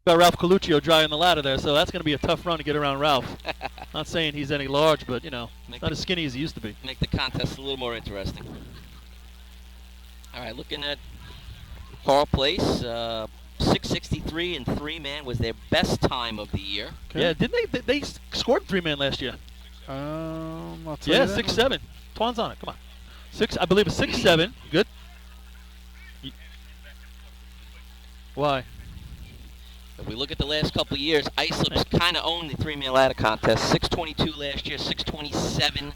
Got Ralph Coluccio driving the ladder there, so that's going to be a tough run to get around Ralph. Not saying he's any large, but, not as skinny as he used to be. Make the contest a little more interesting. All right, looking at Carl Place, 6:63 in three-man was their best time of the year. Okay. Yeah, didn't they scored three-man last year? I'll tell you that. 6-7. Twan's on it. Come on. I believe it's 6-7. Good. Why? If we look at the last couple of years, Islip's kind of owned the three-man ladder contest. 6:22 last year, 6:27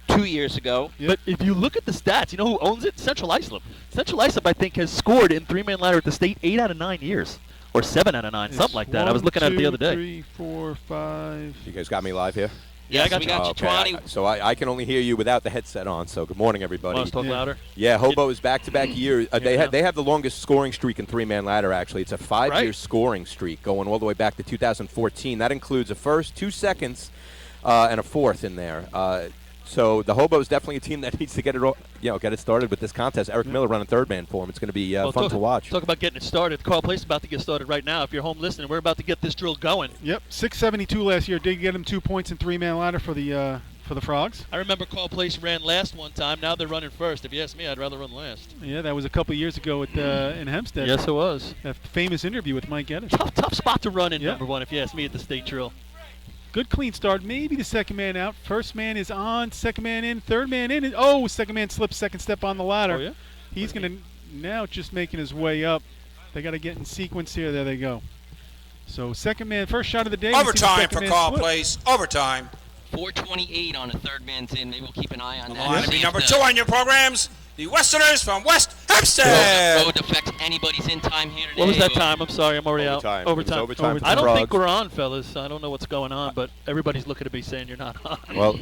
2 years ago. Yep. But if you look at the stats, you know who owns it? Central Islip. Central Islip, I think, has scored in three-man ladder at the state 8 out of 9 years. Or 7 out of 9, something like that. I was looking at it the other day. 3, 4, 5. You guys got me live here? Yeah, I got you. Okay. So I can only hear you without the headset on. So good morning, everybody. Want to talk louder? Yeah, Hobo is back-to-back years. They have the longest scoring streak in three-man ladder, actually. It's a 5-year scoring streak going all the way back to 2014. That includes a first, 2 seconds, and a fourth in there. So the Hobo is definitely a team that needs to get it started with this contest. Eric Miller running third man for him. It's going to be fun to watch. Talk about getting it started. Carl Place is about to get started right now. If you're home listening, we're about to get this drill going. Yep, 6:72 last year. Did get him 2 points in three-man ladder for the Frogs. I remember Carl Place ran last one time. Now they're running first. If you ask me, I'd rather run last. Yeah, that was a couple of years ago in Hempstead. Yes, it was. That famous interview with Mike Geddes. Tough spot to run in, number one, if you ask me, at the state drill. Good clean start. Maybe the second man out. First man is on. Second man in. Third man in. Second man slips. Second step on the ladder. Oh, yeah? He's going to now just making his way up. They got to get in sequence here. There they go. So second man, first shot of the day. Overtime for Carl Place. Overtime. 4:28 on the third man's in. Maybe we'll keep an eye on that. Line to be number 2 on your programs. The Westerners from West Hempstead. Road affects anybody's in time here today. What was that time? I'm sorry, I'm already overtime. out. Overtime. I don't think we're on, fellas. I don't know what's going on, but everybody's looking to be saying you're not on. Well,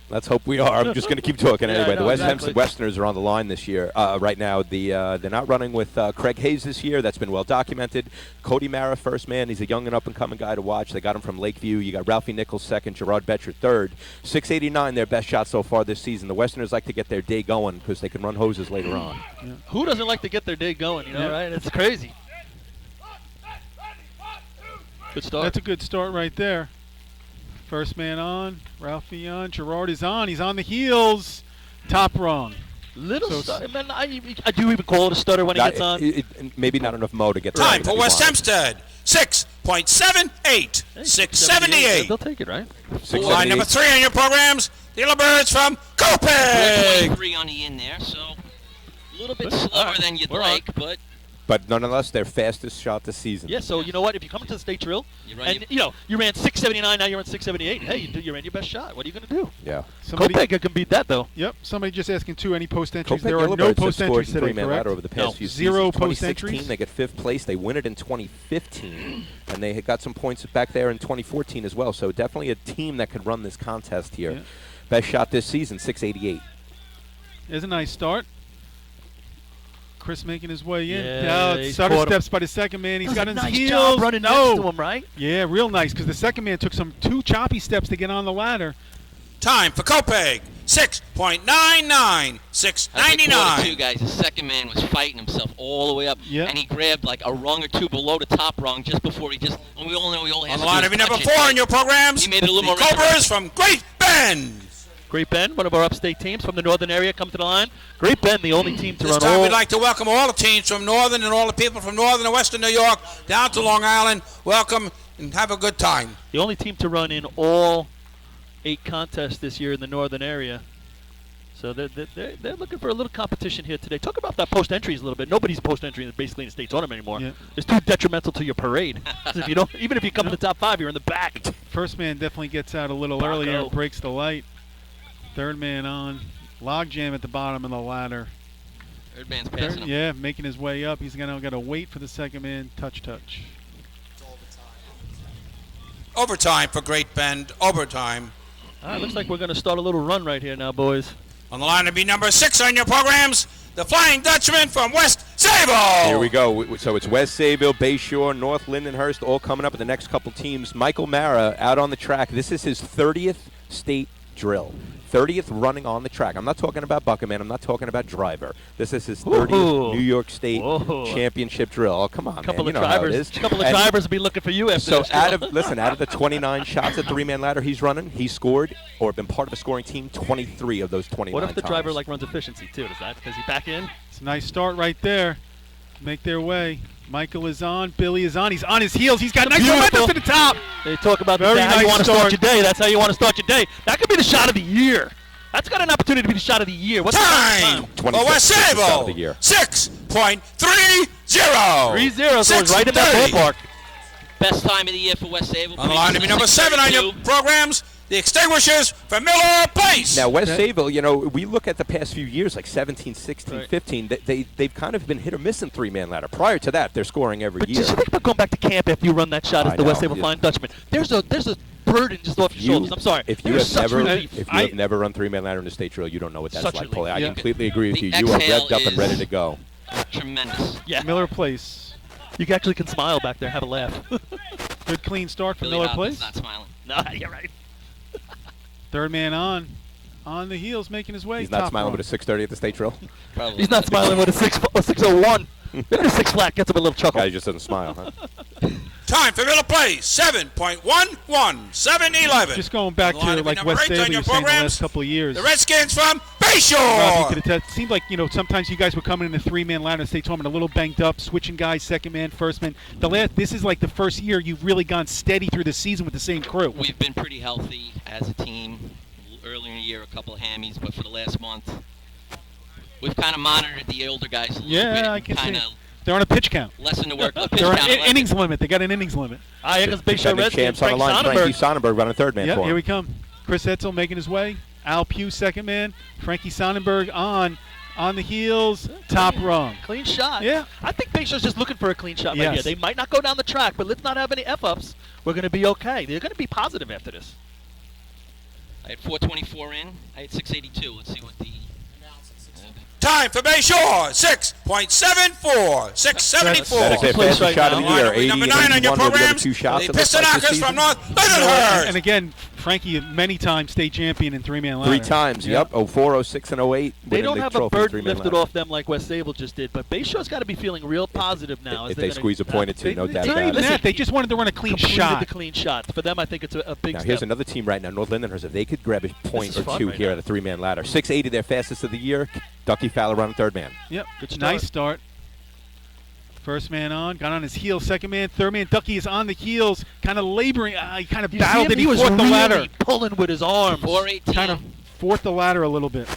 let's hope we are. I'm just going to keep talking anyway. The West exactly. Hempstead Westerners are on the line this year. Right now, they're not running with Craig Hayes this year. That's been well documented. Cody Mara, first man. He's a young and up-and-coming guy to watch. They got him from Lakeview. You got Ralphie Nichols second, Gerard Betcher third. 689, their best shot so far this season. The Westerners like to get their day going because they can run hoses later on. Yeah. Who doesn't like to get their day going, right? It's crazy. Good start. That's a good start right there. First man on, Ralphie on, Gerard is on. He's on the heels. Top rung. I do even call it a stutter when he gets on. Maybe not enough mo to get Time for West Hempstead. 6.78. 678. They'll take it, right? Line number 3 on your programs. The Yellow Birds from Copic. 23 on the in there, so a little bit slower than you'd like, but nonetheless, their fastest shot this season. Yeah, so you know what? If you come into the state drill, you ran 679, now you're on 678. Hey, you ran your best shot. What are you going to do? Yeah. Kopeka can beat that, though. Yep. Somebody just asking, too, any post entries. There are no post entries today, correct? Over the past few Zero seasons. post entries. They get 5th place. They win it in 2015, and they had got some points back there in 2014 as well. So definitely a team that could run this contest here. Yeah. Best shot this season, 688. There's a nice start. Chris making his way in. Yeah, Sutter steps by the second man. He's got his heels. Job running next to him, right? Yeah, real nice, because the second man took some 2 choppy steps to get on the ladder. Time for Copeg. 6.99. 6.99. Two guys. The second man was fighting himself all the way up, and he grabbed like a rung or two below the top rung just before and we all know he only has on the line of number 4 in your programs. He made it a little more. Cobras from Great Bend. Great Bend, one of our upstate teams from the northern area, come to the line. Great Bend, the only team to run all. This time we'd like to welcome all the teams from northern and all the people from northern and western New York down to Long Island. Welcome and have a good time. The only team to run in all 8 contests this year in the northern area. So they're looking for a little competition here today. Talk about that post entries a little bit. Nobody's post entry basically in the state tournament anymore. Yeah. It's too detrimental to your parade. Even if you come in the top 5, you're in the back. First man definitely gets out a little earlier, breaks the light. Third man on. Log jam at the bottom of the ladder. Third man's passing him. Yeah, making his way up. He's got to wait for the second man. Touch. Overtime for Great Bend. Overtime. Looks like we're going to start a little run right here now, boys. On the line to be number 6 on your programs, the Flying Dutchman from West Sayville. Here we go. So it's West Sayville, Bayshore, North Lindenhurst, all coming up with the next couple teams. Michael Mara out on the track. This is his 30th state drill. 30th running on the track. I'm not talking about Buckerman. I'm not talking about driver. This is his 30th New York State Championship drill. Oh, come on, man. Couple You of know how it drivers. is. Couple of drivers will be looking for you after So this. out of the 29 shots at three-man ladder he's running, he scored or been part of a scoring team 23 of those 29 What if the driver times. runs efficiency too? Does he back in? It's a nice start right there. Make their way. Michael is on. Billy is on. He's on his heels. He's got nice momentum to the top. They talk about Very how nice you want to start start. your day. That's how you want to start your day. That could be the shot of the year. That's got an opportunity to be the shot of the year. What's Time for West shot of the Sayville. year. 6.30. 3-0, so it's right in that 6:30. ballpark. Best time of the year for West Sayville. On the line to be number 7 on your programs, the Extinguishers from Miller Place. Now, West Sayville, you know, we look at the past few years, like 17, 16, Right. 15, they've kind of been hit or miss in three-man ladder. Prior to that, they're scoring every But year. just think about going back to camp after you run that shot as I the West know, Sayville yeah. Flying Dutchman. There's a burden just off your shoulders. I'm sorry. If you There's have such never, relief. if you have never run three-man ladder in the state drill, you don't know what that's Such like. relief. Paulie. I Yeah. completely agree with The you. You are exhale revved up and is- ready to go. Tremendous. Yeah. Miller Place. You actually can smile back there, have a laugh. Good clean start for Billy Miller Hobbins Place. not smiling. No, you're right. Third man on the heels, making his way. He's not top smiling rung. with a 6:30 at the state drill. Probably. He's not smiling with a 601. Maybe a 6 flat gets him a little chuckle. Guy just doesn't smile, huh? Time for Miller Place. 7.11. 7:11. Just going back On the line to be like number West 8 on Sayville, your you're saying the programs, last couple of years. the Redskins from Bayshore. Rob, you could attest. It seemed like, you know, sometimes you guys were coming in the three-man ladder in the state tournament a little banged up, switching guys, second man, first man. This is like the first year you've really gone steady through the season with the same crew. We've been pretty healthy as a team. Earlier in the year, a couple of hammies, but for the last month, we've kind of monitored the older guys a little bit. Yeah, I can kind see. of They're on a pitch count. lessen the work. A pitch They're on count, an 11. innings limit. They got an innings limit. Here comes Big Show Defending Redskins. champs on the Frank line. Sonnenberg. Frankie Sonnenberg running third man Yeah, for him. here we come. Chris Etzel making his way. Al Pugh, second man. Frankie Sonnenberg on the heels, top rung. Clean shot. Yeah. I think Big Show's just looking for a clean shot right Yes. here. They might not go down the track, but let's not have any F-ups. We're going to be okay. They're going to be positive after this. I had 424 in. I had 682. Let's see what the Time for Bayshore. 6.74. 6.74. That is their Place fastest right shot of now. the year. Line 80 number and 9 on your 81 were the other programs, two shots. the it looks Piston like this Knockers season. from North And Levittown. again, Frankie, many times state champion in three-man ladder. 3 times, yep. 04, 06, and 08. They winning don't the have a trophy, burden three-man lifted ladder. off them like West Sayville just did, but Bayshaw's got to be feeling real positive now. as If they're they gonna- squeeze a point or two, no doubt It's not about even it. that. They just wanted to run a clean completed shot. the clean shot. For them, I think it's a big Now, step. here's another team right now, North Lindenhurst. If they could grab a point is or fun two right here now. at a three-man ladder. 680, their fastest of the year. Ducky Fowler running third man. Yep. Good start. Nice start. First man on, got on his heels. Second man, third man. Ducky is on the heels, kind of laboring. He kind of You see battled him? it. He was fought the really ladder. pulling with his arms. 418. Kind of fought the ladder a little bit.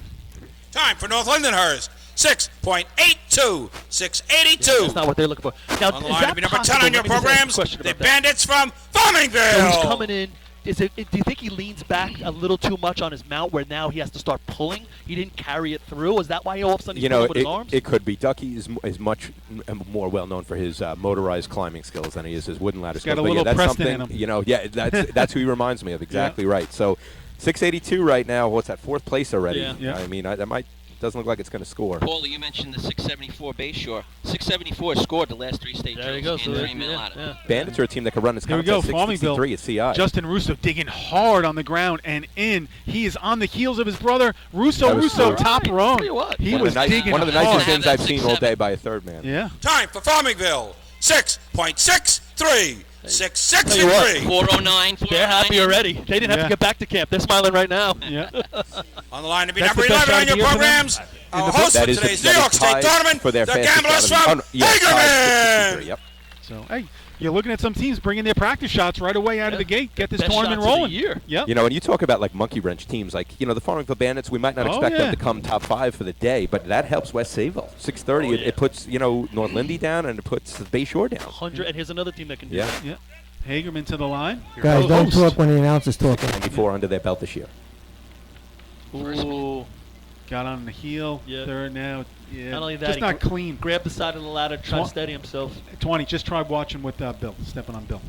Time for North Lindenhurst. 6.82. 682. That's not what they're looking for. Now, On the is line to that be number 10 possible? on your Let me just ask a programs, question the about that. Bandits from So Farmingville. he's coming in. Do you think he leans back a little too much on his mount where now he has to start pulling? He didn't carry it through. Is that why all of a sudden he's You know, pulling with his arms? it could be. Ducky is much more well known for his motorized climbing skills than he is his wooden ladder He's got skills. a But little that's Preston something, in him. you know, yeah, that's who he reminds me of. Exactly right. So 682 right now. What's that? 4th place already. Yeah. Yeah. I mean, that doesn't look like it's going to score. Paulie, you mentioned the 674 Bayshore. 674 scored the last 3 state there you drills go. in So three-man ladder. yeah. Bandits are a team that can run this Here we go, contest. Farmingville. 663 at CI. Justin Russo digging hard on the ground and in. He is on the heels of his brother. Russo, That was cool. top rung. Tell you what. He one was of the digging one of the hard. nicest Have things that I've seen all 6-7. day by a third man. Yeah. Time for Farmingville. 6.63. Tell you 6.63. 409. They're happy already. They didn't have Yeah. to get back to camp. They're smiling right now. Yeah. On the line to be That's number the best 11 shot on of your the year for them? programs, our host That for is today's the, New that York is State tied Tournament, for their the fastest Gamblers shot from of the- tied 663, Hagerman. Yep. So, hey, you're looking at some teams bringing their practice shots right away out of the gate. Get this Best tournament shots of the rolling. year. Yep. You know, when you talk about like monkey wrench teams, like, you know, the Farmingville Bandits, we might not Oh, expect yeah. them to come top 5 for the day, but that helps West Sayville. 630, Oh, yeah. it puts, you know, North Lindy down and it puts Bayshore down. 100, and here's another team that can do Yeah. that. Yeah. Hagerman to the line. Guys, don't host. talk when the announcer's talking. 94 under their belt this year. Ooh. Got on the heel. Yeah. Third now. Yeah. Not only that, just he not clean. Grab the side of the ladder, try to Tw- steady himself. 20. Just try watching with Bill. Stepping on Bill.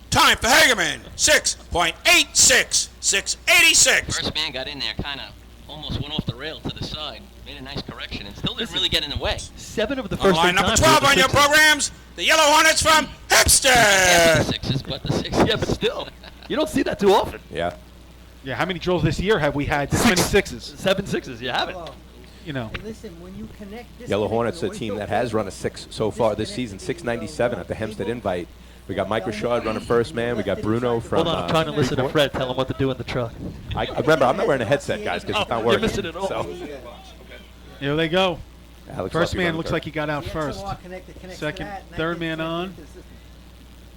Time for Hagerman. 6.86. 686. First man got in there, kind of almost went off the rail to the side. Made a nice correction and still didn't really get in the way. 7 of the On the first line 8 number times 12 were on your sixes. programs, the Yellow Hornets from After the Hempstead. sixes, but the sixes. Yeah, but still. You don't see that too often. Yeah. Yeah, how many drills this year have we had this many sixes? 7 sixes. You have it. You know. Hey, listen, when you connect Yellow Hornets, a team that has run a 6 so far this season, 697 at the Hempstead Invite. We got Mike Richard running first man. We got Bruno from. Hold on, I'm trying to listen to Fred. Tell him what to do in the truck. I remember, I'm not wearing a headset, guys, because it's not working. You're missing it all. So. Here they go. Alex First Lucky man running looks third. like he got out first. Second, third man on.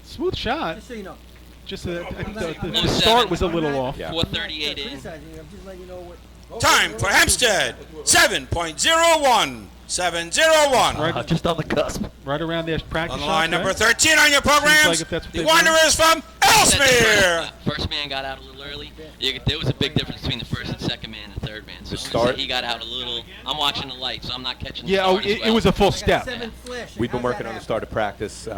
Smooth shot. Just so you know. Just I think the 07. start was a little off. Yeah. 438 in. I'm just letting you know what. Time for Hempstead, 7.01. 7:01. Just on the cusp. Right around their practice On the line, shots, number right? 13 on your programs, like if that's what the they Wanderers from Ellesmere. First man got out a little early. There was a big difference between the first and second man and third man. So The start- he got out a little. I'm watching the light, so I'm not catching the Yeah, start as it well. was a full step. We've been working on the start of practice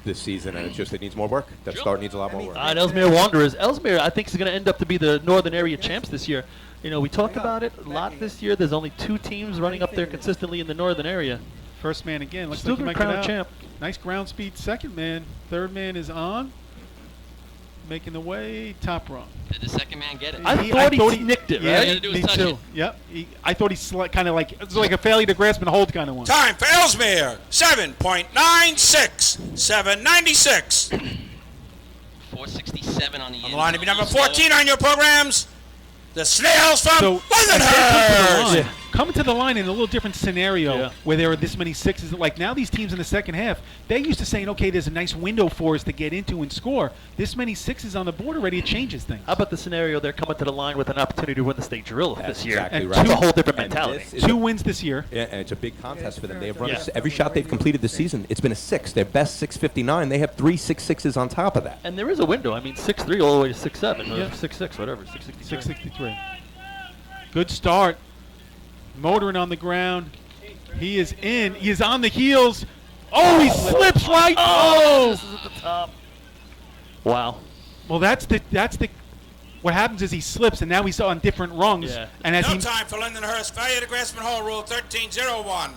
this season, and it needs more work. That start needs a lot more work. Ellesmere Wanderers. Ellesmere, I think, is going to end up to be the Northern Area champs this year. You know, we talked about it a lot this year. There's only 2 teams running up there consistently in the Northern Area. First man again. Looks Still like he gonna might get crown out. champ. Nice ground speed. Second man. Third man is on. Making the way. Top rung. Did the second man get it? I thought he nicked it, Yeah, right? All you gotta do is me touch too. it. Yep. I thought he kind of like it was like a failure to grasp and hold kind of one. Time for Ellesmere, 7.96. 796. 467 on the On end. the line to be number 14 on your programs, the Snails from So Levittown. coming to the line in a little different scenario Yeah. where there are this many sixes. Like now, these teams in the second half, they're used to saying, "Okay, there's a nice window for us to get into and score." This many sixes on the board already, it changes things. How about the scenario they're coming to the line with an opportunity to win the state drill That's this year? exactly And right. It's a whole different And mentality. this is 2 wins this year. Yeah, and it's a big contest for them. They have run Yeah. every shot they've completed this season. It's been a 6. Their best 659. They have 3 6.6s on top of that. And there is a window. I mean, 6'3" all the way to 6'7", or Yeah. 6'6", whatever, 6'63". 663. Good start. Motoring on the ground. He is in. He is on the heels. Oh, he slips right. Oh. This is at the top. Wow. Well, that's the. What happens is he slips, and now he's on different rungs. Yeah. And as No he time for Lindenhurst. Failure to grasp and hold rule 1301.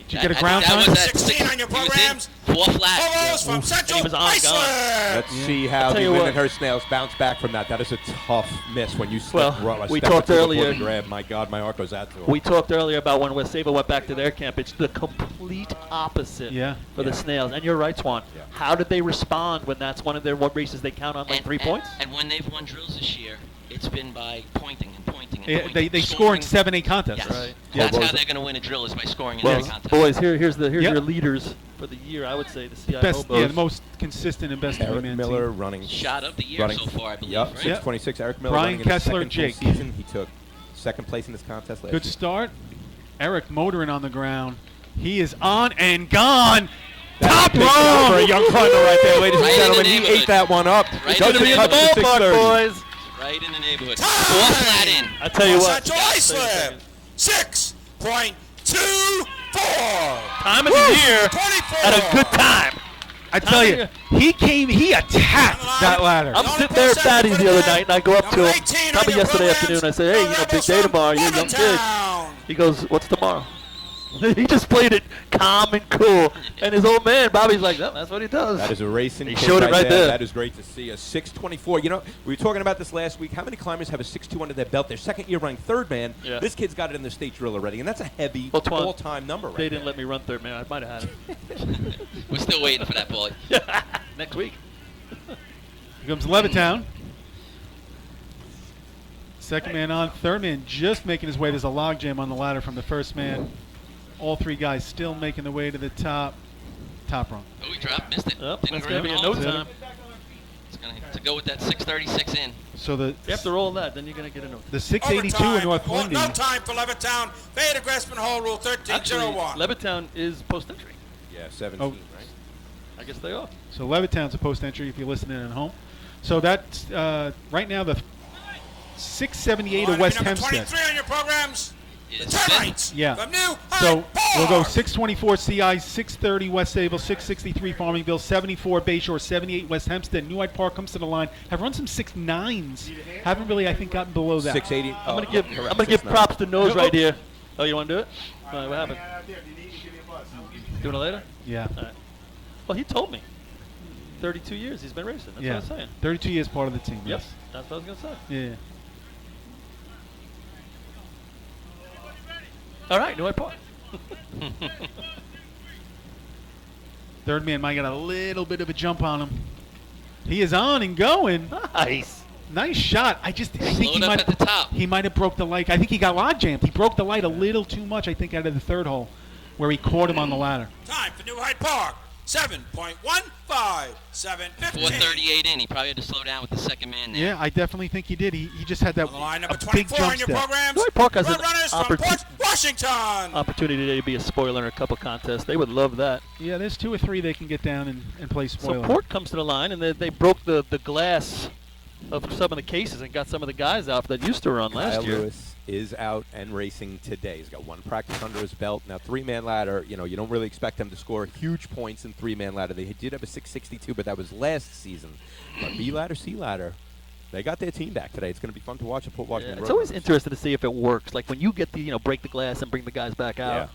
did you get a I ground think that time? was at 16 on your he was in programs. 4 flat. Photos from Central He was on, Iceland. Let's see how I'll the tell you what. Lindenhurst Snails bounce back from that. That is a tough miss when you Well, slip. we step talked before the earlier- grab. My God, my arc goes out to him. We talked earlier about when Sayville went back to their camp. It's the complete opposite Yeah. for the Snails. And you're right, Swan. Yeah. How did they respond when that's one of their races they count on like 3 points? And when they've won drills this year, it's been by pointing and pointing and Yeah, pointing. they score in 7-8 contests. Yes. Right. That's Well, how they're going to win a drill is by scoring in Well, every contest. boys, here's Yep. your leaders for the year. I would say the CI Best, Hobos. yeah, the most consistent and best Eric three-man Miller team. running. Shot of the year running, so far, I believe, Yep, right? 626. Eric Miller Brian running in his Kessler, second full Jake. season. He took second place in this contest last Good year. start. Eric motoring on the ground. He is on and gone. Top Big shot for a row. young climber right there, ladies Right and in the gentlemen. He neighborhood. ate that one up. Right Doesn't in the touch the neighborhood. 630. boys. Right in the neighborhood. 4 flat in. I tell you what. Central Iceland, 6.24. Time of the year 24. at a good time. I tell you, he attacked that ladder. I'm sitting there at Fatty's the other night, and I go up to him, probably yesterday afternoon. I say, "Hey, you know, big day tomorrow. You're a young kid." He goes, "What's tomorrow?" He just played it calm and cool. And his old man, Bobby's like, "No, that's what he does." That is a racing. He kid showed it right there. That is great to see. A 624. You know, we were talking about this last week. How many climbers have a 6'2" under their belt? Their second year running third man. Yeah. This kid's got it in the state drill already, and that's a heavy Well, Twan, all-time number right They didn't there. let me run third, man. I might have had We're still waiting for that, Paulie. it. Next week. Here comes Levittown. Second man on. Third man just making his way. There's a log jam on the ladder from the first man. All 3 guys still making the way to the top. Top rung. Oh, he dropped, missed it. Yep, Didn't that's going to be grab a it no all. time. It's going to go with that 636 in. So the After all that, then you're going to get a no. the 682 in North Lindy. No time for Levittown. Failure to grasp and hold rule Actually, 1301. Levittown is post-entry. Yeah, 17, Oh. right? I guess they are. So Levittown's a post entry if you're listening at home. So that's right now the 678 of West Number Hempstead. 23 on your programs. The It's Termites. Yeah. From New So Hyde we'll go Park. 624 CI, 630 West Sayville, 663 Farmingville, 74 Bayshore, 78 West Hempstead. New Hyde Park comes to the line. Have run some 6.9s. Haven't really, I think, gotten below that. 680. I'm going to give props to Nose right here. Oh, you want to do it? All right, what happened? Doing it later? Yeah. All right. Well, he told me. 32 years he's been racing. That's Yeah. what I'm saying. 32 years part of the team. Yep. Yes. That's what I was going to say. Yeah. All right, New Park. Third man might get a little bit of a jump on him. He is on and going. Nice. Nice shot. I think he Slowed up might at the top. he might have broke the light. I think he got log jammed. He broke the light a little too much, I think, out of the third hole, where he caught him on the ladder. Time for New Hyde Park. 7.15. 7:15. 4:38 in. He probably had to slow down with the second man there. Yeah, I definitely think he did. He just had that On the line, a number big 24 jump on your step. programs. New Park has an Roadrunners from Port Washington. opportunity today to be a spoiler in a couple contests. They would love that. Yeah, there's 2 or 3 they can get down and play spoiler. So Port comes to the line, and they broke the glass of some of the cases and got some of the guys out that used to run last Kyle year. Lewis is out and racing today. He's got 1 practice under his belt. Now, 3-man ladder, you don't really expect them to score huge points in 3-man ladder. They did have a 662, but that was last season. But B ladder, C ladder, they got their team back today. It's going to be fun to watch at Port Washington. It's always Roadrunners. interesting to see if it works. Like when you get the break the glass and bring the guys back out.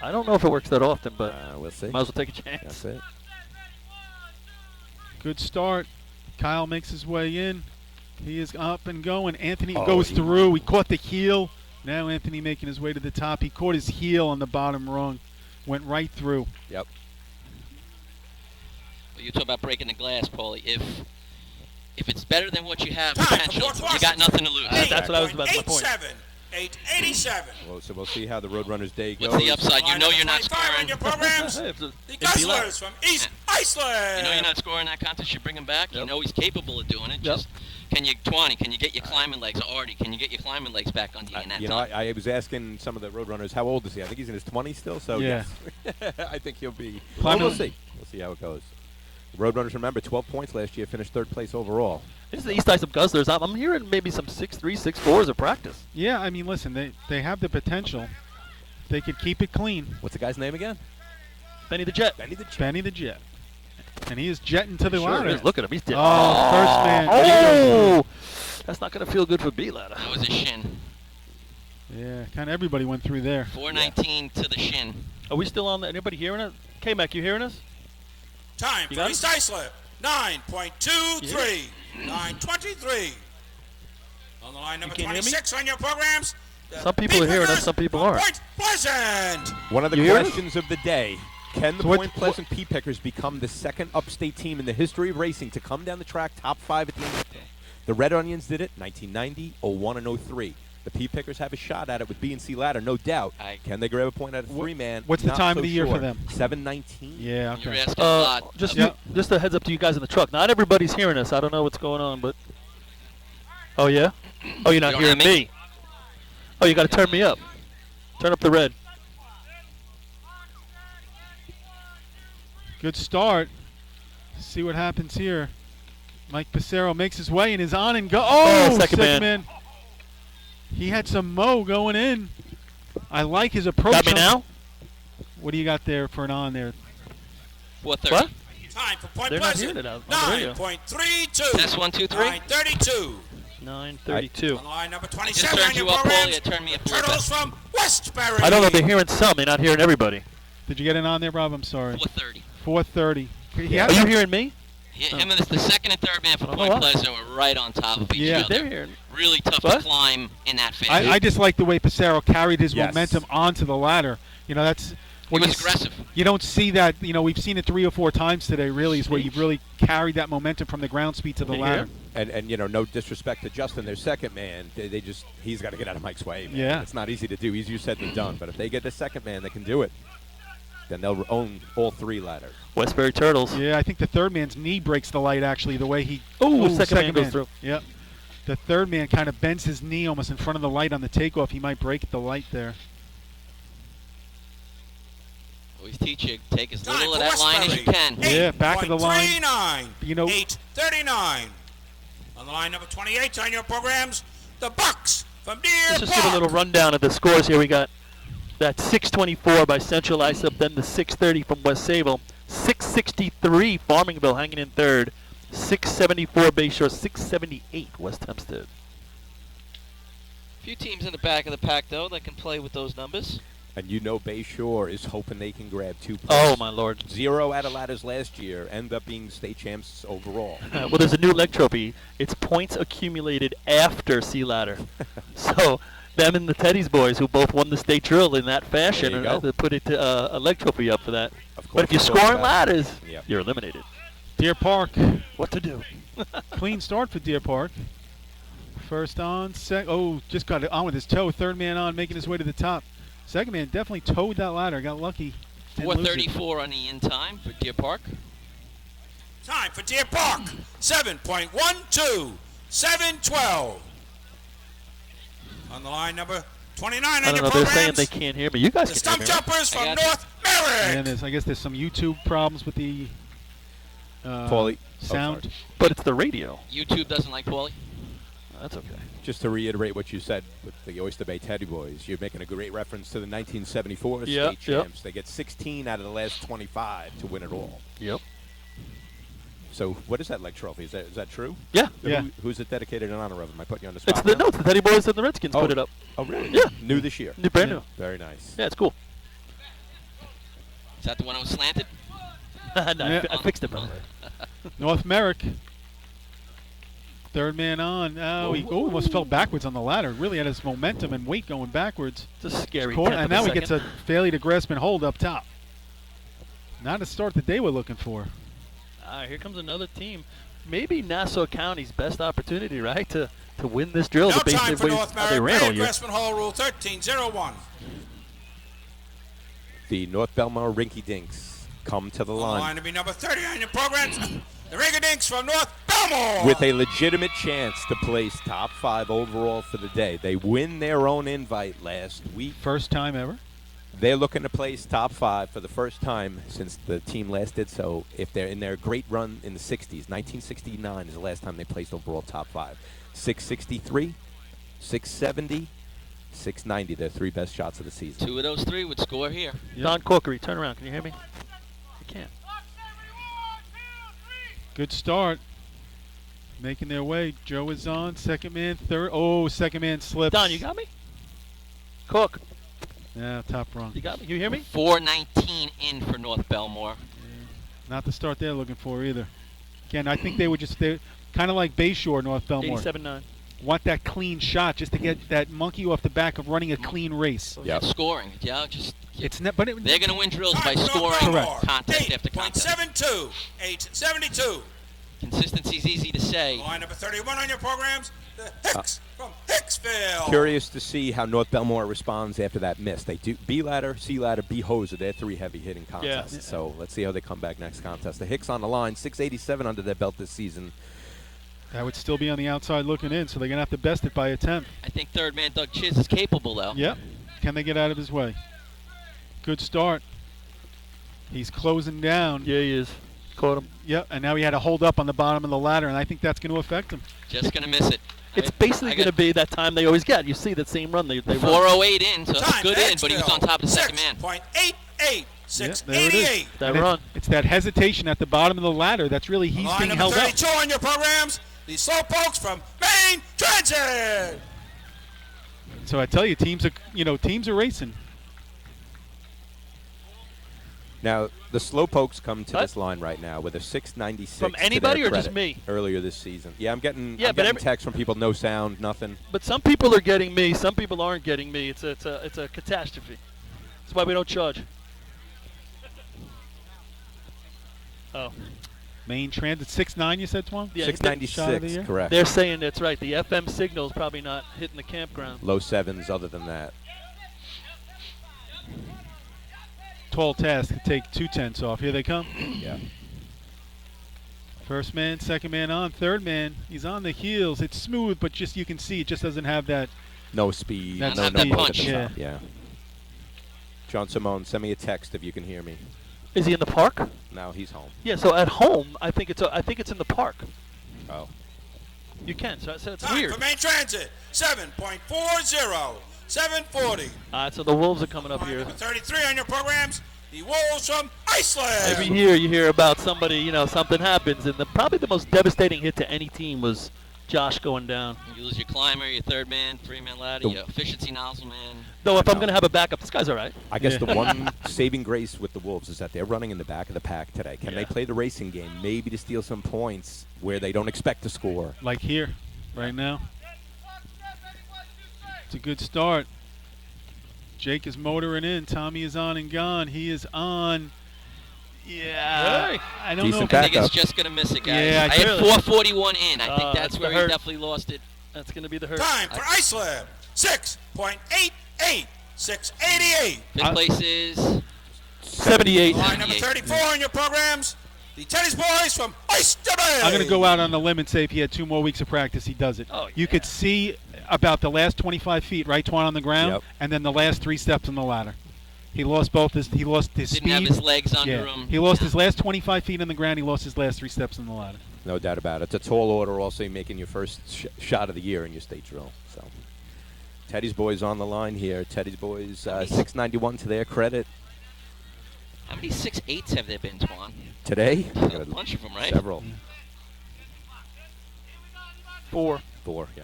Yeah. I don't know if it works that often, but We'll see. might as well take a chance. That's it. Good start. Kyle makes his way in. He is up and going. Anthony Oh, goes he- through. He caught the heel. Now Anthony making his way to the top. He caught his heel on the bottom rung. Went right through. Yep. Well, you talk about breaking the glass, Paulie. If it's better than what you have Time for potential, Port you Washington. got nothing to lose. That's what I was about to my point. 887. Well, so we'll see how the Roadrunners' day goes. What's the upside? You know you're not 25 on scoring. your programs. Hey, if The it'd be like- Guzzlers from East Iceland. You know you're not scoring that contest. You bring him back. You Yep. know he's capable of doing it. Yep. Just can you get your climbing legs, or Artie? Can you get your climbing legs back under you in that time? I was asking some of the Roadrunners, how old is he? I think he's in his 20s still, so Yeah. yes. I think he'll be. Climbing- We'll see. We'll see how it goes. The Roadrunners, remember, 12 points last year, finished 3rd place overall. This is the East Islip Guzzlers. I'm hearing maybe some 6'3", 6'4s of practice. Yeah, I mean, listen, they have the potential. They could keep it clean. What's the guy's name again? Benny the Jet. Benny the Jet. Benny the Jet. And he is jetting to the Sure ladder. is. Look at him. He's dead. Oh, first man. Oh! That's not going to feel good for B ladder. That was a shin. Yeah, kind of everybody went through there. 419 to the shin. Are we still on? Anybody hearing us? K-Mac, you hearing us? Time You for got East Iceland. 9.23. 9:23. On the line, number can't hear me? 26 on your programs. the Some people are hearing us, Beefmakers some people from aren't. Point Pleasant. One of the You hear us? questions of the day. Can the So what- Point Pleasant Pea Pickers become the second upstate team in the history of racing to come down the track top 5 at the end of the day? The Red Onions did it 1990, 01, and 03. The Pea Pickers have a shot at it with B and C ladder, no doubt. Can they grab a point out of 3-man? What's the Not time so of the year for sure. them? 7:19. Yeah, You're okay. asking a lot. Just Yeah. just a heads up to you guys in the truck. Not everybody's hearing us. I don't know what's going on, but oh yeah. Oh, you're not You don't hearing have me? me. Oh, you got to turn me up. Turn up the red. Good start. See what happens here. Mike Passero makes his way and is on and go. Oh, second man. He had some mo going in. I like his approach. Got me on- now? What do you got there for an on there? 430. What? Time for Point They're not Pleasant. hearing it out on the radio. 9.32. Test 1, 2, 3. 9:32. 9:32. On the line, number I just 27 on turned your you up, Paulie. programs. I turned me up a little Turtles bit. from Westbury. I don't know if they're hearing some. They're not hearing everybody. Did you get an on there, Rob? I'm sorry. 430. 4:30. He Are had you hearing me? Him and the second and third man for I don't Point know why. Pleasant were right on top of each Yeah. other. They're hearing. Really tough What? to climb in that phase. I just like the way Passero carried his Yes. momentum onto the ladder. You know, that's he what was you s- aggressive. You don't see that. You know, we've seen it 3 or 4 times today. Really, is where you've really carried that momentum from the ground speed to the You ladder. hear? And no disrespect to Justin, their second man. They just he's got to get out of Mike's way. Man. Yeah. It's not easy to do. Easier said than done. But if they get the second man that can do it, then they'll own all 3 ladders. Westbury Turtles. Yeah, I think the third man's knee breaks the light. Actually, the way he. Ooh, second man goes through. Yep. The third man kind of bends his knee almost in front of the light on the takeoff. He might break the light there. Always teach you, take as Time little for of that line as you Westbury. can. Yeah, back of the line. 8.39. You know- 8:39. On the line, number 28 on your programs, the Bucks from Deer Let's just Park. give a little rundown of the scores here. We got that 624 by Central Islip, then the 630 from West Sayville, 663 Farmingville hanging in third, 674 Bayshore, 678 West Hempstead. A few teams in the back of the pack, though, that can play with those numbers. And you know Bayshore is hoping they can grab 2 points. Oh my lord! 0 out of ladders last year, end up being state champs overall. Well, there's a new leg trophy. It's points accumulated after C ladder. So them and the Teddy's boys, who both won the state drill in that fashion, There you and go. to put it to, a leg trophy up for that. Of course, But if you're of course, scoring that- ladders, Yep. you're eliminated. Deer Park, What to do? clean start for Deer Park. First on, just got it on with his toe. Third man on, making his way to the top. Second man definitely towed that ladder, got lucky. didn't lose it. 4:34 on the in time for Deer Park. Time for Deer Park. 7.12. 7:12. On the line, number 29 I on don't your know. They're saying programs. they can't hear me. You guys The can Stump hear me. Right? Jumpers from I got you. North Merrick. And I guess there's some YouTube problems with the Paulie. sound. sorry. But it's the radio. YouTube doesn't like Paulie. That's okay. Just to reiterate what you said with the Oyster Bay Teddy Boys, you're making a great reference to the 1974 Yep, state yep. champs. They get 16 out of the last 25 to win it all. Yep. So what is that leg trophy? Is that true? Yeah. Yeah. Who's it dedicated in honor of? Am I putting you on the spot? It's the now? notes. The Teddy Boys and the Redskins Oh. put it up. Oh, really? Yeah. New this year. Brand Yeah. new. Very nice. Yeah, it's cool. Is that the one that was slanted? No, Yeah. I fixed it, by the way. North Merrick. Third man on. He almost fell backwards on the ladder. Really had his momentum and weight going backwards. It's a scary Corner, tenth and of now he second. gets a failure to grasp and hold up top. Not a start that they were looking for. Here comes another team. Maybe Nassau County's best opportunity, right, to win this drill. No the time for North how they Merrick. ran all Bay year. Grassman Hall Rule 1301. The North Belmar Rinky Dinks come to the On the line line to be number 30 on your programs. The Ringadinks from North Belmore. with a legitimate chance to place top 5 overall for the day. They win their own invite last week. First time ever. They're looking to place top 5 for the first time since the team last did so. If they're in their great run in the 60s, 1969 is the last time they placed overall top 5. 663, 670, 690. Their 3 best shots of the season. 2 of those 3 would score here. Yep. Don Corkery, turn around. Can you hear me? I can't. Good start. Making their way. Joe is on. Second man. Third. Second man slips. Don, you got me? Cook, Yeah, top wrong. you got me? You hear me? 4:19 in for North Belmore. Not the start they're looking for either. Again, I think they're kind of like Bayshore, North Belmore. 87-9. Want that clean shot just to get that monkey off the back of running a clean race. Yep. Scoring. Yeah, just It's not, but it, they're going to win drills by Time for North scoring Belmore. contest after contest. 8.72. 8.72. Consistency's easy to say. Line number 31 on your programs. The Hicks from Hicksville. Curious to see how North Belmore responds after that miss. They do B ladder, C ladder, B hose are their 3 heavy hitting contests. Yeah. So let's see how they come back next contest. The Hicks on the line, 687 under their belt this season. that would still be on the outside looking in, so they're going to have to best it by a 10th. I think third man Doug Chiz is capable, though. Yep. Can they get out of his way? Good start. He's closing down. Yeah, he is. Caught him. Yep, and now he had to hold up on the bottom of the ladder, and I think that's going to affect him. Just going to miss it. It's basically going to be that time they always get. You see that same run they run. 4:08 in, so that's Time good in, but he was on top of the second man. 6.88. there it is. 6.88. That And run. It's that hesitation at the bottom of the ladder that's really he's Line being number held up. 32 on your programs. The Slowpokes from Maine Transit. So I tell you, teams are racing. Now, the Slowpokes come to What? this line right now with a 696. From to their anybody or just credit me? Earlier this season. Yeah, I'm getting, Yeah, I'm but getting every- texts from people, no sound, nothing. But some people are getting me. Some people aren't getting me. It's a catastrophe. That's why we don't charge. Oh, Main Transit 6'9", you said, Twan? yeah. Shot of the 696, year? correct. They're saying that's right. The FM signal's probably not hitting the campground. Low 7s other than that. Tall task to take 2/10 off. Here they come. Yeah. First man, second man on, third man. He's on the heels. It's smooth, but just you can see it just doesn't have that. No speed, That's no not that poke at punch. the Yeah. top, yeah. John Simone, send me a text if you can hear me. Is he in the park? Now he's home. Yeah. So at home, I think it's in the park. Oh. You can. So it's Time weird. for Maine Transit. 7.40. 7:40. So the Wolves are coming up Line here. number 33 on your programs. The Wolves from Iceland. Every year you hear about somebody, something happens, and probably the most devastating hit to any team was Josh going down. You lose your climber, your third man, 3-man ladder, The- your efficiency nozzle man. Though if I'm going to have a backup, this guy's all right. I guess Yeah. the one saving grace with the Wolves is that they're running in the back of the pack today. Can they Yeah. play the racing game, maybe to steal some points where they don't expect to score? Like here, right now. It's a good start. Jake is motoring in. Tommy is on and gone. He is on. Yeah. Hey. I don't Decent know. I think it's backup. just going to miss it, guys. Yeah, I had really. 441 in. I think That's that's the where he hurt. definitely lost it. That's going to be the hurt. Time for Iceland. 6.88. 688. Fifth place is 78. Line number 34 in your programs. The Tennis Boys from Oyster Bay. I'm going to go out on a limb and say if he had 2 more weeks of practice, he does it. Oh, You could see about the last 25 feet, right, Twan, on the ground, Yep. and then the last 3 steps on the ladder. He lost both his. He lost his didn't speed. have his legs under Yeah. him. He lost his last 25 feet on the ground. He lost his last 3 steps on the ladder. No doubt about it. It's a tall order also making your first shot of the year in your state drill. So Teddy's boys on the line here. Teddy's boys 691 to their credit How many 6.8s have there been, Twan? today. A bunch of them, right? Several. 4. 4, yeah.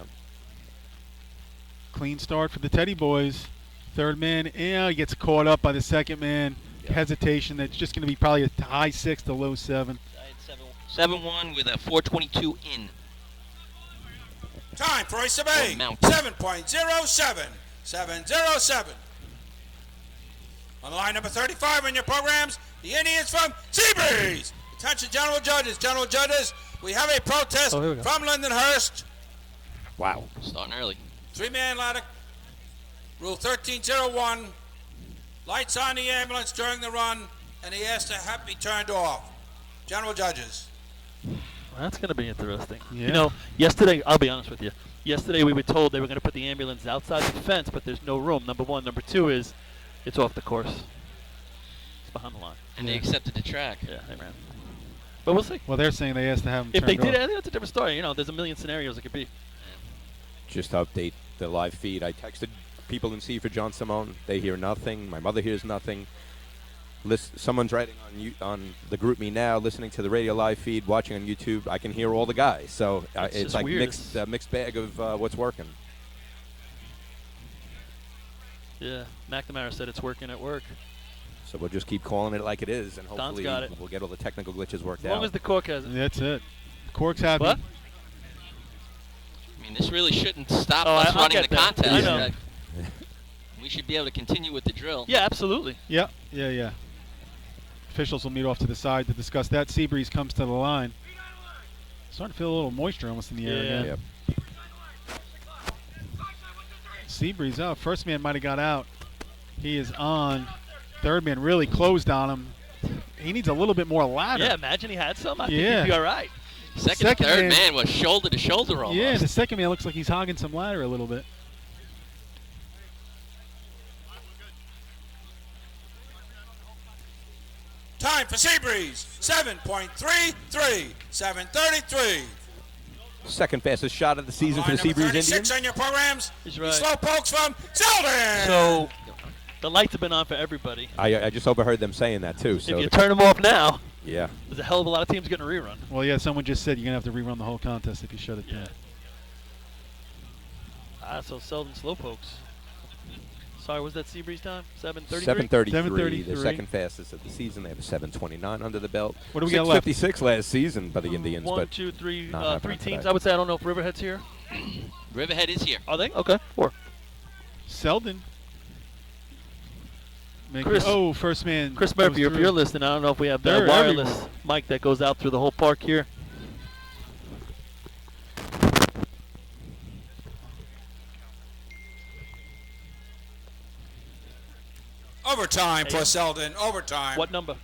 Clean start for the Teddy boys. Third man, he gets caught up by the second man. Yep. Hesitation. That's just going to be probably a high 6 to low 7. I had 7-1 with a 422 in. Time for Oyster Bay. Or Mount. 7.07. 707. On line number 35 in your programs, the Indians from Seabreeze. Attention, general judges. General judges, we have a protest Oh, here we go. from Lindenhurst. Wow. Starting early. 3-man ladder. Rule 1301. Lights on the ambulance during the run, and he has to have be turned off. General judges. That's going to be interesting. Yeah. You know, yesterday, I'll be honest with you. Yesterday we were told they were going to put the ambulance outside the fence, but there's no room. Number one. Number two is it's off the course. It's behind the line. And they accepted the track. Yeah, they ran. But we'll see. Well, they're saying they asked to have him If they turned did, off. I think that's a different story. You know, there's a million scenarios it could be. Just to update the live feed, I texted people in Seaford, John Simone. They hear nothing. My mother hears nothing. Someone's writing on the group me now, listening to the radio live feed, watching on YouTube. I can hear all the guys. So It's it's just like weird. mixed bag of what's working. Yeah, McNamara said it's working at work. So we'll just keep calling it like it is, and Don's hopefully got it. we'll get all the technical glitches worked As long out. as the cork has it. That's it. Cork's happy. What? I mean, this really shouldn't stop Oh, us I'll running get the that. contest. I know. We should be able to continue with the drill. Yeah, absolutely. Yeah. Officials will meet off to the side to discuss that. Seabreeze comes to the line. Starting to feel a little moisture almost in the air Yeah. again. Yep. Seabreeze out. First man might have got out. He is on. Third man really closed on him. He needs a little bit more ladder. Yeah, imagine he had some. I think Yeah. he'd be all right. Second and third man was shoulder to shoulder almost. Yeah, the second man looks like he's hogging some ladder a little bit. Time for Seabreeze. 7.33. 7:33. Second fastest shot of the season for Line the number Seabreeze 36 Indians. on your programs. He's The right. slow pokes from Selden. So the lights have been on for everybody. I just overheard them saying that too. So If you turn them off now, yeah. there's a hell of a lot of teams getting a rerun. Well, yeah, someone just said you're going to have to rerun the whole contest if you shut it down. So Selden Slowpokes. Sorry, was that Seabreeze time? 7:33? 7:33. 7:33. The second fastest of the season. They have a 7:29 under the belt. What do we got left? 6:56 last season by the Indians, One, but two, three, not three happening teams. today. I would say I don't know if Riverhead's here. Riverhead is here. Are they? Okay. 4. Selden. Chris- First man. Chris goes Murphy, if through. you're listening, I don't know if we have that They're wireless everywhere. mic that goes out through the whole park here. Overtime for Selden. Overtime. What number?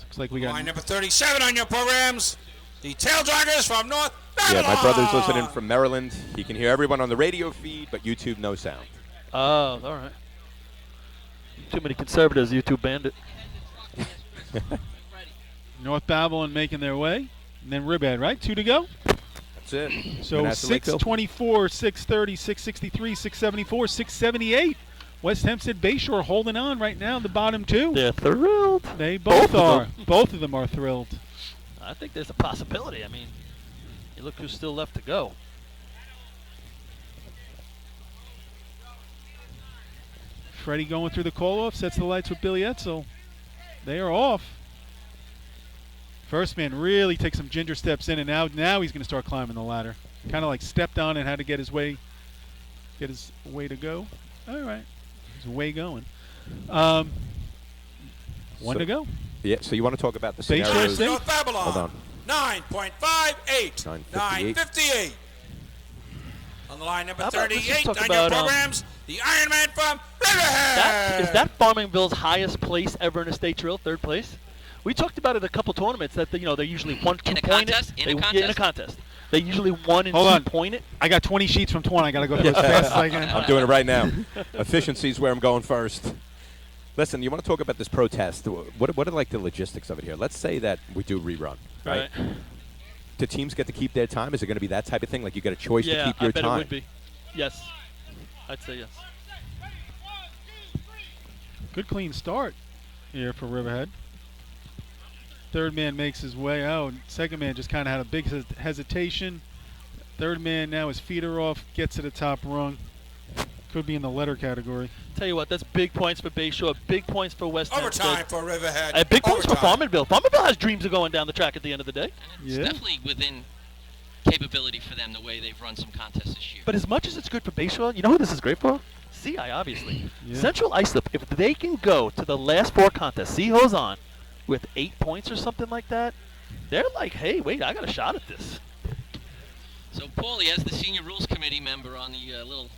Looks like we got. Line number 37 on your programs. The Tail Draggers from North yeah, Babylon. my brother's listening from Maryland. He can hear everyone on the radio feed, but YouTube no sound. Oh, all right. Too many conservatives, YouTube banned it. North Babylon making their way. And then Ribhead, right? 2 to go. That's it. So Vanessa Lakeville. 624, 630, 663, 674, 678. West Hempstead Bayshore holding on right now, the bottom 2. They're thrilled. They both Both of are. them. Both of them are thrilled. I think there's a possibility. I mean, you look who's still left to go. Freddie going through the call-off, sets the lights with Billy Etzel. They are off. First man really takes some ginger steps in, and now he's going to start climbing the ladder. Kind of like stepped on and had to get his way get his way to go. All right. His way going. One to go. Yeah, so you want to talk about the Base scenarios? race? North Babylon. Hold on. 9.58. 958. On the line, number How about- let's just 38 talk on your about, programs, the Ironman from Riverhead. Is that Farmingville's highest place ever in a state drill? Third place. We talked about it a couple tournaments that they're usually 1-2 In a point contest? it. In a Yeah, in a contest? contest. They usually 1 and Hold 2 on. point it. I got 20 sheets from 20. I got to go through as fast as I can. I'm doing it right now. Efficiency is where I'm going first. Listen, you want to talk about this protest? What are like the logistics of it here? Let's say that we do rerun, right? Do teams get to keep their time? Is it going to be that type of thing? Like you get a choice to keep your I bet time? it would be. Yes. I'd say yes. Good clean start here for Riverhead. Third man makes his way out. Second man just kind of had a big hesitation. Third man now his feet are off, gets to the top rung. Could be in the letter category. Tell you what, that's big points for Bayshore, big points for West Overtime Hempstead. for Riverhead. Big points for Overtime. Farmingville. Farmingville has dreams of going down the track at the end of the day. And it's Yeah. definitely within capability for them the way they've run some contests this year. But as much as it's good for Bayshore, you know who this is great for? CI, obviously. Yeah. Central Islip, if they can go to the last 4 contests, see who's on, with 8 points or something like that, they're like, hey, wait, I got a shot at this. So, Paulie, as the senior rules committee member on the little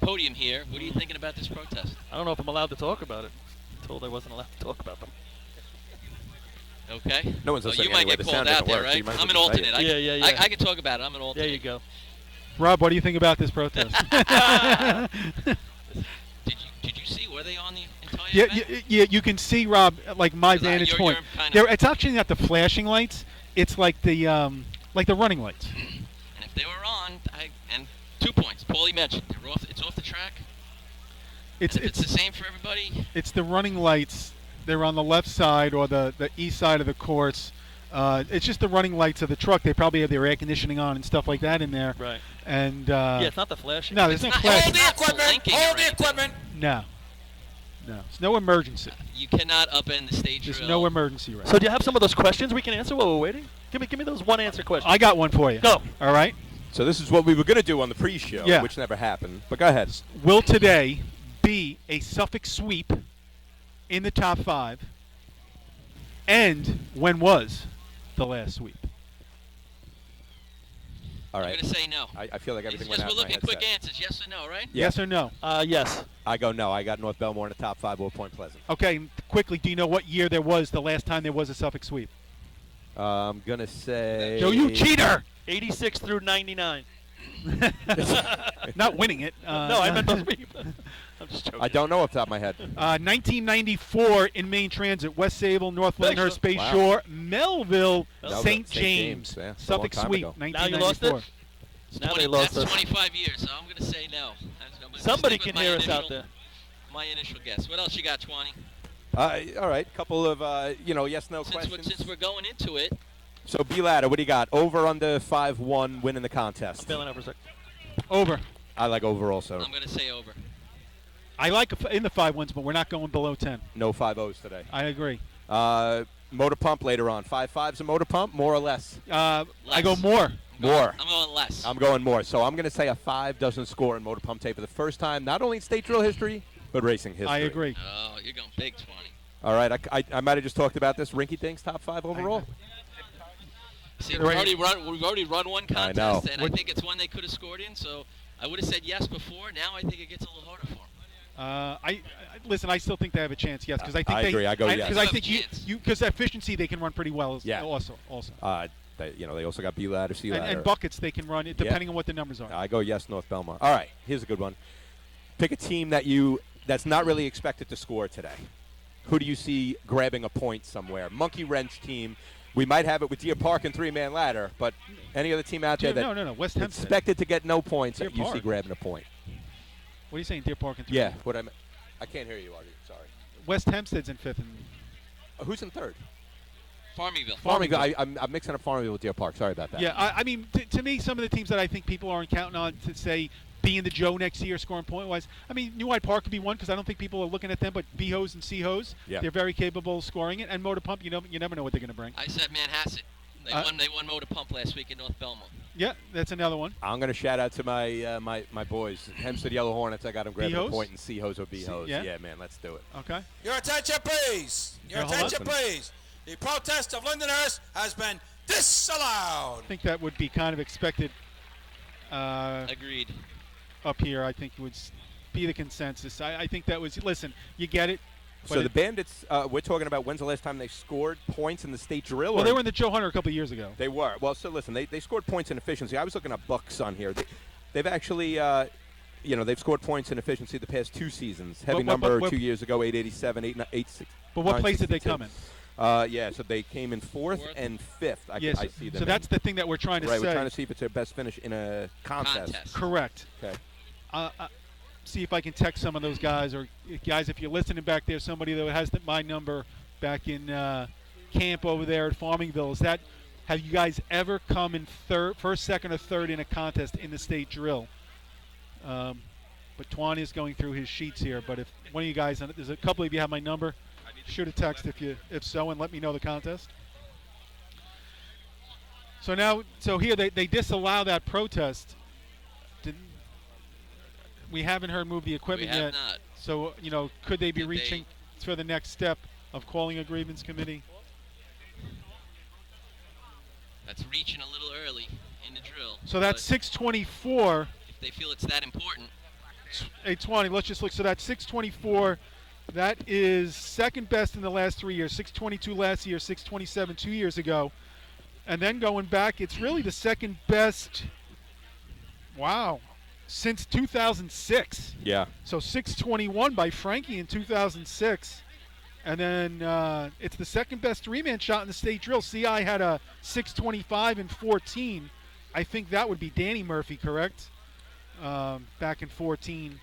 podium here, what are you thinking about this protest? I don't know if I'm allowed to talk about it. Told I wasn't allowed to talk about them. Okay. No one's Well, listening you might anyway. get The called sound out doesn't there, work, so right? you might as I'm an well just say alternate. it. Yeah. I can talk about it. I'm an alternate. There you go. Rob, what do you think about this protest? Did you see? Were they on the entire Yeah, event? yeah, you can see, Rob, like my 'Cause vantage you're point. kind of- It's actually not the flashing lights. It's like the running lights. And if they were on, and 2 points. Paulie mentioned they're off. It's off the track. It's And if it's the same for everybody. it's the running lights. They're on the left side or the east side of the course. It's just the running lights of the truck. They probably have their air conditioning on and stuff like that in there. Right. And Yeah, it's not the flashing. no, there's no It's not- flash. Hold the Not equipment. blinking or Hold the anything. equipment. No, it's no emergency. You cannot upend the stage There's drill. no emergency right So do you have some of those questions we can answer while we're waiting? Give me those one answer questions. I got one for you. Go. All right. So this is what we were going to do on the pre-show, Yeah. which never happened. But go ahead. Will today be a Suffolk sweep in the top 5? And when was the last sweep? All I'm right. going to say no. I feel like everything Yes, went out we're of my looking at quick headset. answers. Yes or no, right? Yeah. Yes or no? Yes. I go no. I got North Belmore in the top 5 or Point Pleasant. Okay, quickly, do you know what year there was the last time there was a Suffolk sweep? I'm going to say... Joe, you cheater! 86 through 99. Not winning it. No, I meant to sweep. I'm just joking. I don't know off the top of my head. 1994 in Main Transit, West Sayville, North Lyndhurst, Bay Wow. Shore, Melville, Melville. St. St. James. James, yeah, it's a Suffolk long time sweep, ago. Now you lost 1994. it? Now they lost That's us. 25 years, so I'm going to say no. I'm gonna Somebody stick with can my hear us out initial- there. My initial guess. What else you got, 20? All right. Couple of, yes-no Since questions. we're going into it, So, B-Ladder, what do you got? Over, under, 5-1, winning the contest. I'm bailing out for a sec. Over. I like over also. I'm going to say over. I like in the 5-1s, but we're not going below 10. No 5-0s today. I agree. Motor pump later on. 5-5s a motor pump, more or less? I Less. go more. More. I'm going less. I'm going more. So I'm going to say a 5 doesn't score in motor pump tape for the first time, not only in state drill history, but racing history. I agree. Oh, you're going big, 20. All right. I might have just talked about this. Rinky Dinks, top 5 overall? See, Right. we've already run one I contest, know. and I think it's one they could have scored in, so I would have said yes before. Now I think it gets a little harder for them. Listen. I still think they have a chance. Yes, because I think I agree. I go yes. Because I think They have a chance. because efficiency they can run pretty well. Yeah. Also. They also got B-Ladder, C-Ladder. And buckets they can run it depending on what the numbers are. I go yes, North Belmont. All right, here's a good one. Pick a team that's not really expected to score today. Who do you see grabbing a point somewhere? Monkey Wrench team. We might have it with Deer Park and 3-man ladder, but any other team out there that No. West Hempstead. expected to get no points Deer that you see Park. grabbing a point? What are you saying, Deer Park and 3? Yeah, I can't hear you, Artie. Sorry. West Hempstead's in 5th. And Who's in 3rd? Farmingville. Farmingville. I'm mixing up Farmingville with Deer Park. Sorry about that. yeah, I mean, to me, some of the teams that I think people aren't counting on to say being the Joe next year scoring point-wise. I mean, New Hyde Park could be one because I don't think people are looking at them, but B-Hose and C-Hose, Yeah. they're very capable of scoring it. And Motor Pump, you never know what they're going to bring. I said Manhasset. They won Motor Pump last week in North Belmont. Yeah, that's another one. I'm going to shout out to my my boys, Hempstead Yellow Hornets. I got them grabbing a B-Hose? point, and C-Hose or B-Hose. Yeah. Yeah, man, let's do it. Okay. Your attention, please. Your Yeah, hold on. attention, please. The protest of Lindenhurst has been disallowed. I think that would be kind of expected Agreed. up here. I think would be the consensus. I think that was, listen, you get it. So the Bandits, we're talking about when's the last time they scored points in the state drill? Well, or they were in the Joe Hunter a couple of years ago. They were. Well, so listen, they scored points in efficiency. I was looking at Bucks on here. They've actually, they've scored points in efficiency the past 2 seasons. Heavy number 2 years ago, 887, 886. But what place did they come in? So they came in 4th and 5th. I see them. So that's the thing that we're trying to say. Right, we're trying to see if it's their best finish in a contest. Correct. Okay. See if I can text some of those guys, or guys, if you're listening back there, somebody that has my number back in Kemp over there at Farmingville. Have you guys ever come in first, second, or third in a contest in the state drill? But Twan is going through his sheets here. But if one of you guys, there's a couple of you have my number, shoot a text if so, and let me know the contest. So here they disallow that protest. We haven't heard move the equipment We have yet. not. So, could they be reaching for the next step of calling a grievance committee? That's reaching a little early in the drill. So that's 624. If they feel it's that important. 820. Let's just look. So that's 624. That is second best in the last 3 years. 622 last year, 627 2 years ago. And then going back, it's really the second best. Wow. Since 2006. Yeah. So 621 by Frankie in 2006. And then it's the second best 3-man shot in the state drill. CI had a 625 in 14. I think that would be Danny Murphy, correct? Back in 14.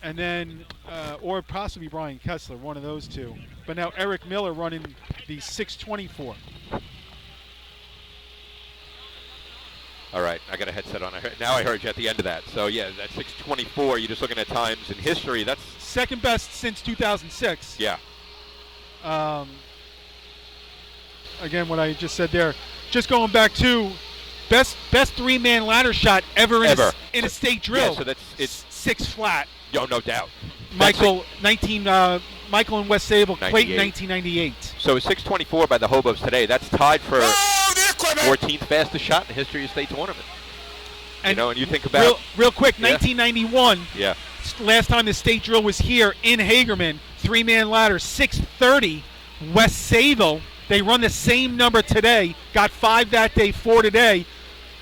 And then, or possibly Brian Kessler, one of those two. But now Eric Miller running the 624. All right, I got a headset on. Now I heard you at the end of that. So, yeah, that's 624. You're just looking at times in history. That's second best since 2006. Yeah. Again, what I just said there. Just going back to best 3-man ladder shot ever. In a state drill. Yeah, so it's 6 flat. No doubt. Michael and West Sayville, Clayton, 1998. So it's 624 by the Hobos today. That's tied for 14th fastest shot in the history of state tournament. And you think about real quick, 1991. Yeah. Last time the state drill was here in Hagerman, 3-man ladder, 630, West Sayville. They run the same number today. Got 5 that day, 4 today.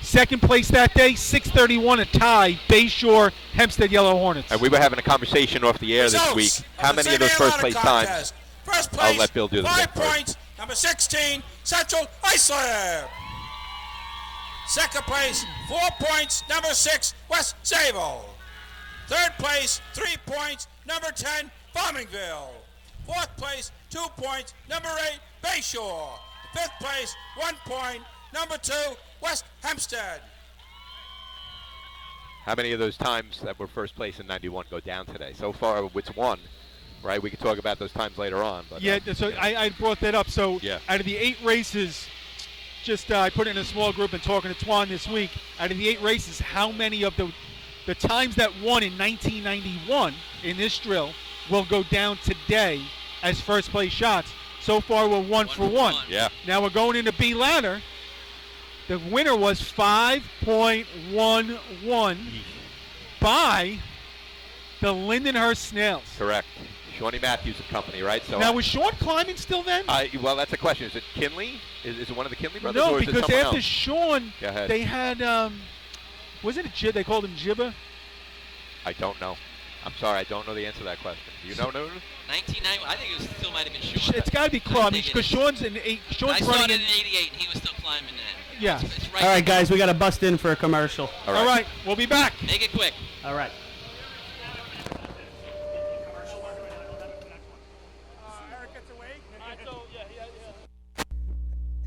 Second place that day, 631, a tie, Bayshore, Hempstead Yellow Hornets. And we were having a conversation off the air this week. How many of those first place times? First place, I'll let Bill do the 5 points. Number 16, Central Iceland. Second place, 4 points. Number 6, West Sayville. Third place, 3 points. Number 10, Farmingville. Fourth place, 2 points. Number 8, Bayshore. Fifth place, 1 point. Number 2, West Hempstead. How many of those times that were first place in 91 go down today? So far, it's 1, right? We can talk about those times later on. But yeah, so I brought that up. So out of the 8 races, I put it in a small group and talking to Twan this week, out of the 8 races, how many of the times that won in 1991 in this drill will go down today as first place shots? So far, we're 1 for 1. Yeah. Now we're going into B ladder. The winner was 5.11 by the Lindenhurst Snails. Correct. Shawnee Matthews and company, right? So now, was Sean climbing still then? Well, that's a question. Is it Kinley? Is it one of the Kinley brothers? No, or is because it someone after else? Sean, Go ahead. they had, was it a Jib? They called him Jibba? I don't know. I'm sorry, I don't know the answer to that question. Do you know? 1990, I think it still might have been Sean. It's got to be close. I mean, because Sean's I running started in in 88, and he was still climbing that. Yeah. It's right All right, guys, we got to bust in for a commercial. All right. All right, we'll be back. Make it quick. All right.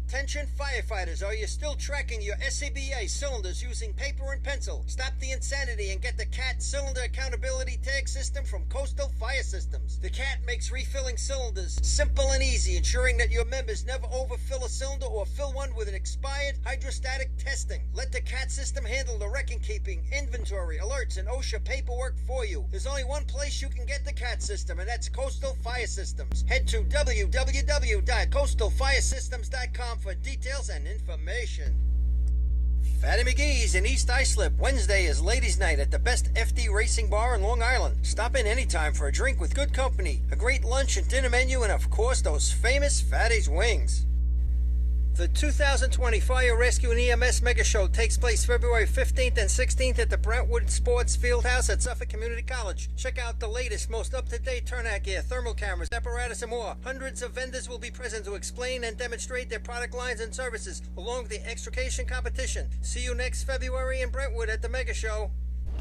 Attention firefighters, are you still tracking your SCBA cylinders using paper and pencil? Stop the insanity and get the CAT Cylinder Accountability Tag System from Coastal Fire Systems. The CAT makes refilling cylinders simple and easy, ensuring that your members never overfill a cylinder or fill one with an expired hydrostatic testing. Let the CAT system handle the record keeping, inventory, alerts, and OSHA paperwork for you. There's only one place you can get the CAT system, and that's Coastal Fire Systems. Head to www.coastalfiresystems.com for details and information. Fatty McGee's in East Islip. Wednesday is ladies' night at the best FD racing bar in Long Island. Stop in anytime for a drink with good company, a great lunch and dinner menu, and of course those famous Fatty's wings. The 2020 Fire Rescue and EMS Mega Show takes place February 15th and 16th at the Brentwood Sports Fieldhouse at Suffolk Community College. Check out the latest, most up-to-date turnout gear, thermal cameras, apparatus, and more. Hundreds of vendors will be present to explain and demonstrate their product lines and services, along with the extrication competition. See you next February in Brentwood at the Mega Show.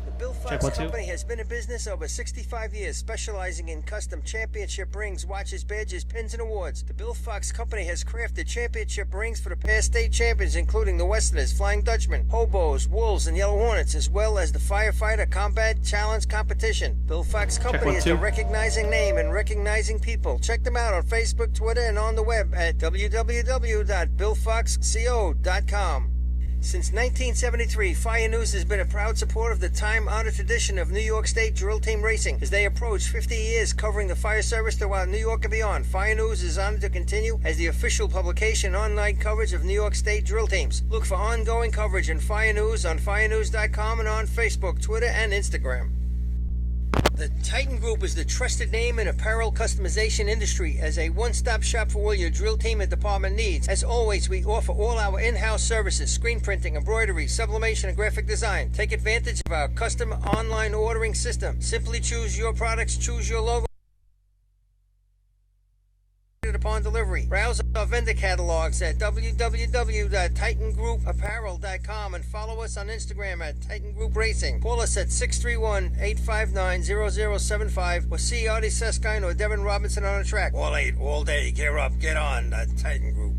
The Bill Fox Company has been in business over 65 years, specializing in custom championship rings, watches, badges, pins, and awards. The Bill Fox Company has crafted championship rings for the past state champions, including the Westerners, Flying Dutchmen, Hobos, Wolves, and Yellow Hornets, as well as the Firefighter Combat Challenge competition. Bill Fox Company is a recognizing name and recognizing people. Check them out on Facebook, Twitter, and on the web at www.billfoxco.com. Since 1973, Fire News has been a proud supporter of the time-honored tradition of New York State drill team racing. As they approach 50 years covering the fire service throughout New York and beyond, Fire News is honored to continue as the official publication and online coverage of New York State drill teams. Look for ongoing coverage in Fire News on firenews.com and on Facebook, Twitter, and Instagram. The Titan Group is the trusted name in apparel customization industry as a one-stop shop for all your drill team and department needs. As always, we offer all our in-house services, screen printing, embroidery, sublimation, and graphic design. Take advantage of our custom online ordering system. Simply choose your products, choose your logo upon delivery. Browse our vendor catalogs at www.titangrouapparel.com and follow us on Instagram at Titan Group Racing. Call us at 631-859-0075 or see Artie Seskine or Devin Robinson on the track. All 8, all day, gear up, get on, the Titan Group.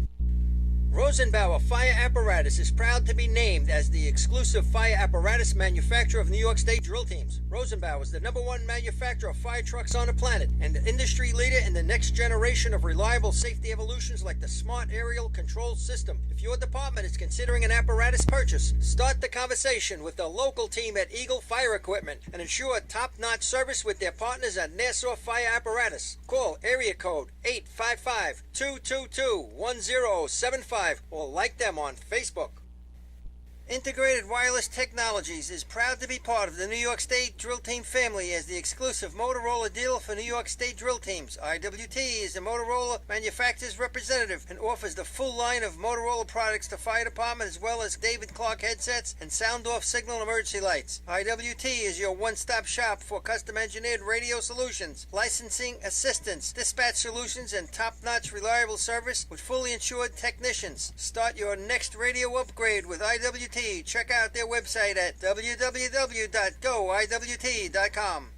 Rosenbauer Fire Apparatus is proud to be named as the exclusive fire apparatus manufacturer of New York State drill teams. Rosenbauer is the #1 manufacturer of fire trucks on the planet and the industry leader in the next generation of reliable safety evolutions like the Smart Aerial Control System. If your department is considering an apparatus purchase, start the conversation with the local team at Eagle Fire Equipment and ensure top-notch service with their partners at Nassau Fire Apparatus. Call area code 855-222-1075 or like them on Facebook. Integrated Wireless Technologies is proud to be part of the New York State Drill Team family as the exclusive Motorola dealer for New York State drill teams. IWT is the Motorola manufacturer's representative and offers the full line of Motorola products to fire department as well as David Clark headsets and sound-off signal emergency lights. IWT is your one-stop shop for custom-engineered radio solutions, licensing assistance, dispatch solutions, and top-notch reliable service with fully insured technicians. Start your next radio upgrade with IWT. Check out their website at www.goiwt.com.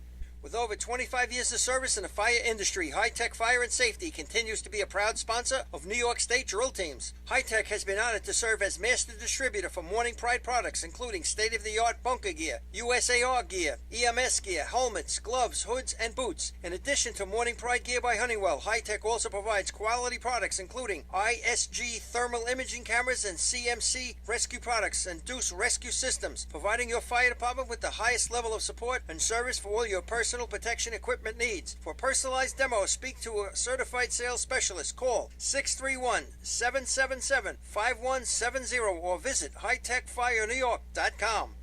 With over 25 years of service in the fire industry, High Tech Fire and Safety continues to be a proud sponsor of New York State drill teams. High Tech has been honored to serve as master distributor for Morning Pride products, including state-of-the-art bunker gear, USAR gear, EMS gear, helmets, gloves, hoods, and boots. In addition to Morning Pride gear by Honeywell, High Tech also provides quality products, including ISG thermal imaging cameras and CMC rescue products and Deuce rescue systems, providing your fire department with the highest level of support and service for all your personal protection equipment needs. For personalized demos, speak to a certified sales specialist. Call 631-777-5170 or visit hightechfirenewyork.com.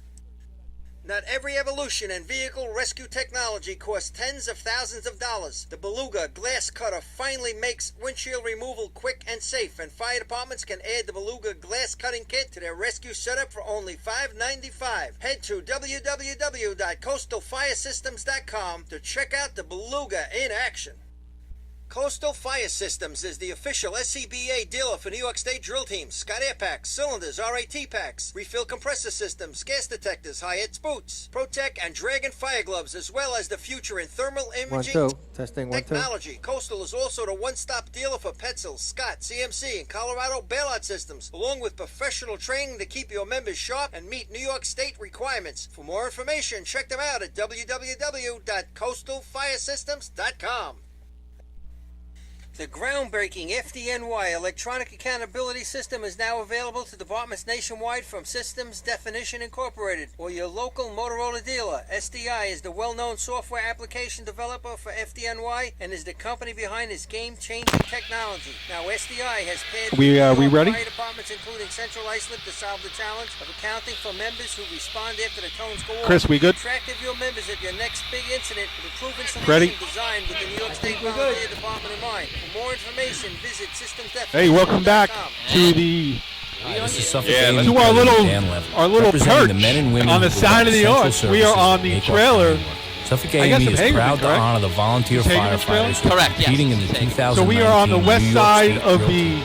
Not every evolution in vehicle rescue technology costs tens of thousands of dollars. The Beluga Glass Cutter finally makes windshield removal quick and safe, and fire departments can add the Beluga Glass Cutting Kit to their rescue setup for only $5.95. Head to www.coastalfiresystems.com to check out the Beluga in action. Coastal Fire Systems is the official SCBA dealer for New York State drill teams. Scott Air Packs, cylinders, RAT packs, refill compressor systems, gas detectors, Hyatt's boots, Protec and Dragon fire gloves, as well as the future in thermal imaging 1 2 testing 1 2. technology. Coastal is also the one-stop dealer for Petzl, Scott, CMC, and Colorado bailout systems, along with professional training to keep your members sharp and meet New York State requirements. For more information, check them out at www.coastalfiresystems.com. The groundbreaking FDNY electronic accountability system is now available to departments nationwide from Systems Definition Incorporated or your local Motorola dealer. SDI is the well-known software application developer for FDNY and is the company behind this game-changing technology. Now, SDI has paired We ready? fire departments, including Central Islip, to solve the challenge of accounting for members who respond after the tones go off. Chris, we good? Track of your members at your next big incident with a proven solution Ready? designed with the New York State Volunteer Department in mind. For more information, visit systems.com. Hey, welcome back to the This is Suffolk to Ames our Brothers little Dan Levin, our little representing perch the men and women on the who side of the provide arch. essential We are services on in the Maycroft trailer. County. Suffolk I got Ames some is Hagerman, proud to correct? honor the volunteer Is Hagerman trailer? firefighters who are Correct, yes, competing in the it's Hagerman. 2019 So we are on the west New York side State of Drill the Team.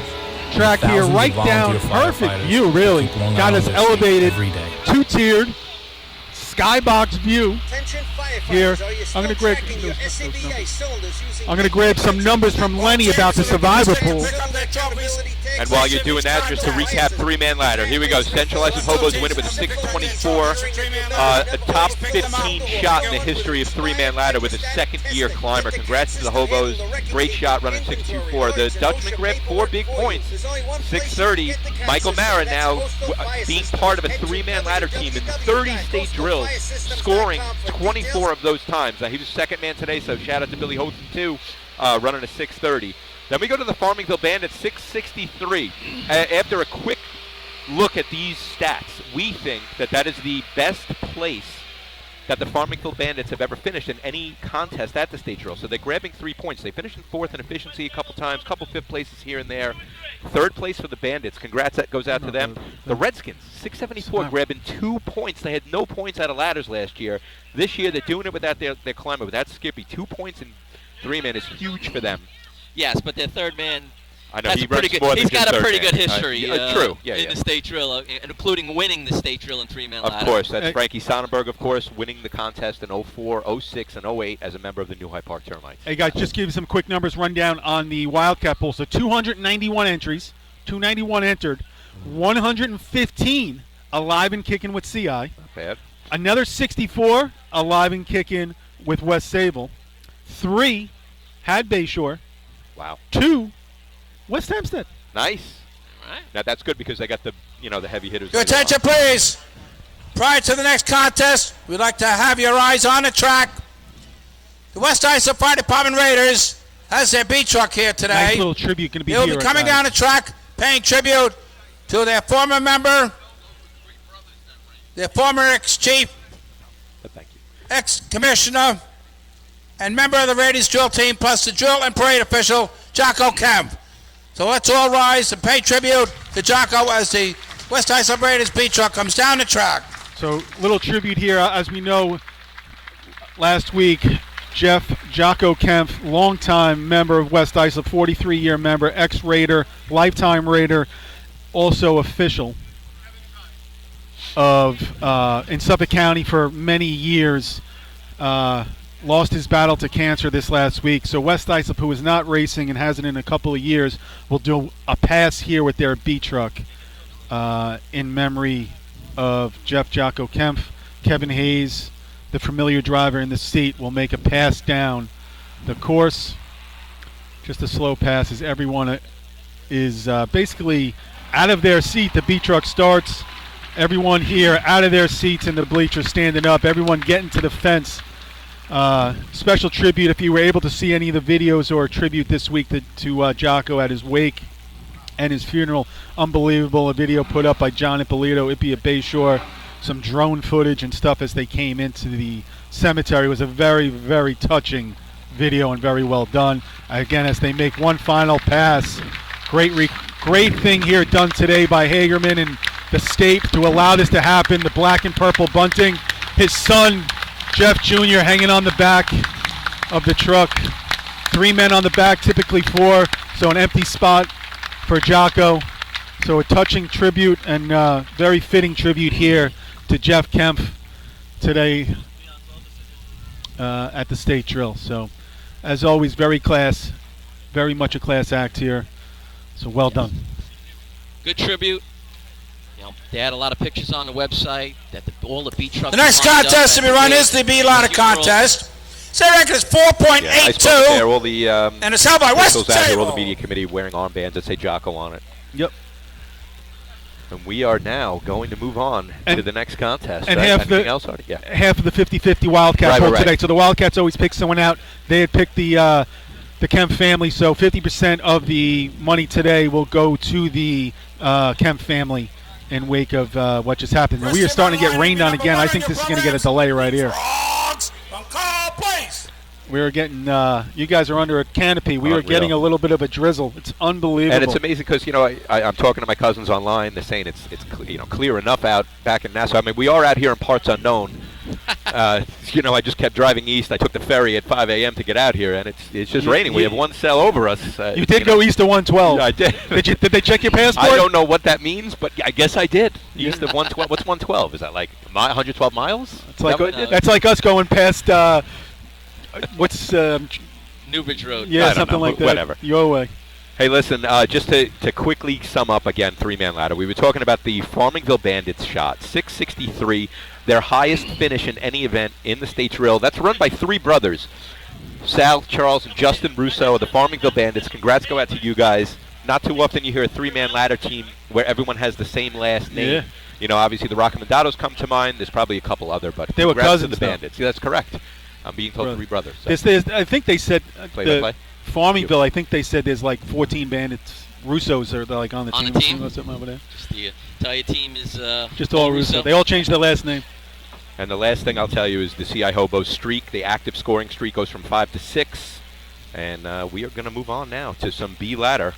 track here, Thousands of right down. volunteer Perfect firefighters view, really. keep Long Got us Island safe elevated, every day. two-tiered, skybox view. Attention firefighters, Here, are you I'm still gonna grab tracking your those SCBA numbers. cylinders using I'm going to grab some numbers from Lenny about the survivor pool. And while you're doing that, just to recap three-man ladder. Here we go. Central Islip Hobos win it with a 624, a top 15 shot in the history of three-man ladder with a second-year climber. Congrats to the Hobos. Great shot running 624. The Dutchman grabbed 4 big points, 630. Michael Mara now being part of a three-man ladder team in 30 state drills, scoring 24 of those times. Now, he was second man today, so shout out to Billy Holton, too, running a 630. Then we go to the Farmingville Bandits, 663. After a quick look at these stats, we think that that is the best place that the Farmingville Bandits have ever finished in any contest at the state drill. So they're grabbing 3 points. They finished in 4th in efficiency a couple times, couple 5th places here and there. 3rd place for the Bandits. Congrats, that goes out to them. The Redskins, 674, grabbing 2 points. They had no points out of ladders last year. This year, they're doing it without their climber, without Skippy. 2 points in 3-man is huge for them. Yes, but their third man I know, has he a pretty runs good. more than He's just got a third pretty man. good history. True. In the state drill, including winning the state drill in three-man ladder. Of course, that's Frankie Sonnenberg, of course, winning the contest in 04, 06, and 08 as a member of the New Hyde Park Termites. Hey, guys, just give you some quick numbers rundown on the Wildcat pool. So 291 entries, 291 entered, 115 alive and kicking with CI. Not bad. Another 64 alive and kicking with West Sayville. 3 had Bayshore. Wow. 2 West Hempstead. Nice. All right. Now that's good because they got the heavy hitters. Your attention, please. Prior to the next contest, we'd like to have your eyes on the track. The West Islip Fire Department Raiders has their B truck here today. Nice little tribute going to be They'll here. be coming down the track, paying tribute to their former member, their former ex-chief, Thank you. ex-commissioner, and member of the Raiders drill team, plus the drill and parade official, Jocko Kemp. So let's all rise and pay tribute to Jocko as the West Islip Raiders B truck comes down the track. So little tribute here. As we know, last week, Jocko Kemp, longtime member of West Islip, 43-year member, ex-Raider, lifetime Raider, also official of in Suffolk County for many years. Lost his battle to cancer this last week. So West Islip, who is not racing and hasn't in a couple of years, will do a pass here with their B truck in memory of Jeff Jocko Kemp. Kevin Hayes, the familiar driver in the seat, will make a pass down the course. Just a slow pass as everyone is basically out of their seat. The B truck starts. Everyone here out of their seats in the bleachers standing up. Everyone getting to the fence. Special tribute, if you were able to see any of the videos or tribute this week to Jocko at his wake and his funeral. Unbelievable. A video put up by John Ippolito, Ippy at Bayshore. Some drone footage and stuff as they came into the cemetery. It was a very, very touching video and very well done. Again, as they make one final pass. Great thing here done today by Hagerman and the state to allow this to happen. The black and purple bunting. His son, Jeff Jr., hanging on the back of the truck. 3 men on the back, typically 4, so an empty spot for Jocko. So a touching tribute and very fitting tribute here to Jeff Kemp today at the state drill. So as always, very much a class act here. So well done. Good tribute. You know, they had a lot of pictures on the website that all the beat trucks. The next contest to be run is the B ladder contest. State record is 4.82. All the and it's held by West Sayville. All the Sayville. media committee wearing armbands that say Jocko on it. Yep. And we are now going to move on to the next contest. And right? half Anything the else, Artie? Yeah. half of the 50-50 Wildcats won today. So the Wildcats always pick someone out. They had picked the Kemp family, so 50% of the money today will go to the Kemp family in wake of what just happened. And we are starting to get rained on again. I think this is going to get a delay right here. We are getting, you guys are under a canopy. We are getting a little bit of a drizzle. It's unbelievable. And it's amazing because, you know, I'm talking to my cousins online. They're saying it's you know, clear enough out back in Nassau. I mean, we are out here in parts unknown. You know, I just kept driving east. I took the ferry at 5 a.m. to get out here, and it's just raining. We have one cell over us. You did go east of 112. I did. Did they check your passport? I don't know what that means, but I guess I did. East of 112. What's 112? Is that like 112 miles? It's like that's like us going past. What's Newbridge Road? Yeah, something like that. Whatever. Your way. Hey, listen, just to quickly sum up again, 3-man ladder. We were talking about the Farmingville Bandits shot, 663, their highest finish in any event in the state drill. That's run by 3 brothers, Sal, Charles, and Justin Russo of the Farmingville Bandits. Congrats go out to you guys. Not too often you hear a 3-man ladder team where everyone has the same last name. Yeah. You know, obviously the Rockamandados come to mind. There's probably a couple other, but they were congrats cousins, to the Bandits. Yeah, that's correct. I'm being told 3 brothers. So. I think they said Play. Farmingville. I think they said there's like 14 Bandits. Russos are like on the team. Or something over there. Just the entire team is just all Russo. They all changed their last name. And the last thing I'll tell you is the CI Hobo streak. The active scoring streak goes from 5 to 6, and we are going to move on now to some B ladder.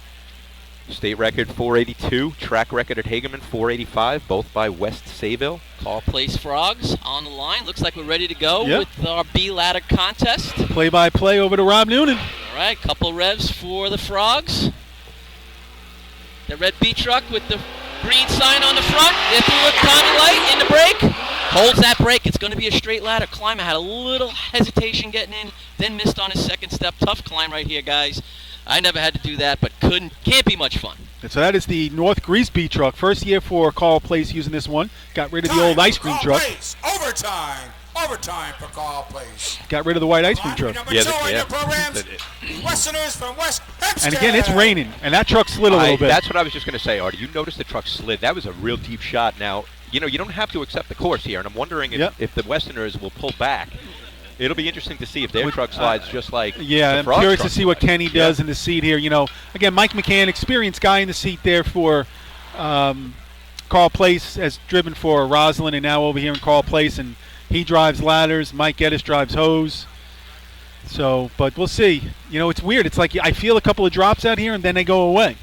State record 482, track record at Hagerman 485, both by West Sayville. Call Place Frogs on the line. Looks like we're ready to go Yep. with our B ladder contest. Play-by-play over to Rob Noonan. All right, couple revs for the Frogs. The red B truck with the green sign on the front. If you look Tommy Light in the brake, holds that brake. It's going to be a straight ladder climb. I had a little hesitation getting in, then missed on his second step. Tough climb right here, guys. I never had to do that, but can't be much fun. And so that is the North Grease B truck. First year for Carl Place using this one. Got rid of the old ice cream truck. Place. Overtime for Carl Place. Got rid of the white ice cream truck. Number 2 on your programs, Westerners from West Hempstead. And again, it's raining, and that truck slid a little bit. That's what I was just going to say, Artie. You noticed the truck slid. That was a real deep shot. Now, you know, you don't have to accept the course here, and I'm wondering if the Westerners will pull back. It'll be interesting to see if their truck slides just like I'm curious to see what Kenny does in the seat here. You know, again, Mike McCann, experienced guy in the seat there for Carl Place, has driven for Roslyn and now over here in Carl Place, and he drives ladders. Mike Geddes drives hose. So, but we'll see. You know, it's weird. It's like I feel a couple of drops out here, and then they go away.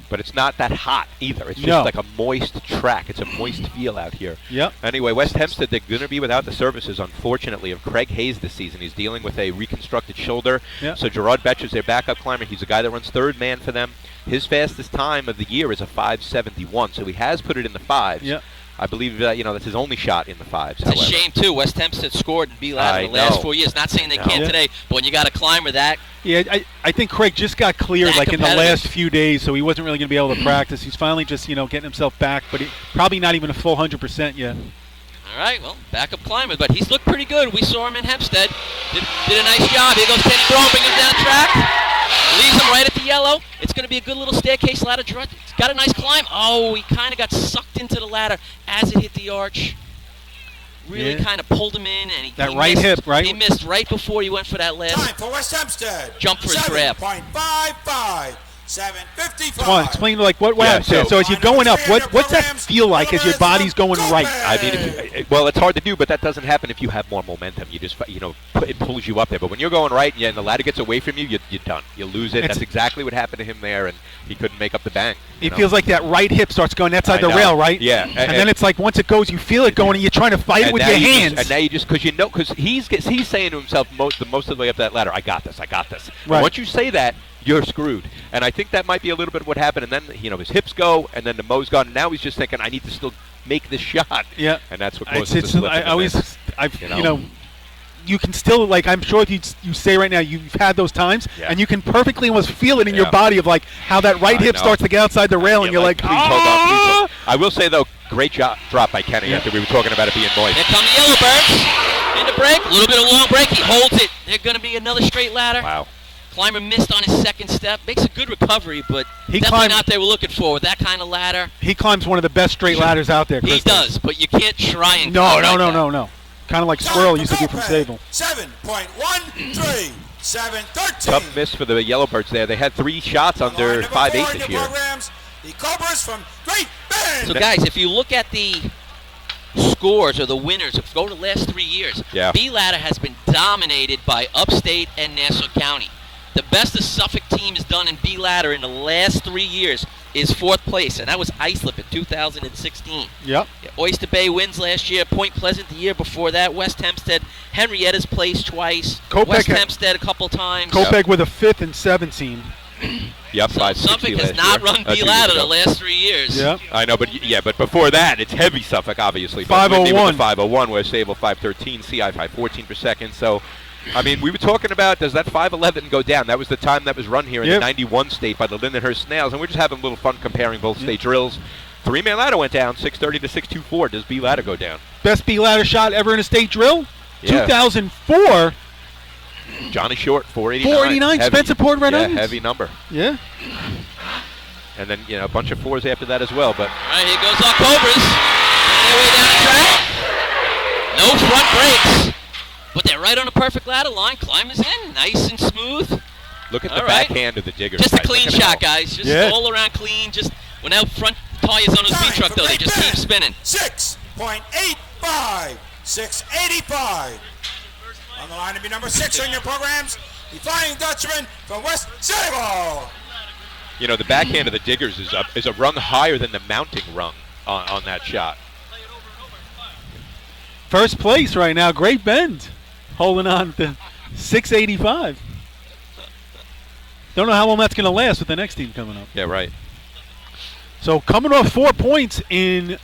But it's not that hot either. It's just like a moist track. It's a moist feel out here. Yep. Anyway, West Hempstead, they're going to be without the services, unfortunately, of Craig Hayes this season. He's dealing with a reconstructed shoulder. Yep. So Gerard Betcher's their backup climber. He's a guy that runs 3rd man for them. His fastest time of the year is a 5:71, so he has put it in the 5s. Yep. I believe that's his only shot in the 5s. It's a shame, too. West Hempstead scored in B ladder the last 4 years. Not saying they can't today, but when you got a climber that. Yeah, I think Craig just got cleared like in the last few days, so he wasn't really going to be able to practice. He's finally just, getting himself back, but probably not even a full 100% yet. All right, well, backup climber, but he's looked pretty good. We saw him in Hempstead. Did a nice job. Here goes Kenny Brown, bring him down track. Leaves him right at the yellow. It's going to be a good little staircase ladder. It's got a nice climb. Oh, he kind of got sucked into the ladder as it hit the arch. Really kind of pulled him in, and he right missed, hip, right? He missed right before he went for that last time for West Hempstead. jump for his grab. 7.55. 7:55. Come on, explain like what Yeah, happens there. So as you're going up, what's that programs, feel like as your body's going right? I mean, well, it's hard to do, but that doesn't happen if you have more momentum. You just, it pulls you up there. But when you're going right and the ladder gets away from you, you're done. You lose it. That's exactly what happened to him there, and he couldn't make up the bang. It feels like that right hip starts going that side of the rail, right? Yeah. And then it's like once it goes, you feel it going, and you're trying to fight it with your hands. And now you just, because he's saying to himself most of the way up that ladder, I got this. Right. And once you say that, you're screwed. And I think that might be a little bit of what happened. And then, his hips go, and then the Mo's gone. And now he's just thinking, I need to still make this shot. Yeah. And that's what causes the slip. You can still, like, I'm sure if you say right now, you've had those times, and you can perfectly almost feel it in your body of, like, how that right hip starts to get outside the rail, and you're like, please hold on, please hold on. I will say, though, great drop by Kenny after we were talking about it being moist. Here come the Yellowbirds. In the break, a little bit of long break. He holds it. They're going to be another straight ladder. Wow. Climber missed on his second step. Makes a good recovery, but definitely not they were looking for with that kind of ladder. He climbs one of the best straight ladders out there, Chris. He does, but you can't try and No. Kind of like Squirrel used to do from Sayville. 7.13. 7:13. Tough miss for the Yellowbirds there. They had 3 shots under 5.8 this year. The Cobras from Great Bend. So, guys, if you look at the scores or the winners, if you go to the last 3 years, B-Ladder has been dominated by Upstate and Nassau County. The best the Suffolk team has done in B-Ladder in the last 3 years is 4th place, and that was Islip in 2016. Yep. Oyster Bay wins last year, Point Pleasant the year before that, West Hempstead, Henrietta's placed twice, West Hempstead a couple times. Kopek with a 5th and 7th team. Yep, so Suffolk has not run B-Ladder the last 3 years. Yep. I know, but before that, it's heavy Suffolk, obviously. 501. 501, where Sayville 513, CI 514 per second. So, I mean, we were talking about, does that 511 go down? That was the time that was run here in the 91 state by the Lindenhurst Snails, and we're just having a little fun comparing both state drills. 3-man ladder went down, 630 to 624. Does B-Ladder go down? Best B-Ladder shot ever in a state drill? Yeah. 2004. Johnny Short, 489. 489, Spencer Port Red Onions. Heavy number. Yeah. And then, a bunch of 4s after that as well. But all right, here goes our Cobras. Their way down the track. No front brakes. But they're right on a perfect ladder line. Climbers in, nice and smooth. Look at the backhand of the Diggers. Just a clean shot, guys. Just all around clean. Just without front tires on those V-truck, though. They just keep spinning. 6.85. 685. On the line to be number 6 on your programs, the Flying Dutchman from West Sayville. The backhand of the Diggers is a rung higher than the mounting rung on that shot. First place right now, Great Bend, holding on to 685. Don't know how long that's going to last with the next team coming up. Yeah, right. So coming off 4 points in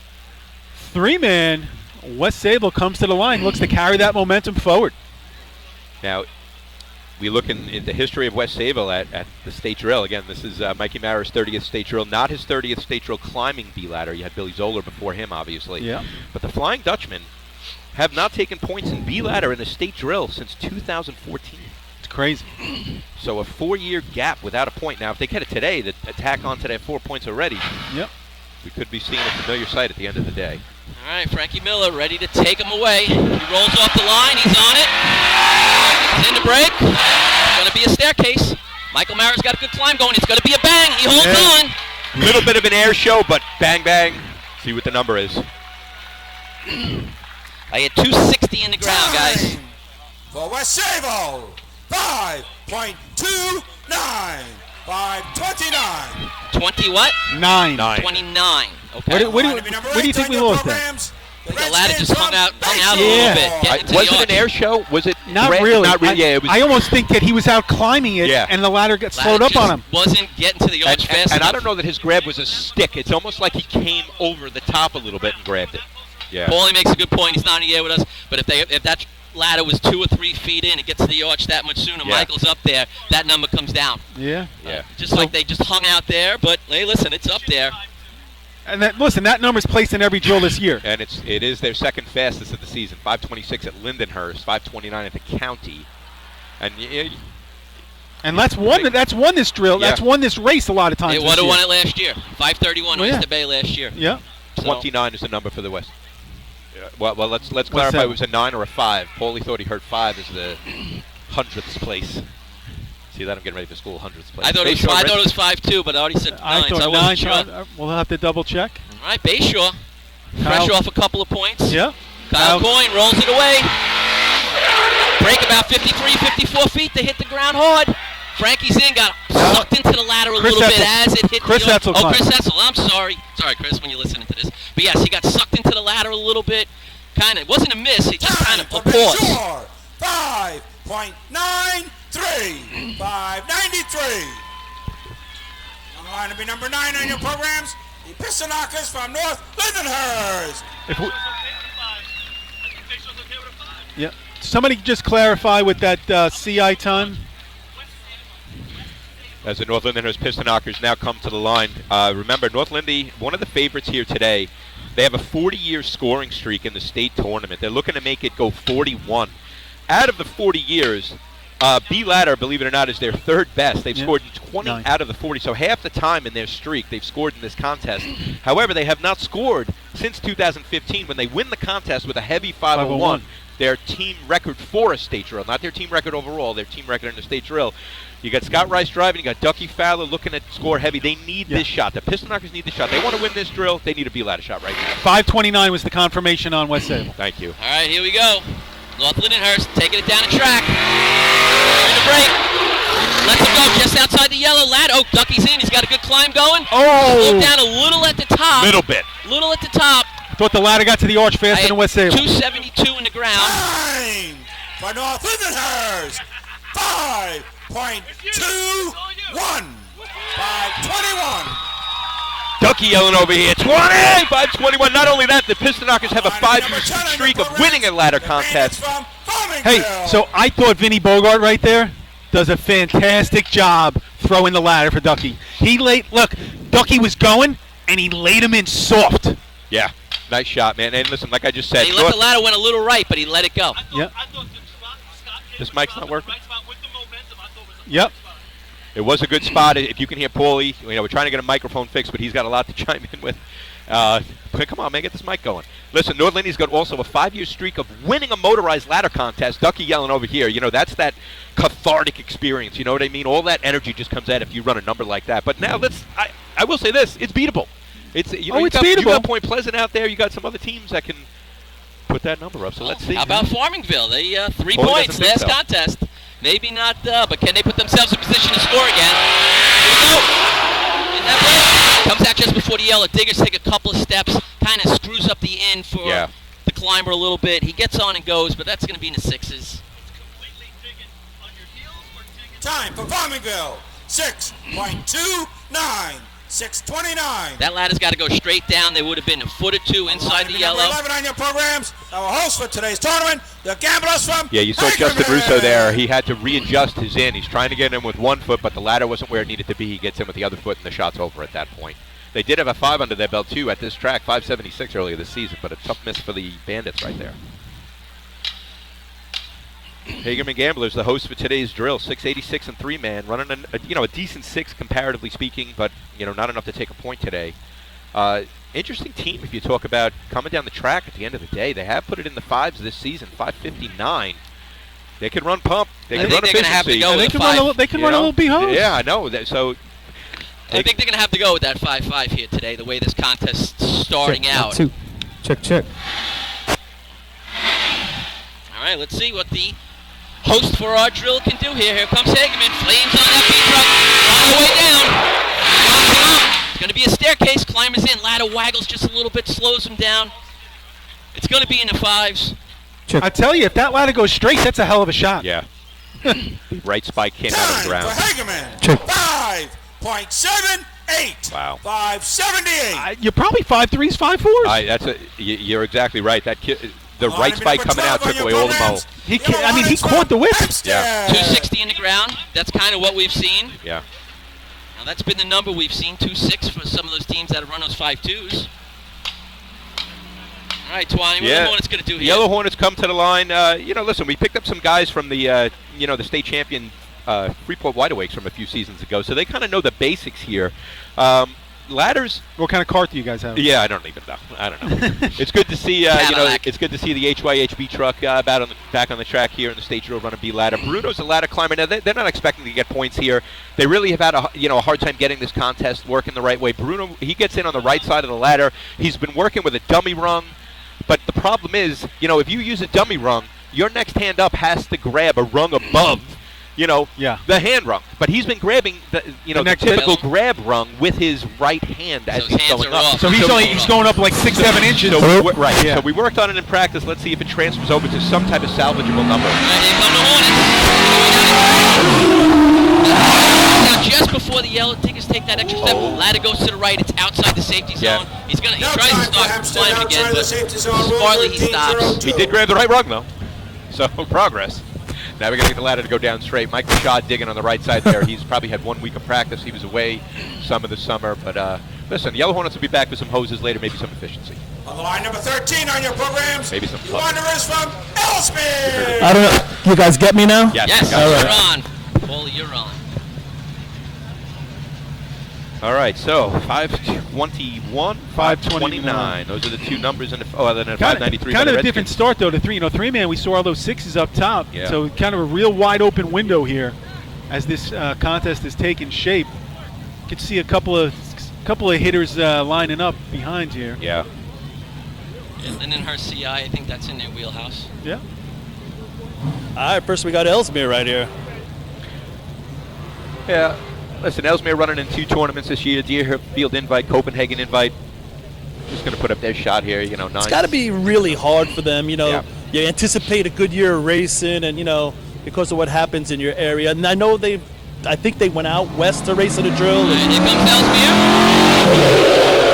3-man, West Sayville comes to the line, looks to carry that momentum forward. Now, we look in the history of West Sayville at the state drill. Again, this is Mikey Marer's 30th state drill, not his 30th state drill climbing B-Ladder. You had Billy Zoller before him, obviously. Yeah. But the Flying Dutchmen have not taken points in B-Ladder in the state drill since 2014. It's crazy. So a 4-year gap without a point. Now, if they get it today, the attack onto that 4 points already, we could be seeing a familiar sight at the end of the day. All right, Frankie Miller ready to take him away. He rolls off the line. He's on it. He's in the break. It's going to be a staircase. Michael Mara's got a good climb going. It's going to be a bang. He holds on. Little bit of an air show, but bang, bang. See what the number is. I had 260 in the ground, guys. For West Sayville, 5.29. 529. 20 what? 9. 29. Okay. What do you think we lost there? The ladder just hung out a little bit. Was it an air show? Was it not really? Not really. It was. I almost think that he was out climbing it, and the ladder got slowed up on him. Wasn't getting to the arch fast and enough. I don't know that his grab was a stick. It's almost like he came over the top a little bit and grabbed it. Yeah. Paulie makes a good point. He's not in the air with us, but if that ladder was 2 or 3 feet in, it gets to the arch that much sooner. Michael's up there. That number comes down. Yeah. Just like they just hung out there, but hey, listen, it's up there. And that number's placed in every drill this year. And it is their second fastest of the season. 526 at Lindenhurst, 529 at the county, and that's won this drill. Yeah. That's won this race a lot of times. It would have won it last year. 531 Oyster Bay last year. Yeah. 29 is the number for the West. Well, let's clarify. It was a 9 or a 5. Paulie thought he heard 5 as the 100th place. See that? I'm getting ready for school hundreds of plays. I thought it was 5-2, but I already said 9, I thought so I 9. wasn't sure. We'll have to double check. All right, Bayshore. Fresh off a couple of points. Yeah. Kyle Coyne rolls it away. Break about 53, 54 feet to hit the ground hard. Frankie's in, got sucked into the ladder a little bit as it hit Chris the... Etzel Oh, Chris Etzel, I'm sorry. Sorry, Chris, when you're listening to this. But yes, he got sucked into the ladder a little bit. Kind of, it wasn't a miss, it just kind of a pause. 5.93. 5.93. On the line to be number 9 on your programs, the Piston Knockers from North Lindenhurst. Yeah. Somebody just clarify with that CI time. As the North Lindenhurst Piston Knockers now come to the line. Remember, North Lindy, one of the favorites here today. They have a 40-year scoring streak in the state tournament. They're looking to make it go 41. Out of the 40 years, B Ladder, believe it or not, is their third best. They've scored 20 out of the 40, so half the time in their streak they've scored in this contest. However, they have not scored since 2015 when they win the contest with a heavy 501. Their team record for a state drill, not their team record overall, their team record in the state drill. You got Scott Rice driving, you got Ducky Fowler looking at score heavy. They need this shot. The Piston Knockers need this shot. They want to win this drill. They need a B-ladder shot right now. 5:29 was the confirmation on West Sayville. Thank you. All right, here we go. North Lindenhurst taking it down the track. In the break. Lets him go just outside the yellow ladder. Oh, Ducky's in. He's got a good climb going. Oh! Slowed down a little at the top. Little bit. Little at the top. Thought the ladder got to the arch faster than West Sayville. 272 in the ground. Time for North Lindenhurst. 5.21. 5.21. Ducky yelling over here, 20! 5:21. Not only that, the Piston Knockers have a 5-year streak of winning a ladder contest. Hey, so I thought Vinny Bogart right there does a fantastic job throwing the ladder for Ducky. Look, Ducky was going, and he laid him in soft. Yeah, nice shot, man. And listen, like I just said, He let the ladder went a little right, but he let it go. Yep. This mic's not working? Yep. It was a good spot. If you can hear Paulie, we're trying to get a microphone fixed, but he's got a lot to chime in with. Come on, man, get this mic going. Listen, North Lindy's got also a 5-year streak of winning a motorized ladder contest. Ducky yelling over here. That's that cathartic experience. You know what I mean? All that energy just comes out if you run a number like that. But now I will say this: it's beatable. It's beatable. You got Point Pleasant out there. You got some other teams that can put that number up. So let's see. How about Farmingville? They 3 Paulie points last contest. Maybe not, but can they put themselves in position to score again? Here we go. In that break. Comes out just before the yellow. Diggers take a couple of steps, kind of screws up the end for the climber a little bit. He gets on and goes, but that's going to be in the 6s. Time for Farmingville. 6.29. 6:29. That ladder's got to go straight down. They would have been a foot or two inside the yellow. Number 11 on your programs. Our host for today's tournament, the Gamblers from you saw Justin Russo there. He had to readjust his in. He's trying to get in with 1 foot, but the ladder wasn't where it needed to be. He gets in with the other foot, and the shot's over at that point. They did have a 5 under their belt, too, at this track, 576 earlier this season, but a tough miss for the Bandits right there. Hagerman Gamblers, the host for today's drill, 686 and 3-man, running a decent 6 comparatively speaking, but not enough to take a point today. Interesting team if you talk about coming down the track at the end of the day. They have put it in the 5s this season, 559. They can run pump. They can run efficiency. They can run a little B-hose. Yeah, I know. So I think they're going to have to go with that 5-5 here today, the way this contest is starting out. 2. Check. All right, let's see what the host for our drill can do here. Here comes Hagerman. Flames on that B-truck. On the way down. It's going to be a staircase. Climbers in. Ladder waggles just a little bit. Slows him down. It's going to be in the 5s. I tell you, if that ladder goes straight, that's a hell of a shot. Yeah. Right spike came out of the ground. For Hagerman. 5.78. Wow. 5.78. You're probably 5.3s, 5.4s. You're exactly right. That the right spike coming out took away all the mo. He caught the whip. Yeah. 260 in the ground. That's kind of what we've seen. Yeah. Now that's been the number we've seen, 2.6 for some of those teams that have run those 5.2s. All right, Twine, what are the Hornets going to do here? Yellow Hornets come to the line. Listen, we picked up some guys from the state champion Freeport Wide Awakes from a few seasons ago, so they kind of know the basics here. ladders. What kind of cart do you guys have? Yeah, I don't even know. I don't know. It's good to see. It's good to see the HYHB truck back on the track here in the state drill running B ladder. Bruno's a ladder climber. Now they're not expecting to get points here. They really have had a hard time getting this contest working the right way. Bruno, he gets in on the right side of the ladder. He's been working with a dummy rung, but the problem is, if you use a dummy rung, your next hand up has to grab a rung above. The hand rung. But he's been grabbing the typical grab rung with his right hand as he's going up. So he's going up like 6-7 inches. Right. Yeah. So we worked on it in practice. Let's see if it transfers over to some type of salvageable number. Here come the Hornets. Now just before the yellow diggers take that extra step, ladder goes to the right. It's outside the safety zone. He tries to start climbing again, but smartly he stops. He did grab the right rung though. So progress. Now we're going to get the ladder to go down straight. Michael Shaw digging on the right side there. He's probably had 1 week of practice. He was away some of the summer. But listen, the Yellow Hornets will be back with some hoses later, maybe some efficiency. On the line number 13 on your programs, maybe some the Wanderers from Ellesmere. I don't know. You guys get me now? Yes, you're on. Paulie, you're on. All right, so 521, 529. Those are the two numbers. And then 593. Kind of a different start, though, to three. Three-man, we saw all those sixes up top. Yeah. So kind of a real wide open window here as this contest is taking shape. You can see a couple of hitters lining up behind here. Yeah. And then her CI, I think that's in their wheelhouse. Yeah. All right, first we got Ellesmere right here. Yeah. Listen, Ellesmere running in 2 tournaments this year, Deerfield invite, Copenhagen invite. Just going to put up their shot here, 9. It's got to be really hard for them, Yeah. You anticipate a good year of racing and, because of what happens in your area. And I know I think they went out west to race in the drill. Here comes Ellesmere.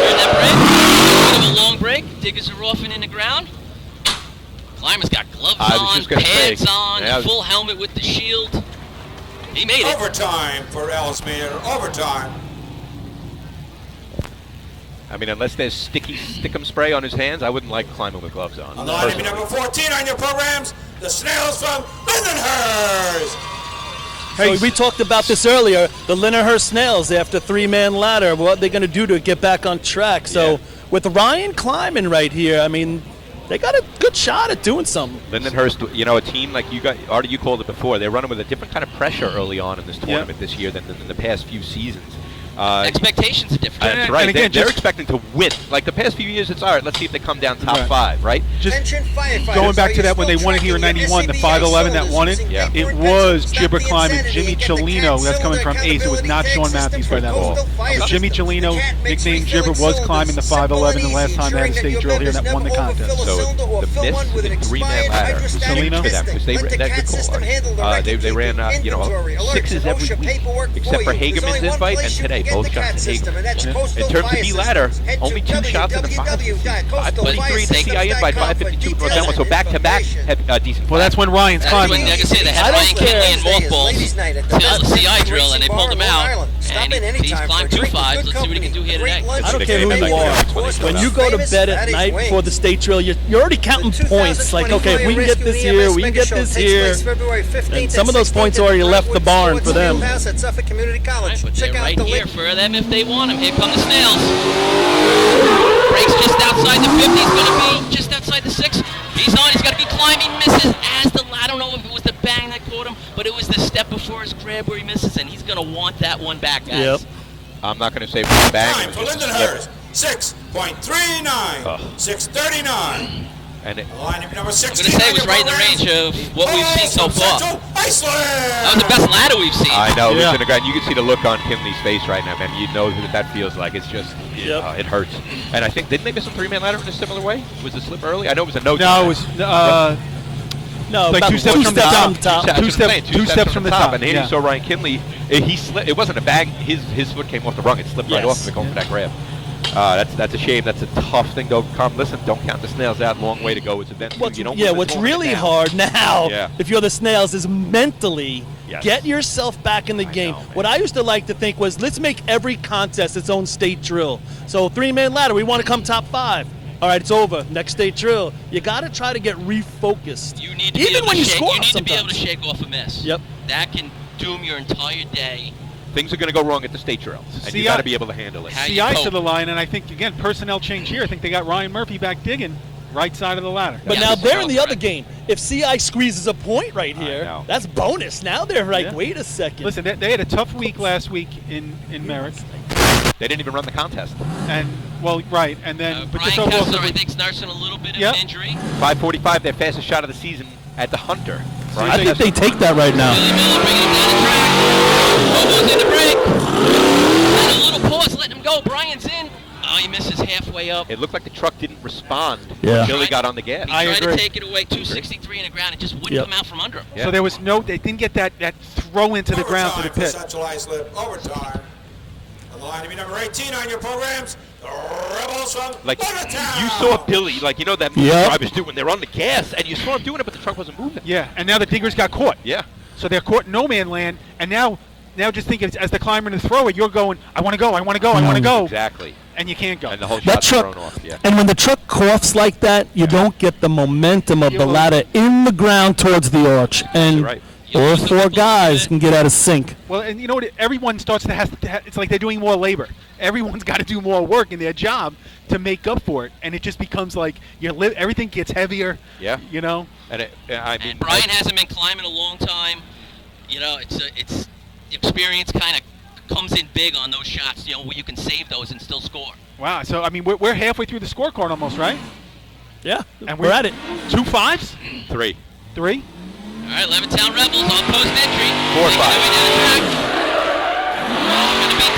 Here's that break. Bit of a long break. Diggers are off and in the ground. Climber's got gloves on, pads on, full helmet with the shield. He made it. Overtime for Ellesmere. Overtime. I mean, unless there's stickum spray on his hands, I wouldn't like climbing with gloves on. On the line number 14 on your programs, the Snails from Lindenhurst. Hey, we talked about this earlier. The Lindenhurst Snails after three-man ladder. What they're going to do to get back on track. So with Ryan climbing right here, I mean, they got a good shot at doing something. Lindenhurst, a team like Artie, you called it before. They're running with a different kind of pressure early on in this tournament this year than in the past few seasons. Expectations are different. That's right. Again, they're expecting to win. Like the past few years, it's all right. Let's see if they come down top 5, right? Just going back to that when they won it here in '91, the 5'11" that won it. Yeah. It was Gibber climbing Jimmy Cellino. That's coming from Ace. It was not Sean Matthews by that ball. Jimmy Cellino, nicknamed Gibber, was climbing the 5'11" the last time they had a state drill here that won the contest. So the miss with a 3-man ladder was huge for them because they that's good call. They ran 6s every week except for Hagerman's invite and today. Both shots at Hagerman. In terms of B ladder, only 2 shots in the 553 the CI invite, 552 North Elmwood. So back-to-back have decent. Well, that's when Ryan's climbing. Like I said, they had Ryan Kinley in mothballs till the CI drill, and they pulled him out. And he's climbed 2 5s. Let's see what he can do here today. I don't care who you are. When you go to bed at night before the state drill, you're already counting points. Like, okay, if we can get this here, we can get this here. And some of those points already left the barn for them. Right, but they're right here for them if they want them. Here come the Snails. Breaks just outside the 50. He's going to be just outside the 6. He's on. He's got a good climb. He misses as the I don't know if it was the bang that caught him, but it was the step before his grab where he misses, and he's going to want that one back, guys. Yep. I'm not going to say it was a bang. Time for Lindenhurst. 6.39. 6:39. And line number 16. I'm going to say it was right in the range of what we've seen so far. That was the best ladder we've seen. I know. Yeah. You can see the look on Kinley's face right now, man. You know what that feels like. It's just, it hurts. And I think, didn't they miss a 3-man ladder in a similar way? Was the slip early? I know it was a no. No, it was... No, like 2 steps from the top. 2 steps from the top. And here yeah. you saw Ryan Kinley. He slipped. It wasn't a bag. His foot came off the rung. It slipped right off of it going for that grab. That's a shame. That's a tough thing to overcome. Listen, don't count the Snails out. Long way to go. It's eventually. What's really hard now, if you're the Snails, is mentally get yourself back in the game. What I used to like to think was, let's make every contest its own state drill. So 3-man ladder, we want to come top 5. All right, it's over. Next state drill. You got to try to get refocused. You need to be able to shake off a miss. Yep. That can doom your entire day. things are going to go wrong at the state trails, and you got to be able to handle it. CI to the line, and I think, again, personnel change here. I think they got Ryan Murphy back digging right side of the ladder. But now they're in the other game. If CI squeezes a point right here, that's bonus. Now they're like, wait a second. Listen, they had a tough week last week in Merrick. They didn't even run the contest. And, well, right, and then... Brian Kessler, I think, is nursing a little bit of an injury. 5:45, their fastest shot of the season at the Hunter. I think they take that right now. Almost in the break. And a little pause, letting him go. Brian's in. Oh, he misses halfway up. It looked like the truck didn't respond Yeah. when Billy got on the gas. He tried to take it away, 263 in the ground. It just wouldn't come out from under him. Yeah. So there was they didn't get that throw into the ground to the pit. Central Islip, overtime. On the line to be number 18 on your programs, the Rebels from Levittown. You saw Billy, like, you know that drivers do when they're on the gas, and you saw him doing it, but the truck wasn't moving. Yeah, and now the diggers got caught. Yeah. So they're caught in no man land, and now just think as the climber and the thrower, you're going, I want to go, I want to go, I want to go. Exactly. And you can't go. And the whole That shot's truck, thrown off. Yeah. and when the truck coughs like that, you don't get the momentum of the ladder in the ground towards the arch, and right. all four guys can get out of sync. Well, and you know what? Everyone starts to it's like they're doing more labor. Everyone's got to do more work in their job to make up for it, and it just becomes like everything gets heavier. Yeah. You know. And And Brian hasn't been climbing a long time. You know, it's experience kind of comes in big on those shots. You know, where you can save those and still score. Wow. So I mean, we're halfway through the scorecard almost, right? Yeah. And we're at it. 2 5s. 3. Three. All right, Levittown Rebels on post entry. 4 Making their way down the track.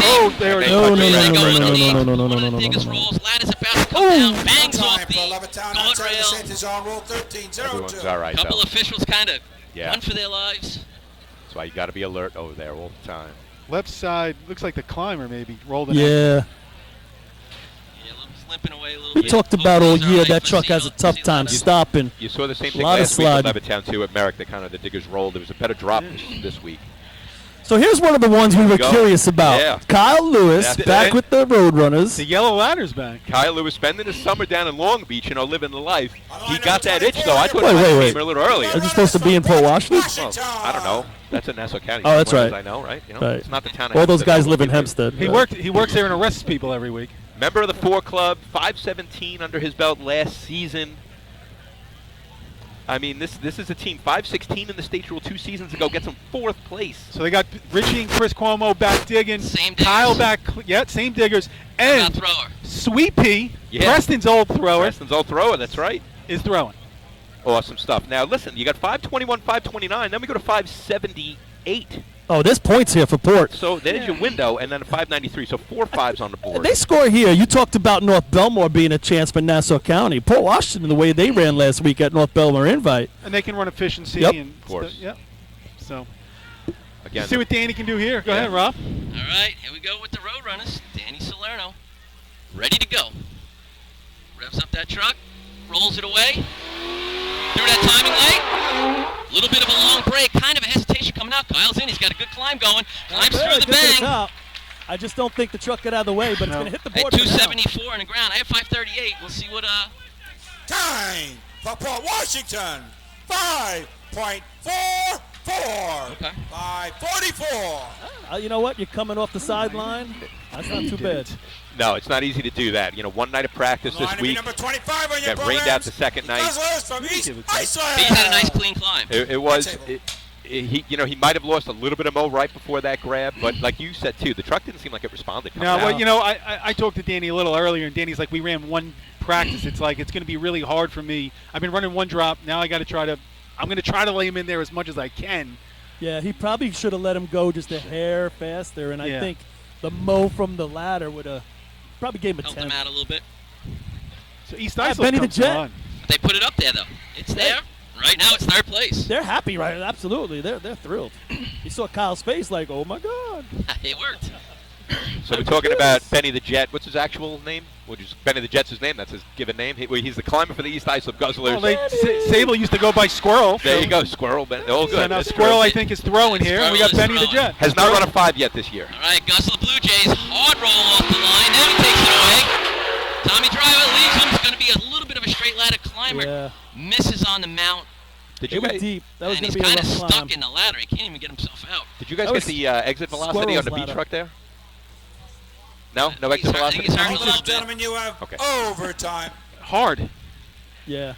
Oh, there it is. No. Diggers rolls. Ladders about to come down. Bangs off the guardrail. Everyone's all right, Couple though. officials kind of Yeah. run for their lives. That's why you got to be alert over there all the time. Left side looks like the climber maybe rolled it. Yeah. Yeah, slipping away a little We bit. talked about all Hopefully year they're that truck has a tough time stopping. You saw the same thing Lot of last week at slide. Levittown, too, at Merrick. The diggers rolled. There was a better drop this week. So here's one of the ones we were go. curious about. Yeah. Kyle Lewis That's back it. with the Roadrunners. The yellow ladder's back. Kyle Lewis spending his summer down in Long Beach, living the life. He got that itch, though. I thought Wait, he wait. came a little earlier. Are you supposed to be in Port Washington? Well, I don't know. That's in Nassau County. Oh, that's somewhere, right. as I know, right? You know, Right. It's not the town of All those Hempstead, guys but live in we do. Hempstead. He works there and arrests people every week. Member of the 4 Club, 517 under his belt last season. I mean, this is a team 516 in the state rule 2 seasons ago. Gets them 4th place. So they got Richie and Chris Cuomo back digging. Same diggers. Kyle back. Yeah, same diggers. And thrower. Sweet Pea, Yeah. Preston's old thrower, Preston's old thrower. That's right. is throwing. Awesome stuff. Now listen, you got 521, 529. Then we go to 578. Oh, there's points here for Port. So there's your window, and then 593. So 4 5s on the board. They score here. You talked about North Belmore being a chance for Nassau County. Port Washington, the way they ran last week at North Belmore Invite. And they can run efficiency. Yep. And Of course. Yep. So Again, see what Danny can do here. Go Yeah. ahead, Rob. All right, here we go with the Roadrunners. Danny Salerno, ready to go. Revs up that truck, rolls it away. Through that timing lane. Little bit of a long break, kind of a hesitation coming out. Kyle's in, he's got a good climb going. Climbs through the bang. I just don't think the truck got out of the way, but it's going to hit the At board. for now. 274 in the ground. I have 538. We'll see what Time for Port Washington. 5.44. Okay. 5:44. You know what? You're coming off the sideline. That's not too bad. no, it's not easy to do that. One night of practice On the this line to be week. number 25 on your Got rained out the second night. Guzzlers from East Iceland. He had a nice clean climb. It was. He might have lost a little bit of mo right before that grab, but like you said too, the truck didn't seem like it responded. No, well, I talked to Danny a little earlier, and Danny's like, we ran one practice. It's like it's going to be really hard for me. I've been running one drop. Now I'm going to try to lay him in there as much as I can. Yeah, he probably should have let him go just a hair faster, and I Yeah. think the mow from the ladder would have probably gave him a Helped 10. him out a little bit. So East Yeah, Iceland Benny the comes Jet. on. They put it up there, though. It's there. Right now, it's 3rd place. They're happy, right? Absolutely. They're thrilled. You saw Kyle's face like, oh, my God. It worked. So we're talking about Benny the Jet. What's his actual name? Benny the Jet's his name. That's his given name. He's the climber for the East Islip Guzzlers. Well, Sayville used to go by Squirrel. There you go, Squirrel. They're all So good. now That's Squirrel, good. I think, is throwing here. And we got Squirrel Benny is the Jet. Has not run a 5 yet this year. All right, Gus of the Blue Jays, hard roll off the line. Now he takes it away. Tommy Driver leaves him. It's going to be a little bit of a straight ladder climber. Yeah. Misses on the mount. Did They you were guys? deep. That was And going he's to be a kind of rough climb. stuck in the ladder. He can't even get himself out. Did you guys That get was the exit velocity on the squirrel's beach truck there? No, No exit velocity. he's hurt a Ladies little and bit. gentlemen, you have Okay. overtime. Hard. Yeah.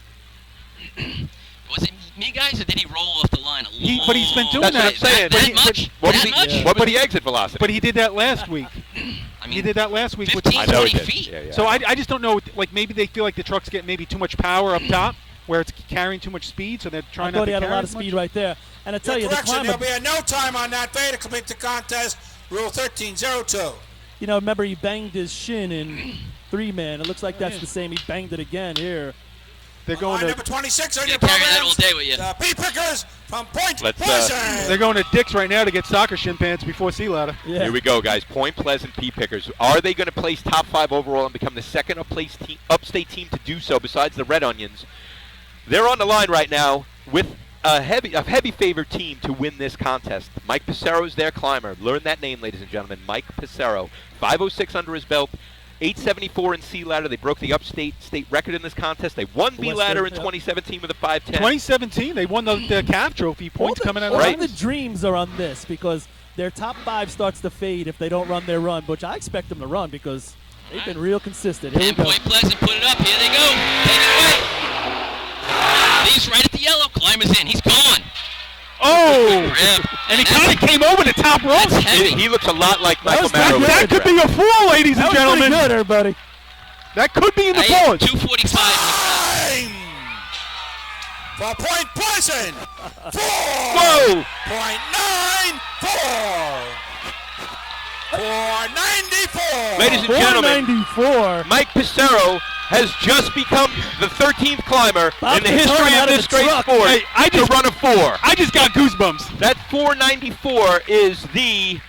Was it me, guys, or did he roll off the line? But he's been doing That's what that. I'm saying. That much? What was That much? the what was the exit velocity? But he did that last week. I mean, He did that last week. 15, I know 20 he did. feet. Yeah. So I just don't know. Like maybe they feel like the truck's getting maybe too much power up top, where it's carrying too much speed, so they're I trying not thought to he had a carry lot of as much. speed right there. And I tell you, the Correction, climber, there'll be a no time on that fade to complete the contest. Rule 1302. you know, remember he banged his shin in 3-man. It looks like that's the same. He banged it again here. They're going Line to number 26 on You're your carrying that all programs. day with you. The P-Pickers from Point Let's, Pleasant. they're going to Dick's right now to get soccer shin pants before sea ladder. Yeah. Here we go, guys. Point Pleasant P Pickers. Are they going to place top 5 overall and become the second upstate team to do so besides the Red Onions? They're on the line right now with a heavy favored team to win this contest. Mike Pissarro is their climber. Learn that name, ladies and gentlemen. Mike Pissarro. 506 under his belt. 874 in C ladder. They broke the upstate state record in this contest. They won B ladder in 2017 with a 510. 2017, they won the CAF trophy. Points coming out of all that. the dreams are on this because their top 5 starts to fade if they don't run their run, which I expect them to run because they've been real consistent. Here we And go. Point Pleasant put it up. Here they go. Take it away. Leaves right at the yellow. Climbers in. He's gone. Oh! Rip. And he kind of came over the top rope. That's heavy. He looks a lot like Michael was pretty Marrow. good. That could be a 4, ladies That and was pretty gentlemen. good, everybody. That could be in the Hey, boards. 245. Time for Point Pleasant. 4.94. Whoa! 494. Ladies and gentlemen, 494. Mike Pissarro has just become the 13th climber Bob in the can history turn out of of this the great truck. sport Hey, I to just- run a 4. I just got goosebumps. That 494 is the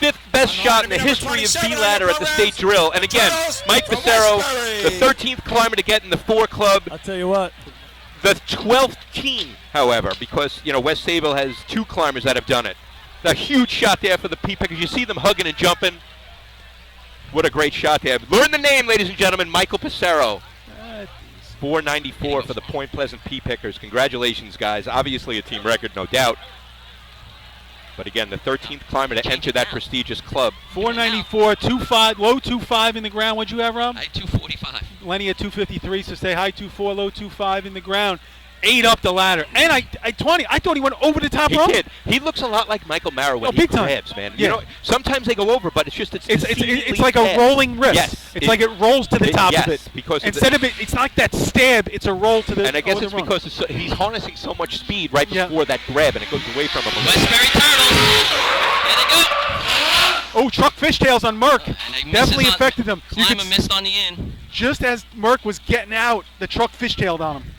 5th best shot in the history of B ladder at the state drill. And again, Mike Pissarro, the 13th climber to get in the 4 club. I'll tell you what. The 12th team, however, because West Sayville has 2 climbers that have done it. A huge shot there for the P Pickers. You see them hugging and jumping. What a great shot there. Learn the name, ladies and gentlemen, Michael Pissarro. 494 for the Point Pleasant P Pickers. Congratulations, guys. Obviously a team record, no doubt. But again, the 13th climber to enter that prestigious club. 494, 25, low 25 in the ground. What'd you have, Rob? I 245. Lenny at 253, so stay high 24, low 25 in the ground. 8 up the ladder. And I thought he went over the top He rope. did. He looks a lot like Michael Marrow when Oh, he big time. grabs, man. Yeah. Sometimes they go over, but it's It's like a rolling wrist. Yes. It's like it rolls to the top of it. Because Instead of it, it's not like that stab. It's a roll to the. and I guess over it's the run. because he's harnessing so much speed right Yeah. before that grab, and it goes away from him. a little. Westbury Turtles. Here they go. Oh, truck fishtails on Merck. And they Definitely misses on- affected them. You Climber could missed on the in. just as Merck was getting out, the truck fishtailed on him.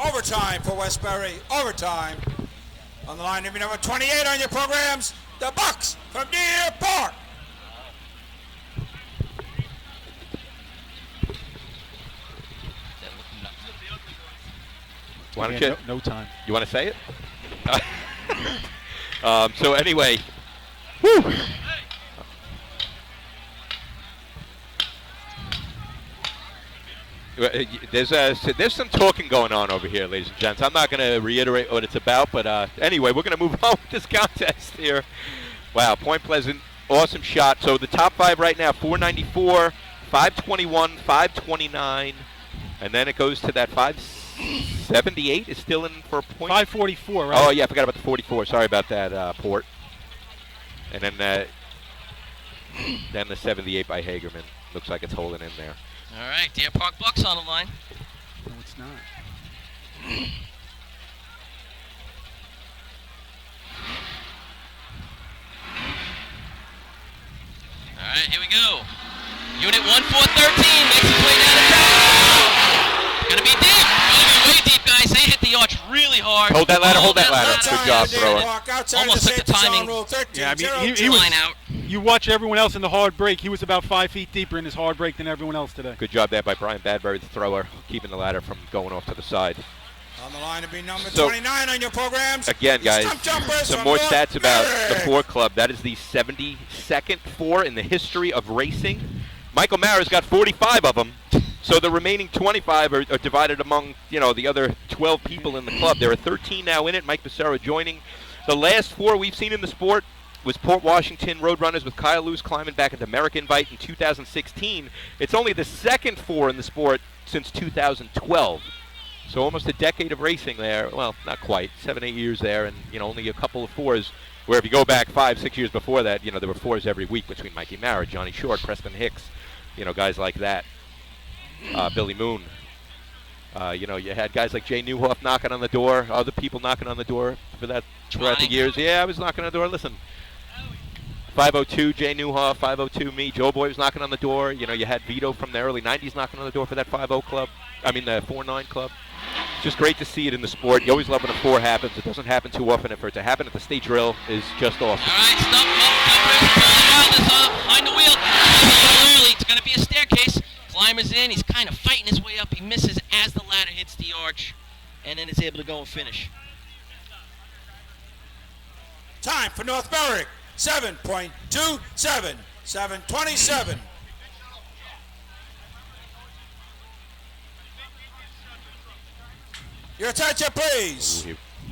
Overtime for Westbury. Overtime. On the line, number 28 on your programs, the Bucks from Deer Park. Why don't Yeah, you? no time. You want to say it? So anyway, there's some talking going on over here, ladies and gents. I'm not going to reiterate what it's about, but anyway, we're going to move on with this contest here. Wow, Point Pleasant, awesome shot. So the top 5 right now: 494, 521, 529, and then it goes to that 578 is still in for a point. 544, right? Oh yeah, I forgot about the 44. Sorry about that, Port. And then the 78 by Hagerman. Looks like it's holding in there. All right, Deer Park Bucks on the line. No, it's not. All right, here we go. Unit 1413 makes its way down the track. Gonna be deep. Gonna be way deep, guys. They hit the arch really hard. Hold that ladder, hold that ladder. Outside Good job, of Deer thrower. Park, outside Almost of the took the safety zone, timing. Rule 13, Yeah, I mean, he Line was. out. You watch everyone else in the hard break. He was about 5 feet deeper in his hard break than everyone else today. Good job there by Brian Badbury, the thrower, keeping the ladder from going off to the side. On the line to be number So, 29 on your programs. Again, the guys, Stump Jumpers some from more North stats about the Berwick. 4 Club. That is the 72nd 4 in the history of racing. Michael Mara's got 45 of them. So the remaining 25 are divided among, the other 12 people in the club. There are 13 now in it. Mike Becerra joining. The last 4 we've seen in the sport was Port Washington Roadrunners with Kyle Lewis climbing back into American Invite in 2016. It's only the second 4 in the sport since 2012. So almost a decade of racing there. Well, not quite. 7, 8 years there, and only a couple of 4s. Where if you go back 5, 6 years before that, there were 4s every week between Mikey Mara, Johnny Short, Preston Hicks, guys like that. Billy Moon. You had guys like Jay Newhoff knocking on the door, other people knocking on the door for that throughout the years. Yeah, I was knocking on the door. Listen, 502, Jay Newhoff, 502, me. Joe Boy was knocking on the door. You had Vito from the early 90s knocking on the door for that 50 club. I mean, the 49 club. It's just great to see it in the sport. You always love when a 4 happens. It doesn't happen too often. And for it to happen at the state drill is just awesome. All right, stop. Behind the wheel. Clearly, it's going to be a staircase. Climber's in. He's kind of fighting his way up. He misses as the ladder hits the arch, and then is able to go and finish. Time for North Berwick, 7.27, 7:27. Your attention, please.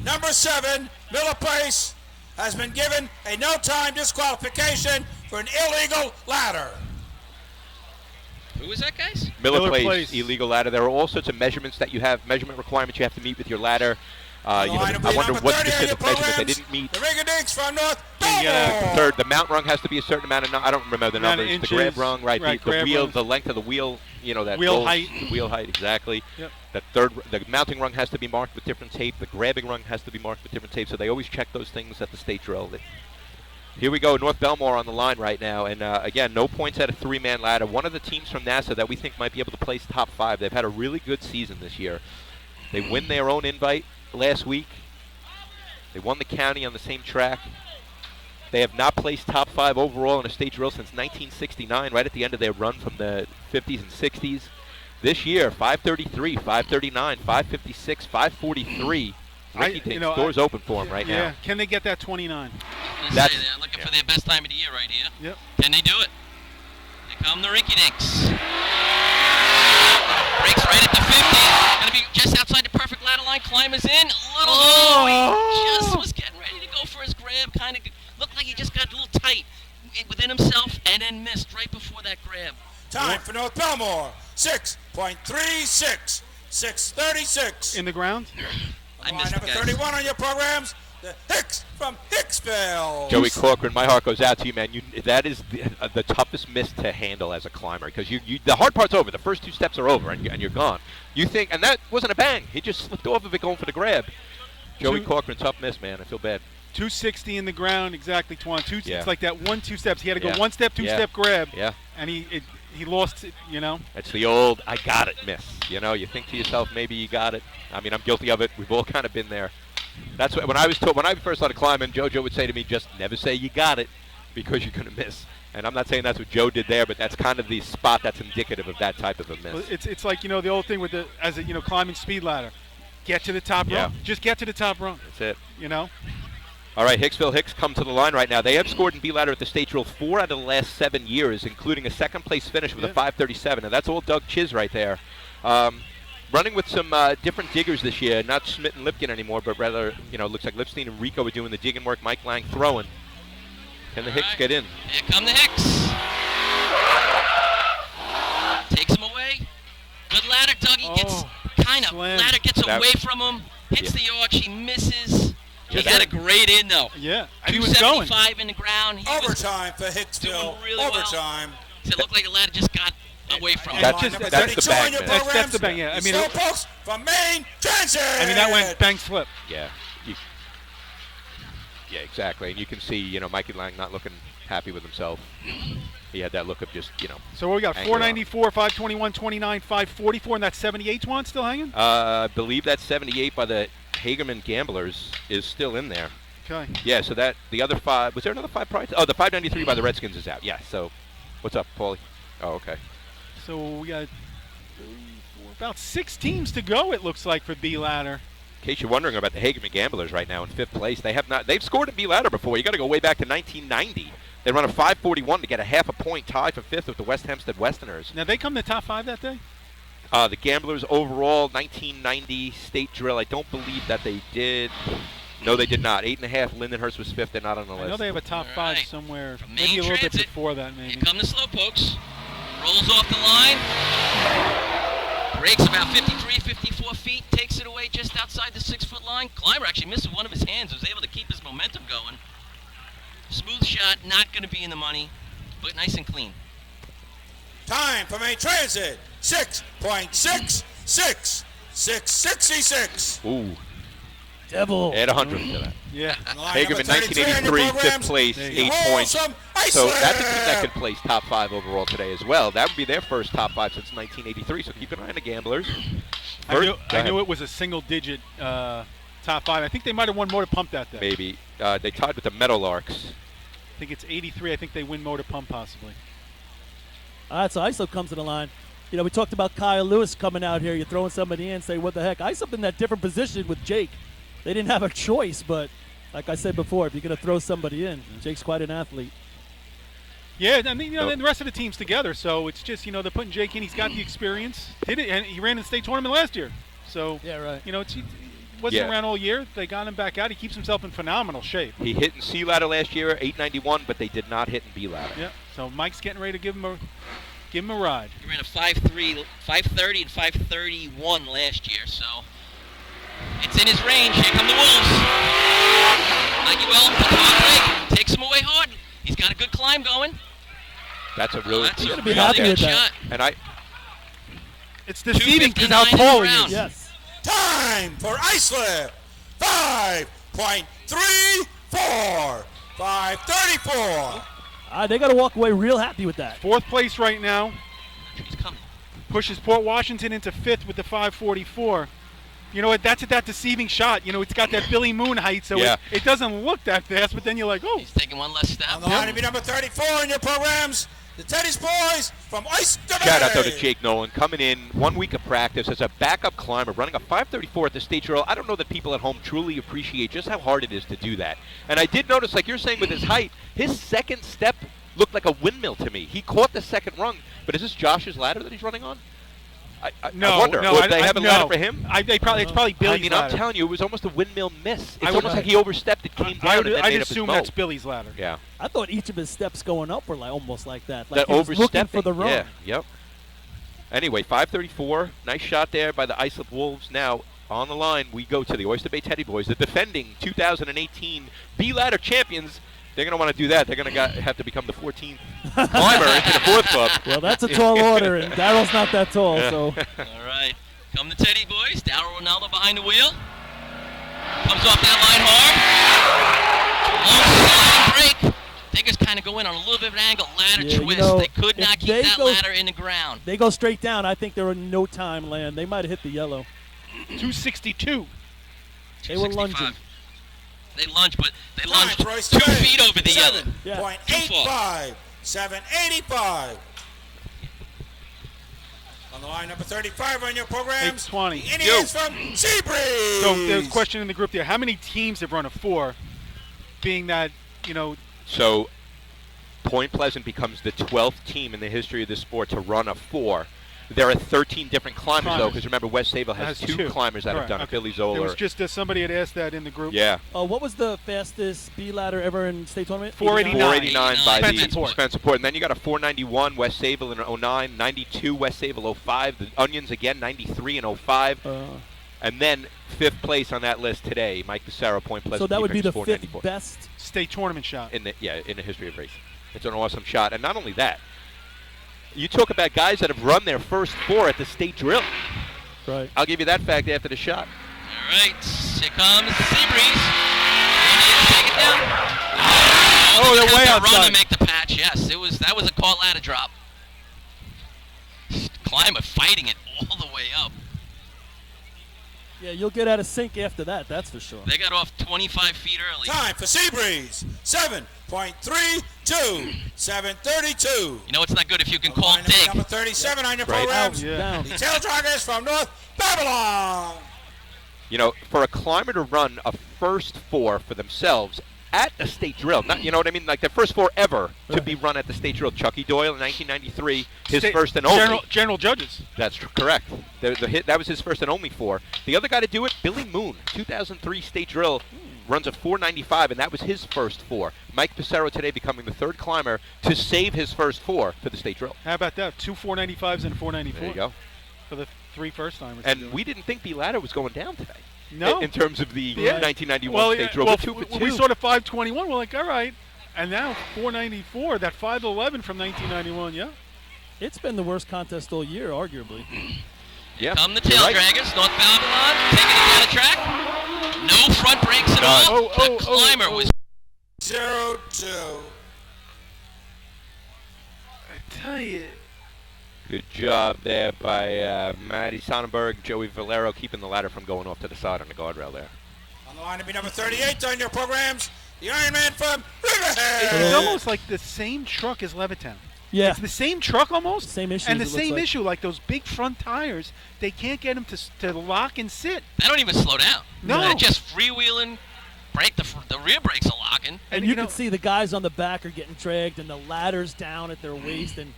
Number 7, Miller Place, has been given a no-time disqualification for an illegal ladder. Who is that, guys? Miller Place, illegal ladder. There are all sorts of measurements that you have, measurement requirements you have to meet with your ladder. I wonder what specific measurement they didn't meet. The Ringadinks from North Belmore. The mount rung has to be a certain amount of, I don't remember the numbers. Inches, the grab rung, right? The wheel, rungs. the length of the wheel, that wheel height. The wheel height, exactly. Yep. The mounting rung has to be marked with different tape. The grabbing rung has to be marked with different tape. So they always check those things at the state drill. Here we go, North Belmore on the line right now. And again, no points at a 3-man ladder. One of the teams from NASA that we think might be able to place top 5. They've had a really good season this year. They win their own invite last week. They won the county on the same track. They have not placed top 5 overall in a state drill since 1969, right at the end of their run from the 50s and 60s. This year, 533, 539, 556, 543. Doors open for them right now. Yeah, can they get that 29? They're looking for their best time of the year right here. Yep. Can they do it? Here come the Rinky Dinks. Breaks right at the 50. Going to be just outside the perfect ladder line. Climbers in. A little he just was getting ready to go for his grab. Kind of looked like he just got a little tight within himself and then missed right before that grab. Time for North Belmore, 6.36, 6:36. In the ground? I missed number it, guys. 31 on your programs, the Hicks from Hicksville. Joey Corcoran, my heart goes out to you, man. That is the toughest miss to handle as a climber because the hard part's over. The first 2 steps are over, and you're gone. You think, and that wasn't a bang. He just slipped off of it going for the grab. Joey Corcoran, tough miss, man. I feel bad. 260 in the ground, exactly, Twan. Yeah. It's like that 1-2 steps. He had to go 1 step, 2 step grab. Yeah. And he lost it, It's the old I got it miss. You think to yourself, maybe you got it. I mean, I'm guilty of it. We've all kind of been there. That's what, when I first started climbing, JoJo would say to me, just never say you got it because you're going to miss. And I'm not saying that's what Joe did there, but that's kind of the spot that's indicative of that type of a miss. Well, it's like, the old thing with climbing speed ladder. Get to the top rung. Just get to the top rung. That's it. All right, Hicksville Hicks come to the line right now. They have scored in B-Ladder at the state drill 4 out of the last 7 years, including a second-place finish with a 5:37. And that's all Doug Chiz right there. Running with some different diggers this year, not Schmidt and Lipkin anymore, but rather, looks like Lipstein and Rico are doing the digging work. Mike Lang throwing. Can the Hicks get in? Here come the Hicks. Takes him away. Good ladder, Dougie. Ladder gets away from him. Hits the arch. He misses. He had a great in, though. Yeah, and he was going. 275 in the ground. Overtime for Hicksville. Really Overtime. Well. It looked like the ladder just got away from him. That's the bang. That's the bang, yeah. I mean, Slowpokes from Main Transit. I mean, that went bang slip. Yeah. Yeah, exactly. And you can see, Mikey Lang not looking happy with himself. He had that look of just, So what we got? 494, 521, 29, 544, and that's 78, Juan, still hanging? I believe that 78 by the Hagerman Gamblers is still in there. Okay. Yeah, so that the other 5, was there another 5 prize? Oh, the 593 by the Redskins is out. Yeah, so what's up, Paulie? Oh, okay. So we got about 6 teams to go, it looks like, for B-Ladder. In case you're wondering about the Hagerman Gamblers right now in 5th place, they've scored in B-Ladder before. You got to go way back to 1990. They run a 5:41 to get a half a point tie for 5th with the West Hempstead Westerners. Now, they come to top 5 that day? The Gamblers overall, 1990 state drill. I don't believe that they did. No, they did not. 8.5. Lindenhurst was 5th. They're not on the list. I know they have a top 5 somewhere. From Maybe Main a little bit Transit, before that, maybe. Here come the Slowpokes. Rolls off the line. Breaks about 53, 54 feet. Takes it away just outside the 6-foot line. Climber actually missed one of his hands. Was able to keep his momentum going. Smooth shot. Not going to be in the money, but nice and clean. Time for Main Transit. 6.66. 666. Ooh. Devil. Add 100 to that. Yeah. Hagerman, 1983, 5th place, 8 points. So that's a team that could place top 5 overall today as well. That would be their first top 5 since 1983. So keep an eye on the Gamblers. I knew it was a single-digit top 5. I think they might have won Motor Pump that day. Maybe. They tied with the Meadowlarks. I think it's 83. I think they win Motor Pump possibly. All right, so ISO comes to the line. You know, we talked about Kyle Lewis coming out here. You're throwing somebody in, say, what the heck? ISO in that different position with Jake. They didn't have a choice, but like I said before, if you're going to throw somebody in, Jake's quite an athlete. Yeah, I mean, and the rest of the team's together, so it's just, they're putting Jake in. He's got the experience. Did it, and he ran in the state tournament last year. So, yeah, right. He wasn't around all year. They got him back out. He keeps himself in phenomenal shape. He hit in C ladder last year, 891, but they did not hit in B ladder. Yeah. So Mike's getting ready to give him a ride. He ran a 5.30 and 5.31 last year, so it's in his range. Here come the Wolves. Mikey Well, takes him away hard. He's got a good climb going. That's a really good shot. And it's deceiving because how tall he is. Yes. Time for Islip. 5.34. 5:34. They got to walk away real happy with that. 4th place right now. He's coming. Pushes Port Washington into 5th with the 5:44. You know what? That's that deceiving shot. It's got that Billy Moon height, so it doesn't look that fast, but then you're like, oh. He's taking one less step. On the line to be number 34 in your programs, the Teddy's Boys from Ice Debate. Shout out, though, to Jake Nolan, coming in 1 week of practice as a backup climber, running a 5:34 at the state drill. I don't know that people at home truly appreciate just how hard it is to do that. And I did notice, like you're saying with his height, his second step looked like a windmill to me. He caught the second rung, but is this Josh's ladder that he's running on? I wonder. Would they have a ladder for him? It's probably Billy's ladder. I'm telling you, it was almost a windmill miss. It's almost like he overstepped. It came down and then made up his assume bow. that's Billy's ladder. Yeah. I thought each of his steps going up were almost like that. That he was looking for the run. Yeah, yep. Anyway, 5:34. Nice shot there by the Islip Wolves. Now, on the line, we go to the Oyster Bay Teddy Boys, the defending 2018 B-Ladder champions. They're going to want to do that. They're going to have to become the 14th climber into the 4th club. Well, that's a tall order, and Darrell's not that tall. So. All right. Come the Teddy Boys. Darrell Ronaldo behind the wheel. Comes off that line hard. Long sliding break. Diggers kind of go in on a little bit of an angle. Ladder twist. They could not keep that ladder in the ground. They go straight down. I think they're in no time land. They might have hit the yellow. 262. They were lunging. They lunge, but they lunge 2 feet over the yellow. 7.85. 785. On the line, number 35 on your programs. 820. The Indians from Seabreeze. So there's a question in the group there. How many teams have run a 4? Being that, So Point Pleasant becomes the 12th team in the history of the sport to run a 4. There are 13 different climbers, though, because remember, West Sayville has 2 climbers that have done it. Billy Zoller. There was just somebody had asked that in the group. Yeah. What was the fastest B ladder ever in state tournament? 489 by the Spencer Port. And then you got a 491 West Sayville in 09, 92 West Sayville 05, the Onions again 93 and 05. And then 5th place on that list today, Mike DeSarro, Point Pleasant. So that would be the 5th best state tournament shot in the history of racing. It's an awesome shot, and not only that. You talk about guys that have run their first 4 at the state drill. Right. I'll give you that fact after the shot. All right. Here comes the Seabreeze. Indians take it down. Oh, they're way outside. Run to make the patch. Yes, that was a caught ladder drop. Climber fighting it all the way up. Yeah, you'll get out of sync after that, that's for sure. They got off 25 feet early. Time for Seabreeze. 7.32. 7:32. You know it's not good if you can call dig. Number 37 on your programs. Down. The Tail Joggers from North Babylon. For a climber to run a first 4 for themselves, at the state drill. Not, you know what I mean? Like the first 4 ever to be run at the state drill. Chucky Doyle in 1993, his first and only. General Judges. That's correct. That was his first and only 4. The other guy to do it, Billy Moon, 2003 state drill, runs a 495, and that was his first 4. Mike Pissarro today becoming the 3rd climber to save his first 4 for the state drill. How about that? 2 495s and a 494. There you go. For the 3 first-timers. And we didn't think B ladder was going down today. No. In terms of the 1991 state drill. Well, 2 for 2. we saw the 521. We're like, all right. And now 494, that 511 from 1991, yeah. It's been the worst contest all year, arguably. Yeah. Come the tail draggers, North Babylon, taking it down the track. No front brakes at all. The climber was 0-2. I tell you. Good job there by Matty Sonnenberg, Joey Valero, keeping the ladder from going off to the side on the guardrail there. On the line to be number 38 on your programs, the Ironman from Riverhead. It's almost like the same truck as Levittown. Yeah. It's the same truck almost. Same issue. And the same issue, like those big front tires, they can't get them to lock and sit. They don't even slow down. No. They're just freewheeling. The rear brakes are locking. And you can see the guys on the back are getting dragged, and the ladder's down at their waist. And,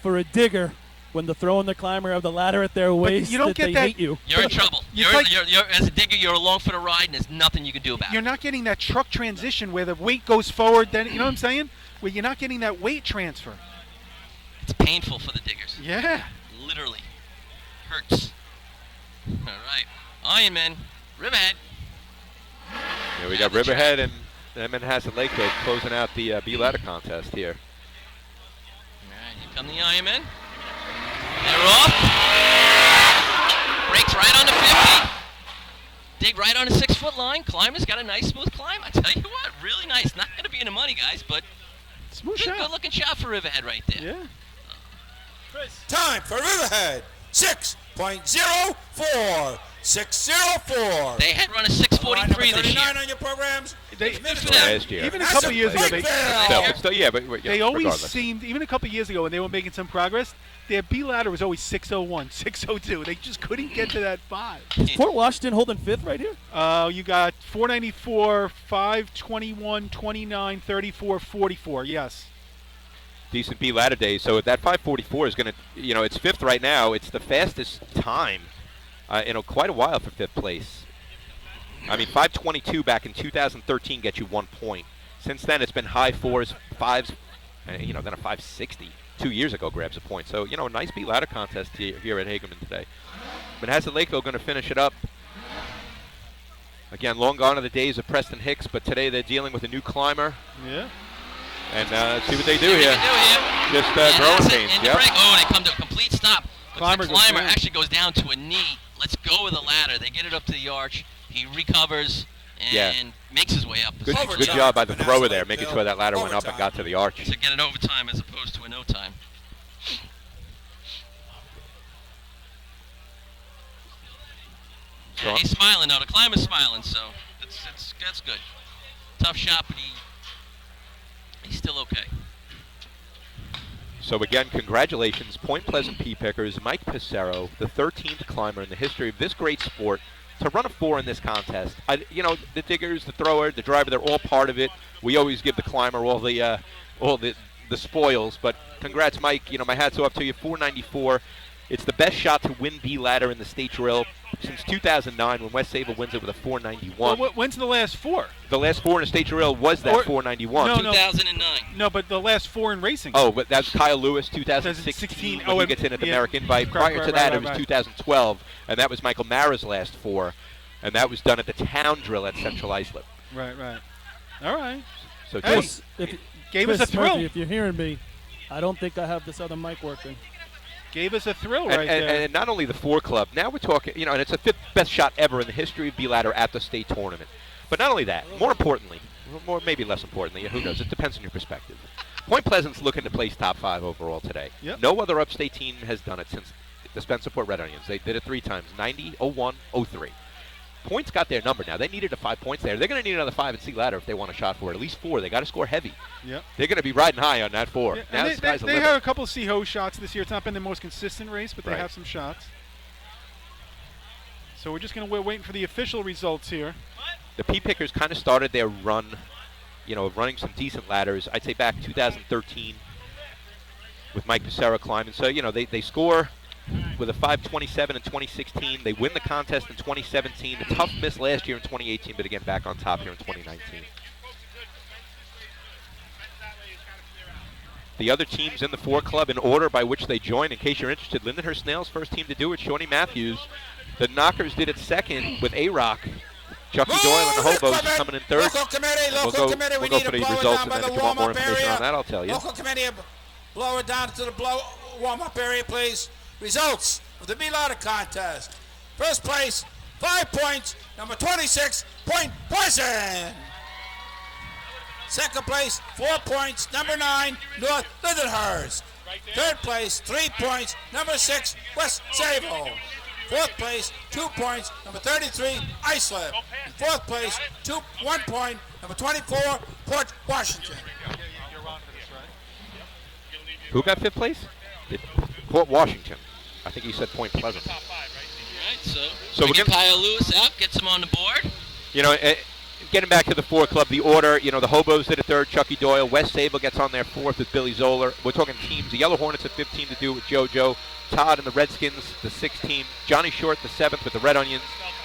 for a digger, when they're throwing the climber of the ladder at their waist, you don't get they that. hate you. You're in trouble. You're, as a digger, you're along for the ride, and there's nothing you can do about it. You're not getting that truck transition where the weight goes forward. Then you know what I'm saying? Where you're not getting that weight transfer. It's painful for the diggers. Yeah. Literally. Hurts. All right. Ironman, Riverhead. Yeah, we got Riverhead and Manhasset Lakehead closing out the B ladder contest here. All right, here come the Ironmen. They're off. Brakes right on the 50. Dig right on the 6-foot line. Climber's got a nice smooth climb. I tell you what, really nice. Not going to be in the money, guys, but smooth shot. Good looking shot for Riverhead right there. Yeah. Time for Riverhead, 6.04. 604. They had run a 643 this year. 39 on your programs. Last year. Even a couple years ago, they always regardless. seemed, even a couple years ago when they were making some progress, their B ladder was always 601, 602. They just couldn't get to that 5. Fort Washington holding 5th right here? You got 494, 521, 29, 34, 44, yes. Decent B ladder day. So that 544 is going to, it's 5th right now. It's the fastest time in quite a while for 5th place. I mean, 522 back in 2013 gets you 1 point. Since then, it's been high 4s, 5s, then a 560. 2 years ago grabs a point. So, a nice B ladder contest here at Hagerman today. Manhasset Lakeville going to finish it up. Again, long gone are the days of Preston Hicks, but today they're dealing with a new climber. Yeah. And see what they do here. Just growing pains. Yep. Oh, they come to a complete stop. But the climber goes actually goes down to a knee. Let's go with the ladder. They get it up to the arch. He recovers and makes his way up. Good job by the thrower there, making sure that ladder went up and got to the arch. To get an overtime as opposed to a no time. Yeah, he's smiling now. The climber's smiling, so that's good. Tough shot, but he's still okay. So again, congratulations, Point Pleasant Pea Pickers, Mike Pissarro, the 13th climber in the history of this great sport, to run a 4 in this contest. The diggers, the thrower, the driver, they're all part of it. We always give the climber all the spoils, but congrats, Mike. My hat's off to you. 494. It's the best shot to win B ladder in the state drill since 2009 when West Sayville wins it with a 491. Well, when's the last 4? The last 4 in the state drill was that 491. No, 2009. No, but the last 4 in racing. Oh, but that's Kyle Lewis, 2016, when he gets in at the American Invite. Prior to that, it was 2012, and that was Michael Mara's last 4, and that was done at the town drill at Central Islip. Right. All right. So gave us a thrill. Murphy, if you're hearing me, I don't think I have this other mic working. Gave us a thrill right there. And not only the 4 club, now we're talking, and it's the 5th best shot ever in the history of B ladder at the state tournament. But not only that, more importantly, maybe less importantly, who knows, it depends on your perspective. Point Pleasant's looking to place top 5 overall today. Yep. No other upstate team has done it since the Spencerport Red Onions. They did it 3 times, 90, 01, 03. Points got their number now. They needed a 5 points there. They're going to need another 5 in C ladder if they want a shot for it. At least 4. They got to score heavy. Yep. They're going to be riding high on that 4. Yeah, now they have a couple of C-Ho shots this year. It's not been the most consistent race, but they have some shots. So we're just going to waiting for the official results here. The Pea Pickers kind of started their run running some decent ladders. I'd say back 2013 with Mike Pissarro climbing. So, they score with a 5.27 in 2016. They win the contest in 2017. A tough miss last year in 2018, but again, back on top here in 2019. The other teams in the 4 club in order by which they join, in case you're interested, Lindenhurst Snails, first team to do it, Shawnee Matthews. The Knockers did it second with A-Rock. Chucky Doyle and the Hobos coming in third. Local committee, we'll go for the results, and then if you want more information on that, I'll tell you. Local committee, blow it down to the warm-up area, please. Results of the B-Ladder contest. First place, 5 points, number 26, Point Pleasant. Second place, 4 points, number 9, North Lindenhurst. Third place, 3 points, number 6, West Sayville. Fourth place, 2 points, number 33, Islip. And fourth place, 1 point, number 24, Port Washington. Who got fifth place? Port Washington. I think he said Point Pleasant. All right, so we're getting Kyle Lewis out, gets him on the board. Getting back to the 4 club, the order, the Hobos did a third, Chucky Doyle. West Sayville gets on there fourth with Billy Zoller. We're talking teams. The Yellow Hornets have 15 to do with JoJo. Todd and the Redskins, the 6th team. Johnny Short, the 7th with the Red Onions.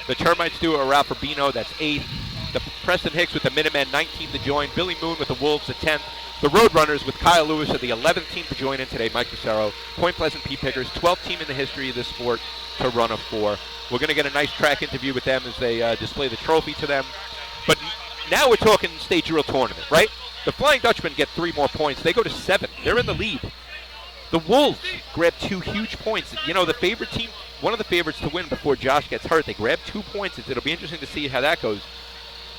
The Termites do it with Ralph Rubino, that's 8th. The Preston Hicks with the Minutemen, 19th to join. Billy Moon with the Wolves, the 10th. The Roadrunners with Kyle Lewis are the 11th team to join in today, Mike Pissarro. Point Pleasant Pea Pickers, 12th team in the history of this sport to run a 4. We're going to get a nice track interview with them as they display the trophy to them. But now we're talking state drill tournament, right? The Flying Dutchmen get 3 more points. They go to 7. They're in the lead. The Wolves grab 2 huge points. The favorite team, one of the favorites to win before Josh gets hurt, they grab 2 points. It'll be interesting to see how that goes.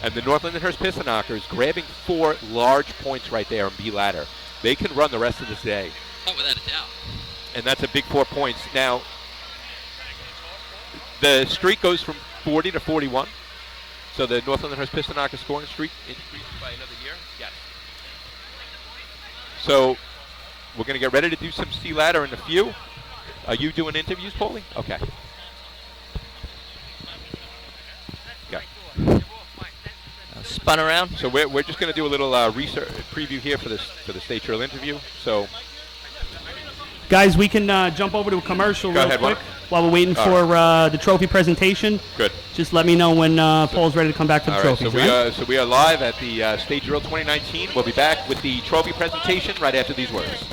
And the North Lindenhurst Piston Knockers grabbing 4 large points right there in B ladder. They can run the rest of this day. Oh, without a doubt. And that's a big 4 points. Now, the streak goes from 40 to 41. So the North Lindenhurst Piston Knockers scoring streak increases by another year. Yes. So we're going to get ready to do some C ladder in a few. Are you doing interviews, Paulie? Okay. Yeah. Spun around. So we're just going to do a little research preview here for the state drill interview. So, guys, we can jump over to a commercial real quick while we're waiting for the trophy presentation. Good. Just let me know when Paul's ready to come back for the trophies. So we are live at the State Drill 2019. We'll be back with the trophy presentation right after these words.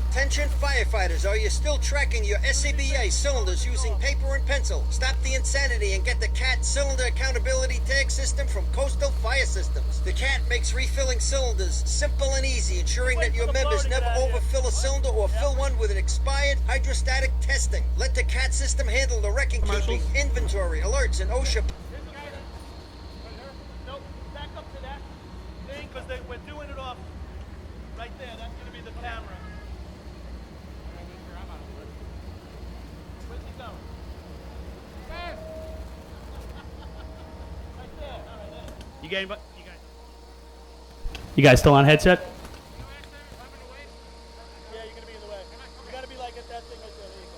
Attention firefighters, are you still tracking your SCBA cylinders using paper and pencil? Stop the insanity and get the CAT Cylinder Accountability Tag System from Coastal Fire Systems. The CAT makes refilling cylinders simple and easy, ensuring that your members never overfill a cylinder or fill one with an expired hydrostatic testing. Let the CAT system handle the record keeping, inventory, alerts, and OSHA. Nope, back up to that thing because we're doing it off right there. That's going to be the camera. You guys still on headset? Yeah, you're gonna be in the way. You gotta be like at that thing right there. There you go.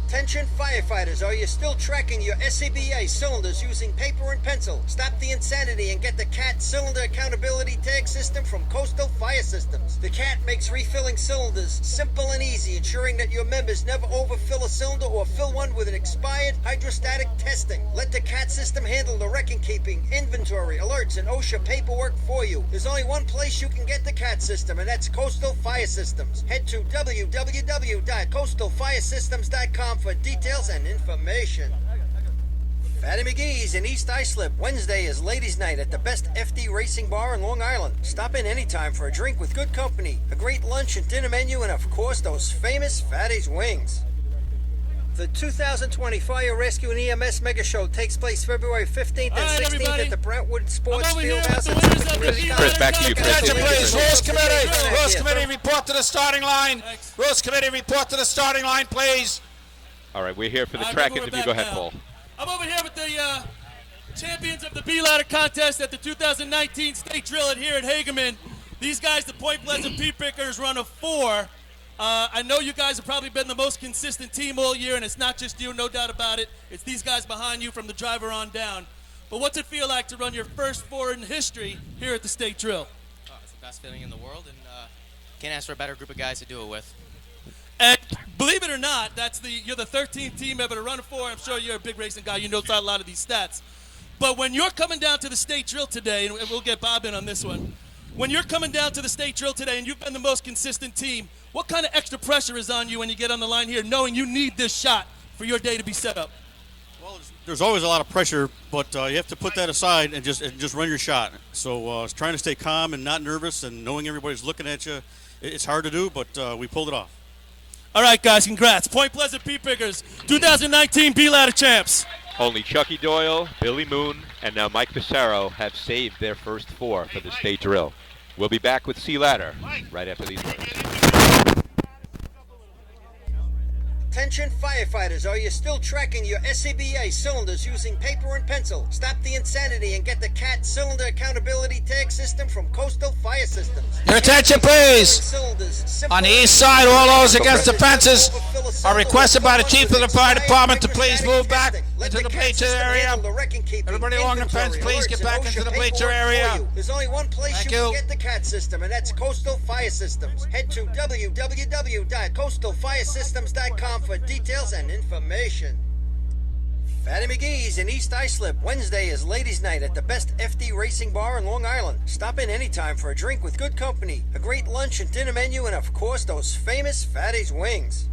Attention firefighters, are you still tracking your SCBA cylinders using paper and pencil? Stop the insanity and get the CAT Cylinder Accountability Tag System from Coastal Fire Systems. The CAT makes refilling cylinders simple and easy, ensuring that your members never overfill a cylinder or fill one with an expired hydrostatic testing. Let the CAT system handle the record keeping, inventory, alerts, and OSHA paperwork for you. There's only one place you can get the CAT system, and that's Coastal Fire Systems. Head to www.coastalfiresystems.com for details and information. Fatty McGee's in East Islip. Wednesday is ladies' night at the best FD racing bar in Long Island. Stop in anytime for a drink with good company, a great lunch and dinner menu, and of course those famous Fatty's wings. The 2020 Fire Rescue and EMS Mega Show takes place February 15th and 16th at the Brentwood Sports Fieldhouse. Chris, back to you, Chris. Rules Committee, report to the starting line. Rules Committee, report to the starting line, please. All right, we're here for the track interview. Go ahead, Paul. I'm over here with the champions of the B-Ladder contest at the 2019 State Drill here at Hagerman. These guys, the Point Pleasant Pea Pickers, run a 4. I know you guys have probably been the most consistent team all year, and it's not just you, no doubt about it. It's these guys behind you from the driver on down. but what's it feel like to run your first 4 in history here at the state drill? It's the best feeling in the world, and can't ask for a better group of guys to do it with. And believe it or not, you're the 13th team ever to run a 4. I'm sure you're a big racing guy. You know a lot of these stats. But when you're coming down to the state drill today, and we'll get Bob in on this one, when you're coming down to the state drill today and you've been the most consistent team, what kind of extra pressure is on you when you get on the line here, knowing you need this shot for your day to be set up? Well, there's always a lot of pressure, but you have to put that aside and just run your shot. So trying to stay calm and not nervous and knowing everybody's looking at you, it's hard to do, but we pulled it off. All right, guys, congrats. Point Pleasant Pea Pickers, 2019 B-Ladder champs. Only Chucky Doyle, Billy Moon, and now Mike Pissarro have saved their first 4 for the state drill. We'll be back with C Ladder right after these words. Attention firefighters, are you still tracking your SCBA cylinders using paper and pencil? Stop the insanity and get the CAT Cylinder Accountability Tag System from Coastal Fire Systems. Your attention, please. On the east side, all those against the fences are requested by the chief of the fire department to please move back into the bleacher area. Everybody along the fence, please get back into the bleacher area. There's only one place you can get the CAT system, and that's Coastal Fire Systems. Head to www.coastalfiresystems.com for details and information. Fatty McGee's in East Islip. Wednesday is ladies' night at the best FD racing bar in Long Island. Stop in anytime for a drink with good company, a great lunch and dinner menu, and of course those famous Fatty's wings.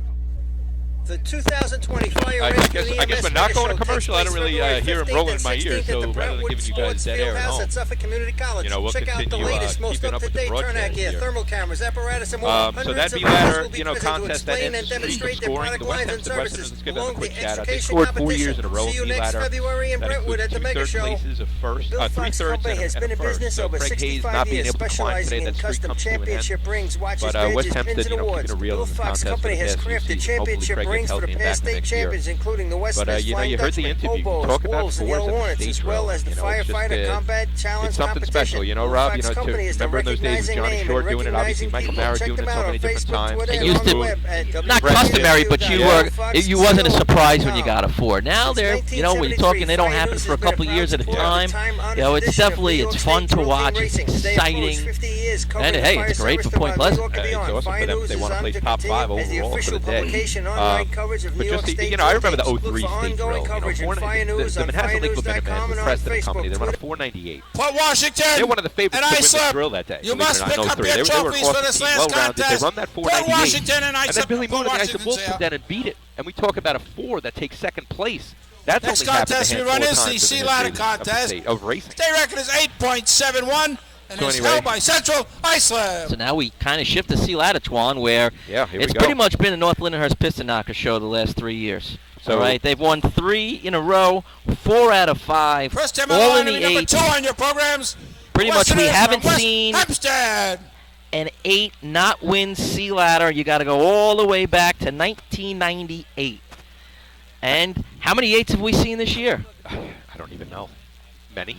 The 2020 Fire I guess we're not going to commercial. I don't really hear him rolling in my ears, so rather than giving you guys dead air at home, we'll continue keeping up with the broadcast here. Thermal cameras, apparatus, and more. So that B-Ladder, contest that ends in streak of scoring. The West Hempstead Westerners, let's give them a quick shout out. They scored 4 years in a row in B-Ladder. That includes 2 third places of first, 3 thirds and a first. So Craig Hayes not being able to climb today, that streak comes to an end. But West Hempstead, keeping it real in the contest for the past few seasons. Hopefully Craig gets healthy and back next year. But you heard the interview. Talk about fours at the state drill. It's something special, Rob. Remember in those days with Johnny Short doing it, obviously Michael Mara doing it so many different times. It used to not customary, but you wasn't a surprise when you got a 4. Now they're when you're talking, they don't happen for a couple of years at a time. It's definitely fun to watch. It's exciting, and hey, it's great for Point Pleasant. It's awesome for them if they want to place top 5 overall for the day. But just I remember the 03 state drill. The Manhasset League Levittown with Preston and company. They run a 498. Port Washington. They're one of the favorites to win the drill that day. You must pick up your trophies for this last contest. They run that 498. Washington and Billy Moon and Isaac Wolf come down and beat it. And we talk about a 4 that takes second place. That's next only contest we run is the C Ladder contest. Of racing. State record is 8.71. And it's held by Central Iceland. So now we kind of shift to C Ladder, Twan, where it's pretty much been a North Lindenhurst Piston Knockers show the last 3 years. So, all right, they've won 3 in a row, 4 out of 5, first time all in the number 8. 2 on your programs. Pretty much we haven't seen Hempstead. An 8 not win C Ladder. You got to go all the way back to 1998. And how many 8s have we seen this year? I don't even know.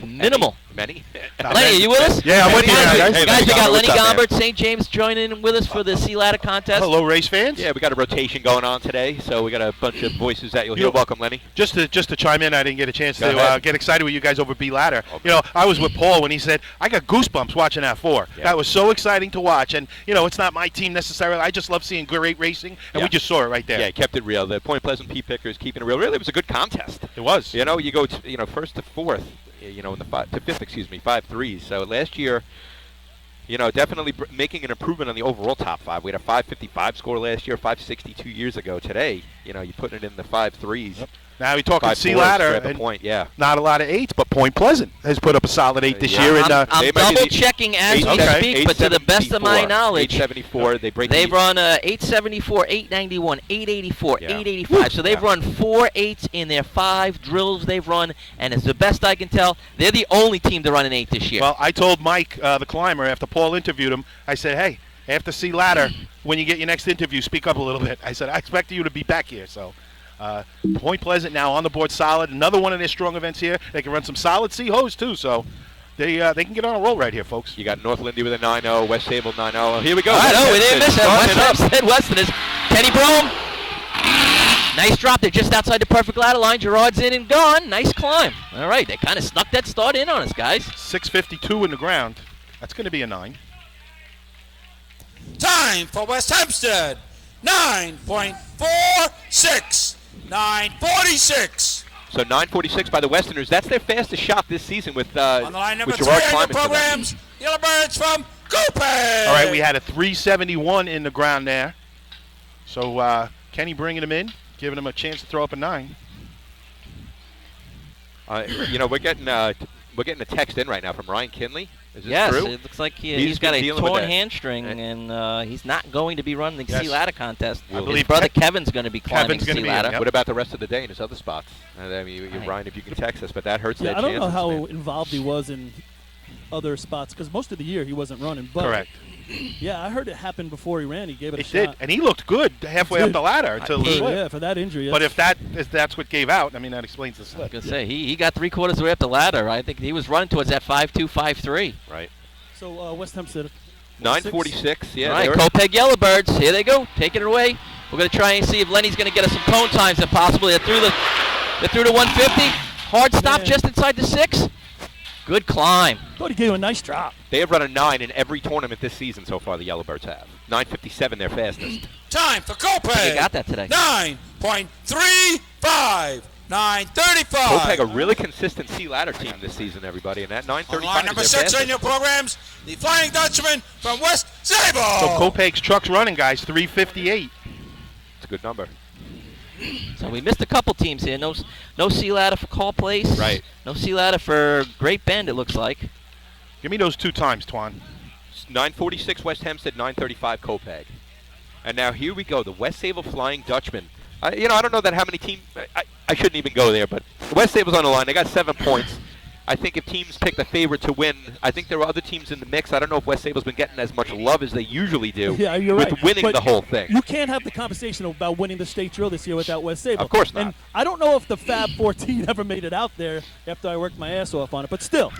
Minimal. Many. Lenny, are you with us? Yeah, I'm with you guys. Guys, we got Lenny Gombert, St. James joining in with us for the C Ladder contest. Hello, race fans. Yeah, we got a rotation going on today, so we got a bunch of voices that you'll hear. Welcome, Lenny. Just to chime in, I didn't get a chance to get excited with you guys over B Ladder. Okay. I was with Paul when he said, I got goosebumps watching that 4. Yeah. That was so exciting to watch, and it's not my team necessarily. I just love seeing great racing, and we just saw it right there. Yeah, kept it real. The Point Pleasant Pea Pickers keeping it real. Really, it was a good contest. It was. You go first to 4th. In the 5th, 5 threes. So last year, definitely making an improvement on the overall top 5. We had a 555 score last year, 560 2 years ago. Today, you're putting it in the 5 threes. Yep. Now we're talking C Ladder, and not a lot of 8s, but Point Pleasant has put up a solid 8 this year. And I'm double checking as we speak, but to the best of my knowledge, 874. They've run 874, 891, 884, 885. So they've run 4 8s in their 5 drills they've run, and as the best I can tell, they're the only team to run an 8 this year. Well, I told Mike, the climber, after Paul interviewed him, I said, hey, after C Ladder, when you get your next interview, speak up a little bit. I said, I expect you to be back here. So. Point Pleasant now on the board solid. Another one of their strong events here. They can run some solid C-Hos too, so they can get on a roll right here, folks. You got North Lindy with a 9-0, West Sayville 9-0. Here we go. I know, we didn't miss it. West Hempstead Westerners. Kenny Brome. Nice drop there just outside the perfect ladder line. Gerard's in and gone. Nice climb. All right, they kind of snuck that start in on us, guys. 6:52 in the ground. That's going to be a 9. Time for West Hempstead. 9.46. 9:46. So 9:46 by the Westerners. That's their fastest shot this season with on the line number with 3 Gerard on your climbing for them. programs. Yellowbirds from Coupé. All right, we had a 371 in the ground there. So Kenny bringing him in, giving him a chance to throw up a 9. We're getting a text in right now from Ryan Kinley. Is this yes, true? It looks like he's got a torn hamstring, and he's not going to be running the sea ladder contest. I His brother Kevin's going to be climbing sea ladder. What about the rest of the day in his other spots? I mean, Ryan, if you can text us, but that hurts their I don't chances. know how man. involved he was in other spots because most of the year he wasn't running. But Correct. Yeah, I heard it happened before he ran. He gave it a It shot. did, and he looked good halfway up the ladder until the slip. Yeah, for that injury. But if that's what gave out, I mean, that explains the slip. I was going to say, he got 3/4 of the way up the ladder. I think he was running towards that 5.2, 5.3. Right. So West Hempstead. 9:46. Yeah. All right, Copeg Yellowbirds. Here they go, taking it away. We're going to try and see if Lenny's going to get us some cone times if possible. They're through the 150. Hard stop just inside the 6. Good climb. Thought he gave him a nice drop. They have run a 9 in every tournament this season so far. The Yellowbirds have 9:57. Their fastest. Time for Coupé. They got that today. 9.35. 9:35. Copeg, a really consistent sea ladder team this season, everybody, and that 9:35 Line number 6 on your programs, the Flying Dutchman from West Sayville. So Copeg's truck's running, guys, 3:58. It's a good number. So we missed a couple teams here. No sea ladder for Call Place. Right. No sea ladder for Great Bend, it looks like. Give me those 2 times, Twan. 9:46 West Hempstead, 9:35 Copeg. And now here we go, the West Sayville Flying Dutchman. I don't know that how many teams. I shouldn't even go there, but West Sayville's on the line. They got 7 points. I think if teams pick the favorite to win, I think there are other teams in the mix. I don't know if West Sayville's been getting as much love as they usually do with winning but the whole thing. You can't have the conversation about winning the state drill this year without West Sayville. Of course not. And I don't know if the Fab 14 ever made it out there after I worked my ass off on it, but still.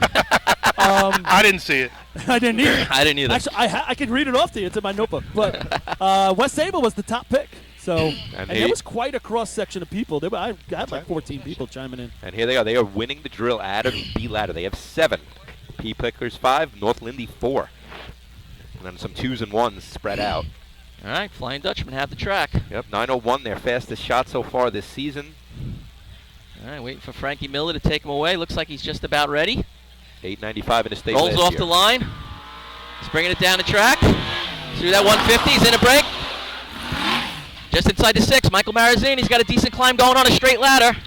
I didn't see it. I didn't either. I didn't either. Actually, I could read it off to you. It's in my notebook. But West Sayville was the top pick. So, and there was quite a cross-section of people. I had like 14 people chiming in. And here they are. They are winning the drill Adam B ladder. They have 7. P Pickers 5, North Lindy 4. And then some 2s and 1s spread out. All right, Flying Dutchman have the track. Yep, 9:01, their fastest shot so far this season. All right, waiting for Frankie Miller to take him away. Looks like he's just about ready. 8:95 in the state Rolls last off year. the line. He's bringing it down the track. Through that 150, he's in a break. Just inside the 6, Michael Marazzini's got a decent climb going on a straight ladder.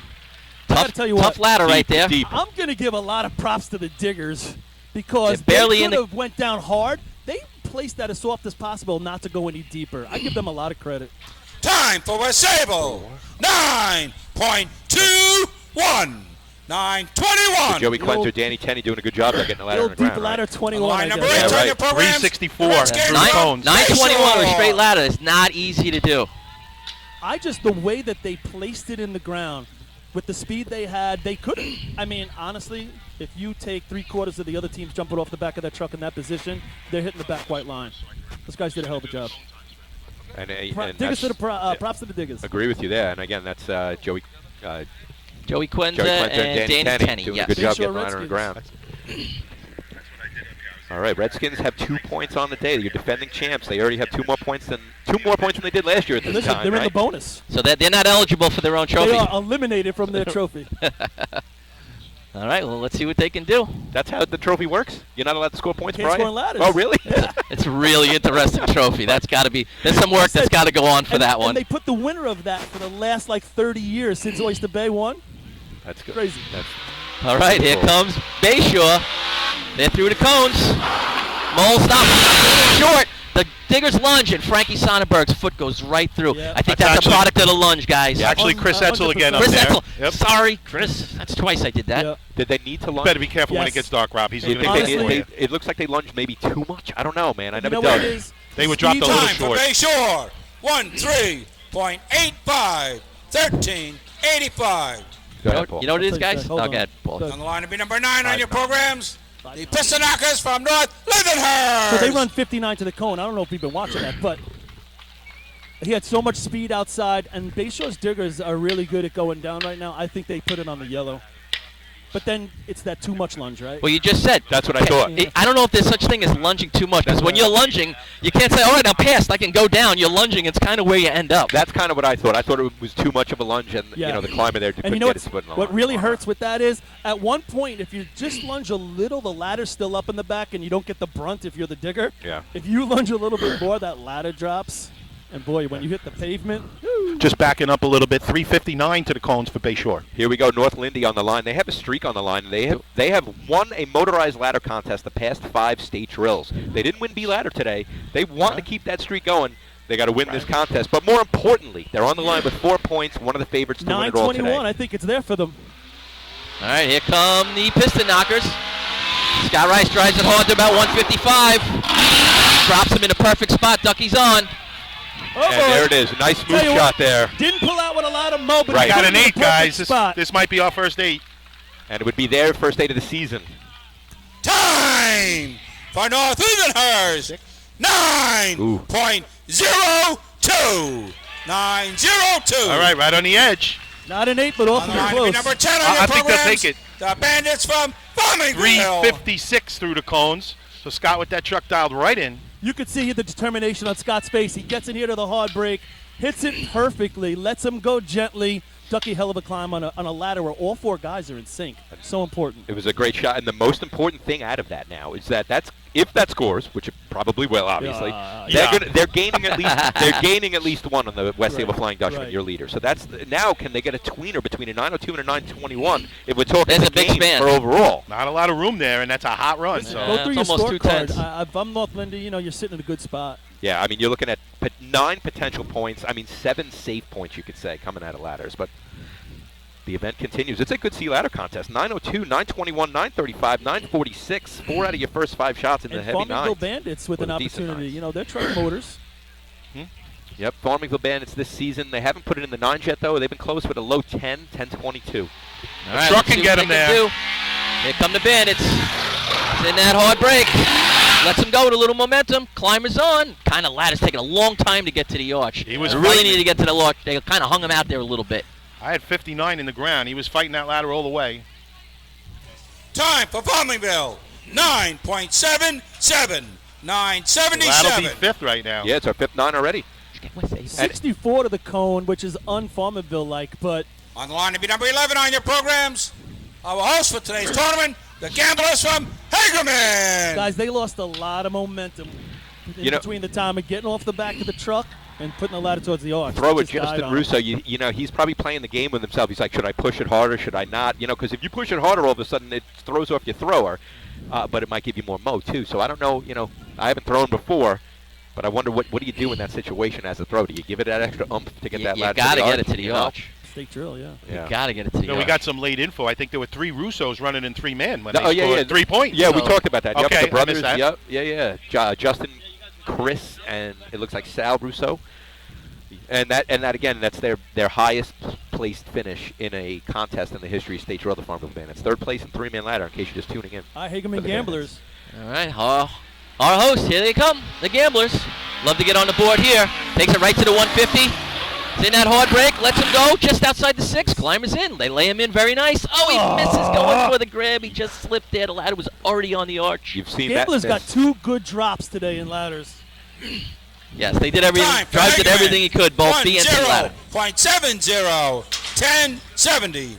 I gotta tell you tough what, ladder right there. I'm going to give a lot of props to the diggers because They're barely they in could the- have went down hard. They placed that as soft as possible not to go any deeper. I give them a lot of credit. Time for West Sayville. 9.21. 9:21. Joey Cleanser, Danny Tenney doing a good job there getting the ladder on the Deep ground. ladder Right? 21. Line I number guess. 8 on right. your programs. 364 Redskins through from cones. 921 on a Bayshore. straight ladder is not easy to do. The way that they placed it in the ground, with the speed they had, they could have. I mean, honestly, if you take 3/4 of the other teams jumping off the back of that truck in that position, they're hitting the back white line. Those guys did a hell of a job. And Diggers that's- to the props to the diggers. Agree with you there. And again, that's Joey Quenza and Danny Tenney. doing Yes. a good job Bayshore getting the ladder on the ground. All right, Redskins have 2 points on the day. You're defending champs. They already have 2 more points than they did last year at this Listen, time. they're in right? the bonus. So they're not eligible for their own trophy. They are eliminated from their trophy. All right, well, let's see what they can do. That's how the trophy works. You're not allowed to score points, Can't Brian. score on ladders. Oh, really? It's a really interesting trophy. That's got to be. There's some work that's got to go on for that one. And they put the winner of that for the last 30 years since Oyster Bay won. That's good. Crazy. All right, here comes Bayshore. They're through the cones. Mole stops short. The diggers lunge, and Frankie Sonnenberg's foot goes right through. Yep. I think That's that's a product of the lunge, guys. Yeah, actually, Chris Etzel again up Chris there. Etzel. Yep. Sorry, Chris. That's twice I did that. Yeah. Did they need to lunge? Better be careful when Yes. it gets dark, Rob. He's You going think to Honestly- get it looks like they lunged maybe too much. I don't know, man. I You never know what done it it. is? They were dropped a Speed- little Time short. for Bayshore. 13.85. 13.85. Go ahead, Paul. You know what it is, guys? Hold on. Go ahead, Paul. On the line to be number 9 on your programs, the Piston Knockers from North Levittown. So they run 59 to the cone. I don't know if you've been watching that, but He had so much speed outside, and Bayshore's diggers are really good at going down right now. I think they put it on the yellow. But then it's that too much lunge, right? Well, you just said. That's what I thought. I don't know if there's such thing as lunging too much, because when you're lunging, you can't say, all right, I'm past, I can go down. You're lunging, it's kind of where you end up. That's kind of what I thought. I thought it was too much of a lunge, and the climber there couldn't get his foot in the what line. really hurts with that is, at one point, if you just lunge a little, the ladder's still up in the back, and you don't get the brunt if you're the digger. Yeah. If you lunge a little bit more, that ladder drops. And, boy, when you hit the pavement. Just backing up a little bit, 359 to the cones for Bayshore. Here we go, North Lindy on the line. They have a streak on the line. They have won a motorized ladder contest the past 5 state drills. They didn't win B-Ladder today. They want to keep that streak going. They got to win this contest. But more importantly, they're on the line with 4 points, one of the favorites to win it all today. 9:21, I think it's there for them. All right, here come the Piston Knockers. Scott Rice drives it hard to about 155. Drops him in a perfect spot. Ducky's on. And there it is. Nice smooth shot there. Didn't pull out with a lot of mo, but Right. Got an 8, guys. This might be our first 8. And it would be their first 8 of the season. Time for North Lindenhurst. 9.02. 9.02. All right on the edge. Not an 8, but awfully close. Number 10 on your I think they'll take it. The Bandits from Farmingville. 356 through the cones. So Scott with that truck dialed right in. You could see the determination on Scott's face. He gets in here to the hard break, hits it perfectly, lets him go gently. Ducky, hell of a climb on a ladder where all 4 guys are in sync. So important. It was a great shot, and the most important thing out of that now is that if that scores, which it probably will, obviously, they're gaining at least 1 on the West Sayville Flying Dutchman, your leader. So that's now can they get a tweener between a 902 and a 921 if we're talking the game for overall. Not a lot of room there, and that's a hot run. So go through your scorecard. If I'm North Lindy, you're sitting in a good spot. Yeah, I mean, you're looking at 9 potential points. I mean, 7 safe points, you could say, coming out of ladders. But the event continues. It's a good C ladder contest. 902, 921, 935, 946. 4 out of your first 5 shots in the heavy 9s. Farmingville Bandits with an opportunity. They're truck motors. Yep, Farmingville Bandits this season. They haven't put it in the 9s yet, though. They've been close with a low 10, 1022. All right, truck can get them there. Here come the Bandits. It's in that hard break. Lets him go with a little momentum. Climber's on. Kind of ladder's taking a long time to get to the arch. He was really needed to get to the arch. They kind of hung him out there a little bit. I had 59 in the ground. He was fighting that ladder all the way. Time for Farmingville. 9.77. 977. That'll be 5th right now. Yeah, it's our 5th 9 already. 64 to the cone, which is un-Farmingville-like, but... On the line to be number 11 on your programs, our host for today's tournament, the Gamblers from Hagerman. Guys, they lost a lot of momentum between the time of getting off the back of the truck and putting the ladder towards the arch. Throw it, Justin Russo. He's probably playing the game with himself. He's like, should I push it harder? Should I not? Because if you push it harder, all of a sudden it throws off your thrower, but it might give you more mo too. So I don't know. I haven't thrown before, but I wonder what do you do in that situation as a throw? Do you give it that extra oomph to get that ladder? You got to get it to the arch. State drill, yeah. You got to get it to the arch. We got some late info. I think there were 3 Russos running in 3 men when they scored 3 points. Yeah, we talked about that. Okay, yep, the brothers. I missed that. Yeah. Justin, Chris, and it looks like Sal Russo. And that again, that's their highest placed finish in a contest in the history of state drill, the Farmville Bandits. 3rd place in 3-man ladder, in case you're just tuning in. Hagerman Gamblers. All right, our hosts, here they come, the Gamblers. Love to get on the board here. Takes it right to the 150. It's in that hard break, lets him go just outside the 6. Climbers in. They lay him in very nice. Oh, he misses going for the grab. He just slipped there. The ladder was already on the arch. You've seen Gamblers got 2 good drops today in ladders. Yes, they did everything. Drives did everything he could, both B and C ladder. 0.70. 1070.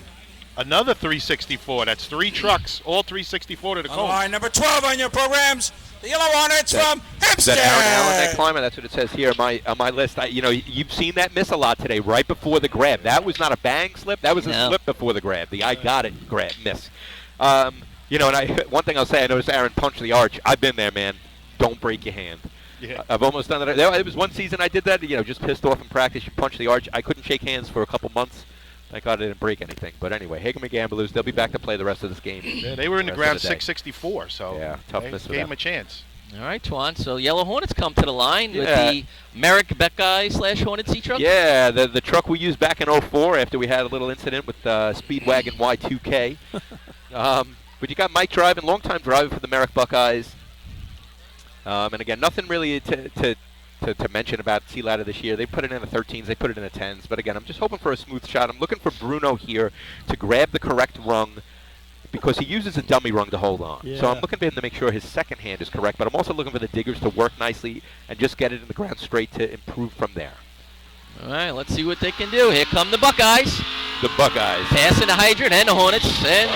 Another 364. That's 3 trucks, all 364 to the cone. Line number 12 on your programs. The Yellow Hornets from Hempstead. Is that Aaron Allen, that climber? That's what it says here on my list. You've seen that miss a lot today, right before the grab. That was not a bang slip. That was a slip before the grab. The I got it grab miss. And one thing I'll say, I noticed Aaron punched the arch. I've been there, man. Don't break your hand. Yeah. I've almost done that. It was one season I did that. Just pissed off in practice. You punch the arch. I couldn't shake hands for a couple months. Thank God I didn't break anything. But anyway, Hagerman Gamblers, they'll be back to play the rest of this game. Yeah, they were in the ground 664, so yeah, toughness gave them a chance. All right, Twan. So Yellow Hornets come to the line with the Merrick Buckeye / Hornet C truck. Yeah, the truck we used back in 04 after we had a little incident with Speedwagon Y2K. But you got Mike driving, longtime driver for the Merrick Buckeyes. And again, nothing really to to mention about Sea Ladder this year. They put it in the 13s, they put it in the 10s. But again, I'm just hoping for a smooth shot. I'm looking for Bruno here to grab the correct rung because he uses a dummy rung to hold on. Yeah. So I'm looking for him to make sure his second hand is correct. But I'm also looking for the diggers to work nicely and just get it in the ground straight to improve from there. All right, let's see what they can do. Here come the Buckeyes. The Buckeyes. Passing the Hydrant and the Hornets. And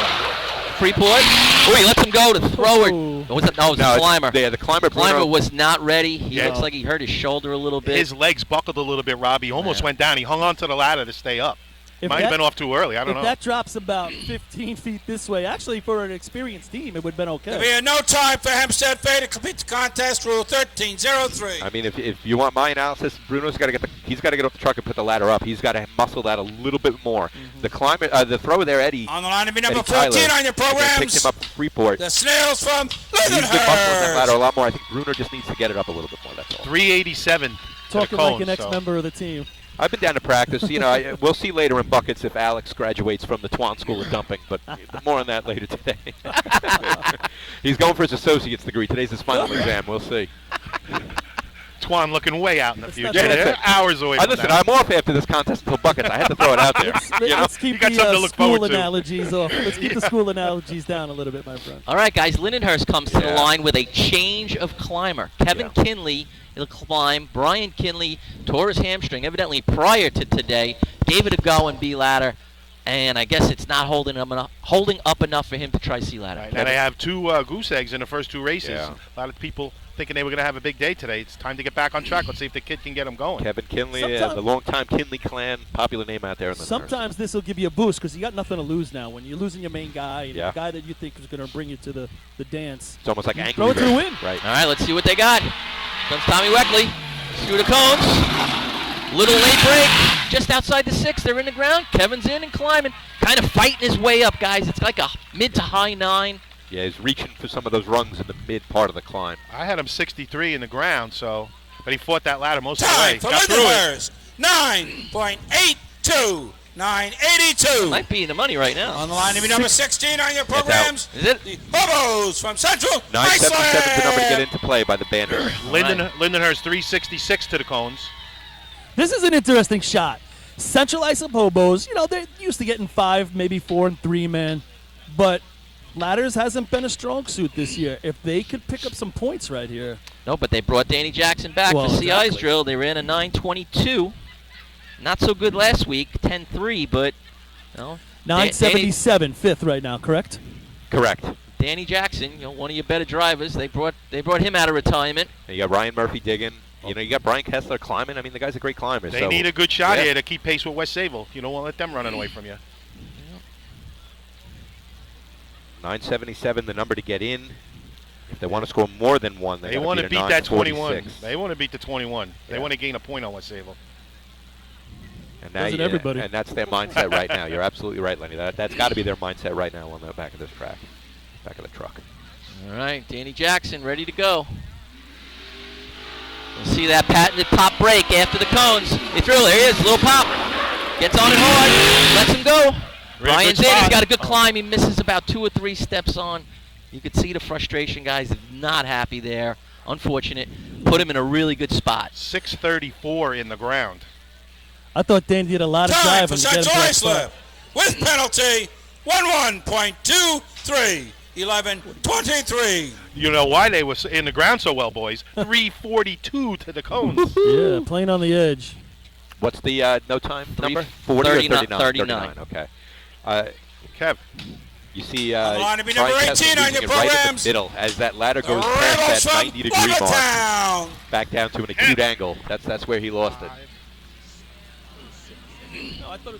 Freeport. Oh, he lets him go to throw it. Was it? No, it was the Climber. Yeah, the Climber. Climber was not ready. He looks like he hurt his shoulder a little bit. His legs buckled a little bit, Robbie. He almost went down. He hung on to the ladder to stay up. Might have been off too early. I don't know. If that drops about 15 feet this way, actually for an experienced team, it would have been okay. There'll be no time for Hempstead Bay to complete the contest. Rule 13-03. I mean, if you want my analysis, Bruno's got to he's got to get off the truck and put the ladder up. He's got to muscle that a little bit more. The Climber, the thrower there, Eddie. On the line to be number Eddie 14 Tyler, on your programs. picked him up from Freeport. The Snails from He's been muscling that ladder a lot more. I think Bruno just needs to get it up a little bit more. That's all. 387. Talking like an ex-member of the team. I've been down to practice. You know, we'll see later in buckets if Alex graduates from the Twan School of Dumping, but more on that later today. He's going for his associate's degree. Today's his final exam. We'll see. Twan looking way out in the future. Yeah, They're hours away from listen, that. I'm off after this contest until buckets. I had to throw it out there. Let's keep the school analogies off. Let's keep the school analogies down a little bit, my friend. All right, guys. Lindenhurst comes to the line with a change of climber. Kevin Kinley will climb. Brian Kinley tore his hamstring, evidently prior to today. Gave it a go in B ladder, and I guess it's not holding up enough for him to try C ladder. Right, now they have two goose eggs in the first two races. Yeah. A lot of people thinking they were going to have a big day today. It's time to get back on track. Let's see if the kid can get them going. Kevin Kinley, the longtime Kinley clan, popular name out there. In the Sometimes this will give you a boost because you got nothing to lose now. When you're losing your main guy, and the guy that you think is going to bring you to the dance. It's almost like angry. Throw it to the wind. Right. All right, let's see what they got. Comes Tommy Weckley through the cones. Little late break, just outside the 6. They're in the ground. Kevin's in and climbing, kind of fighting his way up, guys. It's like a mid to high 9. Yeah, he's reaching for some of those rungs in the mid part of the climb. I had him 63 in the ground, but he fought that ladder most of the Time way. for Got through it. Lindenhurst, 9.82. 982. Might be in the money right now. On the line to be number 16 on your programs. Is it? The Hobos from Central 977 is the number to get into play by the Bandit. Lindenhurst 366 to the cones. This is an interesting shot. Central Islip Hobos, they're used to getting 5, maybe 4 and 3 man, but ladders hasn't been a strong suit this year. If they could pick up some points right here. No, but they brought Danny Jackson back for CI's drill. They ran a 922. Not so good last week, 10-3, but 977, 5th right now, correct? Correct. Danny Jackson, one of your better drivers. They brought him out of retirement. And you got Ryan Murphy digging. You got Brian Kessler climbing. I mean, the guy's a great climber. They need a good shot here to keep pace with West Sayville. You don't want to let them running away from you. 977, the number to get in. If they want to score more than one, they want to beat that 21. They want to beat the 21. They want to gain a point on West Sayville. And everybody. And that's their mindset right now. You're absolutely right, Lenny. That's got to be their mindset right now on the back of this track, back of the truck. All right, Danny Jackson ready to go. We'll see that patented pop break after the cones. He threw it. There he is, little pop. Gets on it hard, lets him go. Brian's in. He's got a good climb. He misses about 2 or 3 steps on. You could see the frustration, guys. Not happy there. Unfortunate. Put him in a really good spot. 634 in the ground. I thought Dan did a lot of Time driving for to get him Central to that Islip spot. with penalty 11.23. 11.23. You know why they were in the ground so well, boys. 342 to the cones. Yeah, playing on the edge. What's the no time number? 40 or 39? 39. Okay. Kev. You see On the line to be number Brian 18 Kessler on your losing it right at programs. the middle as that ladder The goes Rebels past that from 90-degree mark. Levittown. Back down to an acute angle. That's where he lost it. No, I thought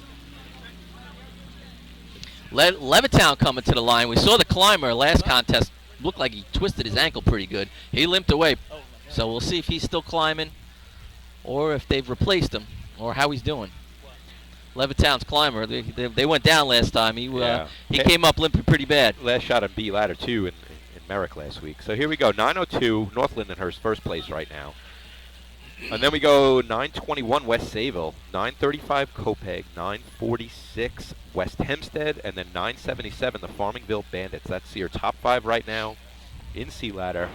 Levittown coming to the line. We saw the climber last contest. Looked like he twisted his ankle pretty good. He limped away. So we'll see if he's still climbing or if they've replaced him or how he's doing. Levittown's climber, they went down last time. He came up limping pretty bad. Last shot on B ladder, too, in Merrick last week. So here we go. 902, North Lindenhurst, first place right now. And then we go 921 West Sayville, 935 Copeg, 946 West Hempstead, and then 977 the Farmingville Bandits. That's your top 5 right now in C ladder.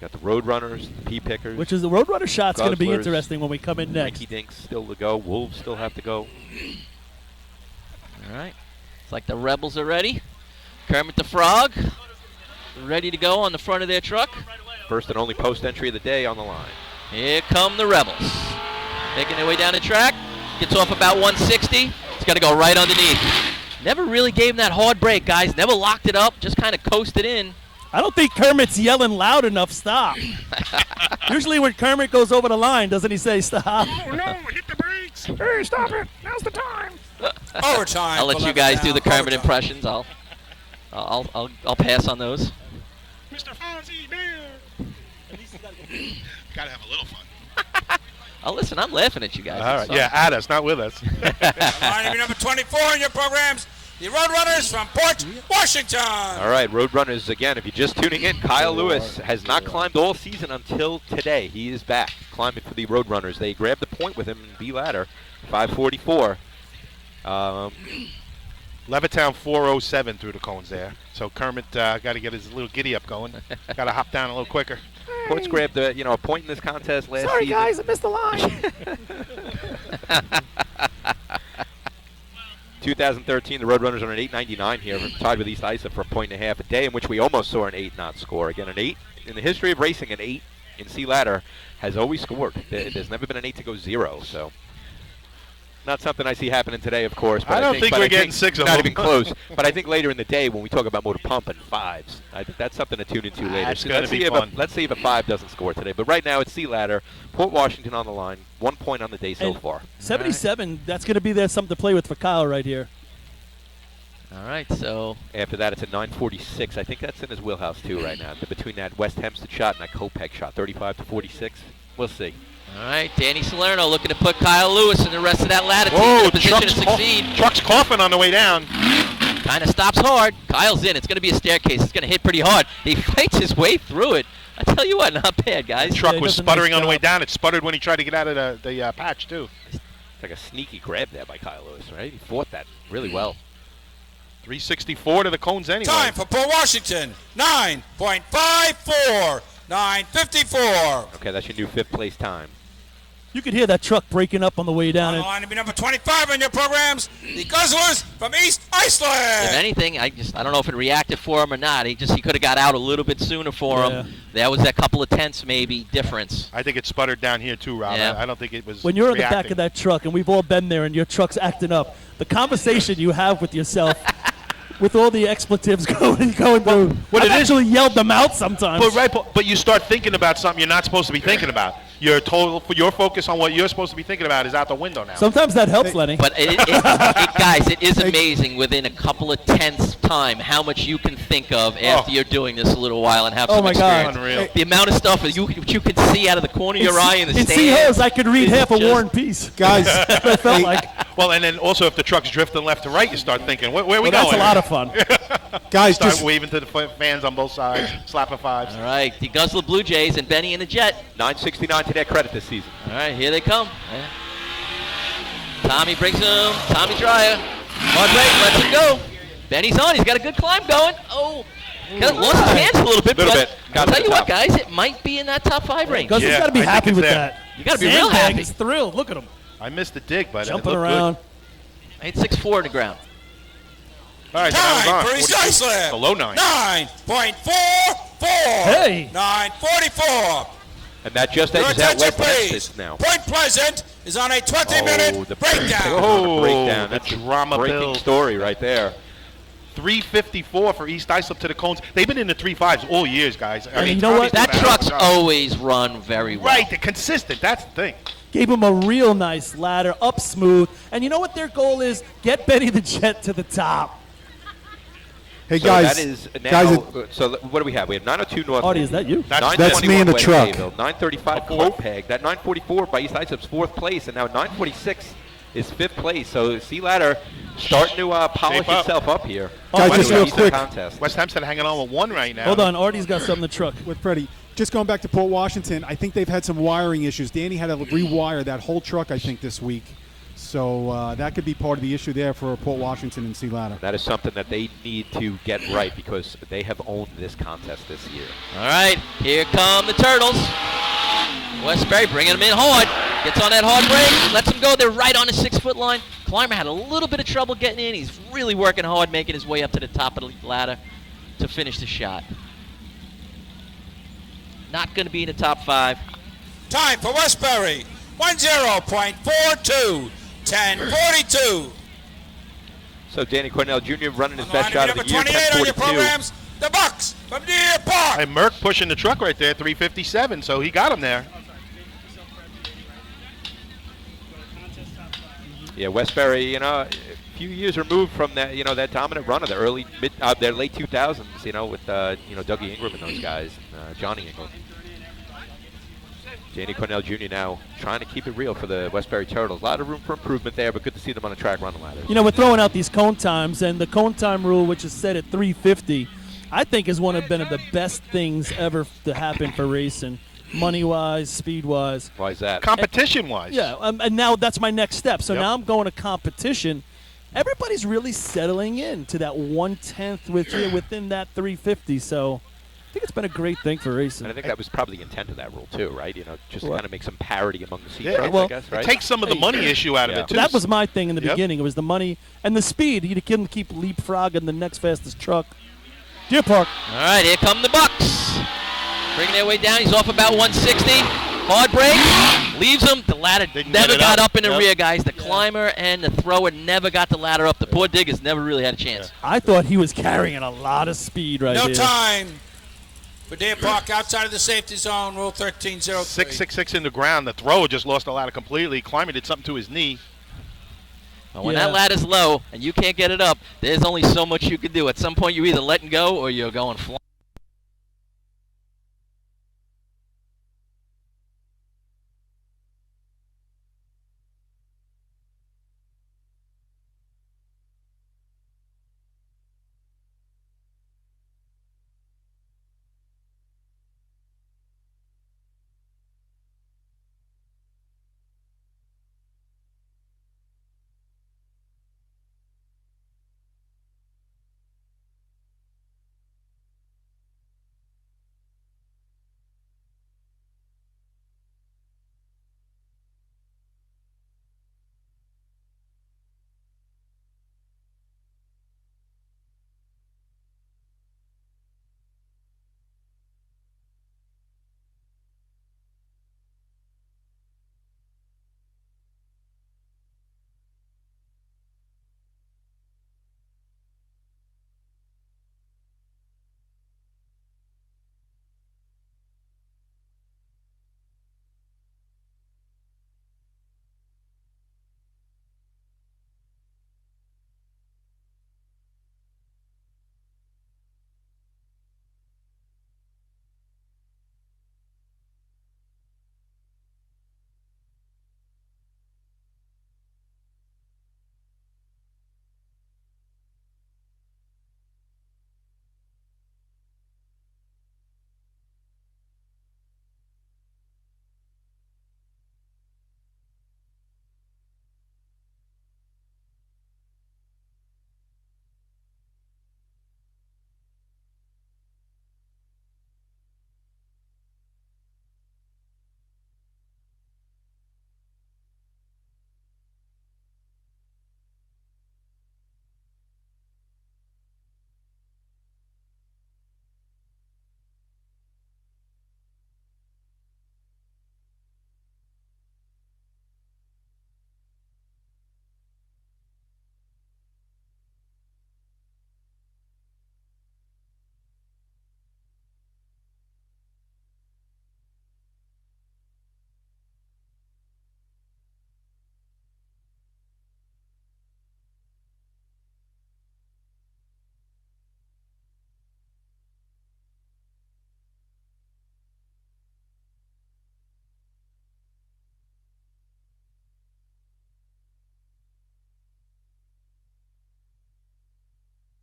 Got the Roadrunners, the Pea Pickers. Which is the Roadrunner shot's going to be Guzzlers, interesting when we come in next. Rinky Dinks still to go. Wolves still have to go. All right. It's like the Rebels are ready. Kermit the Frog ready to go on the front of their truck. First and only post entry of the day on the line. Here come the Rebels. Making their way down the track. Gets off about 160. It's got to go right underneath. Never really gave him that hard break, guys. Never locked it up. Just kind of coasted in. I don't think Kermit's yelling loud enough, stop. Usually when Kermit goes over the line, doesn't he say stop? Oh, no, hit the brakes. Hey, stop it. Now's the time. Overtime. I'll let you guys do the Kermit impressions. I'll pass on those. Mr. Fonzie Bear. Gotta have a little fun. Oh, listen, I'm laughing at you guys. All right, yeah, at us, not with us. Line number 24 in your programs, the Roadrunners from Port Washington. All right, Roadrunners, again, if you're just tuning in, Kyle Lewis has not climbed all season until today. He is back climbing for the Roadrunners. They grabbed the point with him in B ladder, 544. Levittown 407 through the cones there. So Kermit got to get his little giddy up going. Got to hop down a little quicker. Port's grabbed a point in this contest last Sorry, season. guys, I missed the line. 2013, the Roadrunners are an 8.99 here, tied with East Islip for 1.5 a day, in which we almost saw an 8-knot score. Again, an 8 in the history of racing, an 8 in C ladder has always scored. There's never been an 8 to go 0. So. Not something I see happening today, of course. But I don't think we're getting 6 of them. Not even close. But I think later in the day when we talk about motor pump and 5s, I think that's something to tune into later. That's So going to be fun. Let's see if a 5 doesn't score today. But right now it's C ladder, Port Washington on the line, 1 point on the day so far. 77, that's going to be there something to play with for Kyle right here. All right, so after that it's a 946. I think that's in his wheelhouse too right now. Between that West Hempstead shot and that Kopek shot, 35 to 46. We'll see. all right, Danny Salerno looking to put Kyle Lewis and the rest of that ladder team in a position to succeed. Truck's coughing on the way down. Kind of stops hard. Kyle's in. It's going to be a staircase. It's going to hit pretty hard. He fights his way through it. I tell you what, not bad, guys. The truck was sputtering on the way down. It sputtered when he tried to get out of the patch, too. It's like a sneaky grab there by Kyle Lewis, right? He fought that really well. 364 to the cones anyway. Time for Port Washington, 9.54, 9.54. Okay, that's your new 5th place time. You could hear that truck breaking up on the way down. On the line to be number 25 in your programs, the Guzzlers from East Iceland. If anything, I don't know if it reacted for him or not. He could have got out a little bit sooner for him. That was a couple of tenths maybe difference. I think it sputtered down here too, Rob. Yeah. I don't think it was When you're in the reacting. back of that truck, and we've all been there, and your truck's acting up, the conversation you have with yourself, with all the expletives going through, I've actually yelled them out sometimes. But you start thinking about something you're not supposed to be thinking about. Your focus on what you're supposed to be thinking about is out the window now. Sometimes that helps, Lenny. But guys, it is amazing within a couple of tenths time how much you can think of after you're doing this a little while and have some experience. Unreal. The amount of stuff that you can see out of the corner of your eye in the stand. In C-Hills, I could read half a War and Peace. Guys, I felt like. Well, and then also if the truck's drifting left to right, you start thinking, where are we Well, going? that's a lot of fun. Guys, start just waving to the fans on both sides, slapping 5s. All right, the Guzzler Blue Jays and Benny and the Jet. 969 to their credit this season. All right, here they come. Tommy brings him. Tommy Dreyer. Hard break, lets him go. Benny's on. He's got a good climb going. Oh, lost his hands a little bit. I'll tell you what, guys, it might be in that top 5 range. Guzzler's got to be happy with that. You got to be real happy. He's thrilled. Look at him. I missed the dig, but Jumping it looked around. Good. I hit 6'4" in the ground. All right, Time for East Iceland. The low 9. 9.44. Hey. 9.44. And that just Your edges out attention, West please. Hempstead now. Point Pleasant is on a 20-minute breakdown. Oh, breakdown. the That's a drama breaking build. story right there. 354 for East Islip to the cones. They've been in the 3.5s all years, guys. I mean, you know what? That truck's always run very well. Right, they're consistent. That's the thing. Gave him a real nice ladder, up smooth. And you know what their goal is? Get Benny the Jet to the top. Hey, So guys. that is now, guys, so what do we have? We have 902 North. Artie, is that you? That's me in the West truck. Sayville, 935 Kopeg. That 944 by East Islip's 4th place, and now 946 is 5th place. So C ladder starting to polish Shape up. itself up here. Guys, just real quick. Contest. West Hempstead hanging on with 1 right now. Hold on. Artie's got something in the truck. with Freddie. Just going back to Port Washington, I think they've had some wiring issues. Danny had to rewire that whole truck, I think, this week. So that could be part of the issue there for Port Washington and Sea Ladder. That is something that they need to get right because they have owned this contest this year. All right, here come the Turtles. Westbury bringing them in hard. Gets on that hard break, lets them go. They're right on the 6-foot line. Climber had a little bit of trouble getting in. He's really working hard, making his way up to the top of the ladder to finish the shot. Not going to be in the top 5. Time for Westbury, 10.42, 10:42. So Danny Cornell Jr. running his best shot of the year, Number 28 on your 10:42. programs, the Bucks from Deer Park. And Merck pushing the truck right there, 357, so he got him there. Yeah, Westbury, a few years removed from that, that dominant run of the their late 2000s, with, Dougie Ingram and those guys, Johnny Ingram. Danny Cornell Jr. now trying to keep it real for the Westbury Turtles. A lot of room for improvement there, but good to see them on the track running ladder. We're throwing out these cone times, and the cone time rule, which is set at 3:50, I think is one of the best things ever to happen for racing, money-wise, speed-wise. Why is that? Competition-wise. Yeah, and now that's my next step. So Yep. now I'm going to competition. Everybody's really settling in to that 1/10 within that 350. So I think it's been a great thing for racing. And I think that was probably the intent of that rule too, right? Just to kind of make some parity among the seat Yeah, trucks, well, I guess, right? It takes some of the money issue out of it, too. That was my thing in the Yep. beginning. It was the money and the speed. You can keep leapfrogging the next fastest truck. Deer Park. All right, here come the Bucks. Bringing their way down. He's off about 160. Hard break. Leaves him. The ladder never got up in the rear, guys. The climber and the thrower never got the ladder up. The poor diggers never really had a chance. I thought he was carrying a lot of speed right No here. time for Deer Park outside of the safety zone, rule 13.03. 666 in the ground. The thrower just lost the ladder completely. Climber did something to his knee. Well, when that ladder's low and you can't get it up, there's only so much you can do. At some point, you're either letting go or you're going flying.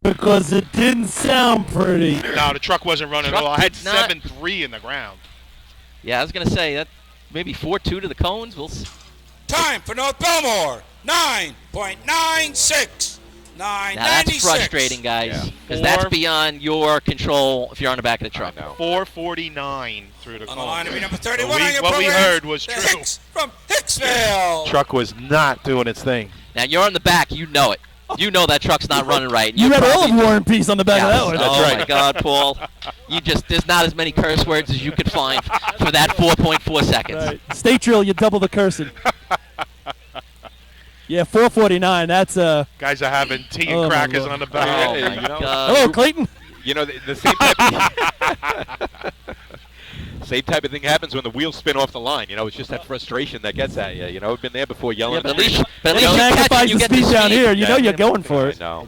Because it didn't sound pretty. No, the truck wasn't running at all. I had did not- 7.3 in the ground. Yeah, I was going to say that maybe 4.2 to the cones. We'll Time Time for North Belmore, 9.96. Now that's frustrating, guys, because that's beyond your control if you're on the back of the truck. 449 through the On the line to be number 31 so on your what we programs, heard was the true. Hicks from Hicksville. Truck was not doing its thing. Now you're on the back, you know it. You know that truck's not running right. You read all of War and Peace on the back of that one. Oh my God, Paul! There's not as many curse words as you could find for that 4.4 seconds. Right. State drill, you double the cursing. Yeah, 449. That's guys are having tea and crackers on the back. Oh my God! Hello, Clayton. You know, the same type same type of thing happens when the wheels spin off the line. You know, it's just that frustration that gets at you. You know, I've been there before yelling. But at least you magnifies the speed down here. You know you're going for it. No.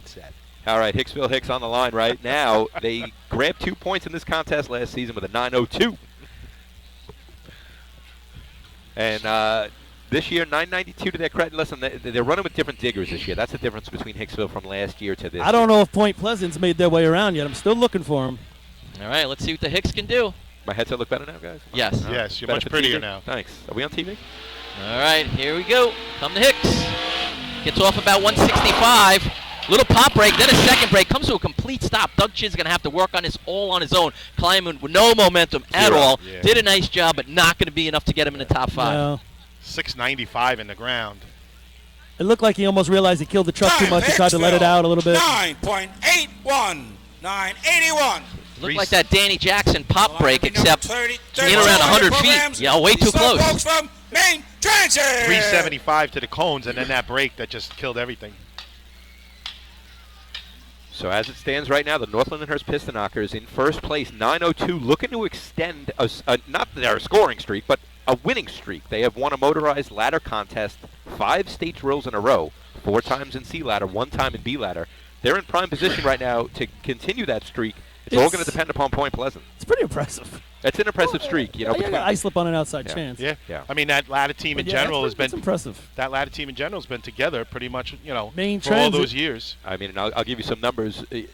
All right, Hicksville Hicks on the line right now. They grabbed 2 points in this contest last season with a 902. And this year, 992 to their credit. Listen, they're running with different diggers this year. That's the difference between Hicksville from last year to this I don't know if Point Pleasant's made their way around yet. I'm still looking for them. All right, let's see what the Hicks can do. My headset look better now, guys? Yes. Yes, you're Better much for prettier TV? now. Thanks. Are we on TV? All right, here we go. Come to Hicks. Gets off about 165. Little pop break, then a second break. Comes to a complete stop. Doug Chinn's going to have to work on this all on his own. Climbing with no momentum at all. Yeah. Did a nice job, but not going to be enough to get him in the top 5. No. 695 in the ground. It looked like he almost realized he killed the truck too much and tried to let it out a little bit. 9.81. 981. Looked like that Danny Jackson pop break, except in around 100 feet. Yeah, way too close. Folks from Main Transit. 375 to the cones, and then that break that just killed everything. So as it stands right now, the Northland and Hearst Piston Knockers in first place, 902, looking to extend not their scoring streak, but a winning streak. They have won a motorized ladder contest 5 state drills in a row, 4 times in C ladder, 1 time in B ladder. They're in prime position right now to continue that streak. It's all going to depend upon Point Pleasant. It's pretty impressive. It's an impressive streak, you know. I slip on an outside chance. Yeah. Yeah. I mean, that ladder team in general has been it's impressive. That ladder team in general has been together pretty much, you know, Main for all Transit. those years. I mean, and I'll give you some numbers. You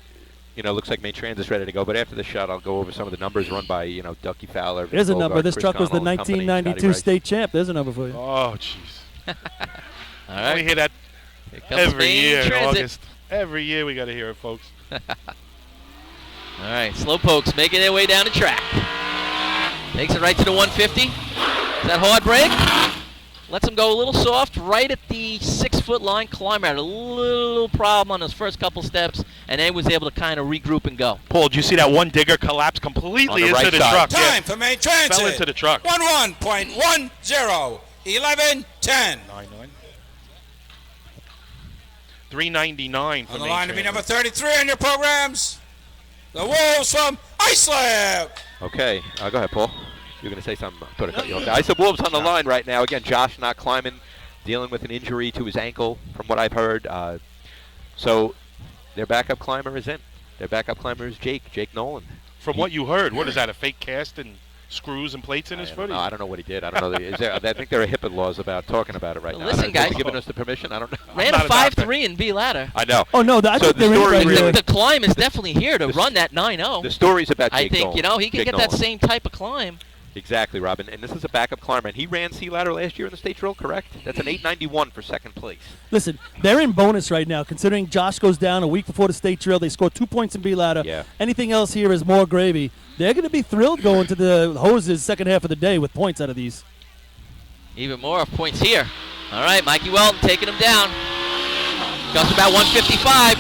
know, looks like Main Transit's ready to go. But after the shot, I'll go over some of the numbers run by, you know, Ducky Fowler. There's a Bogart, number. This Chris truck was the Connell and company, 1992 Scotty Rice. state champ. There's a number for you. Oh, jeez. All right. We hear that Here comes every Main year in Transit. August. Every year we got to hear it, folks. All right, Slowpokes making their way down the track. Takes it right to the 150. Is that hard break? Lets him go a little soft right at the 6-foot line. Climber had a little problem on those first couple steps, and then was able to kind of regroup and go. Paul, did you see that one digger collapse completely On the into right the side. truck? Time for Main Transit. Fell into the truck. 11.10. 11:10. 399 for On the Main line to be Transit. number 33 on your programs, the Wolves from Islip. Okay, go ahead, Paul. You're going to say something. I cut you off. I said Wolves on the line right now. Again, Josh not climbing, dealing with an injury to his ankle, from what I've heard. So their backup climber is in. Their backup climber is Jake Nolan. From what you heard, what is that, a fake cast and screws and plates in his foot? No, I don't know what he did. I don't know. I think there are HIPAA laws about talking about it right now. Listen, guys. They're giving us the permission. I don't know. Ran a 5.3 in B ladder. I know. Oh, no. I So think the they're story in really- right The climb is definitely here to run that 9.0. The story's about Jake I think, Nolan. you know, he can Jake get that Nolan. same type of climb. Exactly, Robin. And this is a backup climber. And he ran C ladder last year in the state drill, correct? That's an 891 for second place. Listen, they're in bonus right now, considering Josh goes down a week before the state drill. They scored 2 points in B ladder. Yeah. Anything else here is more gravy. They're going to be thrilled going to the hoses second half of the day with points out of these. Even more points here. All right, Mikey Welton taking him down. Goes about 155.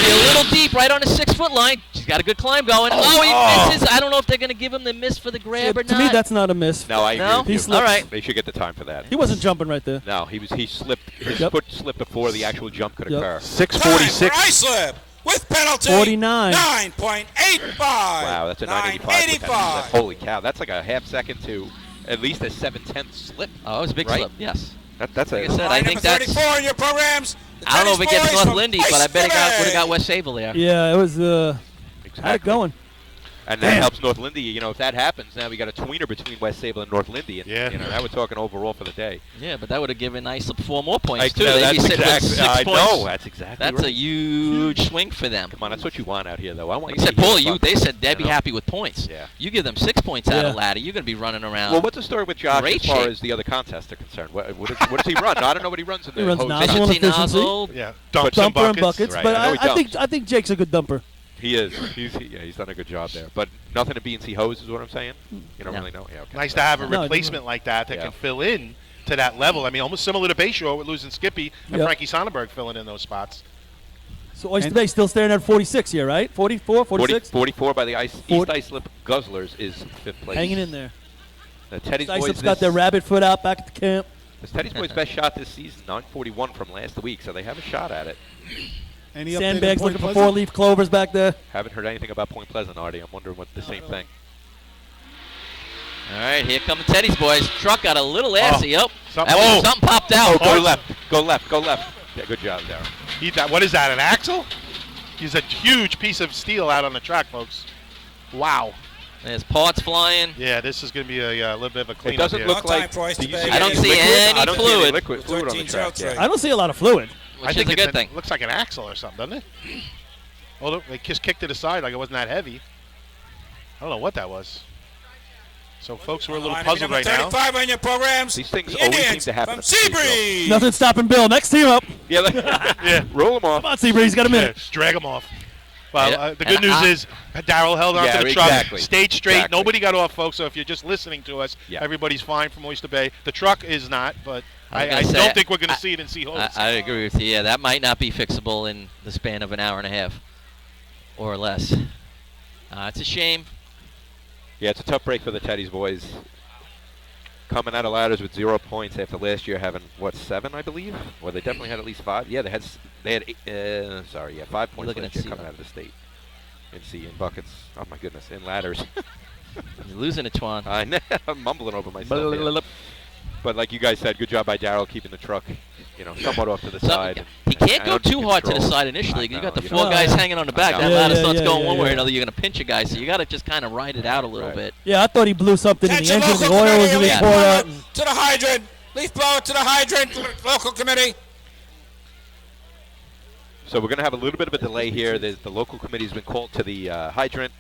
Be a little deep right on the 6-foot line. He's got a good climb going. Oh, he misses. I don't know if they're going to give him the miss for the grab or To not. me, that's not a miss. No, I agree No? with He you. slipped. All right. They should get the time for that. He wasn't jumping right there. No, he slipped. His Yep. foot slipped before the actual jump could Yep. occur. 646. Time for Islip with penalty. 49. 9.85. Wow, that's a 985. 985. Holy cow, that's like a half second to at least a 7/10 slip. Oh, it was a big Right? slip. Yes. That's Like I a. said, I Line think number that's. 34 in your programs. the I don't know if it tennis gets boys North from Lindy, but I bet it would have got West Sayville there. Yeah, it was had it Exactly. going. And that helps North Lindy. You know, if that happens, now we got a tweener between West Sayville and North Lindy. And, you know, now we're talking overall for the day. Yeah, but that would have given Islip 4 more points, too. No, They'd be that's sitting with exactly, 6 I points. know, that's exactly That's a huge swing for them. Come on, that's what you want out here, though. I want Like I said, Paul, they said they'd be know. happy with points. Yeah. You give them 6 points out of ladder, you're going to be running around. Well, what's the story with Josh Great as far shape. as the other contests are concerned? What does he run? I don't know what he runs in He the runs hose. nozzle and efficiency. Nozzle. Yeah, Dumper and buckets. Right. But I know he dumps. I think Jake's a good dumper. He is. He's done a good job there. But nothing to BNC hose is what I'm saying? You don't really know? Yeah, okay. Nice to have a replacement like that can fill in to that level. I mean, almost similar to Bayshore with losing Skippy and Frankie Sonnenberg filling in those spots. So Oyster Bay still staring at 46 here, right? 44, 46? 44 by the East Islip Guzzlers is 5th place. Hanging in there. The Teddy's Islip's boys got their rabbit foot out back at the camp. It's Teddy's boys' best shot this season, 941 from last week, so they have a shot at it. Any update on Sandbags Point looking for Pleasant? 4-leaf clovers back there. Haven't heard anything about Point Pleasant, Artie. I'm wondering what the same thing. All right, here come the Teddy's boys. Truck got a little assy. Something popped out. Go left. Go left. Go left. Yeah, good job, Darren. What is that, an axle? He's a huge piece of steel out on the track, folks. Wow. There's parts flying. Yeah, this is going to be a little bit of a cleanup. It doesn't here. look like. I don't see any fluid. Fluid on the track. I don't see a lot of fluid. Which is a good thing. Looks like an axle or something, doesn't it? Oh, look, they just kicked it aside like it wasn't that heavy. I don't know what that was. So, folks, we're a little puzzled right now. 35 on your programs. These things The always seem Indians to happen. from Seabreeze. Nothing stopping Bill. Next team up. Yeah, yeah. Roll them off. Come on, Seabreeze. Got a minute. Yeah, drag them off. Well, the good news is Darrell held on to the truck, stayed straight. Nobody got off, folks. So if you're just listening to us, everybody's fine from Oyster Bay. The truck is not, but I don't think we're going to see it in Seahawks. I agree with you. Yeah, that might not be fixable in the span of an hour and a half or less. It's a shame. Yeah, it's a tough break for the Teddy's boys. Coming out of ladders with 0 points after last year having, 7, I believe? Well, they definitely had at least 5. Yeah, they had 5 points last year coming out of the state. In buckets. Oh, my goodness. In ladders. You're losing it, Twan. I know. I'm mumbling over myself here. But like you guys said, good job by Darrell keeping the truck, somewhat off to the side. He can't go too hard to the side initially. You got the 4 guys hanging on the back. That ladder starts going one way or another. You're going to pinch a guy, so you got to just kind of ride it out a little bit. Yeah, I thought he blew something in the engine. The local oil was committee, being poured out. To the hydrant. Leaf blower to the hydrant. Local committee. So we're going to have a little bit of a delay here. The local committee's been called to the hydrant.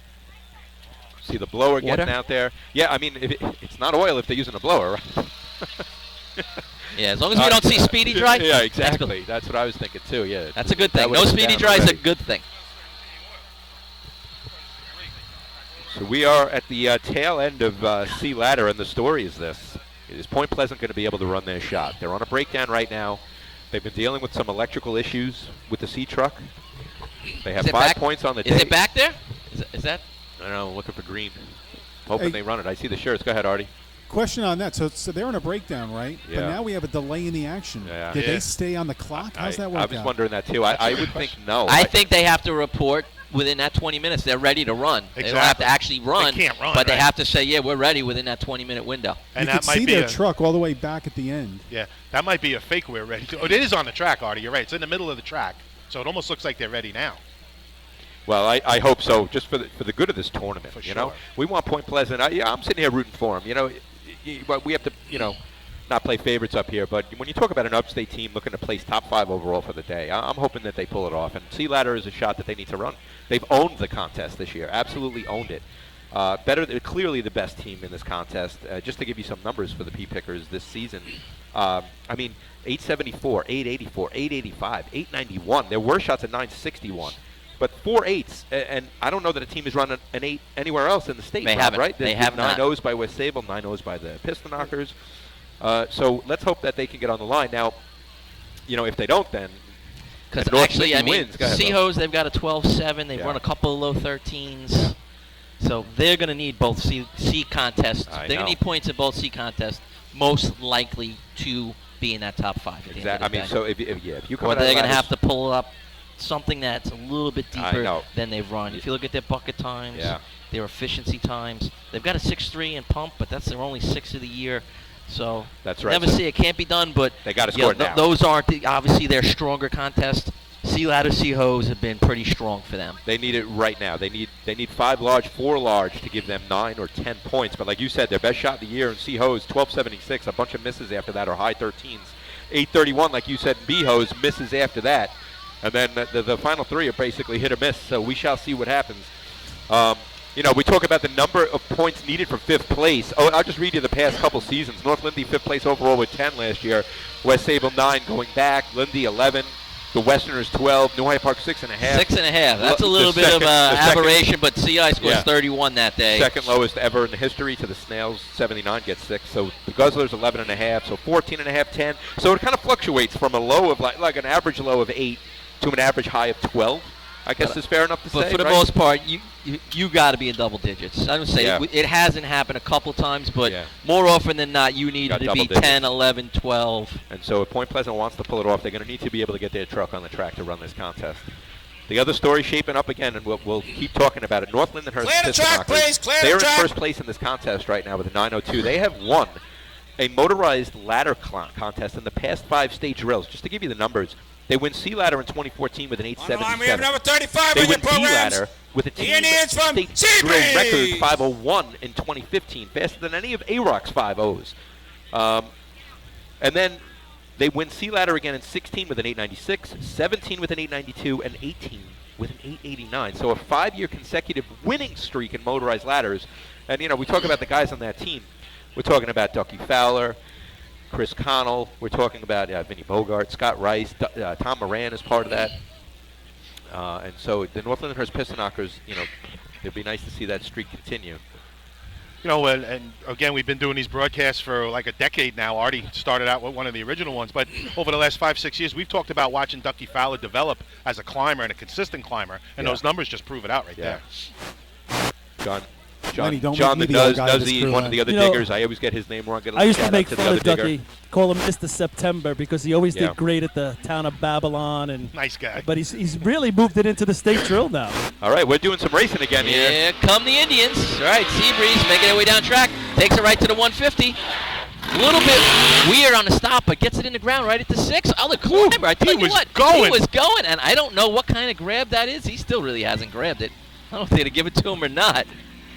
See the blower getting out there. Yeah, I mean, it's not oil if they're using a blower, right? Yeah, as long as we don't see speedy dry. Yeah, exactly. That's what I was thinking too. Yeah, that's a good thing. No speedy dry is a good thing. So we are at the tail end of C ladder, and the story is this: is Point Pleasant going to be able to run their shot? They're on a breakdown right now. They've been dealing with some electrical issues with the C truck. They have 5 points on the day. Is it back there? Is that? I don't know. Looking for green. Hoping they run it. I see the shirts. Go ahead, Artie. Question on that. So they're on a breakdown, right? Yeah. But now we have a delay in the action. Yeah. Did they stay on the clock? How's that work out? I was wondering that too. I would think no. I think they have to report within that 20 minutes. They're ready to run. Exactly. They don't have to actually run. They can't run, but they have to say, yeah, we're ready within that 20-minute window. And you can see their truck all the way back at the end. Yeah, that might be a fake we're ready to. Oh, it is on the track, Artie. You're right. It's in the middle of the track. So it almost looks like they're ready now. Well, I hope so, just for the good of this tournament. For you know, we want Point Pleasant. I'm sitting here rooting for them. But we have to, not play favorites up here. But when you talk about an upstate team looking to place top 5 overall for the day, I'm hoping that they pull it off. And C ladder is a shot that they need to run. They've owned the contest this year, absolutely owned it. Clearly the best team in this contest. Just to give you some numbers for the P pickers this season, 874, 884, 885, 891. There were shots at 961. But 4 8s, and I don't know that a team is running an 8 anywhere else in the state. They haven't. Right? They have 9 not. 9-0s by West Sayville, 9-0s by the Piston Knockers. So let's hope that they can get on the line. Now, if they don't, then because actually, wins. Seahose, they've got a 12-7. They've run a couple of low 13s. So they're going to need both C contests. They're going to need points in both C contests, most likely to be in that top 5. Exactly. So if you come or they're going to have to pull up something that's a little bit deeper than they've run. If you look at their bucket times, their efficiency times, they've got a 6.3 in pump, but that's their only 6 of the year. So that's right. Never say it can't be done, but they got to score now. Those aren't obviously their stronger contests. Sea ladder, sea hose have been pretty strong for them. They need it right now. They need 5 large, 4 large to give them 9 or 10 points. But like you said, their best shot of the year in sea hose, 12.76. A bunch of misses after that, or high 13s. 8.31, like you said, in B hose, misses after that. And then the final 3 are basically hit or miss. So we shall see what happens. We talk about the number of points needed for 5th place. Oh, I'll just read you the past couple seasons. North Lindy 5th place overall with 10 last year. West Sayville 9 going back. Lindy 11. The Westerners 12. New Hyde Park 6.5. 6.5. That's a little bit of aberration, but CI scores 31 that day. Second lowest ever in the history to the Snails. 79 gets 6. So the Guzzlers 11.5. So 14.5, 10. So it kind of fluctuates from a low of like an average low of 8 to an average high of 12. I guess it's fair enough to say. But for the most part, you got to be in double digits. I don't say it hasn't happened a couple times, but more often than not, you need to be 10, 11, 12. And so if Point Pleasant wants to pull it off, they're going to need to be able to get their truck on the track to run this contest. The other story shaping up again, and we'll keep talking about it. North Lindenhurst. Clear the track, please. Clear the track. They're in first place in this contest right now with a 9:02. They have won a motorized ladder contest in the past 5 state drills. Just to give you the numbers. They win C ladder in 2014 with an 8.77. We have number 35 they in your win D programs. ladder with a team state drill record 5:01 in 2015, faster than any of A-Rock's 5.0s. And then they win C ladder again in 16 with an 8.96, 17 with an 8.92, and 18 with an 8.89. So a 5-year consecutive winning streak in motorized ladders. And we talk about the guys on that team. We're talking about Ducky Fowler, Chris Connell. We're talking about Vinny Bogart, Scott Rice, Tom Moran is part of that. And so the North Lindenhurst Piston Knockers, it'd be nice to see that streak continue. And again, we've been doing these broadcasts for like a decade now. Artie started out with one of the original ones, but over the last 5-6 years, we've talked about watching Ducky Fowler develop as a climber and a consistent climber, and those numbers just prove it out right there. John the one of the other diggers. I always get his name wrong. I used to make fun of Ducky, call him Mr. September, because he always did great at the town of Babylon. And nice guy. But he's really moved it into the state drill now. All right, we're doing some racing again here. Here come the Indians. All right, Seabreeze making their way down track. Takes it right to the 150. A little bit weird on the stop, but gets it in the ground right at the 6. Oh, the climber, I tell you what. He was going, and I don't know what kind of grab that is. He still really hasn't grabbed it. I don't know if they'd give it to him or not.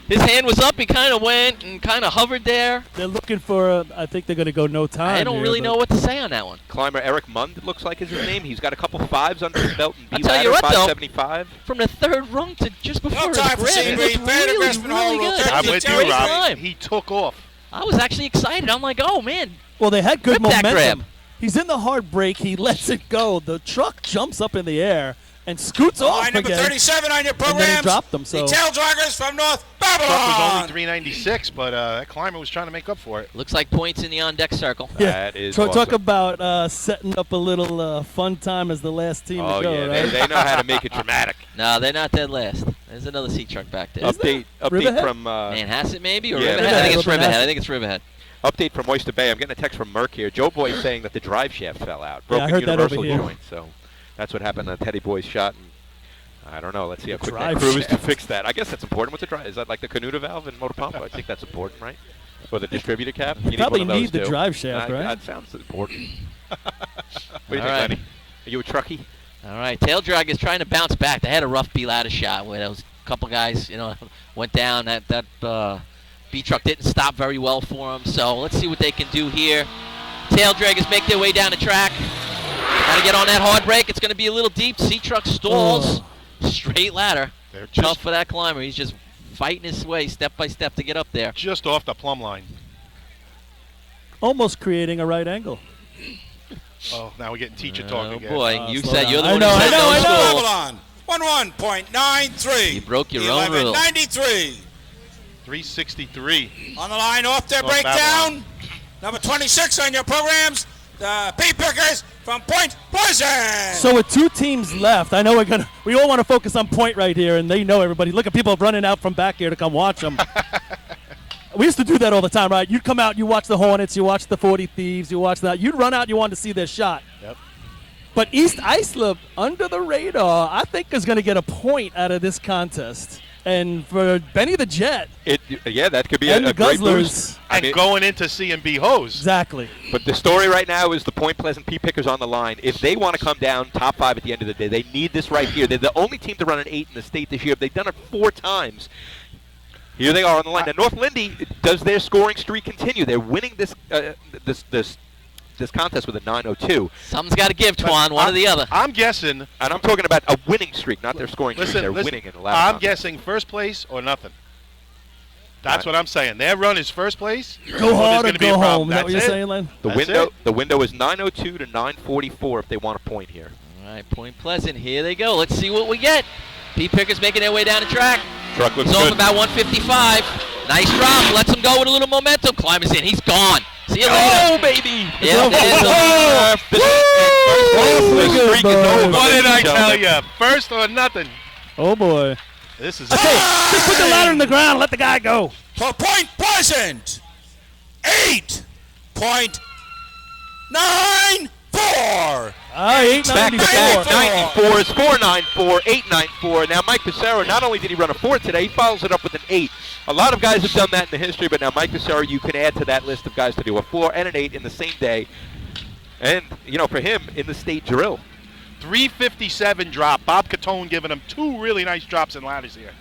His hand was up. He kind of went and kind of hovered there. They're looking for, I think they're going to go no time. I don't really know what to say on that one. Climber Eric Mund, it looks like is his name. He's got a couple 5s under his belt. I'll tell you what, 575. From the 3rd rung to just before his grab, it was really good. I'm with you, Rob. He took off. I was actually excited. I'm like, oh, man. Well, they had good momentum. Grab. He's in the hard break. He lets it go. The truck jumps up in the air and scoots off again. Number 37 on your program. And then he dropped them. So the tail draggers from North Babylon. The truck was only 396, but that climber was trying to make up for it. Looks like points in the on-deck circle. Yeah. That is Talk awesome. about setting up a little fun time as the last team to go, right? They know how to make it dramatic. No, they're not dead last. There's another sea truck back there. Update from Manhasset, maybe? Or yeah, Riverhead? I think it's Riverhead. Update from Oyster Bay. I'm getting a text from Merck here. Joe Boy saying that the drive shaft fell out. Broken I heard universal that over here. joint. So that's what happened on Teddy Boy's shot. And I don't know. Let's see how quick that crew is to fix that. I guess that's important with the drive. Is that like the Canuta valve in motor pump? I think that's important, right? Or the distributor cap? You probably need the drive shaft, right? That sounds important. What do you think, right. Lenny? Are you a truckie? All right. Tail drag is trying to bounce back. They had a rough B-ladder shot where those couple guys, went down. That B-truck didn't stop very well for them. So let's see what they can do here. Tail draggers make their way down the track. Got to get on that hard brake. It's going to be a little deep. C-truck stalls. Straight ladder. Tough for that climber. He's just fighting his way step by step to get up there. Just off the plumb line. Almost creating a right angle. Oh, now we're getting teacher talk again. Oh, boy. You said down. you're the one who said no school. Babylon. 11.93. You broke your own rule. 93. 363. On the line, off their breakdown. Number 26 on your programs, the P-Pickers from Point Pleasant. So with 2 teams left, I know we all want to focus on Point right here, and they know everybody. Look at people running out from back here to come watch them. We used to do that all the time, right? You'd come out, you watch the Hornets, you watch the 40 Thieves, you watch that. You'd run out, you wanted to see their shot. Yep. But East Islip, under the radar, I think is going to get a point out of this contest. And for Benny the Jet. That could be and a the great Guzzlers. boost. And going into C&B hose. Exactly. But the story right now is the Point Pleasant Pea Pickers on the line. If they want to come down top 5 at the end of the day, they need this right here. They're the only team to run an 8 in the state this year. They've done it 4 times. Here they are on the line. Now, North Lindy, does their scoring streak continue? They're winning this contest with a 9:02. Something's got to give, Twan, one or the other. I'm guessing. And I'm talking about a winning streak, not their scoring streak. They're winning in the last I'm guessing first place or nothing. That's what I'm saying. Their run is first place. Go hard or go home. Is that what you're saying, Len? The window is 9:02 to 9:44 if they want a point here. All right, Point Pleasant. Here they go. Let's see what we get. Pea Pickers making their way down the track. Truck looks He's good. off about 155. Nice drop. Lets him go with a little momentum. Climbers in. He's gone. See you later. Oh, baby. Yeah, the streak is over. What did I tell you? First or nothing. Oh, boy. This is okay. Just put the ladder in the ground and let the guy go. For Point Pleasant, 8.94. Back to back 94s, 4.94, 8.94. Now Mike Pissarro, not only did he run a 4 today, he follows it up with an 8. A lot of guys have done that in the history, but now Mike Pissarro, you can add to that list of guys to do a 4 and an 8 in the same day. And, for him, in the state drill. 357 drop. Bob Catone giving him 2 really nice drops in ladders here.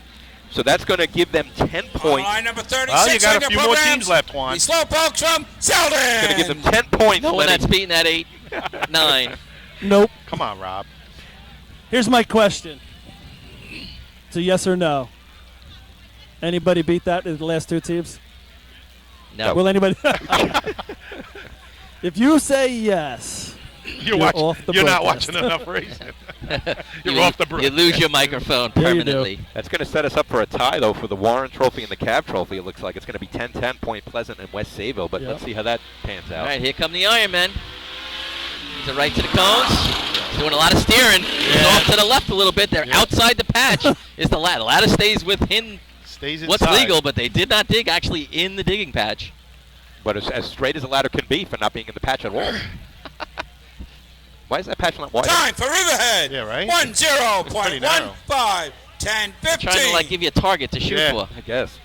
So that's going to give them 10 points. Line number 36. Well, you got a few more teams left, Juan. The Slowpokes from Selden. It's going to give them 10 points. No one that's beating that 8, 9. Nope. Come on, Rob. Here's my question. It's a yes or no. Anybody beat that in the last 2 teams? No. Will anybody? If you say yes, you're off the You're not broadcast. watching enough racing. You're off the broadcast. You lose your microphone permanently. That's going to set us up for a tie, though, for the Warren Trophy and the Cab Trophy. It looks like it's going to be 10-10 Point Pleasant and West Sayville, but let's see how that pans out. All right, here come the Ironmen. He's right to the cones. He's doing a lot of steering. He's off to the left a little bit. They're outside the patch. Is the ladder. The ladder stays within what's legal, but they did not dig actually in the digging patch. But as straight as a ladder can be for not being in the patch at all. Why is that patch not wide? Time for Riverhead. Yeah, right? 10.15, 10, 15. Trying to give you a target to shoot for. I guess.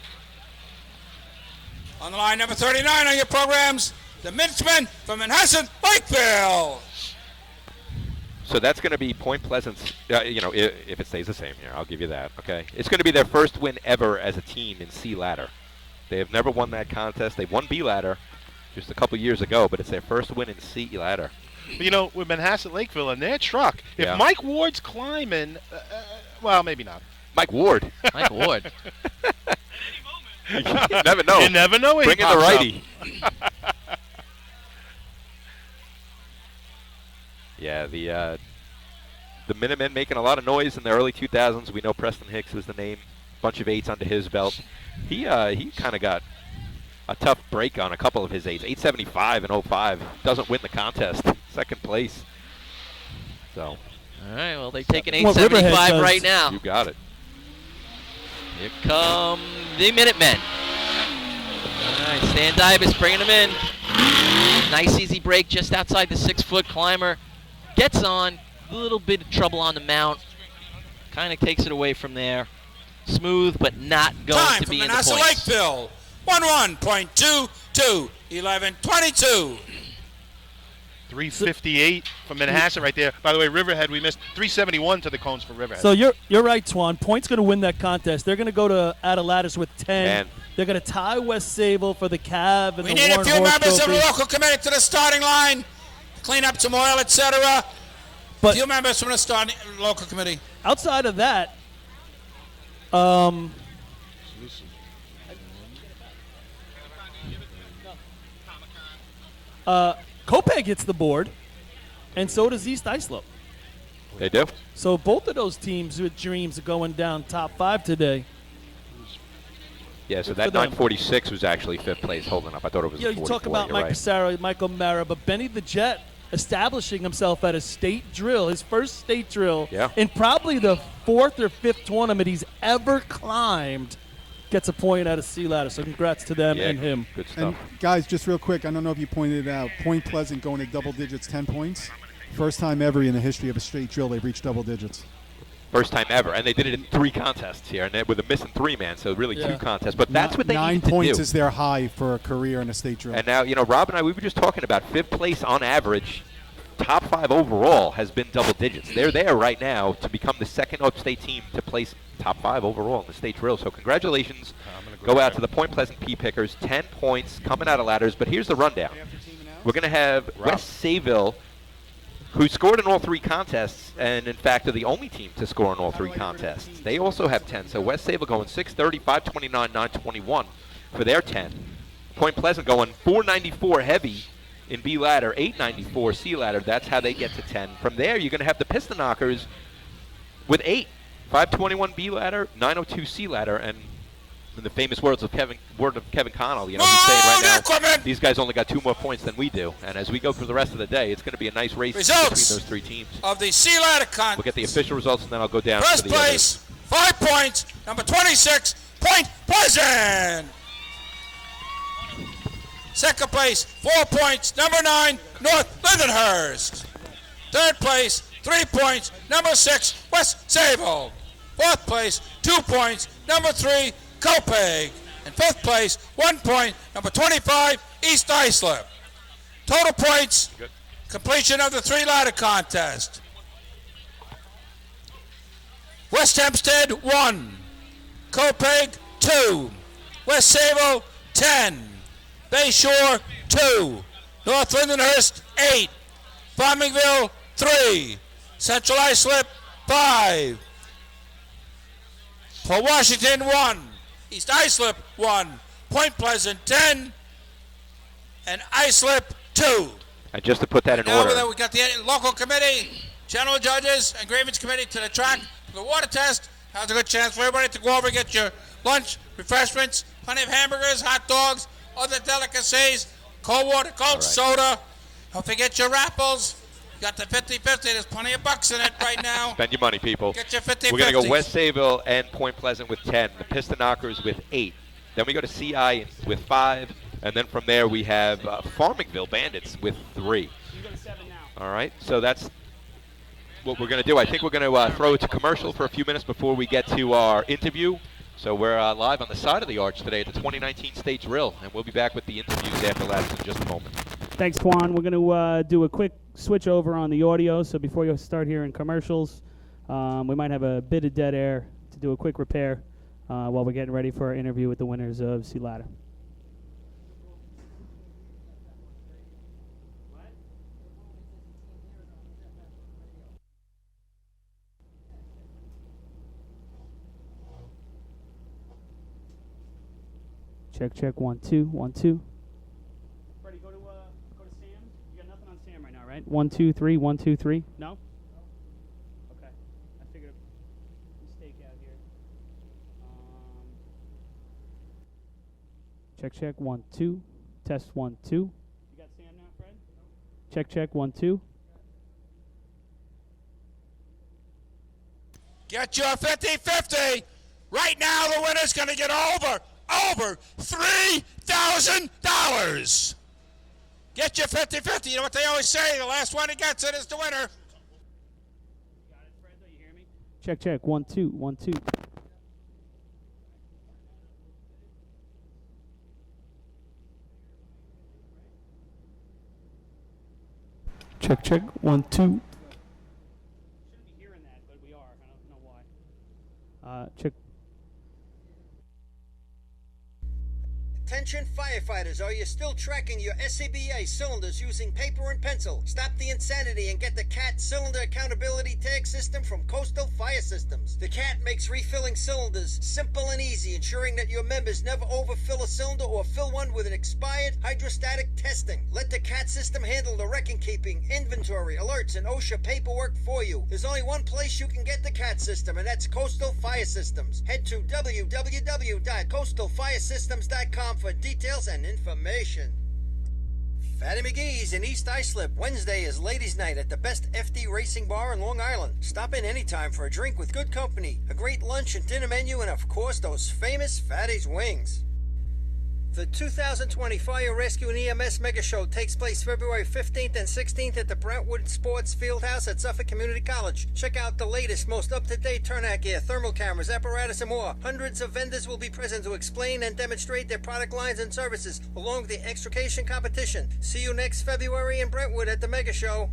On the line number 39 on your programs, the Mintzman from Manhasset, Lakeville. So that's going to be Point Pleasant's, if it stays the same here, I'll give you that, okay? It's going to be their first win ever as a team in C ladder. They have never won that contest. They won B ladder just a couple years ago, but it's their first win in C ladder. With Manhasset Lakeville and their truck, if Mike Ward's climbing, well, maybe not. Mike Ward. Mike Ward. You never know. You never know. Bring in the righty. Yeah, the Minutemen making a lot of noise in the early 2000s. We know Preston Hicks was the name. Bunch of 8s under his belt. He kind of got a tough break on a couple of his 8s. 875 and 05. Doesn't win the contest. Second place. So. All right, well, they take an 875 right now. You got it. Here come the Minutemen. All right, Stan Dybus bringing them in. Nice easy break just outside the 6-foot climber. Gets on. A little bit of trouble on the mount. Kind of takes it away from there. Smooth, but not going to be in the points. Time for Manhasset Lakeville. 11.22, 11.22. 358 from Manhasset right there. By the way, Riverhead, we missed 371 to the cones for Riverhead. So you're right, Twan. Point's going to win that contest. They're going to go to Adelatus with 10. They're going to tie West Sayville for the Cab and We the need a Warren few Horse members of Trophy. the local committee to the starting line. Clean up some oil, etc. A few members from the starting local committee. Outside of that, Copeg hits the board, and so does East Islip. They do. So both of those teams with dreams of going down top 5 today. Yeah, so that 946 was actually 5th place holding up. I thought it was You talk about Mike Pissarro, Michael Mara, but Benny the Jet establishing himself at a state drill, his first state drill, in probably the 4th or 5th tournament he's ever climbed, gets a point out of C ladder. So congrats to them and him. Good stuff. And guys, just real quick, I don't know if you pointed it out, Point Pleasant going to double digits, 10 points. First time ever in the history of a straight drill they've reached double digits. First time ever, and they did it in 3 contests here, and with a missing 3-man, so really 2 contests. But that's what they 9 needed points to do. is their high for a career in a state drill. And now, Rob and I, we were just talking about 5th place on average. Top 5 overall has been double digits. They're there right now to become the second upstate team to place top 5 overall in the state drill. So congratulations. Go out to the Point Pleasant Pea Pickers. 10 points coming out of ladders. But here's the rundown. We're going to have West Sayville, who scored in all 3 contests, and in fact are the only team to score in all 3 contests. They also have 10. So West Sayville going 630, 529, 921 for their 10. Point Pleasant going 494 heavy in B ladder, 894 C ladder. That's how they get to 10. From there, you're going to have the Piston Knockers with 8. 521 B ladder, 902 C ladder, and in the famous words of Kevin Connell, he's saying right now, these guys only got 2 more points than we do. And as we go through the rest of the day, it's going to be a nice race between those 3 teams. Of the C ladder contest. We'll get the official results, and then I'll go down First to the place, 5 points, number 26, Point Pleasant. Second place, 4 points, number 9, North Lindenhurst. Third place, 3 points, number 6, West Sayville. Fourth place, 2 points, number 3, Copiague. And fifth place, 1 point, number 25, East Islip. Total points, completion of the 3 ladder contest. West Hempstead, 1. Copiague, 2. West Sayville, 10. Bayshore, 2. North Lindenhurst, 8. Farmingville, 3. Central Islip, 5. Port Washington, 1. East Islip, 1. Point Pleasant, 10. And Islip, 2. And just to put that in Now order. we got the local committee, general judges, and grievance committee to the track for the water test. Has a good chance for everybody to go over and get your lunch, refreshments, plenty of hamburgers, hot dogs, other delicacies, cold water, cold soda. Don't forget your apples. You got the 50-50. There's plenty of bucks in it right now. Spend your money, people. Get your 50-50. We're going to go West Sayville and Point Pleasant with 10. The Piston Knockers with 8. Then we go to CI with 5. And then from there we have Farmingville Bandits with 3. All right, so that's what we're going to do. I think we're going to throw it to commercial for a few minutes before we get to our interview. So we're live on the side of the arch today at the 2019 State Drill, and we'll be back with the interviews after that in just a moment. Thanks, Twan. We're going to do a quick switch over on the audio. So before you start hearing commercials, we might have a bit of dead air to do a quick repair while we're getting ready for our interview with the winners of C Ladder. Check, 1, 2, 1, 2. Freddie, go to Sam. You got nothing on Sam right now, right? 1, 2, 3, 1, 2, 3. No? Okay. I figured a mistake out here. Check, 1, 2. Test 1, 2. You got Sam now, Fred? Check, 1, 2. Get your 50-50. Right now, the winner's going to get over $3,000. Get your 50-50. You know what they always say? The last one who gets it is the winner. Got it, Fred? Do you hear me? Check, 1, 2, 1, 2. Check, 1, 2. Shouldn't be hearing that, but we are. I don't know why. Check. Attention firefighters, are you still tracking your SCBA cylinders using paper and pencil? Stop the insanity and get the CAT Cylinder Accountability Tag System from Coastal Fire Systems. The CAT makes refilling cylinders simple and easy, ensuring that your members never overfill a cylinder or fill one with an expired hydrostatic testing. Let the CAT system handle the record-keeping, inventory, alerts, and OSHA paperwork for you. There's only one place you can get the CAT system, and that's Coastal Fire Systems. Head to www.coastalfiresystems.com for details and information. Fatty McGee's in East Islip. Wednesday is ladies' night at the best FD racing bar in Long Island. Stop in anytime for a drink with good company, a great lunch and dinner menu, and of course those famous Fatty's wings. The 2020 Fire Rescue and EMS Mega Show takes place February 15th and 16th at the Brentwood Sports Fieldhouse at Suffolk Community College. Check out the latest, most up-to-date turnout gear, thermal cameras, apparatus, and more. Hundreds of vendors will be present to explain and demonstrate their product lines and services, along with the extrication competition. See you next February in Brentwood at the Mega Show.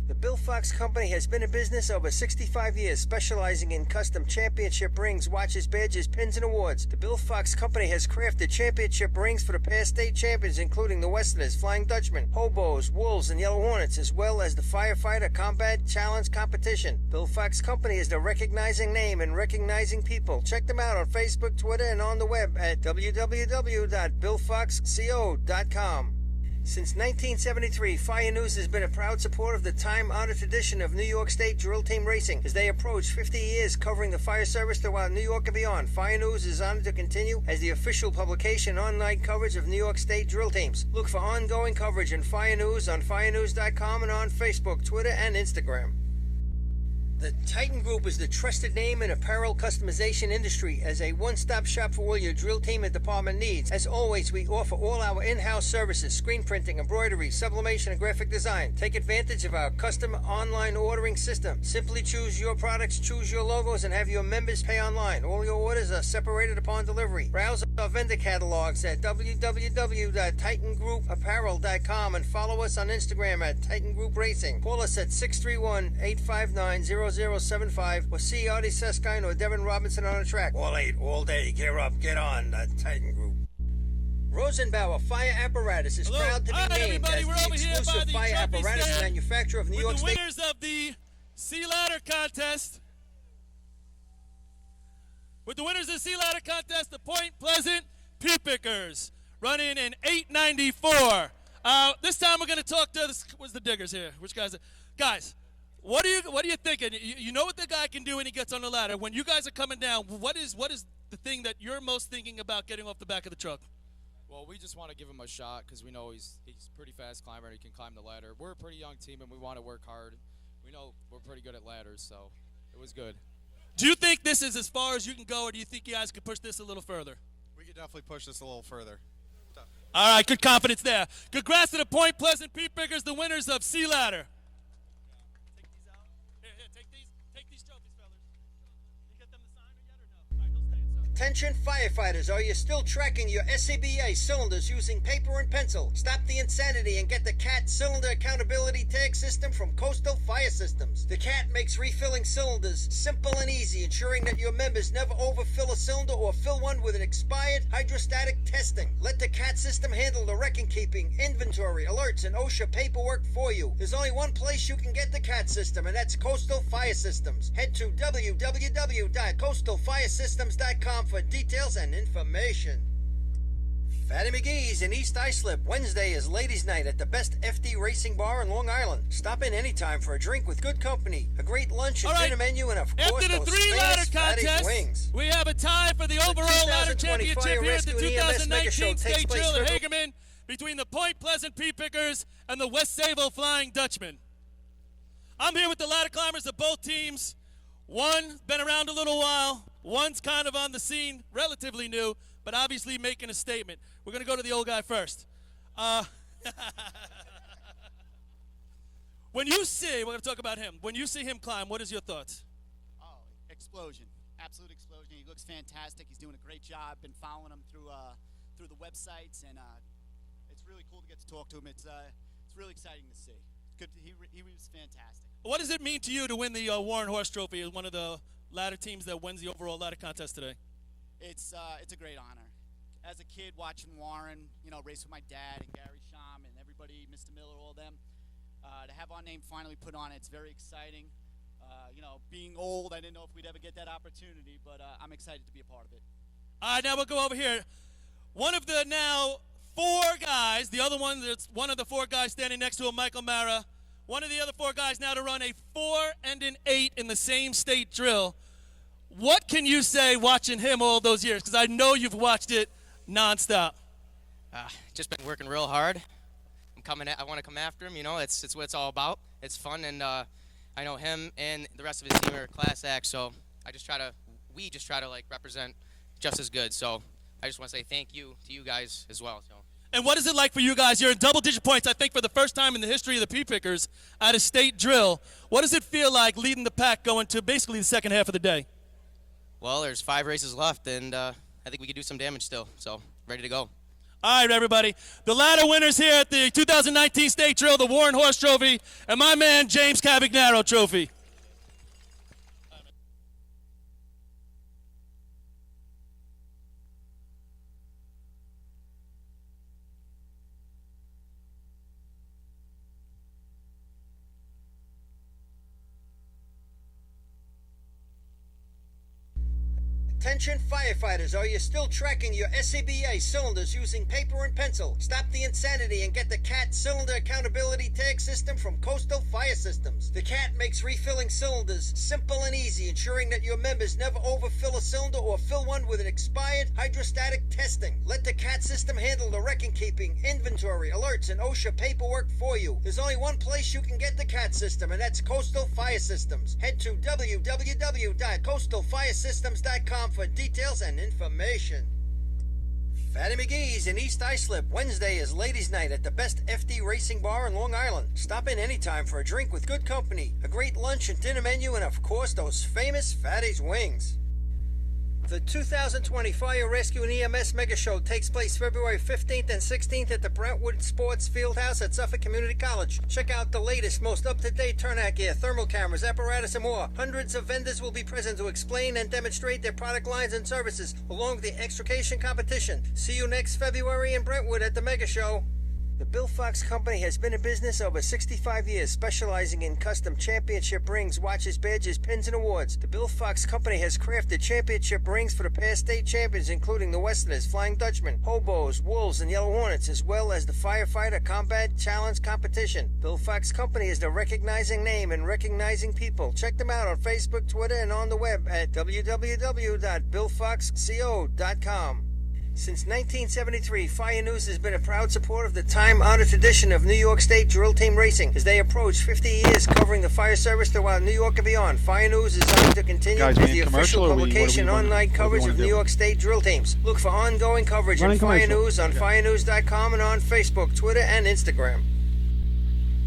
The Bill Fox Company has been in business over 65 years, specializing in custom championship rings, watches, badges, pins, and awards. The Bill Fox Company has crafted championship rings for the past state champions, including the Westerners, Flying Dutchmen, Hobos, Wolves, and Yellow Hornets, as well as the Firefighter Combat Challenge competition. Bill Fox Company is the recognizing name and recognizing people. Check them out on Facebook, Twitter, and on the web at www.billfoxco.com. Since 1973, Fire News has been a proud supporter of the time-honored tradition of New York State drill team racing. As they approach 50 years covering the fire service throughout New York and beyond, Fire News is honored to continue as the official publication and online coverage of New York State drill teams. Look for ongoing coverage in Fire News on firenews.com and on Facebook, Twitter, and Instagram. The Titan Group is the trusted name in apparel customization industry as a one-stop shop for all your drill team and department needs. As always, we offer all our in-house services, screen printing, embroidery, sublimation, and graphic design. Take advantage of our custom online ordering system. Simply choose your products, choose your logos, and have your members pay online. All your orders are separated upon delivery. Browse our vendor catalogs at www.titangrouapparel.com and follow us on Instagram at Titan Group Racing. Call us at 631-859-0075 or see Artie Seskine or Devin Robinson on a track. All 8, all day. Gear up, get on. The Titan Group. Rosenbauer Fire Apparatus is proud to be named as the exclusive fire apparatus manufacturer of New York State. The winners of the Sea Ladder Contest. With the winners of the Sea Ladder Contest, the Point Pleasant Pea Pickers, running in 894. This time we're going to talk to what's the diggers here? Which guys? Guys, what are you thinking? You know what the guy can do when he gets on the ladder. When you guys are coming down, what is the thing that you're most thinking about getting off the back of the truck? Well, we just want to give him a shot because we know he's a pretty fast climber and he can climb the ladder. We're a pretty young team and we want to work hard. We know we're pretty good at ladders, so it was good. Do you think this is as far as you can go, or do you think you guys could push this a little further? We could definitely push this a little further. All right, good confidence there. Congrats to the Point Pleasant Pea Pickers, the winners of Sea Ladder. Take these out. Here, take these trophies, fellas. You get them to sign or yet or no? All right, they'll stay inside. Attention firefighters, are you still tracking your SCBA cylinders using paper and pencil? Stop the insanity and get the CAT Cylinder Accountability Tag System from Coastal Fire Systems. The CAT makes refilling cylinders simple and easy, ensuring that your members never overfill a cylinder or fill one with an expired hydrostatic testing. Let the CAT system handle the record-keeping, inventory, alerts, and OSHA paperwork for you. There's only one place you can get the CAT system, and that's Coastal Fire Systems. Head to www.coastalfiresystems.com for details and information. Fatty McGee's in East Islip. Wednesday is Ladies' Night at the best FD Racing Bar in Long Island. Stop in anytime for a drink with good company, a great lunch and dinner menu, and of course after the those three-ladder famous contest, wings. we have a tie for the overall ladder championship here at the 2019 State Drill at Hagerman between the Point Pleasant Pea Pickers and the West Sayville Flying Dutchmen. I'm here with the ladder climbers of both teams. One's been around a little while. One's kind of on the scene, relatively new, but obviously making a statement. We're going to go to the old guy first. When you see, we're going to talk about him. When you see him climb, what is your thoughts? Oh, explosion. Absolute explosion. He looks fantastic. He's doing a great job. Been following him through the websites, and it's really cool to get to talk to him. It's really exciting to see. Good. He was fantastic. What does it mean to you to win the Warren Horse Trophy as one of the ladder teams that wins the overall ladder contest today? It's a great honor. As a kid watching Warren, race with my dad and Gary Sham and everybody, Mr. Miller, all them, to have our name finally put on it's very exciting. Being old, I didn't know if we'd ever get that opportunity, but I'm excited to be a part of it. All right, now we'll go over here. One of the now 4 guys, the other one that's one of the 4 guys standing next to him, Michael Mara. One of the other 4 guys now to run a 4 and an 8 in the same state drill. What can you say watching him all those years? Because I know you've watched it nonstop. Just been working real hard. I want to come after him. It's what it's all about. It's fun, and I know him and the rest of his team are class acts. So we just try to represent just as good. So I just want to say thank you to you guys as well. So. And what is it like for you guys? You're in double-digit points, I think, for the first time in the history of the P-Pickers at a state drill. What does it feel like leading the pack going to basically the second half of the day? Well, there's 5 races left, and I think we could do some damage still. So, ready to go. All right, everybody. The ladder winners here at the 2019 State Drill, the Warren Horse Trophy, and my man James Cavagnaro Trophy. Attention firefighters, are you still tracking your SCBA cylinders using paper and pencil? Stop the insanity and get the CAT Cylinder Accountability Tag System from Coastal Fire Systems. The CAT makes refilling cylinders simple and easy, ensuring that your members never overfill a cylinder or fill one with an expired hydrostatic testing. Let the CAT system handle the record keeping, inventory, alerts, and OSHA paperwork for you. There's only one place you can get the CAT system, and that's Coastal Fire Systems. Head to www.coastalfiresystems.com for details and information. Fatty McGee's in East Islip. Wednesday is ladies' night at the best FD racing bar in Long Island. Stop in anytime for a drink with good company, a great lunch and dinner menu, and of course those famous Fatty's wings. The 2020 Fire Rescue and EMS Mega Show takes place February 15th and 16th at the Brentwood Sports Fieldhouse at Suffolk Community College. Check out the latest, most up-to-date turnout gear, thermal cameras, apparatus, and more. Hundreds of vendors will be present to explain and demonstrate their product lines and services, along with the extrication competition. See you next February in Brentwood at the Mega Show. The Bill Fox Company has been in business over 65 years, specializing in custom championship rings, watches, badges, pins, and awards. The Bill Fox Company has crafted championship rings for the past state champions, including the Westerners, Flying Dutchman, Hobos, Wolves, and Yellow Hornets, as well as the Firefighter Combat Challenge Competition. Bill Fox Company is the recognizing name and recognizing people. Check them out on Facebook, Twitter, and on the web at www.billfoxco.com. Since 1973, Fire News has been a proud supporter of the time-honored tradition of New York State drill team racing. As they approach 50 years covering the fire service throughout New York and beyond, Fire News is honored to continue as the official publication online coverage of New York State drill teams. Look for ongoing coverage of Fire News on firenews.com and on Facebook, Twitter, and Instagram.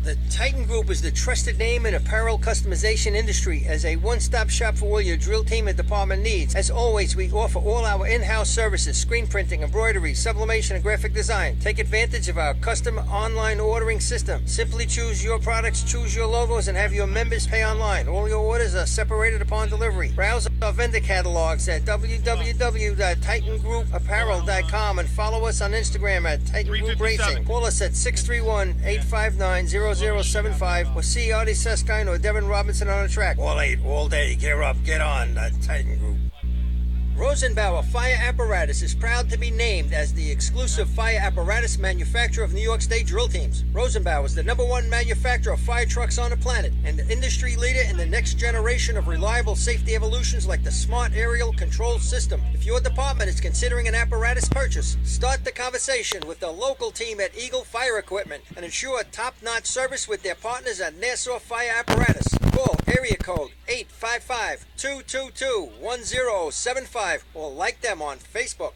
The Titan Group is the trusted name in apparel customization industry as a one-stop shop for all your drill team and department needs. As always, we offer all our in-house services, screen printing, embroidery, sublimation, and graphic design. Take advantage of our custom online ordering system. Simply choose your products, choose your logos, and have your members pay online. All your orders are separated upon delivery. Browse our vendor catalogs at www.titangrouapparel.com and follow us on Instagram at Titan Group Racing. Call us at 631-859-0075 or see Artie Seskine or Devin Robinson on the track. All 8, all day, gear up, get on, the Titan Group. Rosenbauer Fire Apparatus is proud to be named as the exclusive fire apparatus manufacturer of New York State drill teams. Rosenbauer is the #1 manufacturer of fire trucks on the planet and the industry leader in the next generation of reliable safety evolutions like the Smart Aerial Control System. If your department is considering an apparatus purchase, start the conversation with the local team at Eagle Fire Equipment and ensure top-notch service with their partners at Nassau Fire Apparatus. Call area code 855-222-1075 or like them on Facebook.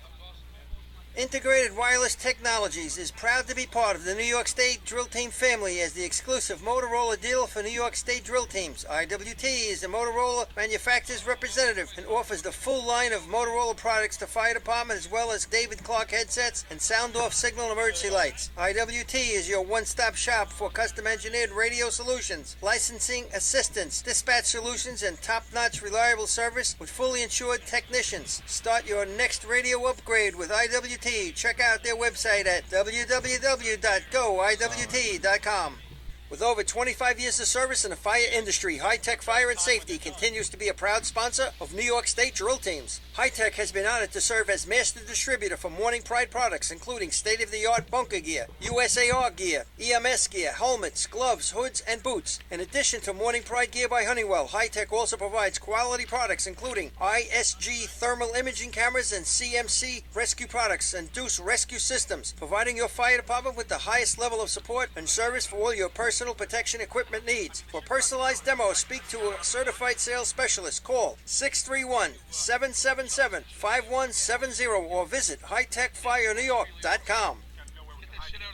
Integrated Wireless Technologies is proud to be part of the New York State Drill Team family as the exclusive Motorola dealer for New York State drill teams. IWT is the Motorola manufacturer's representative and offers the full line of Motorola products to fire department as well as David Clark headsets and sound-off signal emergency lights. IWT is your one-stop shop for custom-engineered radio solutions, licensing assistance, dispatch solutions, and top-notch reliable service with fully insured technicians. Start your next radio upgrade with IWT. Check out their website at www.goiwt.com. With over 25 years of service in the fire industry, High Tech Fire and Safety continues to be a proud sponsor of New York State drill teams. High Tech has been honored to serve as master distributor for Morning Pride products, including state-of-the-art bunker gear, USAR gear, EMS gear, helmets, gloves, hoods, and boots. In addition to Morning Pride gear by Honeywell, High Tech also provides quality products, including ISG thermal imaging cameras and CMC rescue products and Deuce rescue systems, providing your fire department with the highest level of support and service for all your personal personal protection equipment needs. For personalized demos, speak to a certified sales specialist. Call 631-777-5170 or visit hightechfirenewyork.com.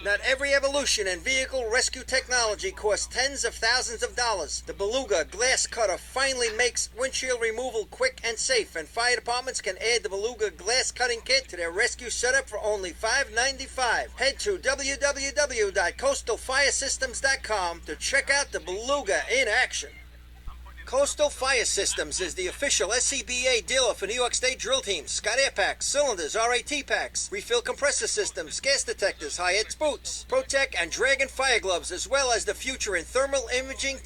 Not every evolution in vehicle rescue technology costs tens of thousands of dollars. The Beluga Glass Cutter finally makes windshield removal quick and safe, and fire departments can add the Beluga Glass Cutting Kit to their rescue setup for only $5.95. Head to www.coastalfiresystems.com to check out the Beluga in action. Coastal Fire Systems is the official SCBA dealer for New York State drill teams. Scott Air Packs, cylinders, RAT packs, refill compressor systems, gas detectors, Hyatt boots, Protec and Dragon fire gloves, as well as the future in thermal imaging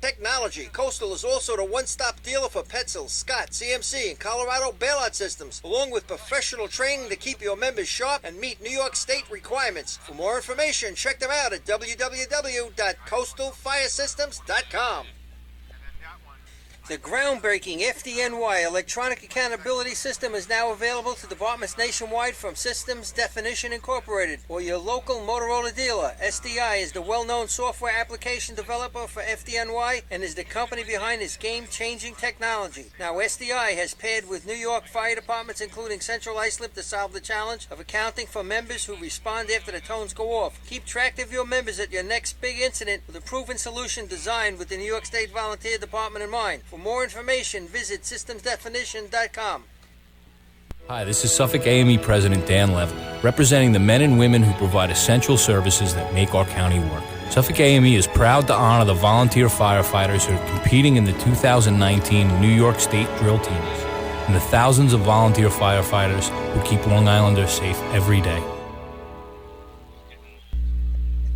technology. Coastal is also the one-stop dealer for Petzl, Scott, CMC, and Colorado bailout systems, along with professional training to keep your members sharp and meet New York State requirements. For more information, check them out at www.coastalfiresystems.com. The groundbreaking FDNY electronic accountability system is now available to departments nationwide from Systems Definition Incorporated or your local Motorola dealer. SDI is the well-known software application developer for FDNY and is the company behind this game-changing technology. Now, SDI has paired with New York fire departments, including Central Islip, to solve the challenge of accounting for members who respond after the tones go off. Keep track of your members at your next big incident with a proven solution designed with the New York State Volunteer Department in mind. For more information, visit systemsdefinition.com. Hi, this is Suffolk AME President Dan Levittown, representing the men and women who provide essential services that make our county work. Suffolk AME is proud to honor the volunteer firefighters who are competing in the 2019 New York State drill teams and the thousands of volunteer firefighters who keep Long Islanders safe every day.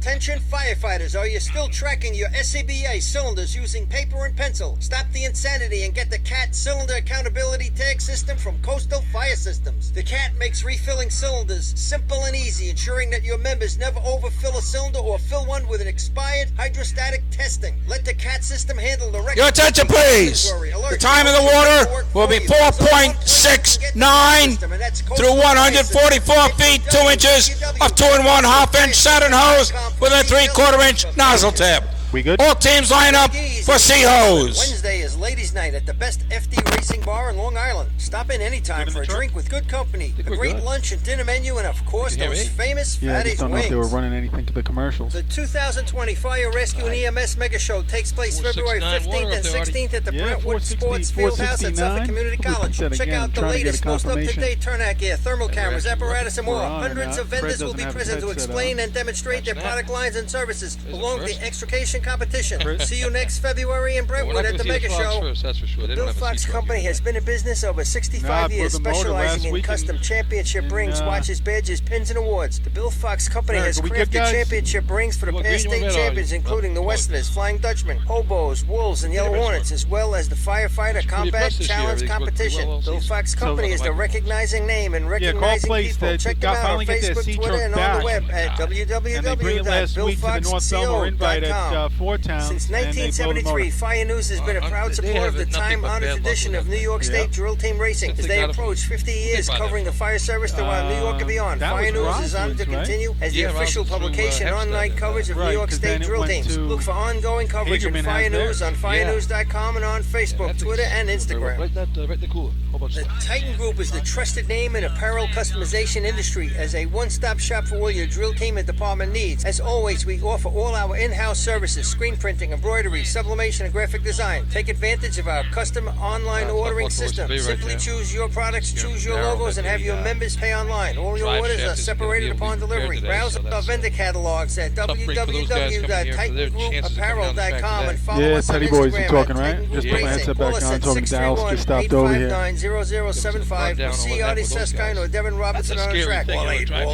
Attention firefighters, are you still tracking your SCBA cylinders using paper and pencil? Stop the insanity and get the CAT Cylinder Accountability Tag System from Coastal Fire Systems. The CAT makes refilling cylinders simple and easy, ensuring that your members never overfill a cylinder or fill one with an expired hydrostatic testing. Let the CAT system handle the record. Your attention, please. The time of the water will be 4.69 through 144 feet, 2 inches of 2 1/2 inch satin hose with a 3/4 inch nozzle tip. We good? All teams line up for sea hose. Wednesday is ladies' night at the best FD Racing Bar in Long Island. Stop in anytime for a drink with good company, a great lunch and dinner menu, and of course those famous I Fatty's just don't know if they were wings. running anything to the commercials. The 2020 Fire Rescue and EMS Mega Show takes place February 15th and 16th at the Brentwood Sports Fieldhouse at Suffolk Community College. Check out the latest, most up-to-date turnout gear, thermal cameras, apparatus, and more. Hundreds of vendors will be present to explain and demonstrate their product lines and services, along with the extrication competition. See you next February in Brentwood at the Mega Show. The Bill Fox Company has been in business over 65 years, specializing in custom championship rings, watches, badges, pins, and awards. The Bill Fox Company has crafted championship rings for the past state champions, including the Westerners, Flying Dutchmen, Hobos, Wolves, and Yellow Hornets, as well as the Firefighter Combat Challenge competition. Bill Fox Company is the recognizing name and recognizing people. Check them out on Facebook, Twitter, and on the web at www.billfoxco.com. Since 1973, Fire News has been a proud supporter of the time-honored tradition of New York State drill team racing. As they approach 50 years covering the fire service throughout New York and beyond, Fire News is honored to continue as the official publication and online coverage of New York State drill teams. Look for ongoing coverage of Fire News on firenews.com and on Facebook, Twitter, and Instagram. The Titan Group is the trusted name in apparel customization industry as a one-stop shop for all your drill team and department needs. As always, we offer all our in-house services, screen printing, embroidery, sublimation, and graphic design. Take advantage of our custom online ordering system. Simply choose your products, choose your logos, and have your members pay online. All your orders are separated upon delivery. Browse our vendor catalogs at www.titangrouapparel.com and follow us on Teddy Boys, you Instagram talking, at right? Titan Just Group put my Racing. headset Call back us on. at Talking to Dallas. Just stopped over here. 631-859-0075 or see Artie Suskind or Devin Robinson on the track. All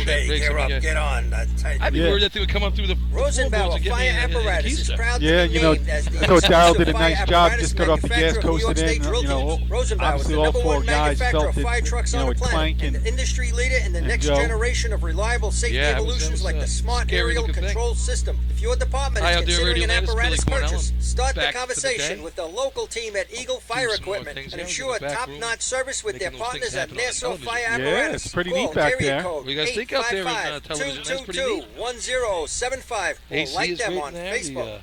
day, gear up, get on. I'd be worried that they would come up through the Rosenbauer Fire Apparatus is proud to be you know, named as the I thought Darryl did a official nice fire job. apparatus Just got off the gas, manufacturer of New York coasted State in. drill You know, teams. Rosenbauer is obviously the all number 4 one guys manufacturer felt of fire it. trucks You on know, the it planet, clanking. and the industry leader in the And next Joe. generation of reliable safety evolutions like the smart aerial control system. If your department is considering an apparatus purchase, start the conversation with the local team at Eagle Fire Equipment and ensure top-notch service with their partners at Nassau Fire Apparatus. it's pretty neat back there. We got to think out there with television. That's pretty neat. 855-222-1075 or like them on Facebook. Sure.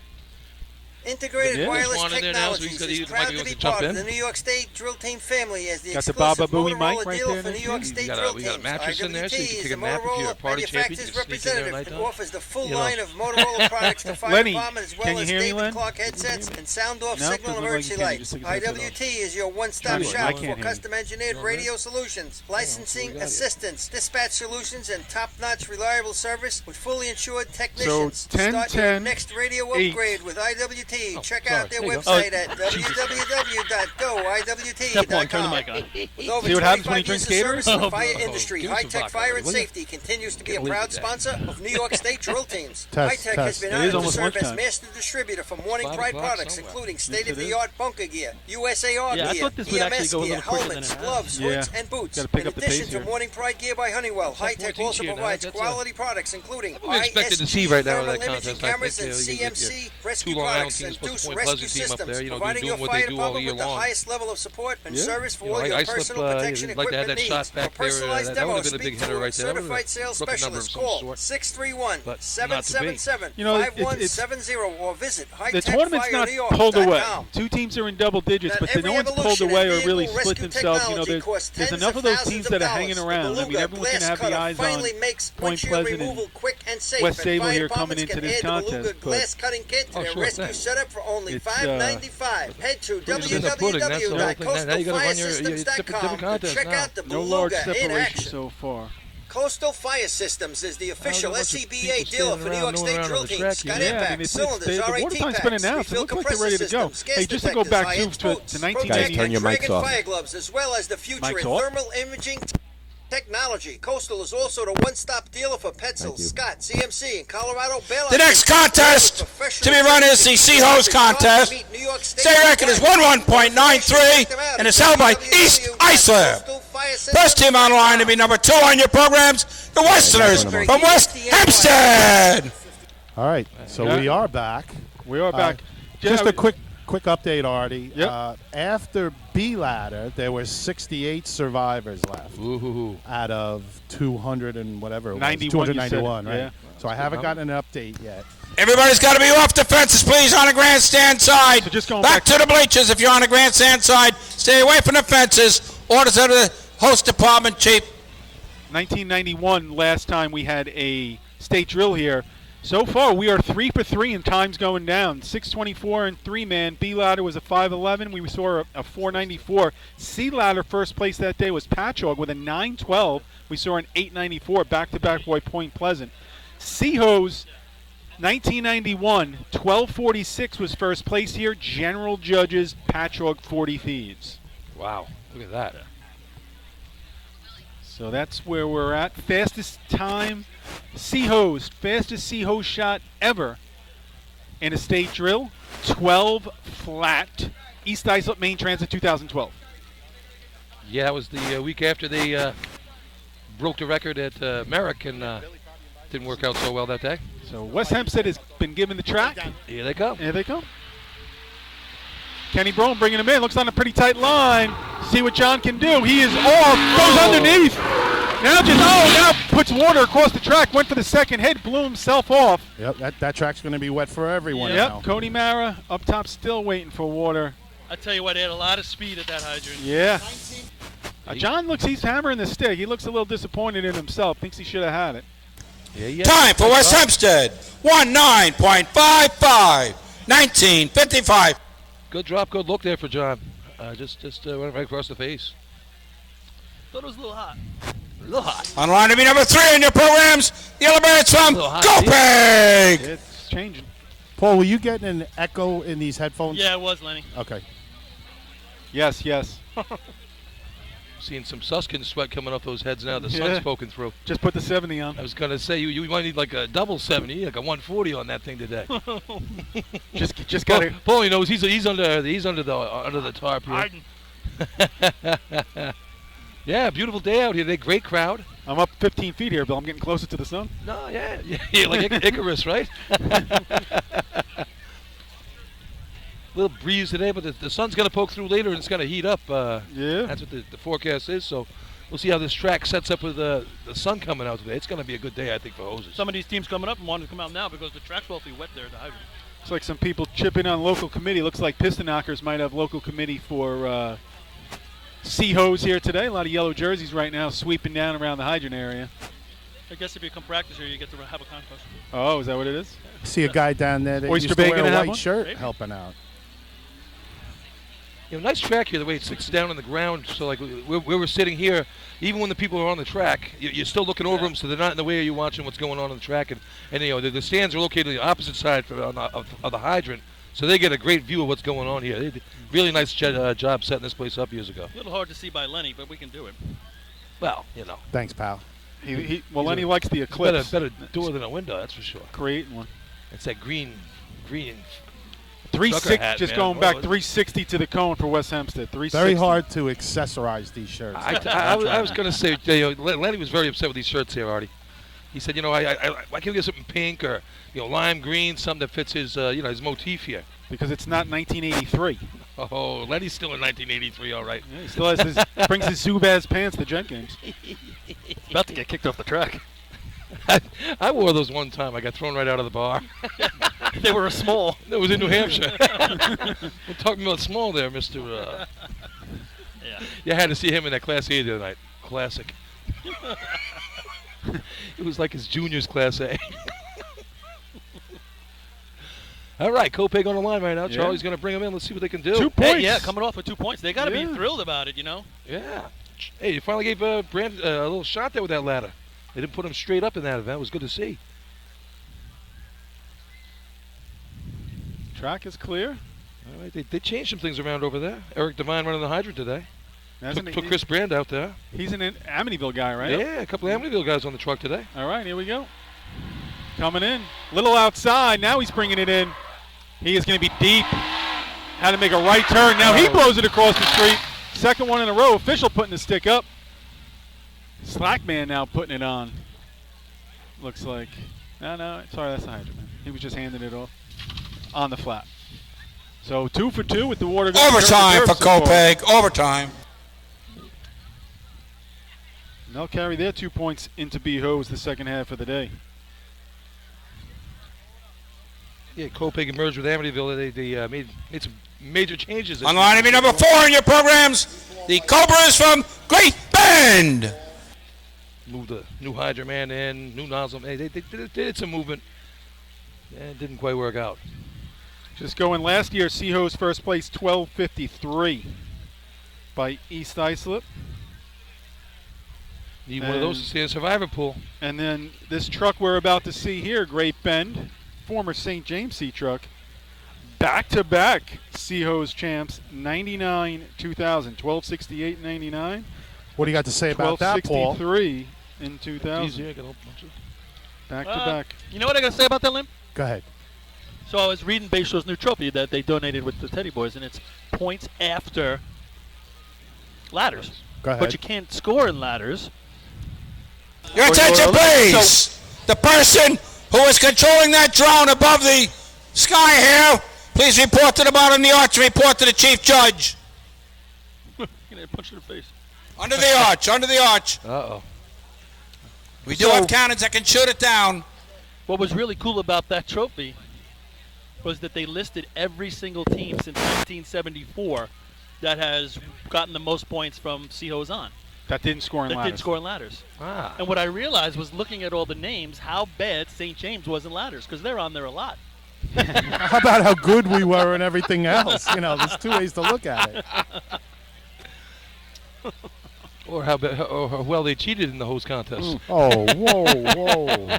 Integrated Wireless Technologies is proud to be part of the New York State Drill Team family as the exclusive Motorola dealer for New York State Drill Teams. IWT is a Motorola manufacturer's representative and offers the full line of Motorola products to fire department as well as David Clark headsets and sound-off signal emergency lights. IWT is your one-stop shop for custom-engineered radio solutions, licensing assistance, dispatch solutions, and top-notch reliable service with fully insured technicians. So 10, Start your next radio upgrade with IWT. Check out their website at www.goiwt.com. With over 25 years of service in the fire industry, High-Tech Fire and Safety continues to be a proud sponsor of New York State Drill Teams. High-Tech has been honored to serve as master distributor for Morning Pride products, including state-of-the-art bunker gear, USAR gear, EMS gear, helmets, gloves, hoods, and boots. In addition to Morning Pride gear by Honeywell, High-Tech also provides quality products, including ISG thermal imaging cameras and CMC rescue products and Deuce rescue systems, providing your fire department with the highest level of support and service for all your personal protection equipment needs. For personalized demos, speak to a certified sales specialist. Call 631-777-5170 or visit The tournament's not pulled away. Two teams are in double digits, but no one's pulled away or really split themselves. You know, there's enough of those teams that are hanging around. I mean, everyone can have the eyes on Point Pleasant and West Sayville here coming into this contest. Glass cutting kit to their rescue setup for only $5.95. Head to www.coastalfiresystems.com to check out the Beluga in action. So far. Coastal Fire Systems is the official SCBA dealer for New York State Drill Teams. Got impact, cylinders, RAT packs, refill compressor systems, gas detectors, high-end boots, Protect and Dragon fire gloves, as well as the future in thermal imaging technology. Coastal is also the one-stop dealer for Petzl, Scott, CMC, and Colorado bailout. The next contest to be run is the Sea Hose contest. State record is 11.93 and is held by East Islip. First team on the line to be number 2 on your programs, the Westerners from West Hempstead. All right, so we are back. We are back. Just a quick update, Artie. Yep. After B ladder, there were 68 survivors left out of 200 and whatever it was, 291, right? Yeah. So I haven't gotten an update yet. Everybody's got to be off the fences, please, on the grandstand side. So just going back to the bleachers if you're on the grandstand side. Stay away from the fences. Orders out of the host department, Chief. 1991, last time we had a state drill here. So far, we are 3 for 3 in times going down. 624 and 3-man. B ladder was a 511. We saw a 494. C ladder first place that day was Patchogue with a 912. We saw an 894 back-to-back boy Point Pleasant. C hose 1991 1246 was first place here. General judges Patchogue 40 Thieves. Wow, look at that. So that's where we're at. Fastest time, C-Hose. Fastest C-Hose shot ever in a state drill. 12 flat. East Islip Main Transit 2012. Yeah, it was the week after they broke the record at Merrick and didn't work out so well that day. So West Hempstead has been given the track. Here they come. Here they come. Kenny Brown bringing him in. Looks on a pretty tight line. See what John can do. He is off. Goes underneath. Now puts water across the track. Went for the second hit. Blew himself off. Yep, that track's going to be wet for everyone now. Yep, Cody Mara up top still waiting for water. I tell you what, they had a lot of speed at that hydrant. Yeah. John he's hammering the stick. He looks a little disappointed in himself. Thinks he should have had it. Yeah. Time for West Hempstead. 19.55. 1955. Good drop, good look there for John. Just went right across the face. Thought it was a little hot. A little hot. On line to be number 3 in your programs, the Yellow Birds from Gopig. It's changing. Paul, were you getting an echo in these headphones? Yeah, it was, Lenny. Okay. Yes. Seeing some Suskin sweat coming off those heads now. The sun's poking through. Just put the 70 on. I was going to say, you might need like a double 70, like a 140 on that thing today. just got it. Paulie knows he's under the tarp here. Yeah, beautiful day out here today. Great crowd. I'm up 15 feet here, Bill. I'm getting closer to the sun. No, yeah, like Icarus, right? Little breeze today, but the sun's going to poke through later and it's going to heat up. Yeah. That's what the forecast is. So we'll see how this track sets up with the sun coming out today. It's going to be a good day, I think, for hoses. Some of these teams coming up and wanting to come out now because the track's awfully wet there at the hydrant. Looks like some people chipping on local committee. Looks like Piston Knockers might have local committee for C-Hose here today. A lot of yellow jerseys right now sweeping down around the hydrant area. I guess if you come practice here, you get to have a contest. Oh, is that what it is? See a guy down there that Oyster used to Bay wear gonna a have white one? shirt Maybe. helping out. You know, nice track here, the way it sits down on the ground. So, like, where we're sitting here, even when the people are on the track, you're still looking over them, so they're not in the way of you watching what's going on the track. And you know, the stands are located on the opposite side of the hydrant, so they get a great view of what's going on here. They did really nice job setting this place up years ago. A little hard to see by Lenny, but we can do it. Well, you know. Thanks, pal. Lenny likes the eclipse. Better door than a window, that's for sure. Creating one. It's that green 360, hat, just man. going back 360 to the cone for West Hempstead. 360. Very hard to accessorize these shirts. I was going to say, you know, Lenny was very upset with these shirts here, Artie. He said, you know, why can't we get something pink or, you know, lime green, something that fits his, you know, his motif here? Because it's not 1983. Oh, Lenny's still in 1983, all right. Yeah, he still has brings his Zubaz pants to Gent Games. About to get kicked off the track. I wore those one time. I got thrown right out of the bar. They were a small. That was in New Hampshire. We're talking about small there, Mr. Yeah. You had to see him in that Class A the other night. Classic. It was like his junior's Class A. All right, Kopeg on the line right now. Yeah. Charlie's going to bring him in. Let's see what they can do. 2 points. Hey, yeah, coming off with 2 points. They got to be thrilled about it, you know? Yeah. Hey, you finally gave Brand a little shot there with that ladder. They didn't put him straight up in that event. It was good to see. Track is clear. All right, they changed some things around over there. Eric Devine running the hydrant today. Took Chris Brand out there. He's an Amityville guy, right? Yeah, a couple of Amityville guys on the truck today. All right, here we go. Coming in. Little outside. Now he's bringing it in. He is going to be deep. Had to make a right turn. Now he blows it across the street. Second one in a row. Official putting the stick up. Slackman now putting it on. Looks like. No. Sorry, that's the hydrant, man. He was just handing it off on the flat. So 2 for 2 with the water. Overtime for Kopeg. Overtime. And they'll carry their 2 points into B-Hose the second half of the day. Yeah, Kopeg emerged with Amityville. They made some major changes. On line to be number 4 in your programs, the Cobras from Great Bend. Moved the new Hydra man in, new nozzle man. They did some movement, and it didn't quite work out. Just going last year, C-Hose first place 12:53 by East Islip. Need one of those to stay in Survivor Pool. And then this truck we're about to see here, Great Bend, former St. James C truck, back-to-back C-Hose champs, 99, 2000, 1268, 99. What do you got to say about that, Paul? 1263 in 2000. Easy, I got a whole bunch of Back-to-back. You know what I got to say about that, Lim? Go ahead. So I was reading Bayshaw's new trophy that they donated with the Teddy Boys, and it's points after ladders. Go ahead. But you can't score in ladders. Your attention, please. The person who is controlling that drone above the sky here, please report to the bottom of the arch. Report to the chief judge. Punch in the face. Under the arch. Under the arch. Uh-oh. We do have cannons that can shoot it down. What was really cool about that trophy was that they listed every single team since 1974 that has gotten the most points from C-Hose on. That didn't score in ladders. That didn't score in ladders. Ah. And what I realized was looking at all the names, how bad St. James was in ladders, because they're on there a lot. How about how good we were and everything else? You know, there's 2 ways to look at it. Or how well they cheated in the hose contest. Oh, whoa.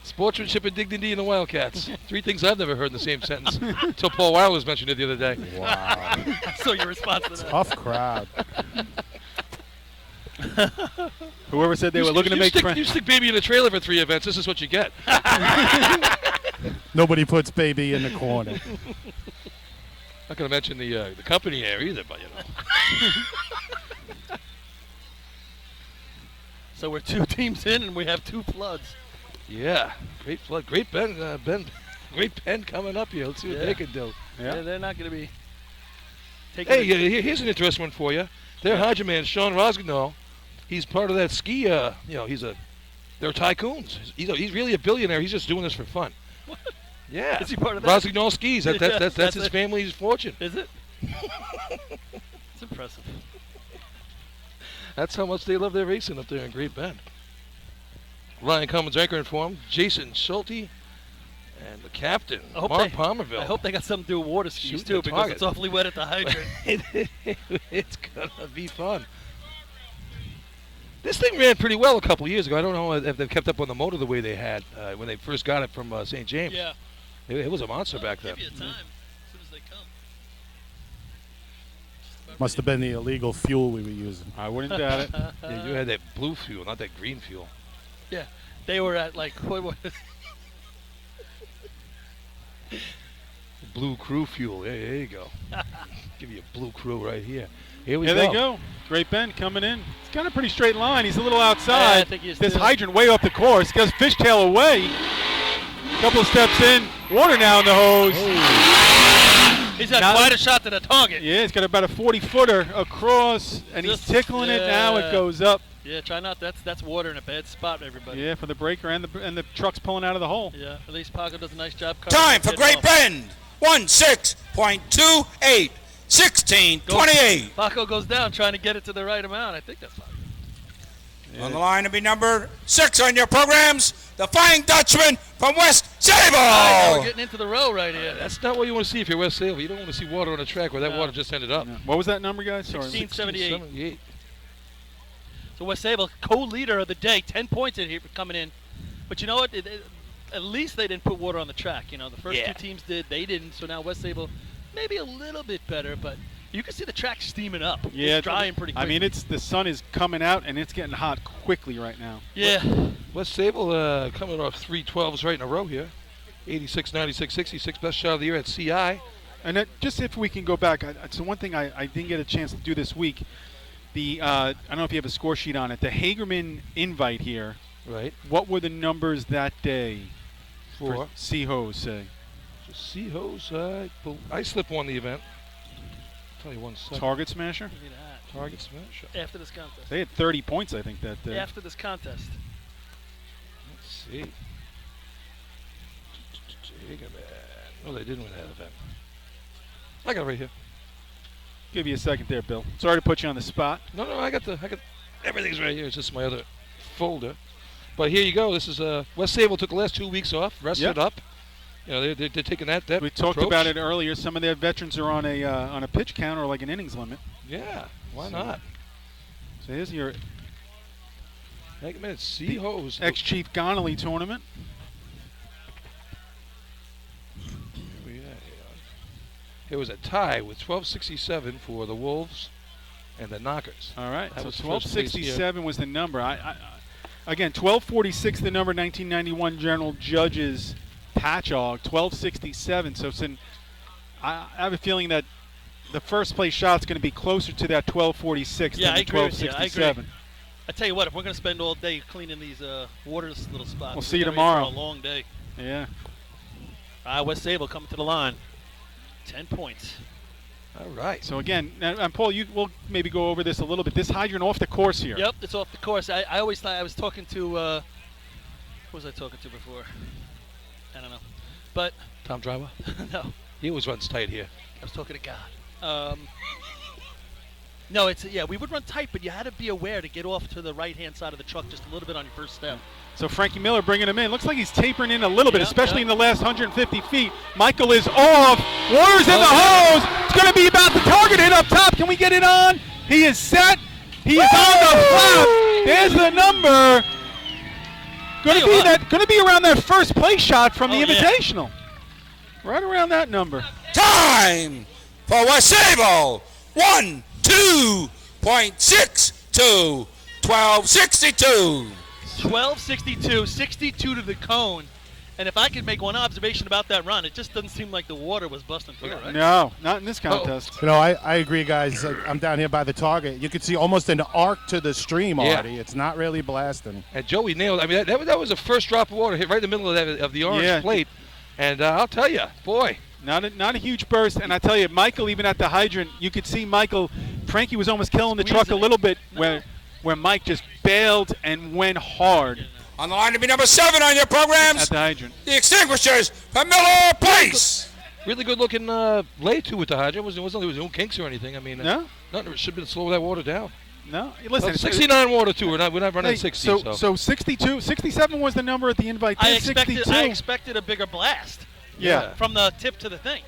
Sportsmanship and dignity in the Wildcats. 3 things I've never heard in the same sentence until Paul Weiler's mentioned it the other day. Wow. So your response to that. Tough crowd. Whoever said they were looking to make You stick Baby in a trailer for 3 events, this is what you get. Nobody puts Baby in the corner. Not going to mention the company here either, but you know. So we're 2 teams in, and we have 2 floods. Yeah, great flood, great Ben, great Ben coming up here. Let's see what they can do. Yeah, they're not going to be taking. Hey, here's an interesting one for you. Their Hydra man, Sean Rosgnow, he's part of that ski. They're tycoons. He's really a billionaire. He's just doing this for fun. Yeah. Is he part of that? Rossignol skis. That's his family's fortune. Is it? It's impressive. That's how much they love their racing up there in Great Bend. Ryan Cummins anchor informed. Jason Schulte and the captain, Mark Palmerville. I hope they got something to do with water skis Shooting too, the because target. it's awfully wet at the hydrant. It's gonna be fun. This thing ran pretty well a couple years ago. I don't know if they've kept up on the motor the way they had when they first got it from St. James. Yeah. It was a monster back then. Give you time as soon as they come. Must have been the illegal fuel we were using. I wouldn't doubt it. Yeah, you had that blue fuel, not that green fuel. Yeah, they were at like what was Blue Crew fuel. There you go. Give you a Blue Crew right here. Here we Here go. they go. Great Bend coming in. It's got a pretty straight line. He's a little outside. Yeah, I think he is this too. hydrant way off the course. Goes fishtail away. Couple of steps in. Water now in the hose. He's had quite a shot to the target. Yeah, he's got about a 40-footer across, and he's tickling it. Now it goes up. Yeah, try not. That's water in a bad spot, everybody. Yeah, for the breaker and the truck's pulling out of the hole. Yeah, at least Paco does a nice job covering. Time for Great Bend. 16.28. 16.28. Paco goes down trying to get it to the right amount. I think that's fine. On the line to be number 6 on your programs, the Flying Dutchman from West Now we're Sayville. getting into the row right here. That's not what you want to see if you're West Sayville. You don't want to see water on the track where that No. water just ended up. What was that number, guys? Sorry. 1678. So West Sayville, co-leader of the day, 10 points in here coming in. But you know what? At least they didn't put water on the track. You know, the first two teams did. They didn't. So now West Sayville maybe a little bit better, but you can see the track steaming up. Yeah, it's drying pretty quick. I mean, the sun is coming out, and it's getting hot quickly right now. Yeah. West Sayville coming off 3 12s right in a row here. 86, 96, 66, best shot of the year at CI. And just if we can go back, so one thing I didn't get a chance to do this week, I don't know if you have a score sheet on it, the Hagerman invite here. Right. What were the numbers that day for Seahose, say? Seahose, Islip won the event. I'll tell you one second. Target Smasher? Target Smasher. After this contest. They had 30 points, I think, that day. After this contest. Let's see. No, they didn't win that event. I got it right here. Give you a second there, Bill. Sorry to put you on the spot. No, I got everything's right here. It's just my other folder. But here you go. This is West Sayville took the last 2 weeks off, rested up. You know, they're taking that. We talked about it earlier. Some of their veterans are on a pitch count or like an innings limit. Yeah, why not? So here's your Hagerman Seahose ex-Chief Connolly tournament. It was a tie with 1267 for the Wolves and the Knockers. All right, That so was first place here. 1267 was the number. Again, 1246 the number. 1991 General Judges Patchogue, 1267. So I have a feeling that the first place shot's going to be closer to that 1246 Yeah, than I the agree with you. I 1267. agree. I tell you what, if we're going to spend all day cleaning these water little spots, We'll see you we're gonna be tomorrow. for a long day. Yeah. West Sayville coming to the line. 10 points. All right. So again, and Paul, we'll maybe go over this a little bit. This hydrant off the course here. Yep, it's off the course. I always thought I was talking to, who was I talking to before? I don't know. But Tom Driver? No. He always runs tight here. I was talking to God. No, we would run tight, but you had to be aware to get off to the right-hand side of the truck just a little bit on your first step. So Frankie Miller bringing him in. Looks like he's tapering in a little bit, especially in the last 150 feet. Michael is off. Water's in the hose. It's going to be about the target hit up top. Can we get it on? He is set. He is on the flap. There's the number. Going to be around that first place shot from the Invitational. Right around that number. Time for West Sayville. 1-2.62. 1262. 1262, 62 to the cone. And if I could make one observation about that run, it just doesn't seem like the water was busting through, right? No, not in this contest. You know, I agree, guys. I'm down here by the target. You can see almost an arc to the stream already. It's not really blasting. And Joey nailed. I mean, that was the first drop of water hit right in the middle of the orange plate. And I'll tell you, boy. Not a huge burst. And I tell you, Michael, even at the hydrant, you could see Michael. Frankie was almost killing the truck a little bit where Mike just bailed and went hard. On the line to be number 7 on your programs. At the hydrant. The Extinguishers from Miller Place. Really good looking lay to with the hydrant. There was no kinks or anything. I mean, no, nothing should have been slow that water down. No, listen. 69 water too. We're not running 60. So 62, 67 was the number at the invite. I 62. expected a bigger blast. Yeah. From the tip to the thing.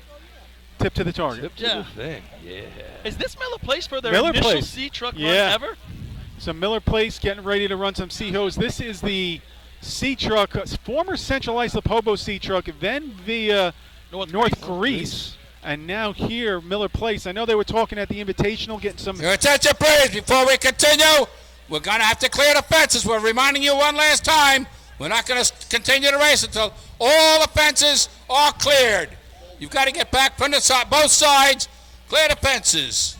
Tip to the target. Tip to the thing. Yeah. Is this Miller Place for their Miller initial Place. sea truck run Yeah. ever? So Miller Place getting ready to run some sea hose. This is the sea truck, former Central Islip Hobo sea truck, then via North Greece, and now here Miller Place. I know they were talking at the Invitational, getting some. Your attention, please. Before we continue, we're going to have to clear the fences. We're reminding you one last time. We're not going to continue the race until all the fences are cleared. You've got to get back from the side, both sides. Clear the fences.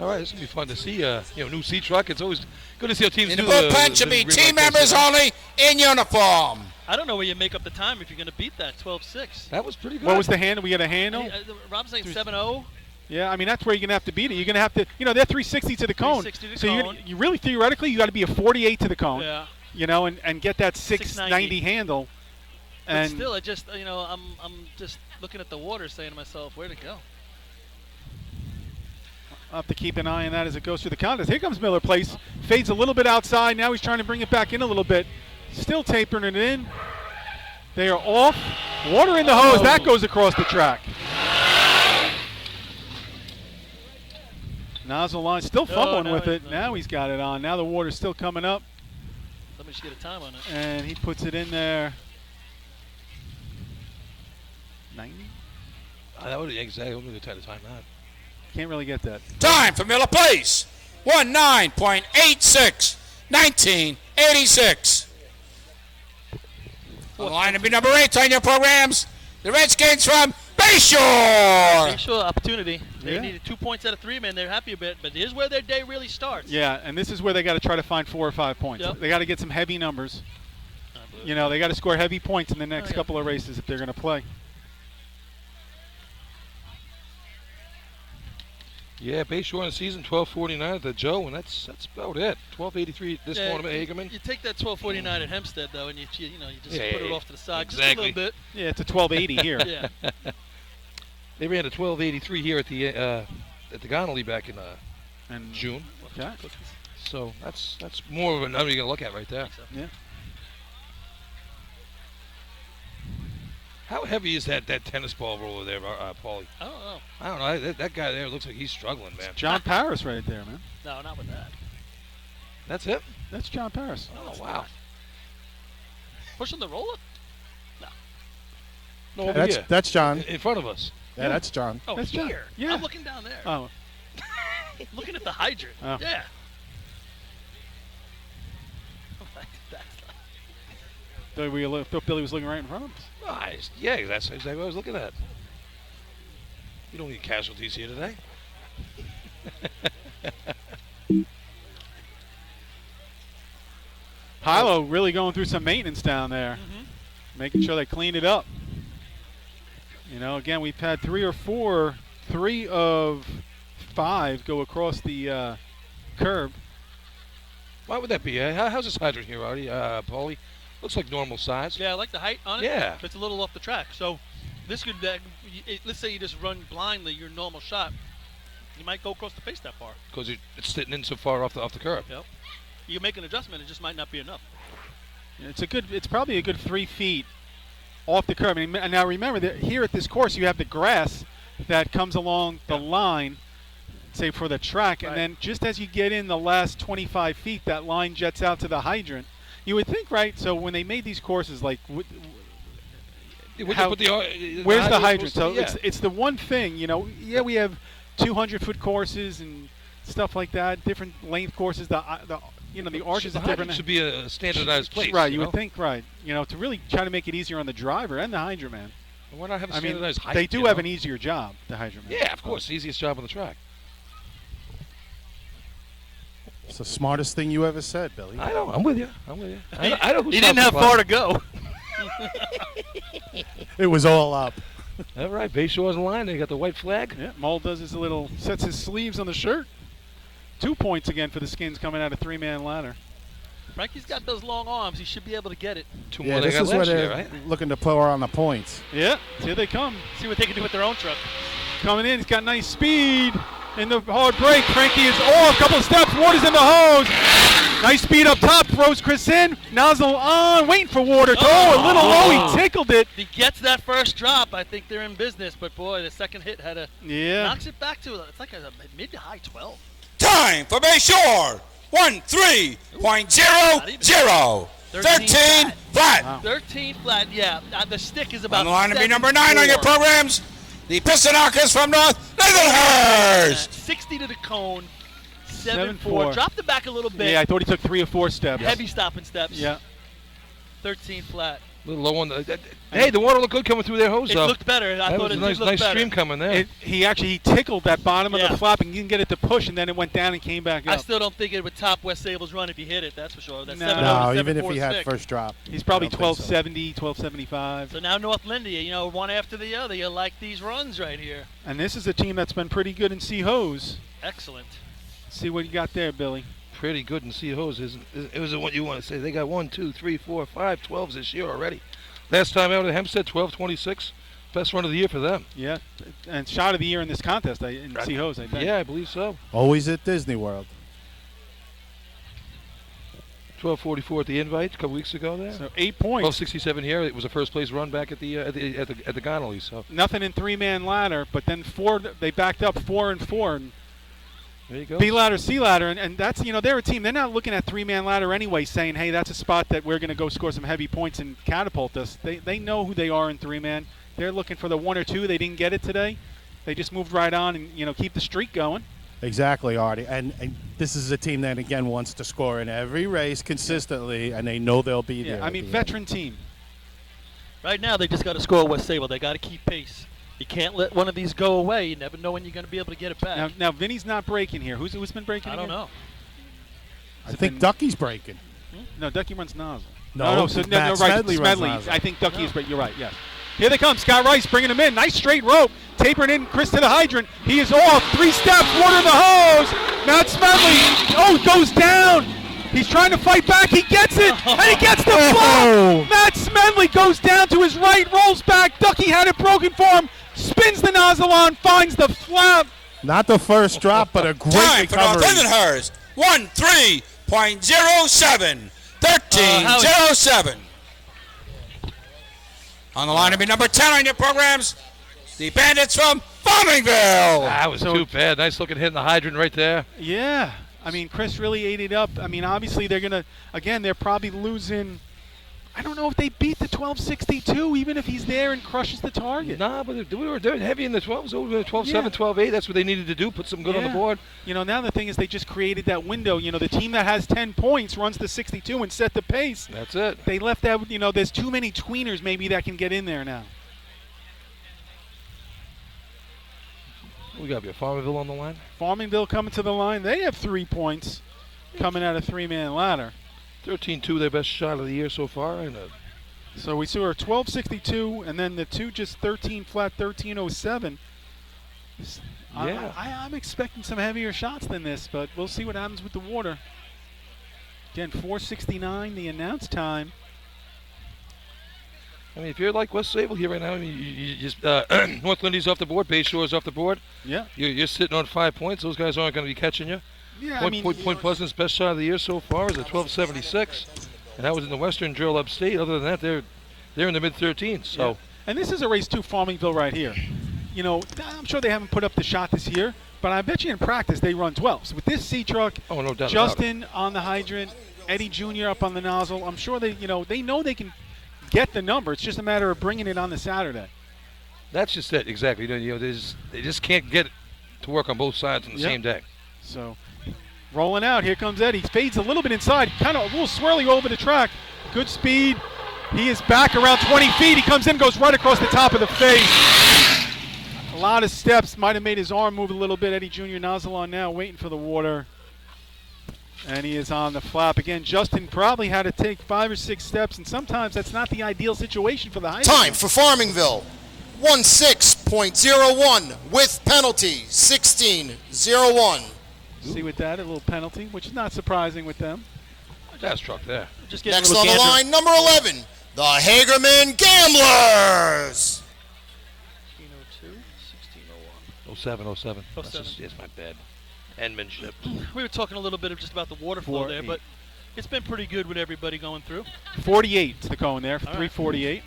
All right, this is going to be fun to see. New sea truck. It's always good to see how teams In do the bullpen should be team members only in uniform. I don't know where you make up the time if you're going to beat that 12.6. That was pretty good. What was the handle? We had a handle? Rob's saying 7.0. Yeah, I mean, that's where you're going to have to beat it. You're going to have to, they're 360 to the cone. 360 to the so cone. You really, theoretically, you got to be a 48 to the cone. Yeah. And get that 690 handle. But And still, I'm just looking at the water saying to myself, where to go? I'll have to keep an eye on that as it goes through the contest. Here comes Miller Place. Fades a little bit outside. Now he's trying to bring it back in a little bit. Still tapering it in. They are off. Water in the hose. That goes across the track. Nozzle line still fumbling with it. Now he's got it on. Now the water's still coming up. Somebody should get a time on it. And he puts it in there. 90? That would exactly what we would try to time that. Can't really get that. Time for Miller Place. 19.86. 1986. On the line to be number 8 on your programs. The Redskins from Bayshore. Bayshore opportunity. They Yeah. needed 2 points out of 3, man. They're happy a bit, but here's where their day really starts. Yeah, and this is where they got to try to find 4 or 5 points. Yep. They got to get some heavy numbers. They got to score heavy points in the next couple of races if they're going to play. Yeah, Bayshore in the season, 12.49 at the Joe, and that's about it. 12.83 this tournament, Hagerman. You take that 12.49 at Hempstead, though, and you just put it off to the side exactly. just a little bit. Yeah, it's a 12.80 here. Yeah. They ran a 12.83 here at the Connolly back in June. Okay. So that's more of a number you're gonna look at right there. Yeah. How heavy is that tennis ball roller there, Paulie? I don't know. I don't know. That guy there looks like he's struggling, man. John Paris right there, man. No, not with that. That's it? That's John Paris. Oh, wow. Pushing the roller? No, over here. That's John. In front of us. Yeah, that's John. Oh, That's here. John. Yeah. I'm looking down there. Oh. Looking at the hydrant. Oh. Yeah. Thought Billy was looking right in front of us. Nice. Yeah, that's exactly what I was looking at. You don't need casualties here today. Hilo really going through some maintenance down there, making sure they cleaned it up. Again, we've had 3 of 5 go across the curb. Why would that be? How's this hydrant here, Artie? Paulie? Looks like normal size. Yeah, I like the height on it. Yeah. But it's a little off the track. So this could, let's say you just run blindly your normal shot. You might go across the face that far. Because it's sitting in so far off the curb. Yep. You can make an adjustment. It just might not be enough. It's probably a good 3 feet off the curb. And now remember that here at this course you have the grass that comes along the line, say for the track, and then just as you get in the last 25 feet, that line jets out to the hydrant. You would think, right? So when they made these courses, like, where's the hydrant? So it's the one thing, we have 200-foot courses and stuff like that, different length courses. The arches are different. It should be a standardized place. Right, you would think, right. To really try to make it easier on the driver and the hydrant man. Why not have a standardized height? They do have an easier job, the hydrant man. Yeah, of course, easiest job on the track. It's the smartest thing you ever said, Billy. I know. I'm with you. I know who he didn't have far to go. It was all up. All right, Bayshore's in line. They got the white flag. Yeah, Mull does sets his sleeves on the shirt. 2 points again for the Skins coming out of 3-man ladder. Frankie's got those long arms. He should be able to get it. Two Yeah, more they this got is where last they're year, right? looking to pour on the points. Yeah, here they come. See what they can do with their own truck. Coming in, he's got nice speed. In the hard break, Frankie is off. Couple of steps, water's in the hose. Nice speed up top, throws Chris in. Nozzle on, waiting for water. Oh, a little low, he tickled it. If he gets that first drop, I think they're in business. But boy, the second hit had a knocks it back to it's like a mid to high 12. Time for Bayshore. 13.00. 13 flat. Wow. 13 flat, yeah. The stick is about on the line to be number 9 on your programs. The Piston Knockers from North Levittown. 60 to the cone. 7-4. Dropped it back a little bit. Yeah, I thought he took 3 or 4 steps. Heavy stopping steps. Yeah. 13 flat. A little low on the. Hey, the water looked good coming through their hose. It looked better. I thought it was a nice stream coming there. He tickled that bottom of the flap and didn't get it to push, and then it went down and came back up. I still don't think it would top West Sayville's run if he hit it. That's for sure. That No, even if he had first drop. He's probably 1270, 1275. So now North Lindy, one after the other. You like these runs right here. And this is a team that's been pretty good in C-Hose. Excellent. See what you got there, Billy. Pretty good in C-Hose. It isn't what you want to say. They got 1, 2, 3, 4, 5 12s this year already. Last time out at Hempstead, 12-26. Best run of the year for them. Yeah, and shot of the year in this contest in C-Hose, I think. Yeah, I believe so. Always at Disney World. 12:44 at the Invite a couple weeks ago there. So 8 points. 12:67 here. It was a first place run back at the Gonnelly. So nothing in 3-man ladder, but then they backed up 4 and 4. And there you go. B ladder, C ladder, and that's they're a team. They're not looking at 3-man ladder anyway, saying, hey, that's a spot that we're going to go score some heavy points and catapult us. They know who they are in 3-man. They're looking for the 1 or 2. They didn't get it today. They just moved right on and keep the streak going. Exactly, Artie. And this is a team that again wants to score in every race consistently, and they know they'll be there. I mean, veteran team. Right now, they just got to score West Sayville. They got to keep pace. You can't let one of these go away. You never know when you're going to be able to get it back. Now Vinny's not breaking here. Who's been breaking? I don't know. I think Ducky's breaking. No, Ducky runs nozzle. No, right. Smedley runs nozzle. I think Ducky is breaking. You're right. Yes. Here they come. Scott Rice bringing him in. Nice straight rope. Tapering in. Chris to the hydrant. He is off. 3 steps. Water in the hose. Matt Smedley. Goes down. He's trying to fight back. He gets it. And he gets the flop. Matt Smedley goes down to his right. Rolls back. Ducky had it broken for him. Spins the nozzle on. Finds the flap. Not the first drop, but a great Time for North recovery. Levittown. 13.07. 13.07. On the line to be number 10 on your programs, the Bandits from Farmingville. That was too bad. Nice looking hit in the hydrant right there. Yeah. I mean, Chris really ate it up. I mean, obviously they're going to, again, they're probably losing. I don't know if they beat the 1262, even if he's there and crushes the target. Nah, but they're heavy in the 12s. Over 12-7, 12-8. That's what they needed to do, put some good on the board. Now the thing is they just created that window. The team that has 10 points runs to 62 and set the pace. That's it. They left that, there's too many tweeners maybe that can get in there now. We got Farmingville on the line. Farmingville coming to the line. They have 3 points coming out of 3-man ladder. 13-2, their best shot of the year so far. So we saw a 1262, and then the 2 just 13 flat, 1307. Yeah. I'm expecting some heavier shots than this, but we'll see what happens with the water. Again, 4:69, the announced time. I mean, if you're like West Sayville here right now, you just North Lindy's off the board, Bayshore's off the board. Yeah. You're sitting on 5 points. Those guys aren't going to be catching you. Yeah, Point Pleasant's best shot of the year so far is a 12.76, and that was in the Western Drill upstate. Other than that, they're in the mid-13s. So. Yeah. And this is a race 2 Farmingville right here. I'm sure they haven't put up the shot this year, but I bet you in practice they run 12s. With this C truck, no doubt Justin on the hydrant, Eddie Jr. up on the nozzle, I'm sure they know they can get the number. It's just a matter of bringing it on the Saturday. That's just it, exactly. They just can't get it to work on both sides on the same day. So, rolling out, here comes Eddie. Fades a little bit inside, kind of a little swirly over the track. Good speed. He is back around 20 feet. He comes in, goes right across the top of the face. A lot of steps. Might have made his arm move a little bit. Eddie Jr. nozzle on now, waiting for the water. And he is on the flap. Again, Justin probably had to take 5 or 6 steps, and sometimes that's not the ideal situation for the high. Time for Farmingville. 16.01 with penalty. 16.01. See with that, a little penalty, which is not surprising with them. Fast truck there. Just Next on the line, number 11, the Hagerman Gamblers. 1602, 1601. 07. That's just, it's my bad. Penmanship. We were talking a little bit of just about the water flow there, but it's been pretty good with everybody going through. 48 to the cone there, 348.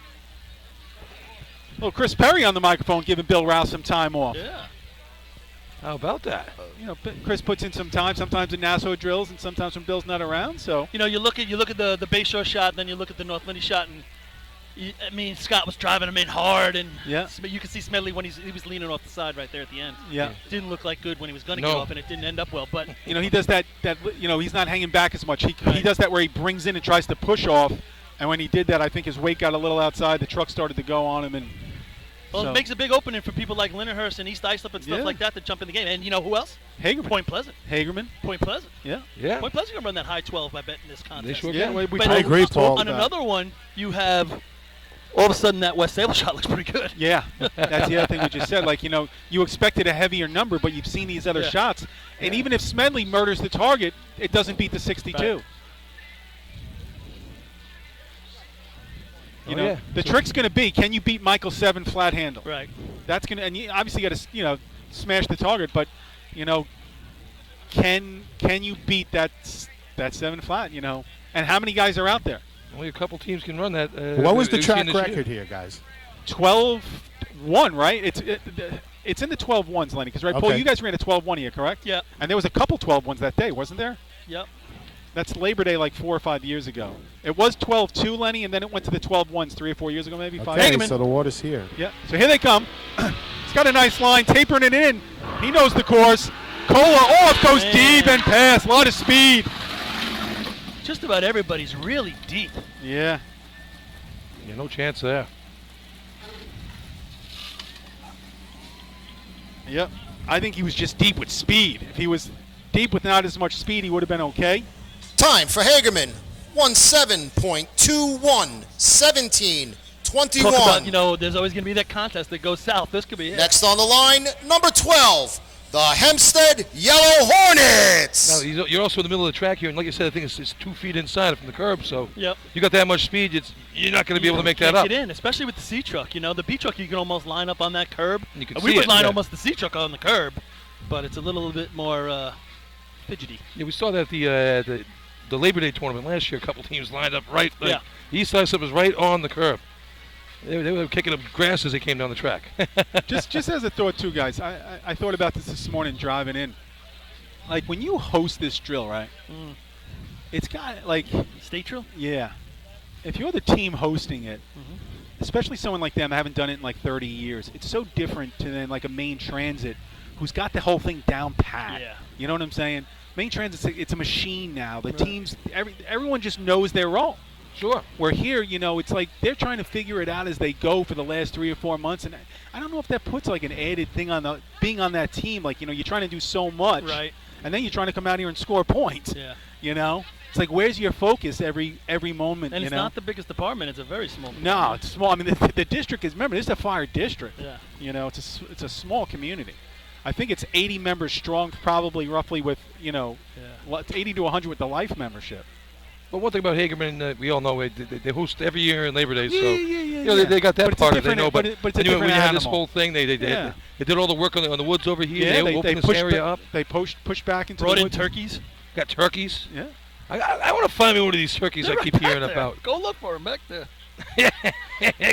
Well, Chris Perry on the microphone giving Bill Rouse some time off. Yeah. How about that? Chris puts in some time, sometimes in Nassau drills, and sometimes when Bill's not around. So you look at the Bayshore shot, and then you look at the North Lindy shot, and Scott was driving him in hard, and you could see Smedley when he was leaning off the side right there at the end. Yeah, didn't look like good when he was going to get off, and it didn't end up well. But he does that he's not hanging back as much. He does that where he brings in and tries to push off, and when he did that, I think his weight got a little outside. The truck started to go on him, and it makes a big opening for people like Lindenhurst and East Islip and stuff like that to jump in the game. And you know who else? Hagerman. Point Pleasant. Hagerman. Point Pleasant. Yeah. Point Pleasant's going to run that high 12, I bet, in this contest. They sure can. I agree, Paul. On another one, you have all of a sudden that West Sayville shot looks pretty good. Yeah. That's the other thing we just said. You expected a heavier number, but you've seen these other shots. And even if Smedley murders the target, it doesn't beat the 62. Right. The trick's going to be, can you beat Michael's 7 flat handle? Right. That's going to, and you obviously got to, smash the target, but, can you beat that 7 flat, And how many guys are out there? Only a couple teams can run that. What was the track record here, guys? 12-1, right? It's in the 12-1s, Lenny, because Paul, you guys ran a 12-1 here, correct? Yeah. And there was a couple 12-1s that day, wasn't there? Yep. That's Labor Day like 4 or 5 years ago. It was 12-2, Lenny, and then it went to the 12-1s 3 or 4 years ago, maybe. Okay, so the water's here. Yeah, so here they come. He's got a nice line, tapering it in. He knows the course. Cola off, goes deep and pass. A lot of speed. Just about everybody's really deep. Yeah. Yeah, no chance there. Yep. I think he was just deep with speed. If he was deep with not as much speed, he would have been okay. Time for Hagerman, 17.21, 17-21. Talk about, there's always going to be that contest that goes south. This could be it. Next on the line, number 12, the Hempstead Yellow Hornets. Now, you're also in the middle of the track here, and like I said, I think it's 2 feet inside from the curb, so you got that much speed, you're not going to be able to make that up. Get in, especially with the C truck. The B truck you can almost line up on that curb. You can we would line almost the C truck on the curb, but it's a little bit more fidgety. Yeah, we saw that at the Labor Day tournament last year. A couple teams lined up right. East Islip was right on the curb. They were kicking up grass as they came down the track. just as a thought, too, guys, I thought about this morning driving in. Like, when you host this drill, right, it's got, like... State drill? Yeah. If you're the team hosting it, especially someone like them, I haven't done it in, like, 30 years, it's so different to then, like, a main transit who's got the whole thing down pat. Yeah. You know what I'm saying? Main transit, it's a machine now. The teams, everyone just knows their role. Sure. Where here, it's like they're trying to figure it out as they go for the last 3 or 4 months, and I don't know if that puts like an added thing on being on that team. Like you're trying to do so much, right? And then you're trying to come out here and score points. Yeah. It's like where's your focus every moment? And it's not the biggest department; it's a very small department. No, it's small. I mean, the district is. Remember, this is a fire district. Yeah. It's a small community. I think it's 80 members strong, probably roughly with 80 to 100 with the life membership. But one thing about Hagerman, we all know they host every year in Labor Day, so they got that part of it. They know, but it's a different when you animal. had this whole thing, they did all the work on the woods over here. Yeah, they opened this area up. They pushed back into brought the in woods. turkeys. Got turkeys. Yeah. I want to find me one of these turkeys I keep hearing about. Go look for them back there.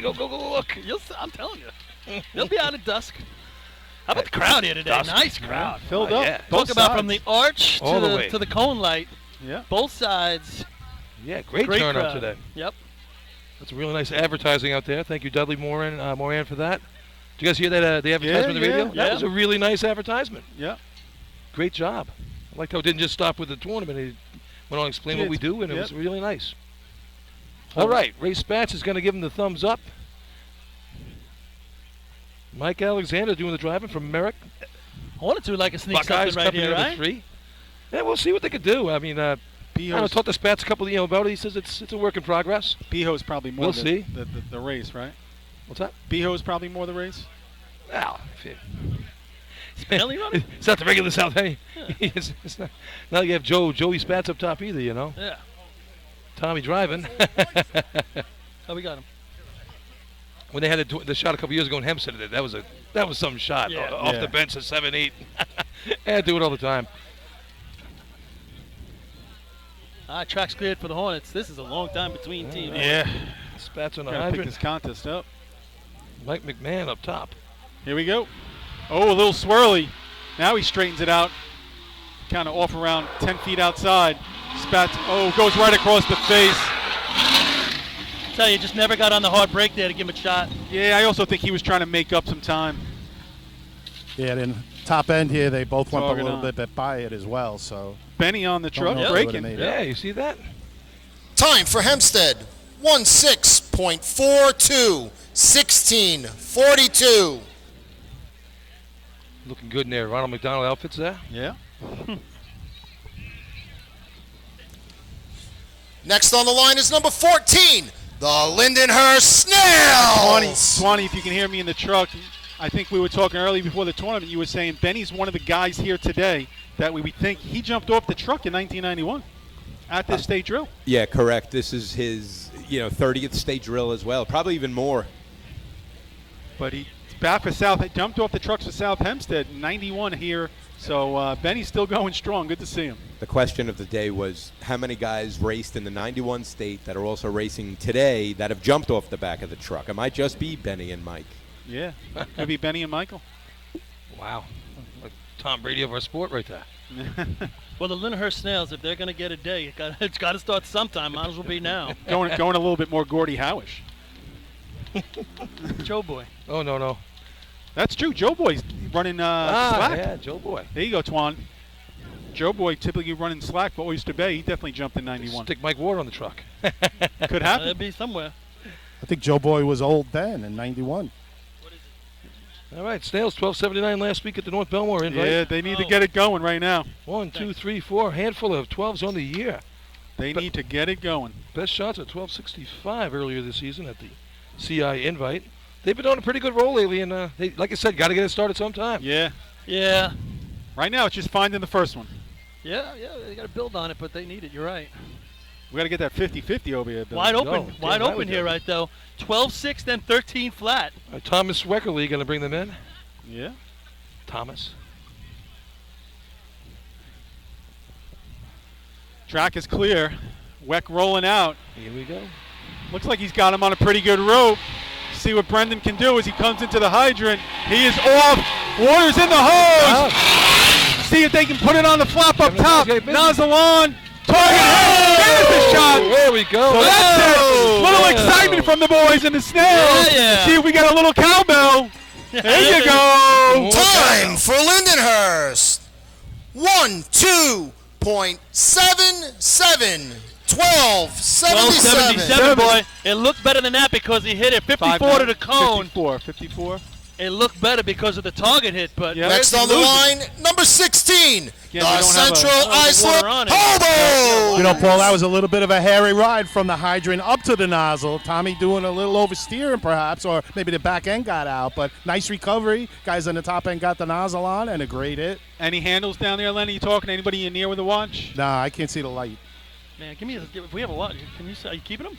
go look. I'm telling you, they'll be out at dusk. How about the crowd here today? Nice crowd. Filled up. Yeah. Talk about from the arch to the cone light. Yeah. Both sides. Yeah, great turnout crowd today. Yep. That's really nice advertising out there. Thank you, Dudley Moran, for that. Did you guys hear that the advertisement on the radio? Yeah. That was a really nice advertisement. Yeah. Great job. I liked how it didn't just stop with the tournament. He went on to explain what we do, and it was really nice. All right, Ray Spatz is going to give him the thumbs up. Mike Alexander doing the driving from Merrick. I wanted to like a sneak Buckeyes something right here, right? 3. Yeah, we'll see what they could do. I mean, I talked to Spatz a couple of about it. He says it's a work in progress. Beho's probably more we'll see. The race, right? What's that? Beho's probably more the race? Well, Spinelli running? It's not the regular South. Hey, it's not you have Joey Spatz up top either, Yeah. Tommy driving. Oh, we got him. When they had the shot a couple years ago in Hempstead, that was some shot off the bench at 7-8. I do it all the time. Track's cleared for the Hornets. This is a long time between teams. Yeah. Spats on the Gotta hydrant. pick this contest up. Mike McMahon up top. Here we go. Oh, a little swirly. Now he straightens it out. Kind of off around 10 feet outside. Spats. Oh, goes right across the face. Tell you, just never got on the hard break there to give him a shot. Yeah, I also think he was trying to make up some time. Yeah, then top end here, they both went a Target little on. bit by it as well. So Benny on the truck, know if they breaking. would've made it. Yeah, you see that? Time for Hempstead, 16.42, 16:42. Looking good in there. Ronald McDonald outfits there. Yeah. Next on the line is number 14, the Lindenhurst Snails. Swanee, if you can hear me in the truck, I think we were talking early before the tournament. You were saying Benny's one of the guys here today that we think he jumped off the truck in 1991 at this state drill. Yeah, correct. This is his 30th state drill as well, probably even more. But he's back for South. Jumped off the trucks for South Hempstead in 91 here. So Benny's still going strong. Good to see him. The question of the day was how many guys raced in the 91 state that are also racing today that have jumped off the back of the truck? It might just be Benny and Mike. Yeah, could be Benny and Michael. Wow. Like Tom Brady of our sport right there. Well, the Lindenhurst Snails, if they're going to get a day, it's got to start sometime. Might as well be now. going a little bit more Gordy Howish. Joe Boy. Oh, no. That's true. Joe Boy's running slack. Yeah, Joe Boy. There you go, Twan. Joe Boy typically running slack for Oyster Bay. He definitely jumped in 91. Stick Mike Ward on the truck. Could happen. It'd be somewhere. I think Joe Boy was old then in 91. All right, Snails 1279 last week at the North Belmore invite. Yeah, they need to get it going right now. 1, 2, 3, 4, handful of 12s on the year. They need to get it going. Best shots at 1265 earlier this season at the CI invite. They've been on a pretty good roll lately, and they, like I said, got to get it started sometime. Yeah. Yeah. Right now, it's just finding the first one. Yeah, they got to build on it, but they need it. You're right. We got to get that 50-50 over here, Bill. Wide open here, right, though. 12-6, then 13 flat. Thomas Weckerly going to bring them in. Yeah. Thomas. Track is clear. Weck rolling out. Here we go. Looks like he's got him on a pretty good rope. See what Brendan can do as he comes into the hydrant. He is off. Water's in the hose. See if they can put it on the flap up top. Nozzle on. Target. There's the shot. There we go. So that's it. Little excitement from the boys and the Snails. Yeah. See if we got a little cowbell. There you go. Time for Lindenhurst, 12.77. 1277, boy. It looked better than that because he hit it 54 to the cone. 54. It looked better because of the target hit, but Next on the line, number 16, the Central Islip Hobo. Paul, that was a little bit of a hairy ride from the hydrant up to the nozzle. Tommy doing a little oversteering perhaps, or maybe the back end got out, but nice recovery. Guys on the top end got the nozzle on, and a great hit. Any handles down there, Lenny? You talking to anybody in near with a watch? Nah, I can't see the light. Man, if we have a watch, can you? Are you keeping them?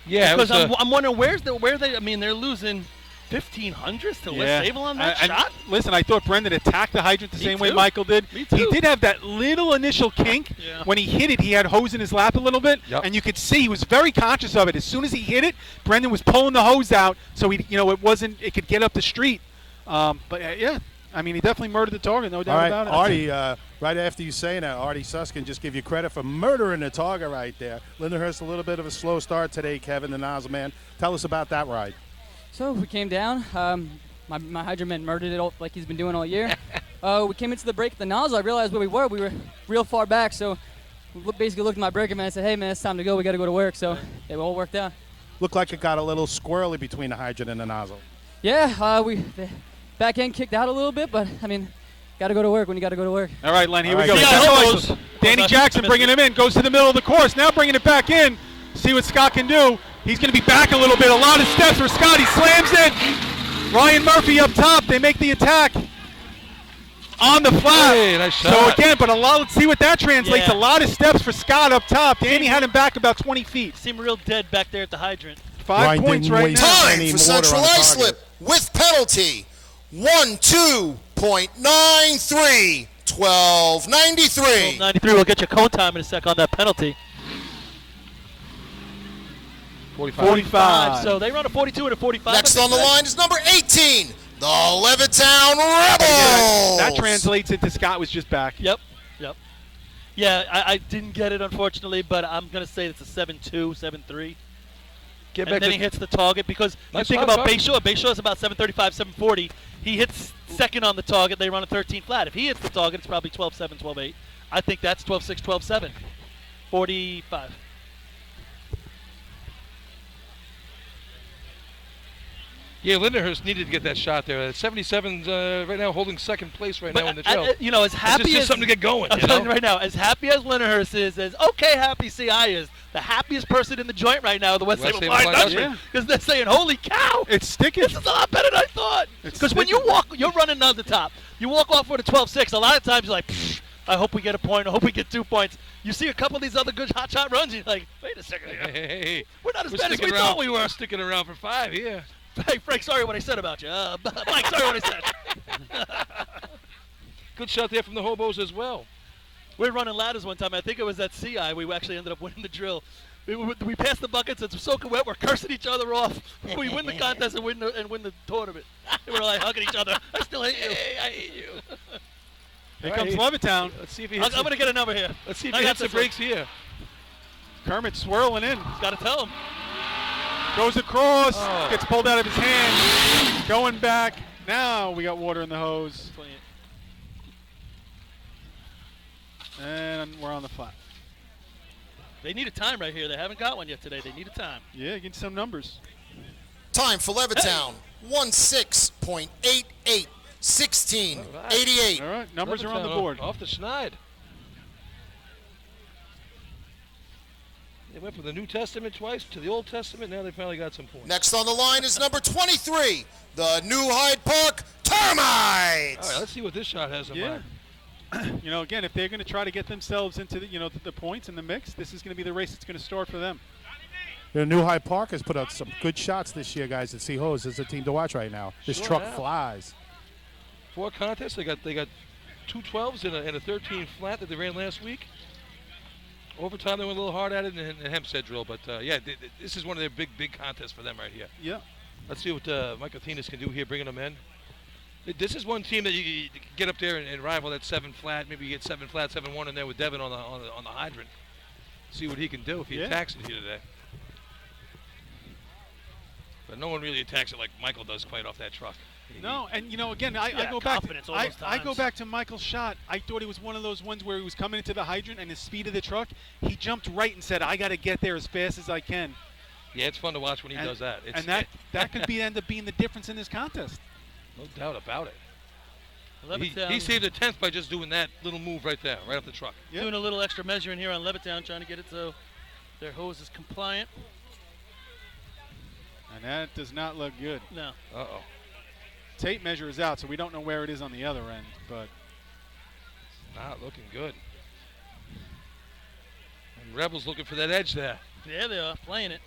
Yeah, because I'm wondering where they. I mean, they're losing 1,500s to Sayville on that shot. Listen, I thought Brendan attacked the hydrant the same way Michael did. Me too. He did have that little initial kink. Yeah. When he hit it, he had hose in his lap a little bit, and you could see he was very conscious of it. As soon as he hit it, Brendan was pulling the hose out so it could get up the street. Yeah. I mean, he definitely murdered the target, no doubt about it. Artie, right after you say that, Artie Suskin just give you credit for murdering the target right there. Lindenhurst, a little bit of a slow start today, Kevin, the nozzle man. Tell us about that ride. So we came down. My Hagerman murdered it like he's been doing all year. We came into the break at the nozzle. I realized where we were. We were real far back, so we basically looked at my breaker man and said, hey, man, it's time to go. We got to go to work. So it all worked out. Looked like it got a little squirrely between the hydrant and the nozzle. Yeah, the back end kicked out a little bit, but, I mean, got to go to work when you got to go to work. All right, Len, here we go. Danny Jackson bringing him in, goes to the middle of the course, now bringing it back in. See what Scott can do. He's going to be back a little bit. A lot of steps for Scott. He slams it. Ryan Murphy up top. They make the attack. On the flat. Hey, nice So shot. again, but let's see what that translates. Yeah. A lot of steps for Scott up top. Danny had him back about 20 feet. Seemed real dead back there at the hydrant. 5 points right now. Time for Central Islip with penalty. 1-2.93. 12.93. 93 will get you cone time in a sec on that penalty. 45. So they run a 42 and a 45. Next on the line is number 18, the Levittown Rebels. That translates into Scott was just back. Yep. Yeah, I didn't get it, unfortunately, but I'm going to say it's a 7-2, 7-3. Get and back then to he hits the target because Nice you think shot, about Buck. Bayshore. Bayshore is about 735, 740. He hits second on the target. They run a 13 flat. If he hits the target, it's probably 12-7, 12-8. I think that's 12-6, 12-7. 45. Yeah, Lindenhurst needed to get that shot there. 77's right now holding second place right now in the trail. As happy just as something to get going. I'm You telling know? you right now, as happy as Lindenhurst is, as okay happy CI is, the happiest person in the joint right now, the West Sayville Flying Dutchman, because they're saying, "Holy cow, it's sticking." This is a lot better than I thought." Because when you walk, you're running on the top. You walk off with a 12-6. A lot of times you're like, "I hope we get a point. I hope we get 2 points." You see a couple of these other good hot shot runs, you're like, "Wait a second, Hey, we're not as we're bad as we sticking thought around- we were." We're sticking around for 5 here. Hey, Frank, sorry what I said about you. Mike, sorry what I said. Good shot there from the hobos as well. We were running ladders one time. I think it was at CI. We actually ended up winning the drill. We passed the buckets. It's soaking wet. We're cursing each other off. We win the contest and win the tournament. We're like hugging each other. I still hate you. Hey, I hate you. Here comes Levittown. Let's see if he I'm hits going to get a number here. Let's see if he hits the brakes here. Kermit swirling in. He's got to tell him. Goes across. Oh. Gets pulled out of his hand. Going back. Now we got water in the hose. And we're on the flat. They need a time right here. They haven't got one yet today. They need a time. Yeah, get some numbers. Time for Levittown. 16.88. 16.88. All right, numbers are on the board. Off the schneid. They went from the New Testament twice to the Old Testament. Now they finally got some points. Next on the line is number 23, the New Hyde Park Termites. All right, let's see what this shot has in mind. Again, if they're going to try to get themselves into the points in the mix, this is going to be the race that's going to start for them. New Hyde Park has put out some good shots this year, guys. At Seahos is a team to watch right now. This Sure truck have. flies. 4 contests. They got 2 12s and a 13 flat that they ran last week. Overtime, they went a little hard at it in the Hempstead drill, but this is one of their big contests for them right here. Yeah. Let's see what Mike Athenas can do here, bringing them in. This is one team that you get up there and rival that 7 flat. Maybe you get 7 flat, 7-1 in there with Devin on the hydrant. See what he can do if he attacks it here today. But no one really attacks it like Michael does quite off that truck. No, and again, I go back. I go back to Michael's shot. I thought it was one of those ones where he was coming into the hydrant and the speed of the truck, he jumped right and said, "I got to get there as fast as I can." Yeah, it's fun to watch when he does that. That could end up being the difference in this contest. No doubt about it. Levittown. He saved a 10th by just doing that little move right there, right off the truck. Doing a little extra measuring here on Levittown, trying to get it so their hose is compliant. And that does not look good. No. Uh-oh. Tape measure is out, so we don't know where it is on the other end, but it's not looking good. And Rebels looking for that edge there. Yeah, they are playing it.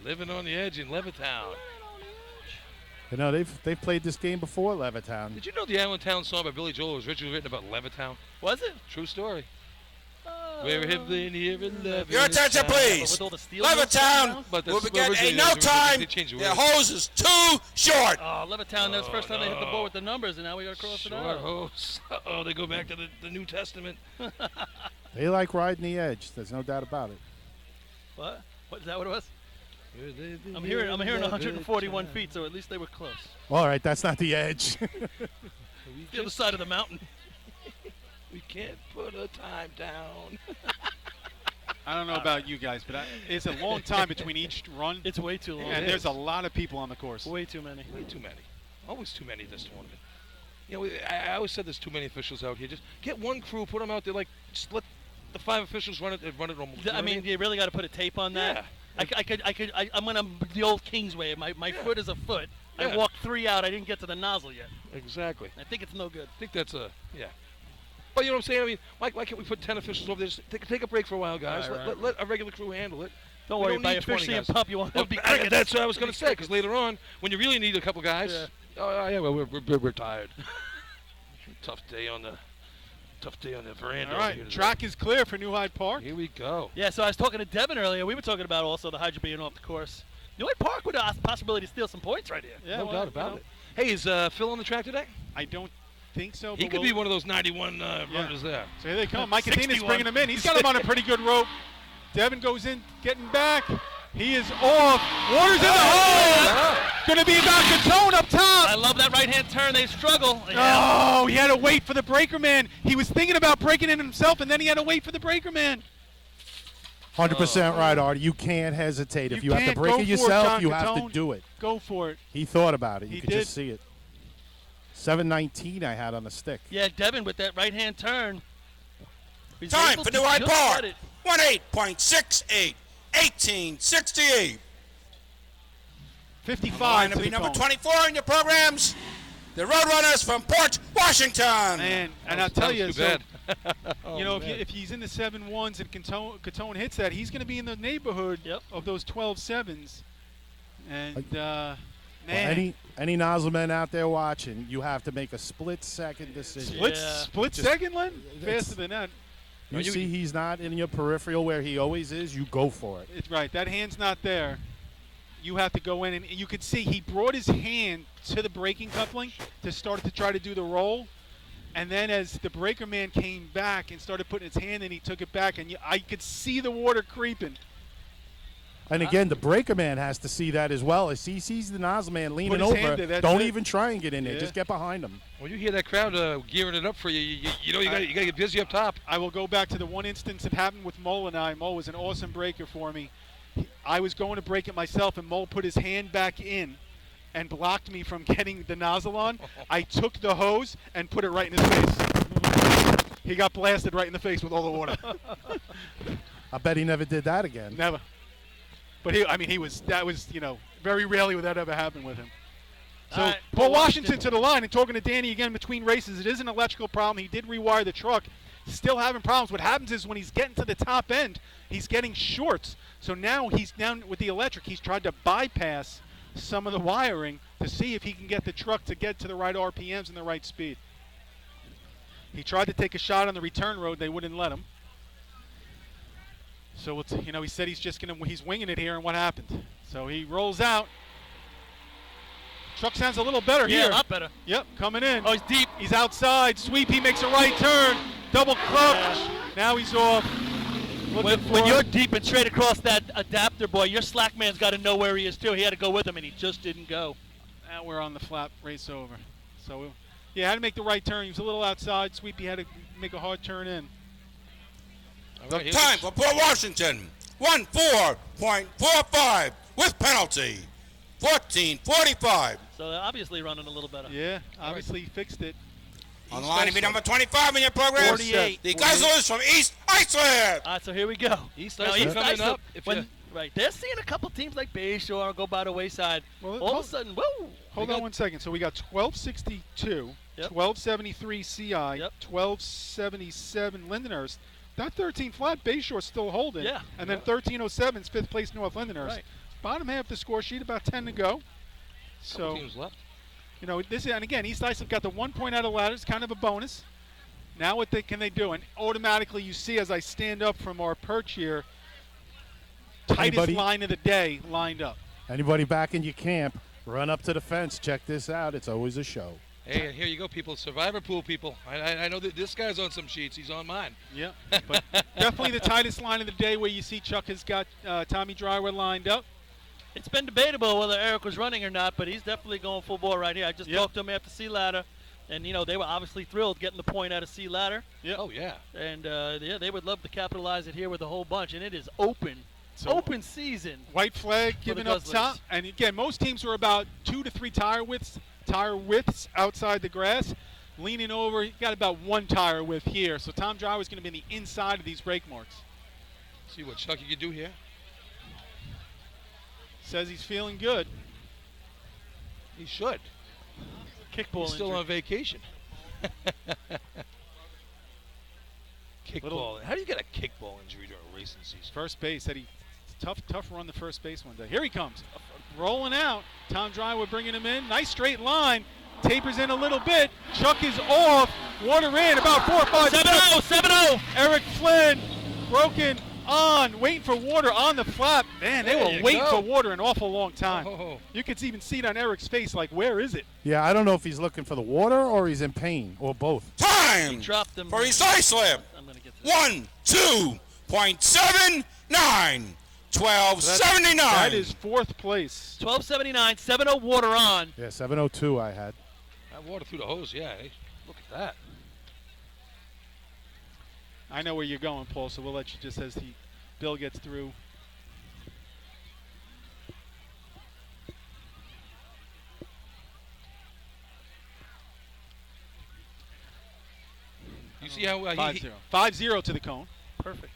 Living on the edge in Levittown. They've played this game before, Levittown. Did you know the Allentown song by Billy Joel was originally written about Levittown? Was it? True story. Where have been here in Levittown? Your attention, please. Levittown will begin in no time. Their hose is too short. Oh, Levittown, that's the first time they hit the board with the numbers, and now we got to cross it Short out. hose. Uh-oh, they go back to the New Testament. They like riding the edge. There's no doubt about it. What? What is that what it was? I'm hearing 141 feet, so at least they were close. All right, that's not the edge. The other side of the mountain. We can't put a time down. I don't know about you guys, but it's a long time between each run. It's way too long. And there's a lot of people on the course. Way too many. Way too many. Always too many this tournament. I always said there's too many officials out here. Just get one crew, put them out there, just let the 5 officials run it normal. I mean, you really got to put a tape on that. Yeah. I'm gonna the old Kingsway. My foot is a foot. I walked 3 out. I didn't get to the nozzle yet. Exactly. I think it's no good. I think that's yeah. But you know what I'm saying? I mean, why can't we put 10 officials over there? Just take a break for a while, guys. Right. Let a regular crew handle it. Don't We worry, by need 20 officially and guys. pup, you want to be crickets. That's what I was going to say, because later on, when you really need a couple guys, we're tired. Tough day on the veranda. All right, track is clear for New Hyde Park. Here we go. Yeah, so I was talking to Devin earlier. We were talking about also the Hydra being off the course. New Hyde Park with a possibility to steal some points right here. Yeah, no doubt about it. Hey, is Phil on the track today? I don't think so. He could be one of those 91 runners there. So here they come. Mike Athena's bringing him in. He's got him on a pretty good rope. Devin goes in, getting back. He is off. Waters in the hole. Going to be about Catone up top. I love that right-hand turn. They struggle. Oh, he had to wait for the breaker man. He was thinking about breaking in himself, and then he had to wait for the breaker man. 100% right, Artie. You can't hesitate. If you have to break Go it for yourself, John you Catone. have to do it. Go for it. He thought about it. You He could did. just see it. 719 I had on the stick. Yeah, Devin with that right-hand turn. He's Time able for to New Hyde just Park. get it. 18.68. 1868. 55 to to be the number cone. 24 in your programs. The Roadrunners from Port Washington. And I'll tell you, so, Oh, you know, if he's in the 7-1s and Catone hits that, he's going to be in the neighborhood of those 12-7s. And, Well, man. any nozzle men out there watching, you have to make a split-second decision. Split second, Len? Faster than that. You see he's not in your peripheral where he always is, you go for it. It's right. That hand's not there. You have to go in, and you could see he brought his hand to the braking coupling to start to try to do the roll. And then as the breaker man came back and started putting his hand in, he took it back, and I could see the water creeping. And again, the breaker man has to see that as well. As he sees the nozzle man leaning his hand over, there, that's don't it. even try and get in there. Yeah. Just get behind him. When you hear that crowd gearing it up for you, you know you got to get busy up top. I will go back to the one instance that happened with Mole and I. Mole was an awesome breaker for me. I was going to break it myself, and Mole put his hand back in and blocked me from getting the nozzle on. I took the hose and put it right in his face. He got blasted right in the face with all the water. I bet he never did that again. Never. But that was, very rarely would that ever happen with him. So All right, Paul Washington to the line, and talking to Danny again between races. It is an electrical problem. He did rewire the truck. Still having problems. What happens is when he's getting to the top end, he's getting shorts. So now he's down with the electric. He's tried to bypass some of the wiring to see if he can get the truck to get to the right RPMs and the right speed. He tried to take a shot on the return road. They wouldn't let him. So it's, he said he's winging it here, and what happened? So he rolls out. Truck sounds a little better here. Yeah, a lot better. Yep, coming in. Oh, he's deep. He's outside. Sweep. He makes a right turn. Double clutch. Now he's off. When you're deep and straight across that adapter, boy, your slack man's got to know where he is too. He had to go with him, and he just didn't go. Now we're on the flat, race over. So, had to make the right turn. He was a little outside. Sweep. He had to make a hard turn in. The time for Port Washington, 14.45 with penalty, 14:45. So they're obviously running a little better. Yeah, obviously he fixed it. On the line to be number 25 in your program, 48. the Guzzlers from East Iceland. All right, so here we go. East Now, Iceland coming up. Right, they're seeing a couple teams like Bayshore go by the wayside. All of a sudden, whoa. Hold on 1 second. So we got 1262, 1273 CI, 1277 Lindenhurst. That 13 flat Bayshore's still holding. Yeah. And then 1307 is 5th place North Lindenhurst. Right. Bottom half of the score sheet, about 10 to go. So, teams left. This is, and again, East Iceland got the 1 point out of the ladder. It's kind of a bonus. Now what can they do? And automatically you see as I stand up from our perch here, tightest line of the day lined up. Anybody back in your camp, run up to the fence. Check this out. It's always a show. Hey, and here you go, people. Survivor pool people. I know that this guy's on some sheets. He's on mine. Yeah, but definitely the tightest line of the day where you see Chuck has got Tommy Drywer lined up. It's been debatable whether Eric was running or not, but he's definitely going full bore right here. I just talked to him after Sea Ladder, and, they were obviously thrilled getting the point out of Sea Ladder. Yeah. Oh, yeah. And, they would love to capitalize it here with a whole bunch, and it is open. Open season. White flag given up top. And, again, most teams were about 2 to 3 tire widths outside the grass. Leaning over, he got about 1 tire width here. So Tom Dry was going to be on the inside of these brake marks. See what Chucky could do here. Says he's feeling good. He should. Kickball He's still injury. on vacation. Kickball. How do you get a kickball injury during a racing season? First base, said he tough run to first base one day. Here he comes, rolling out. Tom Drywood bringing him in. Nice straight line. Tapers in a little bit. Chuck is off. Water in about 4 or 5. 7-0. 7-0. Eric Flynn broken on, waiting for water on the flap. Man, they There were you waiting go. for water an awful long time. Oh. You could even see it on Eric's face, like, where is it? Yeah, I don't know if he's looking for the water or he's in pain or both. Time Dropped them. for his ice slip. I'm going to get to that. 1-2.79. 12.79. That is fourth place. 12.79. 7-0 water on. Yeah, 7:02 I had. That water through the hose, yeah. Hey, look at that. I know where you're going, Paul, so we'll let you just as Bill gets through. You see how he 5-0. 5-0 to the cone. Perfect.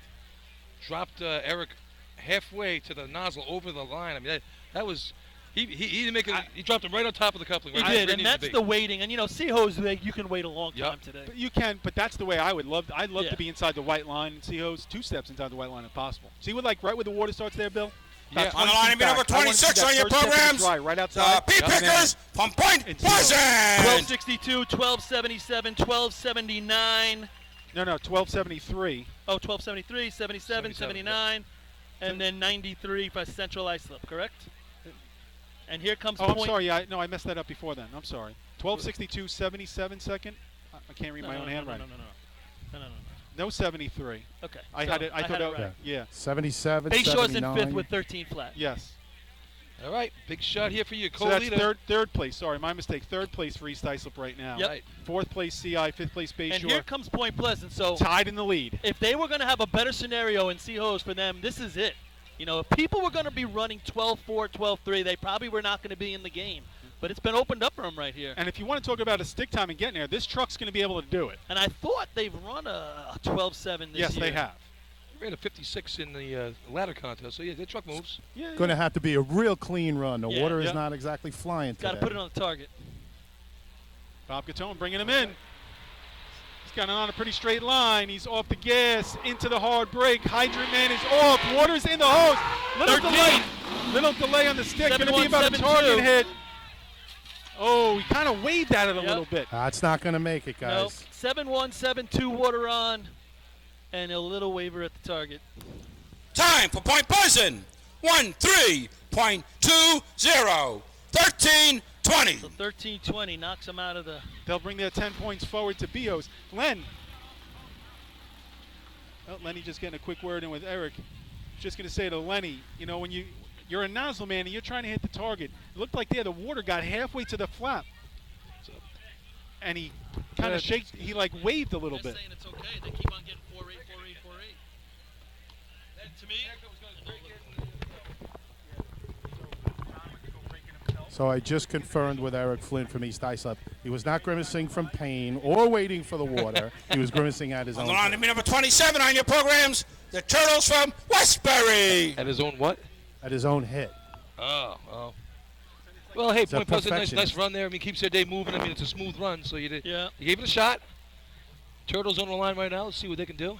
dropped Eric halfway to the nozzle over the line. I mean, that was he didn't make it. He dropped him right on top of the coupling. He Right did, where it and needed to that's be. the waiting. And you know, C-hose, you can wait a long time today. But you can, but that's the way I would love. I'd love to be inside the white line and see hose 2 steps inside the white line if possible. See what, like, right where the water starts there, Bill? Yeah. On the line, number 26 on your programs. Right outside. P Pickers from Point Pleasant. 1262, 1277, 1279. No, 1273. Oh, 1273, 77, 79, and then 93 for Central Islip, correct? And here comes Oh, I'm point. sorry. I messed that up before then. I'm sorry. 1262, 77 second. I can't read my own handwriting. No. No 73. Okay. I so had it. I thought it it. right. Yeah. 77, Bay Shore's in 79. fifth with 13 flat. Yes. All right, big shot here for you, So that's co-leader. third place. Sorry, my mistake. Third place for East Islip right now. Yep. Right. Fourth place CI. Fifth place Bay And Shore. here comes Point Pleasant. So tied in the lead. If they were going to have a better scenario in C-Hose for them, this is it. You know, if people were going to be running 12-4, 12-3, they probably were not going to be in the game. But it's been opened up for them right here. And if you want to talk about a stick time and getting there, this truck's going to be able to do it. And I thought they've run a 12-7 this year. Yes, they have. We ran a 56 in the ladder contest, so yeah, the truck moves. Yeah. Going to have to be a real clean run. The Yeah. water is Yep. not exactly flying Got to today. put it on the target. Bob Catone bringing him in. He's got it on a pretty straight line. He's off the gas, into the hard brake. Hydrant man is off. Water's in the hose. Little delay on the stick. Going to be about a 7-1, target 7-2. hit. Oh, he kind of waved at it a little bit. It's not going to make it, Nope. guys. 7-1, 7-2 water on, and a little waiver at the target. Time for Point Pleasant. 13.20. 13:20. So 13-20 knocks them out of the. They'll bring their 10 points forward to Bios. Len. Oh, Lenny just getting a quick word in with Eric. Just going to say to Lenny, you know, when you're a nozzle man and you're trying to hit the target, it looked like there the water got halfway to the flap. And he kind of shakes, he like waved a little bit. Saying it's okay. They keep on getting 4-8, 4-8, 4-8. And to me, So I just confirmed with Eric Flynn from East Islip. He was not grimacing from pain or waiting for the water. He was grimacing at his On own. the line, number 27 on your programs. The Turtles from Westbury. At his own what? At his own hit. Oh. Well, hey, He's a Point Pleasant, nice perfectionist. run there. I mean, keeps their day moving. I mean, it's a smooth run, so you did. Yeah. You gave it a shot. Turtles on the line right now. Let's see what they can do.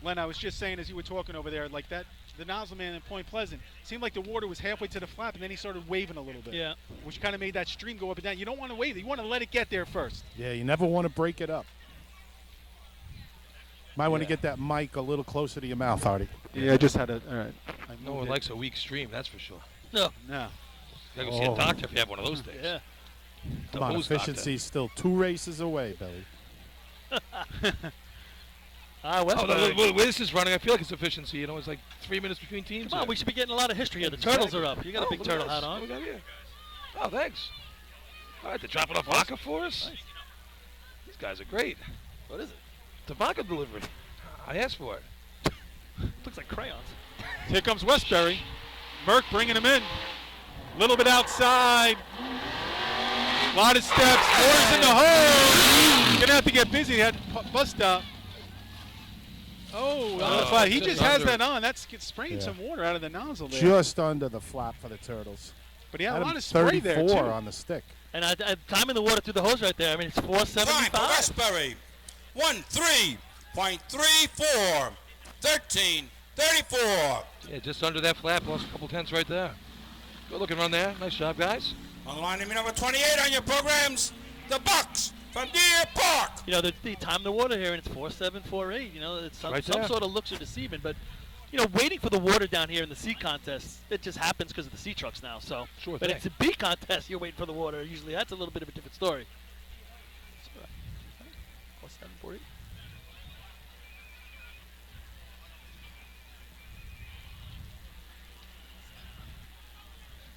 Len, I was just saying as you were talking over there, like that, the nozzle man in Point Pleasant, seemed like the water was halfway to the flap, and then he started waving a little bit. Yeah. Which kind of made that stream go up and down. You don't want to wave it. You want to let it get there first. Yeah, you never want to break it up. Might want to get that mic a little closer to your mouth, Hardy. Yeah, I just had a. All right. No one likes a weak stream, that's for sure. No. No. You gotta go see a doctor if you have one of those days. Yeah. Come on, hose doctor. efficiency's still 2 races away, Billy. The way this is running, I feel like it's efficiency. You know, it's like 3 minutes between teams. Come on, we should be getting a lot of history here. The Turtles are up. You got a big look at turtle this. hat on. Look at here. Oh, thanks. All right, they're dropping off vodka for us. Nice. These guys are great. What is it? The vodka delivery. I asked for it. Looks like crayons. Here comes Westbury. Merck bringing him in. A little bit outside. A lot of steps. Water's in the hole. Gonna have to get busy. He had bus stop. Oh, on the flat. He just has that on. That's spraying some water out of the nozzle there. Just under the flap for the Turtles. But he had a Had lot him of spray there, 34 too. on the stick. And I timing the water through the hose right there. I mean, it's 475. Time for Westbury. 13.34. 13.34. Yeah, just under that flap. Lost a couple tenths right there. Good looking run there. Nice job, guys. On the line, number 28 on your programs, the Bucks from Deer Park. You know, they time the water here, and it's 4.748. You know, it's some Right there. sort of looks are deceiving, but you know, waiting for the water down here in the C contest, it just happens because of the C trucks now. So, Sure but thing. it's a B contest, you're waiting for the water. Usually, that's a little bit of a different story. 4.748.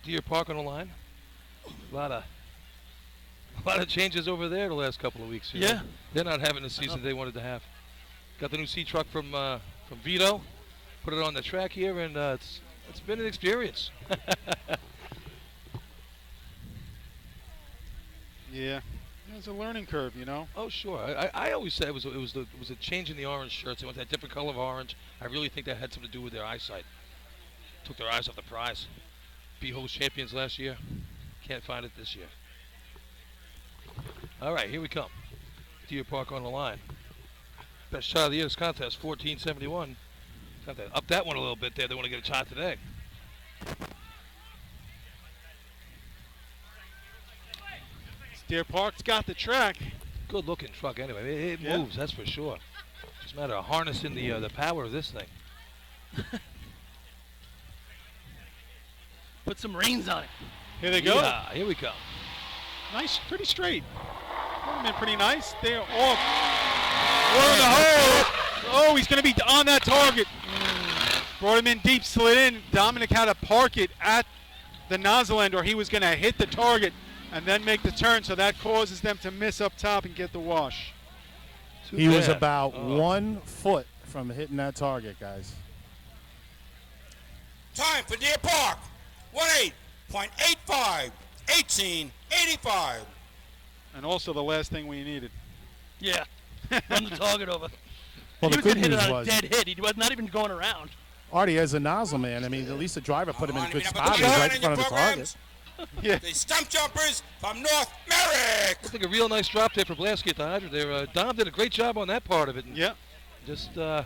Deer Park on the line. A lot of changes over there the last couple of weeks. You know. Yeah. They're not having the season they wanted to have. Got the new C truck from Vito. Put it on the track here, and it's been an experience. Yeah. It's a learning curve, you know. Oh sure. I always said it was a change in the orange shirts. They went that different color of orange. I really think that had something to do with their eyesight. Took their eyes off the prize. NYS champions last year. Can't find it this year. All right, here we come. Deer Park on the line. Best shot of the year this contest, 14.71. Have to up that one a little bit there. They want to get a shot today. Deer Park's got the track. Good looking truck anyway. It Yeah. moves, that's for sure. Just a matter of harnessing the power of this thing. Put some reins on it. Here they go. Yeah, here we go. Nice, pretty straight. Been pretty nice. They're off. Whoa, the hole. Oh, he's going to be on that target. Brought him in deep, slid in. Dominic had to park it at the nozzle end, or he was going to hit the target and then make the turn, so that causes them to miss up top and get the wash. He was about 1 foot from hitting that target, guys. Time for Deer Park. 18.85. 18.85. And also the last thing we needed. Yeah. Run the target over. Well, he the was good hit news it on was a dead hit. He was not even going around. Artie, as a nozzle man, I mean, at least the driver put him in a good spot. He was right in front of the target. Yeah. The Stump Jumpers from North Merrick. I think a real nice drop there for Blasky at the hydrant there. Dom did a great job on that part of it. And yeah. Just took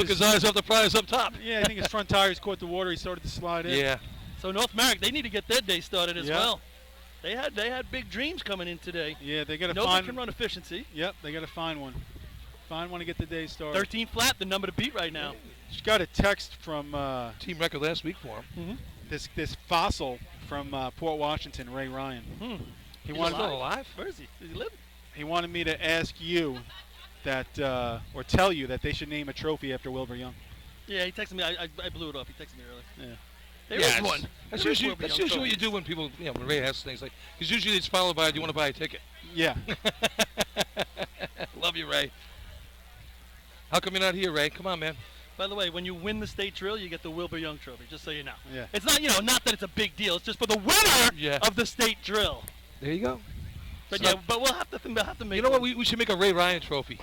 his eyes off the prize up top. Yeah, I think his front tires caught the water. He started to slide in. Yeah. So North Merrick, they need to get their day started as Yeah. well. They had big dreams coming in today. Yeah, they got to Nobody find. can run efficiency. Yep, they got to find one. Find one to get the day started. 13 flat, the number to beat right now. Just got a text from team record last week for him. This fossil from Port Washington, Ray Ryan. He He's wanted still alive? Where is he? Does he live? He wanted me to ask you that, or tell you that they should name a trophy after Wilbur Young. Yeah, he texted me. I blew it off. He texted me earlier. Yeah. There is one. That's There is usually, Wilbur that's Young usually what you trophies. do when people, when Ray has things like, because usually it's followed by, do you want to buy a ticket? Yeah. Love you, Ray. How come you're not here, Ray? Come on, man. By the way, when you win the state drill, you get the Wilbur Young trophy, just so you know. Yeah. It's not, not that it's a big deal. It's just for the winner Yeah. of the state drill. There you go. But So- yeah, but we'll have to make You know what? one. We should make a Ray Ryan trophy.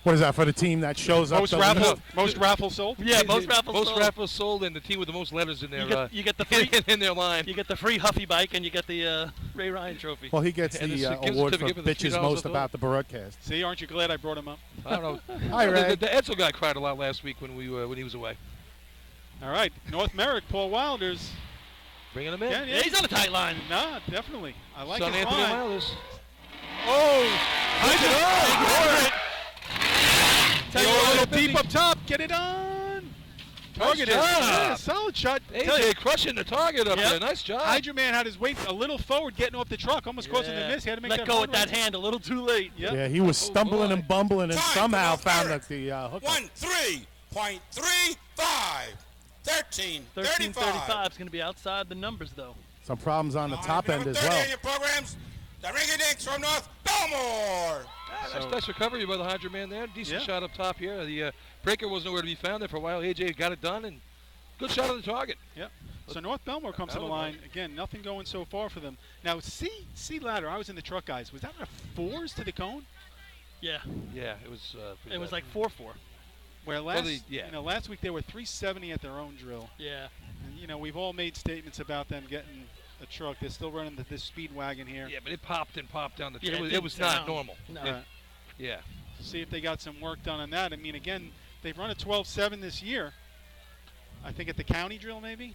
What is that for the team that shows up? Most raffles sold? Yeah, most raffles Most sold. raffles sold, and the team with the most letters in their You get the free in their line. You get the free Huffy bike, and you get the Ray Ryan trophy. Well, he gets And the the gift award for certificate with the bitches $3 most off about the broadcast. See, aren't you glad I brought him up? I don't know. Hi, Ray. The Edsel guy cried a lot last week when he was away. All right, North Merrick, Paul Wilders. Bringing him in. Yeah, he's on a tight line. Nah, definitely. I like Son his Anthony line. Wilders. Oh, Tell you a what, little deep up top. Get it on. Target it. job. Yeah, solid shot. Tell you, AJ crushing the target up Yep. there. Nice job. Hagerman had his weight a little forward getting off the truck, almost causing the miss. He had to make Let that go run with that right. hand a little too late. Yep. Yeah, he was stumbling boy. and bumbling and Time for somehow North found Merrick. the hookup. 13.35. 13.35. 13:35 is going to be outside the numbers, though. Some problems on the top end as 30 well. in your programs. The Ring-a-Dinks from North Belmore. Nice recovery by the Hydra man there. Decent Yeah. shot up top here. The breaker was nowhere to be found there for a while. AJ got it done, and good shot on the target. Yep. So North Belmore comes to the line. Again, nothing going so far for them. Now, C ladder, I was in the truck, guys. Was that a 4s to the cone? Yeah. Yeah, it was. It was like 4-4. Where last week they were 370 at their own drill. Yeah. And, we've all made statements about them getting a truck. They're still running this speed wagon here. Yeah, but it popped and popped down the Yeah, it was not normal. No. Yeah. See if they got some work done on that. I mean, again, they've run a 12.7 this year. I think at the county drill, maybe.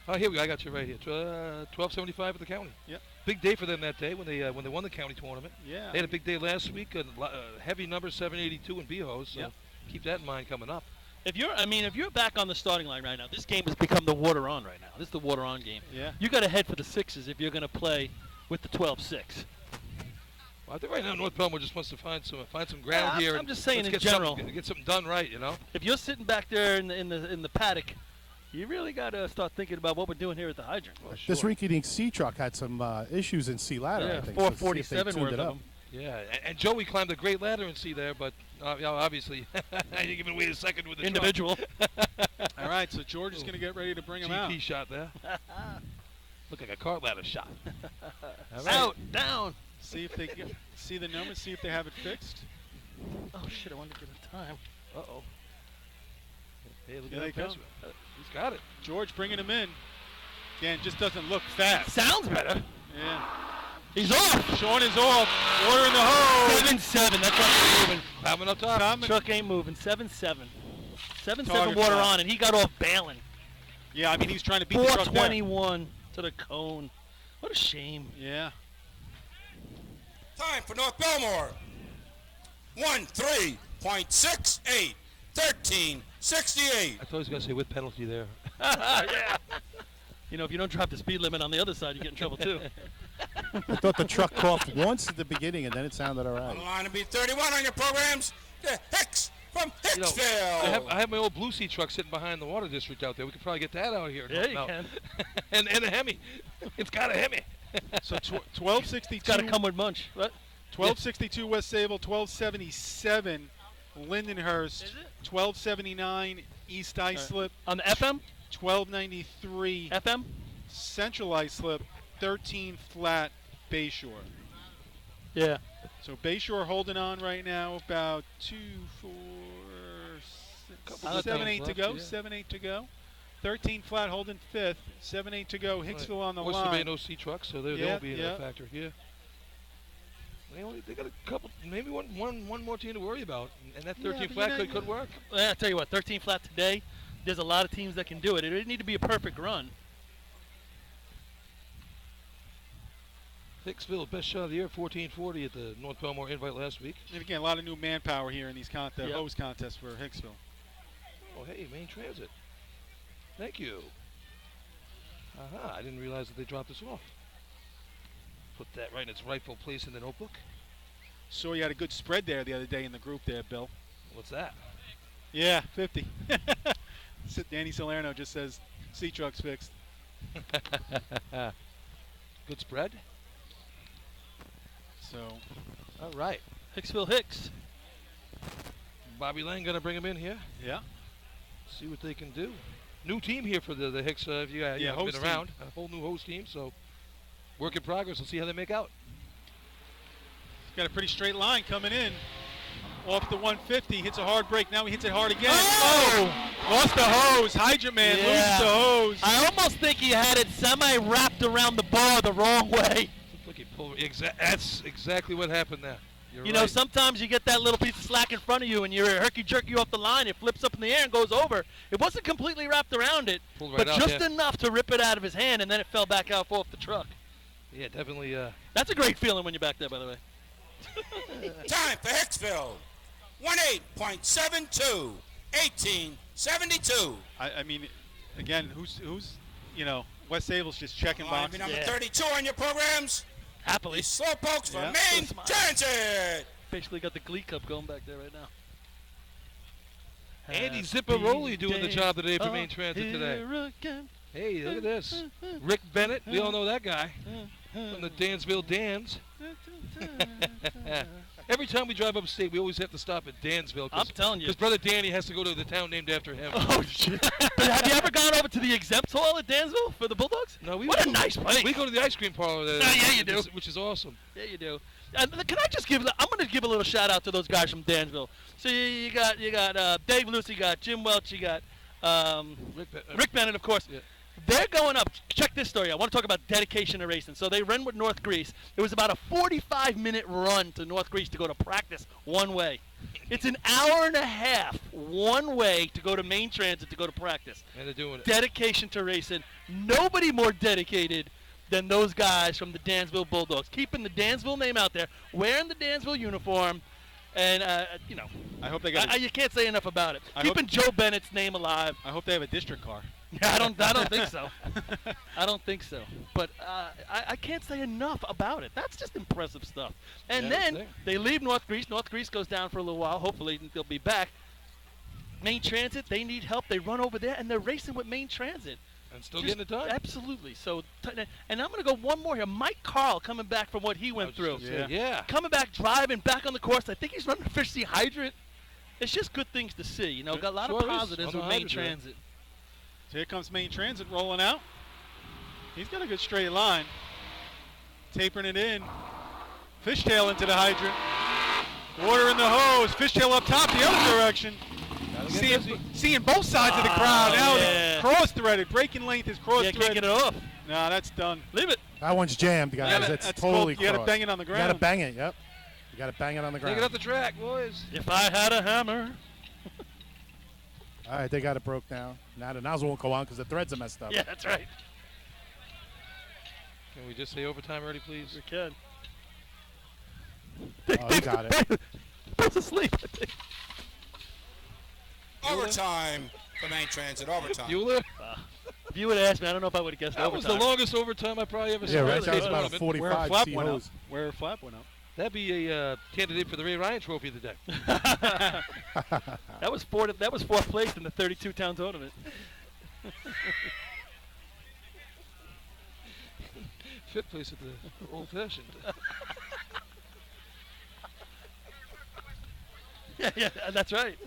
Oh, here we go. I got you right here. 1275 at the county. Yep. Big day for them that day when they won the county tournament. Yeah. They had a big day last week. A heavy number 782 in Beho. So keep that in mind coming up. If you're back on the starting line right now, this game has become the water on right now. This is the water on game. Yeah. You got to head for the 6s if you're going to play with the 12-6. Well, I think right now North Belmore just wants to find some ground here. I'm just saying in general. Get something done right, If you're sitting back there in the paddock, you really got to start thinking about what we're doing here at the hydrant. Well, This rinky-dink C truck had some issues in C ladder, I think. 447 worth of them. Yeah, and Joey climbed a great ladder in C there, but obviously I didn't even wait a second with the individual. All right, so George is going to get ready to bring him out. GP shot there. Looked like a cart ladder shot. Out, down. See if they see the numbers. See if they have it fixed. Oh shit! I wanted to get a time. Uh-oh. Hey, look Here at they that. come. He's got it. George bringing him in. Again, just doesn't look fast. Sounds better. Yeah. He's off. Sean is off. Water in the hose. 7-7. That truck ain't moving. Coming up top. Truck ain't moving. 7-7. 7-7 Target water flat. on, and he got off bailing. Yeah, I mean he's trying to beat the truck there. 421 to the cone. What a shame. Yeah. Time for North Belmore. 13.68. 13.68. I thought he was going to say with penalty there. Yeah. If you don't drop the speed limit on the other side, you get in trouble too. I thought the truck coughed once at the beginning, and then it sounded all On right. the line to be 31 on your programs. The Hicks from Hicksville. I have my old Blue Sea truck sitting behind the water district out there. We could probably get that out here. Yeah, you can. and a Hemi. It's got a Hemi. So 1262. Got to come with Munch. What? 1262 West Sayville. 1277 Lindenhurst. 1279 East Islip. On the FM? 1293 FM? Central Islip. 13 flat Bayshore. Yeah. So Bayshore holding on right now. About 2, 4, 6, 7, 8 to go. Yeah. 7, 8 to go. 13 flat holding 5th. 7, 8 to go. Hicksville on the Oyster line. Bay no C trucks, so they won't be a factor here. They got a couple, maybe one more team to worry about, and that 13 flat could work. Well, I tell you what, 13 flat today. There's a lot of teams that can do it. It didn't need to be a perfect run. Hicksville, best shot of the year, 1440 at the North Belmore invite last week. And again, a lot of new manpower here in these hose contests for Hicksville. Oh, hey, Main Transit. Thank you. I didn't realize that they dropped this off. Put that right in its rightful place in the notebook. So you had a good spread there the other day in the group there, Bill. What's that? Yeah, 50. Danny Salerno just says, C-Truck's fixed. Good spread. So, all right. Hicksville Hicks. Bobby Lang going to bring him in here. Yeah. See what they can do. New team here for the Hicks. If you haven't been around. A whole new host team, so work in progress. We'll see how they make out. Got a pretty straight line coming in. Off the 150, hits a hard break. Now he hits it hard again. Oh! Lost the hose. Hagerman loses the hose. I almost think he had it semi-wrapped around the bar the wrong way. Look, he pulled. That's exactly what happened there. You know, sometimes you get that little piece of slack in front of you and you're herky-jerky off the line. It flips up in the air and goes over. It wasn't completely wrapped around it, but just enough to rip it out of his hand, and then it fell back out off the truck. Yeah, definitely. That's a great feeling when you're back there, by the way. Time for Hicksville. 18.72. 18.72. I mean, again, who's West Sayville's just checking boxes. Number 32 on your programs. Happily. Slowpokes for Main Transit. Basically got the Glee Cup going back there right now. Andy Zipperoli doing the job today for Main Transit today. Again. Hey, look at this. Rick Bennett, we all know that guy from the Dansville Dans. Every time we drive upstate, we always have to stop at Dansville. I'm telling you. Because Brother Danny has to go to the town named after him. Oh, shit. But have you ever gone over to the exempt hall at Dansville for the Bulldogs? No, What a nice place. We go to the ice cream parlor there. Yeah, you do. Which is awesome. Yeah, you do. Can I just I'm going to give a little shout out to those guys from Dansville. So you got Dave Luce, you got Jim Welch, you got Rick Bennett, of course. Yeah. They're going up. Check this story. I want to talk about dedication to racing. So they ran with North Greece. It was about a 45-minute run to North Greece to go to practice one way. It's an hour and a half one way to go to main transit to go to practice. And they're doing it. Dedication to racing. Nobody more dedicated than those guys from the Dansville Bulldogs. Keeping the Dansville name out there, wearing the Dansville uniform, and, I hope they got you can't say enough about it. Keeping Joe Bennett's name alive. I hope they have a district car. I don't think so. I don't think so. But I can't say enough about it. That's just impressive stuff. And then they leave North Greece. North Greece goes down for a little while. Hopefully they'll be back. Main Transit, they need help. They run over there, and they're racing with Main Transit. And still getting it done. Absolutely. So, and I'm going to go one more here. Mike Carl coming back from what he went through. Yeah. Coming back, driving, back on the course. I think he's running the Fishy Hydrant. It's just good things to see. You know, got a lot of positives with Main Transit. So here comes Main Transit rolling out. He's got a good straight line. Tapering it in. Fishtail into the hydrant. Water in the hose. Fishtail up top the other direction. Seeing both sides of the crowd. Now it's cross-threaded. Braking length is cross-threaded. Can't get it off. No, that's done. Leave it. That one's jammed, guys. That's totally You got to bang it on the ground. You got to bang it, yep. You got to bang it on the ground. Take it up the track, boys. If I had a hammer. All right, they got it broke now. Now the nozzle won't go on because the threads are messed up. Yeah, that's right. Can we just say overtime already, please? We can. Oh, he got it. That's asleep. Overtime for Main Transit. Overtime. Bueller? If you would have asked me, I don't know if I would have guessed that overtime. was the longest overtime I probably ever saw. Yeah, right. That was about a 45 Where flap went up. That'd be a candidate for the Ray Ryan Trophy today. That was fourth place in the 32-town tournament. Fifth place at the Old Fashioned. yeah, that's right.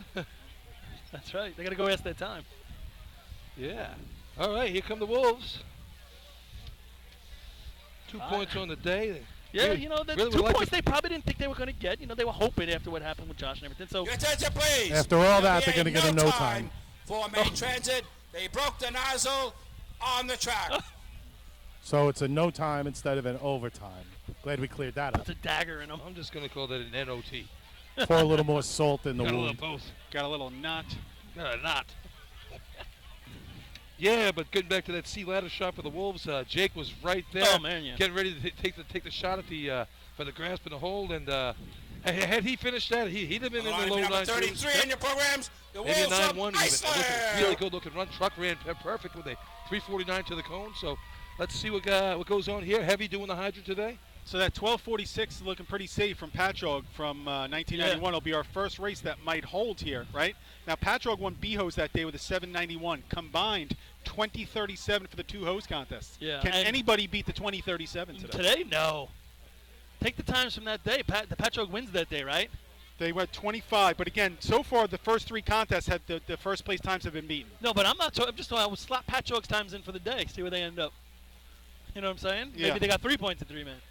That's right. They got to go ask their time. Yeah. All right, here come the Wolves. 2 points on the day. Yeah, you know, the really 2 points they probably didn't think they were going to get. You know, they were hoping after what happened with Josh and everything. So, attention, please. After all that, they're going to get a no time. For Main Transit, they broke the nozzle on the track. So it's a no time instead of an overtime. Glad we cleared that up. It's a dagger in them. I'm just going to call that an NOT. Pour a little more salt in the wound. Got a little knot. Got a knot. Yeah, but getting back to that C ladder shot for the Wolves, Jake was right there. Oh man, yeah. Getting ready to take the shot at the for the grasp and the hold, and had he finished that, he'd have been in the low 9s. 33 in your programs. The maybe a Wolves 9-1 Iceland. Really good looking run. Truck ran perfect with a 3:49 to the cone. So let's see what goes on here. Heavy doing the hydrant today. So that 12:46 is looking pretty safe from Patchogue from 1991. It'll be our first race that might hold here, right? Now, Patchogue won B-Hose that day with a 7:91. Combined 20:37 for the two hose contests. Yeah. Can anybody beat the 20:37 today? Today, no. Take the times from that day. The Patchogue wins that day, right? They went 25. But again, so far the first three contests have the first place times have been beaten. No, but I'm just talking. I would slap Patchogue's times in for the day. See where they end up. You know what I'm saying? Yeah. Maybe they got 3 points in 3 minutes.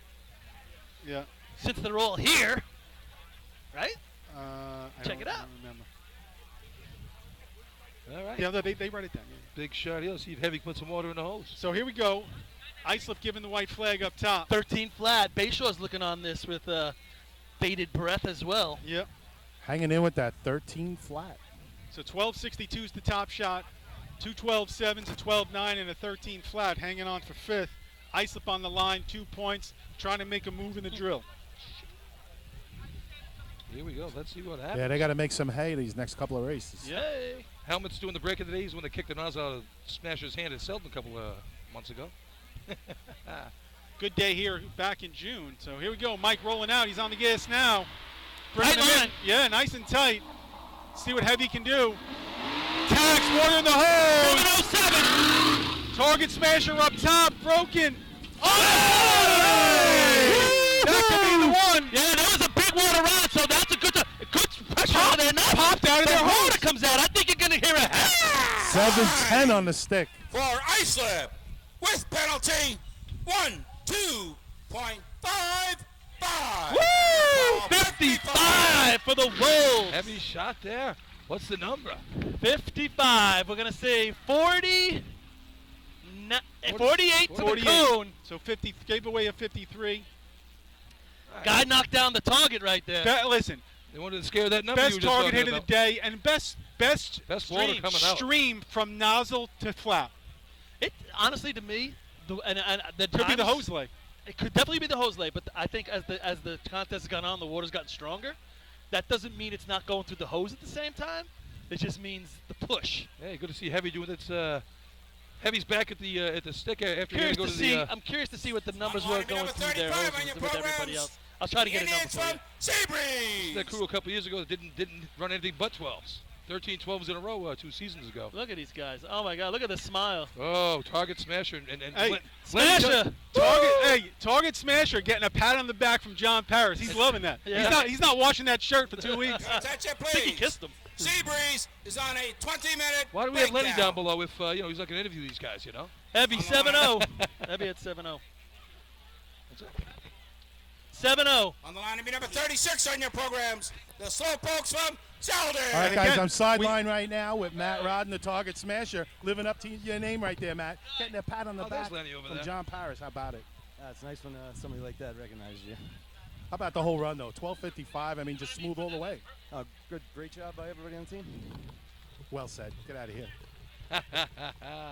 Yeah. Since they're all here, right? Check it out. All right. Yeah, they write it down. Yeah. Big shot here. Let's see if Heavy put some water in the hose. So here we go. Islip giving the white flag up top. 13 flat. Bayshaw's looking on this with bated breath as well. Yep. Hanging in with that 13 flat. So 12.62 is the top shot. 2 12.7s, a 12.9, and a 13 flat. Hanging on for fifth. Islip on the line, 2 points. Trying to make a move in the drill. Here we go. Let's see what happens. Yeah, they got to make some hay these next couple of races. Yay. Helmet's doing the break of the day. He's when they kicked the nozzle out of Smasher's hand at Selden a couple of months ago. Good day here back in June. So here we go. Mike rolling out. He's on the gas now. Tight line. Yeah, nice and tight. See what Heavy can do. Tags, water in the hole. 707. Target Smasher up top. Broken. Oh! That could be the one. Yeah, that was a big water run. 7:10 on the stick. For Islip with penalty 12.55. Woo! 55 for the Wolves. Heavy shot there. What's the number? 55. We're going to say 40. 48 to the cone. So 50 gave away a 53. Guy knocked down the target right there. Listen. They wanted to scare that number. Best target hit of the day and best water coming out. Stream from nozzle to flap. It honestly, to me, the Could be the hose lay. It could definitely be the hose lay, but I think as the contest has gone on, the water's gotten stronger. That doesn't mean it's not going through the hose at the same time. It just means the push. Hey, good to see Heavy doing its. Heavy's back at the stick after you go to the. I'm curious to see what the numbers were going through their hoses with everybody else. I'll try to get a number for you. Seabreeze. That crew a couple years ago that didn't run anything but 12s. 13 12s in a row 2 seasons ago. Look at these guys. Oh, my God. Look at the smile. Oh, target smasher. And hey, Smasher. Target Smasher getting a pat on the back from John Paris. He's loving that. Yeah. He's not washing that shirt for 2 weeks. Attention, I think he please. kissed him. Seabreeze is on a 20-minute. Why do we have Lenny down below if he's not going to interview these guys, Heavy 7-0. Heavy at 7-0. 7-0. On the line to be number 36 on your programs, the Slowpokes from Selden. All right, guys, I'm sideline right now with Matt Rodden, the target smasher, living up to your name right there, Matt. Getting a pat on the back Lenny over from there. John Paris. How about it? It's nice when somebody like that recognizes you. How about the whole run, though? 12:55, I mean, just smooth all the way. Great job by everybody on the team. Well said. Get out of here.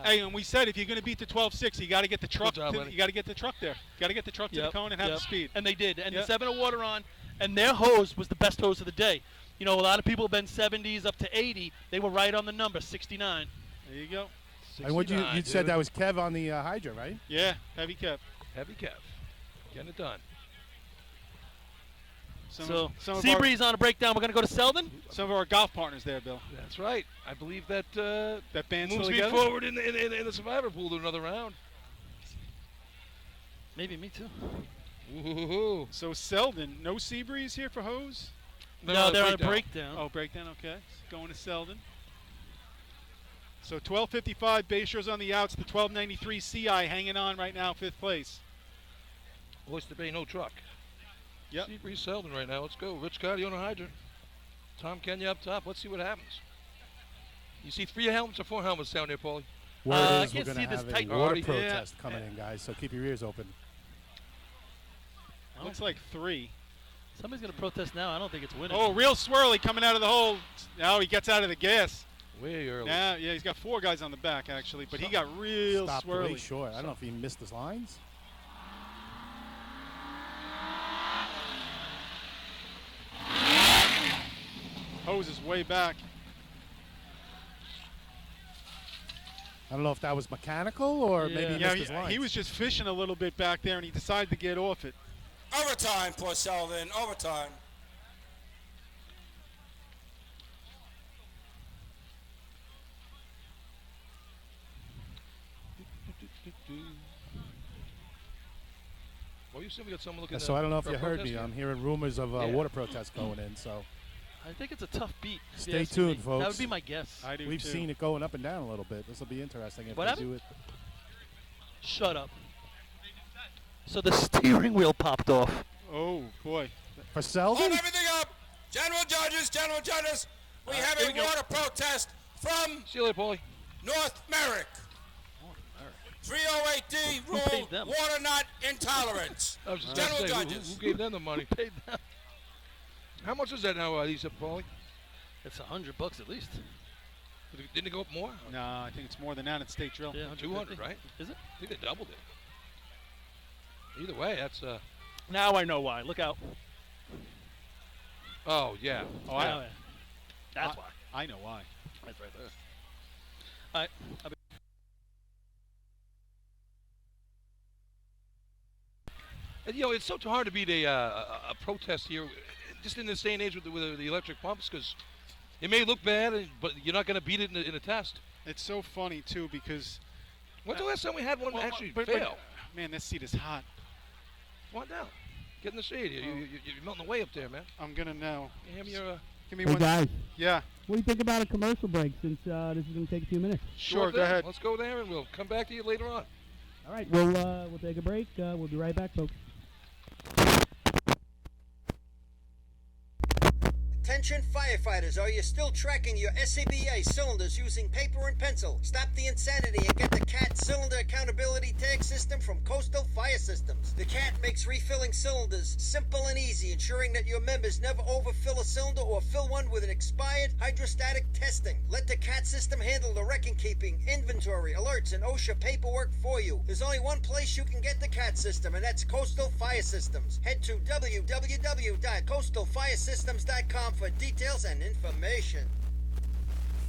Hey, and we said if you're going to beat the 12.6, you got to get the truck. Job, you got to get the truck there. You got to get the truck to the cone and have the speed. And they did. And Yep. the 7 of water on, and their hose was the best hose of the day. A lot of people have been 70s up to 80. They were right on the number, 69. There you go. And what you said that was Kev on the Hydra, right? Yeah, Heavy Kev. Heavy Kev. Getting it done. So Seabreeze on a breakdown. We're going to go to Selden. Some of our golf partners there, Bill. That's right. I believe that that band's moves me forward in the survivor pool to another round. Maybe me too. Ooh. So Selden, no Seabreeze here for hose? No, they're on a breakdown. Oh, breakdown, okay. Going to Selden. So 12:55, Bayshore's on the outs. The 12:93 CI hanging on right now, 5th place. Oyster Bay, no truck. Yep. Seabreeze Selden right now. Let's go. Rich Gotti on a hydrant. Tom Kenya up top. Let's see what happens. You see 3 helmets or 4 helmets down there, Paulie? Word is we're going to have a water protest coming in, guys, so keep your ears open. Looks like 3. Somebody's going to protest now. I don't think it's winning. Oh, real swirly coming out of the hole. Now he gets out of the gas. Way early. Yeah, he's got 4 guys on the back, actually, but he got real Stopped swirly. way short. I don't know if he missed his lines. Hose is way back. I don't know if that was mechanical or maybe he missed his lines. He was just fishing a little bit back there, and he decided to get off it. Overtime for Selden. Overtime. Well, you said we got someone looking. So I don't know if for you a heard protest me. here. I'm hearing rumors of water protests going in. So I think it's a tough beat. if you stay ask me. tuned, folks. That would be my guess. I do We've too. seen it going up and down a little bit. This will be interesting if What they happened? do it. Shut up. So the steering wheel popped off. Oh, boy. For Selden? Hold everything up. General judges, we have a water protest from See you later, Paulie. North Merrick. 308D paid rule, them? water not intolerance. I was just General gonna say, judges. who gave them the money? Paid them. How much is that now, Lisa, Paulie? It's $100 at least. Didn't it go up more? No, I think it's more than that in state drill. Yeah, 200, right? Is it? I think they doubled it. Either way, that's Now I know why. Look out. Oh yeah. Oh, Yeah. That's why. I know why. That's right there. All right. And, it's so hard to beat a protest here, just in this day and age with the electric pumps, because it may look bad, but you're not going to beat it in a test. It's so funny, too, because... When's the last time we had one actually fail? Man, this seat is hot. Come on down. Get in the shade. You're melting away up there, man. I'm going to now. Hand me your Give me Hey one. guys. Yeah. What do you think about a commercial break since this is going to take a few minutes? Sure, go ahead. Let's go there, and we'll come back to you later on. All right, we'll take a break. We'll be right back, folks. Attention firefighters, are you still tracking your SCBA cylinders using paper and pencil? Stop the insanity and get the CAT Cylinder Accountability Tag System from Coastal Fire Systems. The CAT makes refilling cylinders simple and easy, ensuring that your members never overfill a cylinder or fill one with an expired hydrostatic testing. Let the CAT system handle the record keeping, inventory, alerts, and OSHA paperwork for you. There's only one place you can get the CAT system, and that's Coastal Fire Systems. Head to www.coastalfiresystems.com for details and information.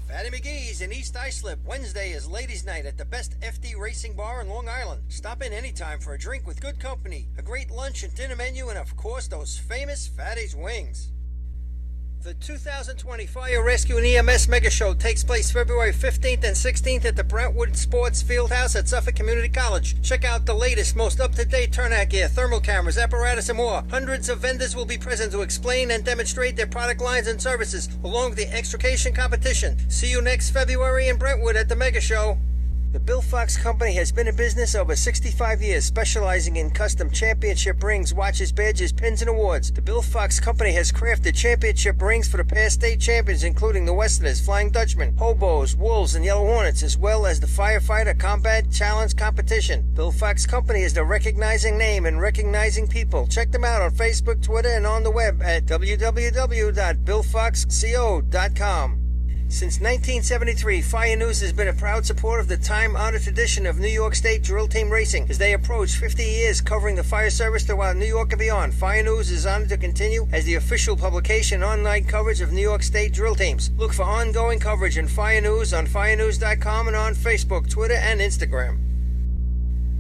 Fatty McGee's in East Islip. Wednesday is ladies' night at the best FD racing bar in Long Island. Stop in anytime for a drink with good company, a great lunch and dinner menu, and of course those famous Fatty's wings. The 2020 Fire Rescue and EMS Mega Show takes place February 15th and 16th at the Brentwood Sports Fieldhouse at Suffolk Community College. Check out the latest, most up-to-date turnout gear, thermal cameras, apparatus, and more. Hundreds of vendors will be present to explain and demonstrate their product lines and services, along with the extrication competition. See you next February in Brentwood at the Mega Show. The Bill Fox Company has been in business over 65 years, specializing in custom championship rings, watches, badges, pins, and awards. The Bill Fox Company has crafted championship rings for the past state champions, including the Westerners, Flying Dutchmen, Hobos, Wolves, and Yellow Hornets, as well as the Firefighter Combat Challenge competition. Bill Fox Company is the recognizing name and recognizing people. Check them out on Facebook, Twitter, and on the web at www.billfoxco.com. Since 1973, Fire News has been a proud supporter of the time-honored tradition of New York State drill team racing. As they approach 50 years covering the fire service throughout New York and beyond, Fire News is honored to continue as the official publication online coverage of New York State drill teams. Look for ongoing coverage in Fire News on firenews.com and on Facebook, Twitter, and Instagram.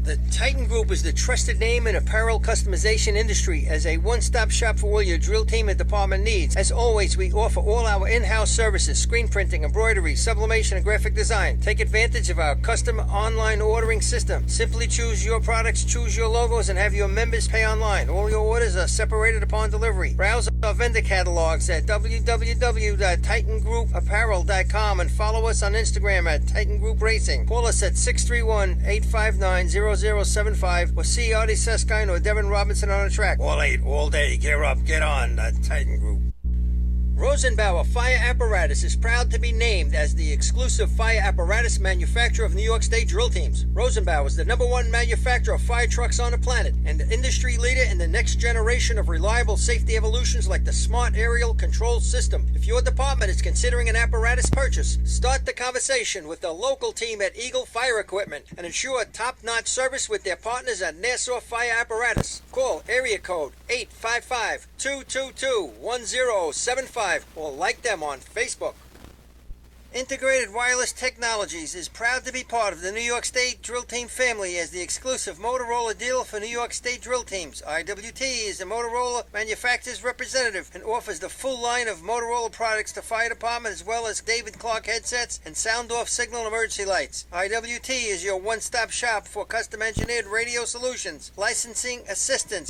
The Titan Group is the trusted name in apparel customization industry as a one-stop shop for all your drill team and department needs. As always, we offer all our in-house services, screen printing, embroidery, sublimation, and graphic design. Take advantage of our custom online ordering system. Simply choose your products, choose your logos, and have your members pay online. All your orders are separated upon delivery. Browse our vendor catalogs at www.titangrouapparel.com and follow us on Instagram at Titan Group Racing. Call us at 631-859-0075 or see Artie Seskine or Devin Robinson on the track. All 8, all day. Gear up, get on, the Titan Group. Rosenbauer Fire Apparatus is proud to be named as the exclusive fire apparatus manufacturer of New York State drill teams. Rosenbauer is the #1 manufacturer of fire trucks on the planet and the industry leader in the next generation of reliable safety evolutions like the Smart Aerial Control System. If your department is considering an apparatus purchase, start the conversation with the local team at Eagle Fire Equipment and ensure top-notch service with their partners at Nassau Fire Apparatus. Call area code 855-222-1075 or like them on Facebook. Integrated Wireless Technologies is proud to be part of the New York State Drill Team family as the exclusive Motorola dealer for New York State drill teams. IWT is the Motorola manufacturer's representative and offers the full line of Motorola products to fire department as well as David Clark headsets and sound-off signal and emergency lights. IWT is your one-stop shop for custom-engineered radio solutions, licensing assistance,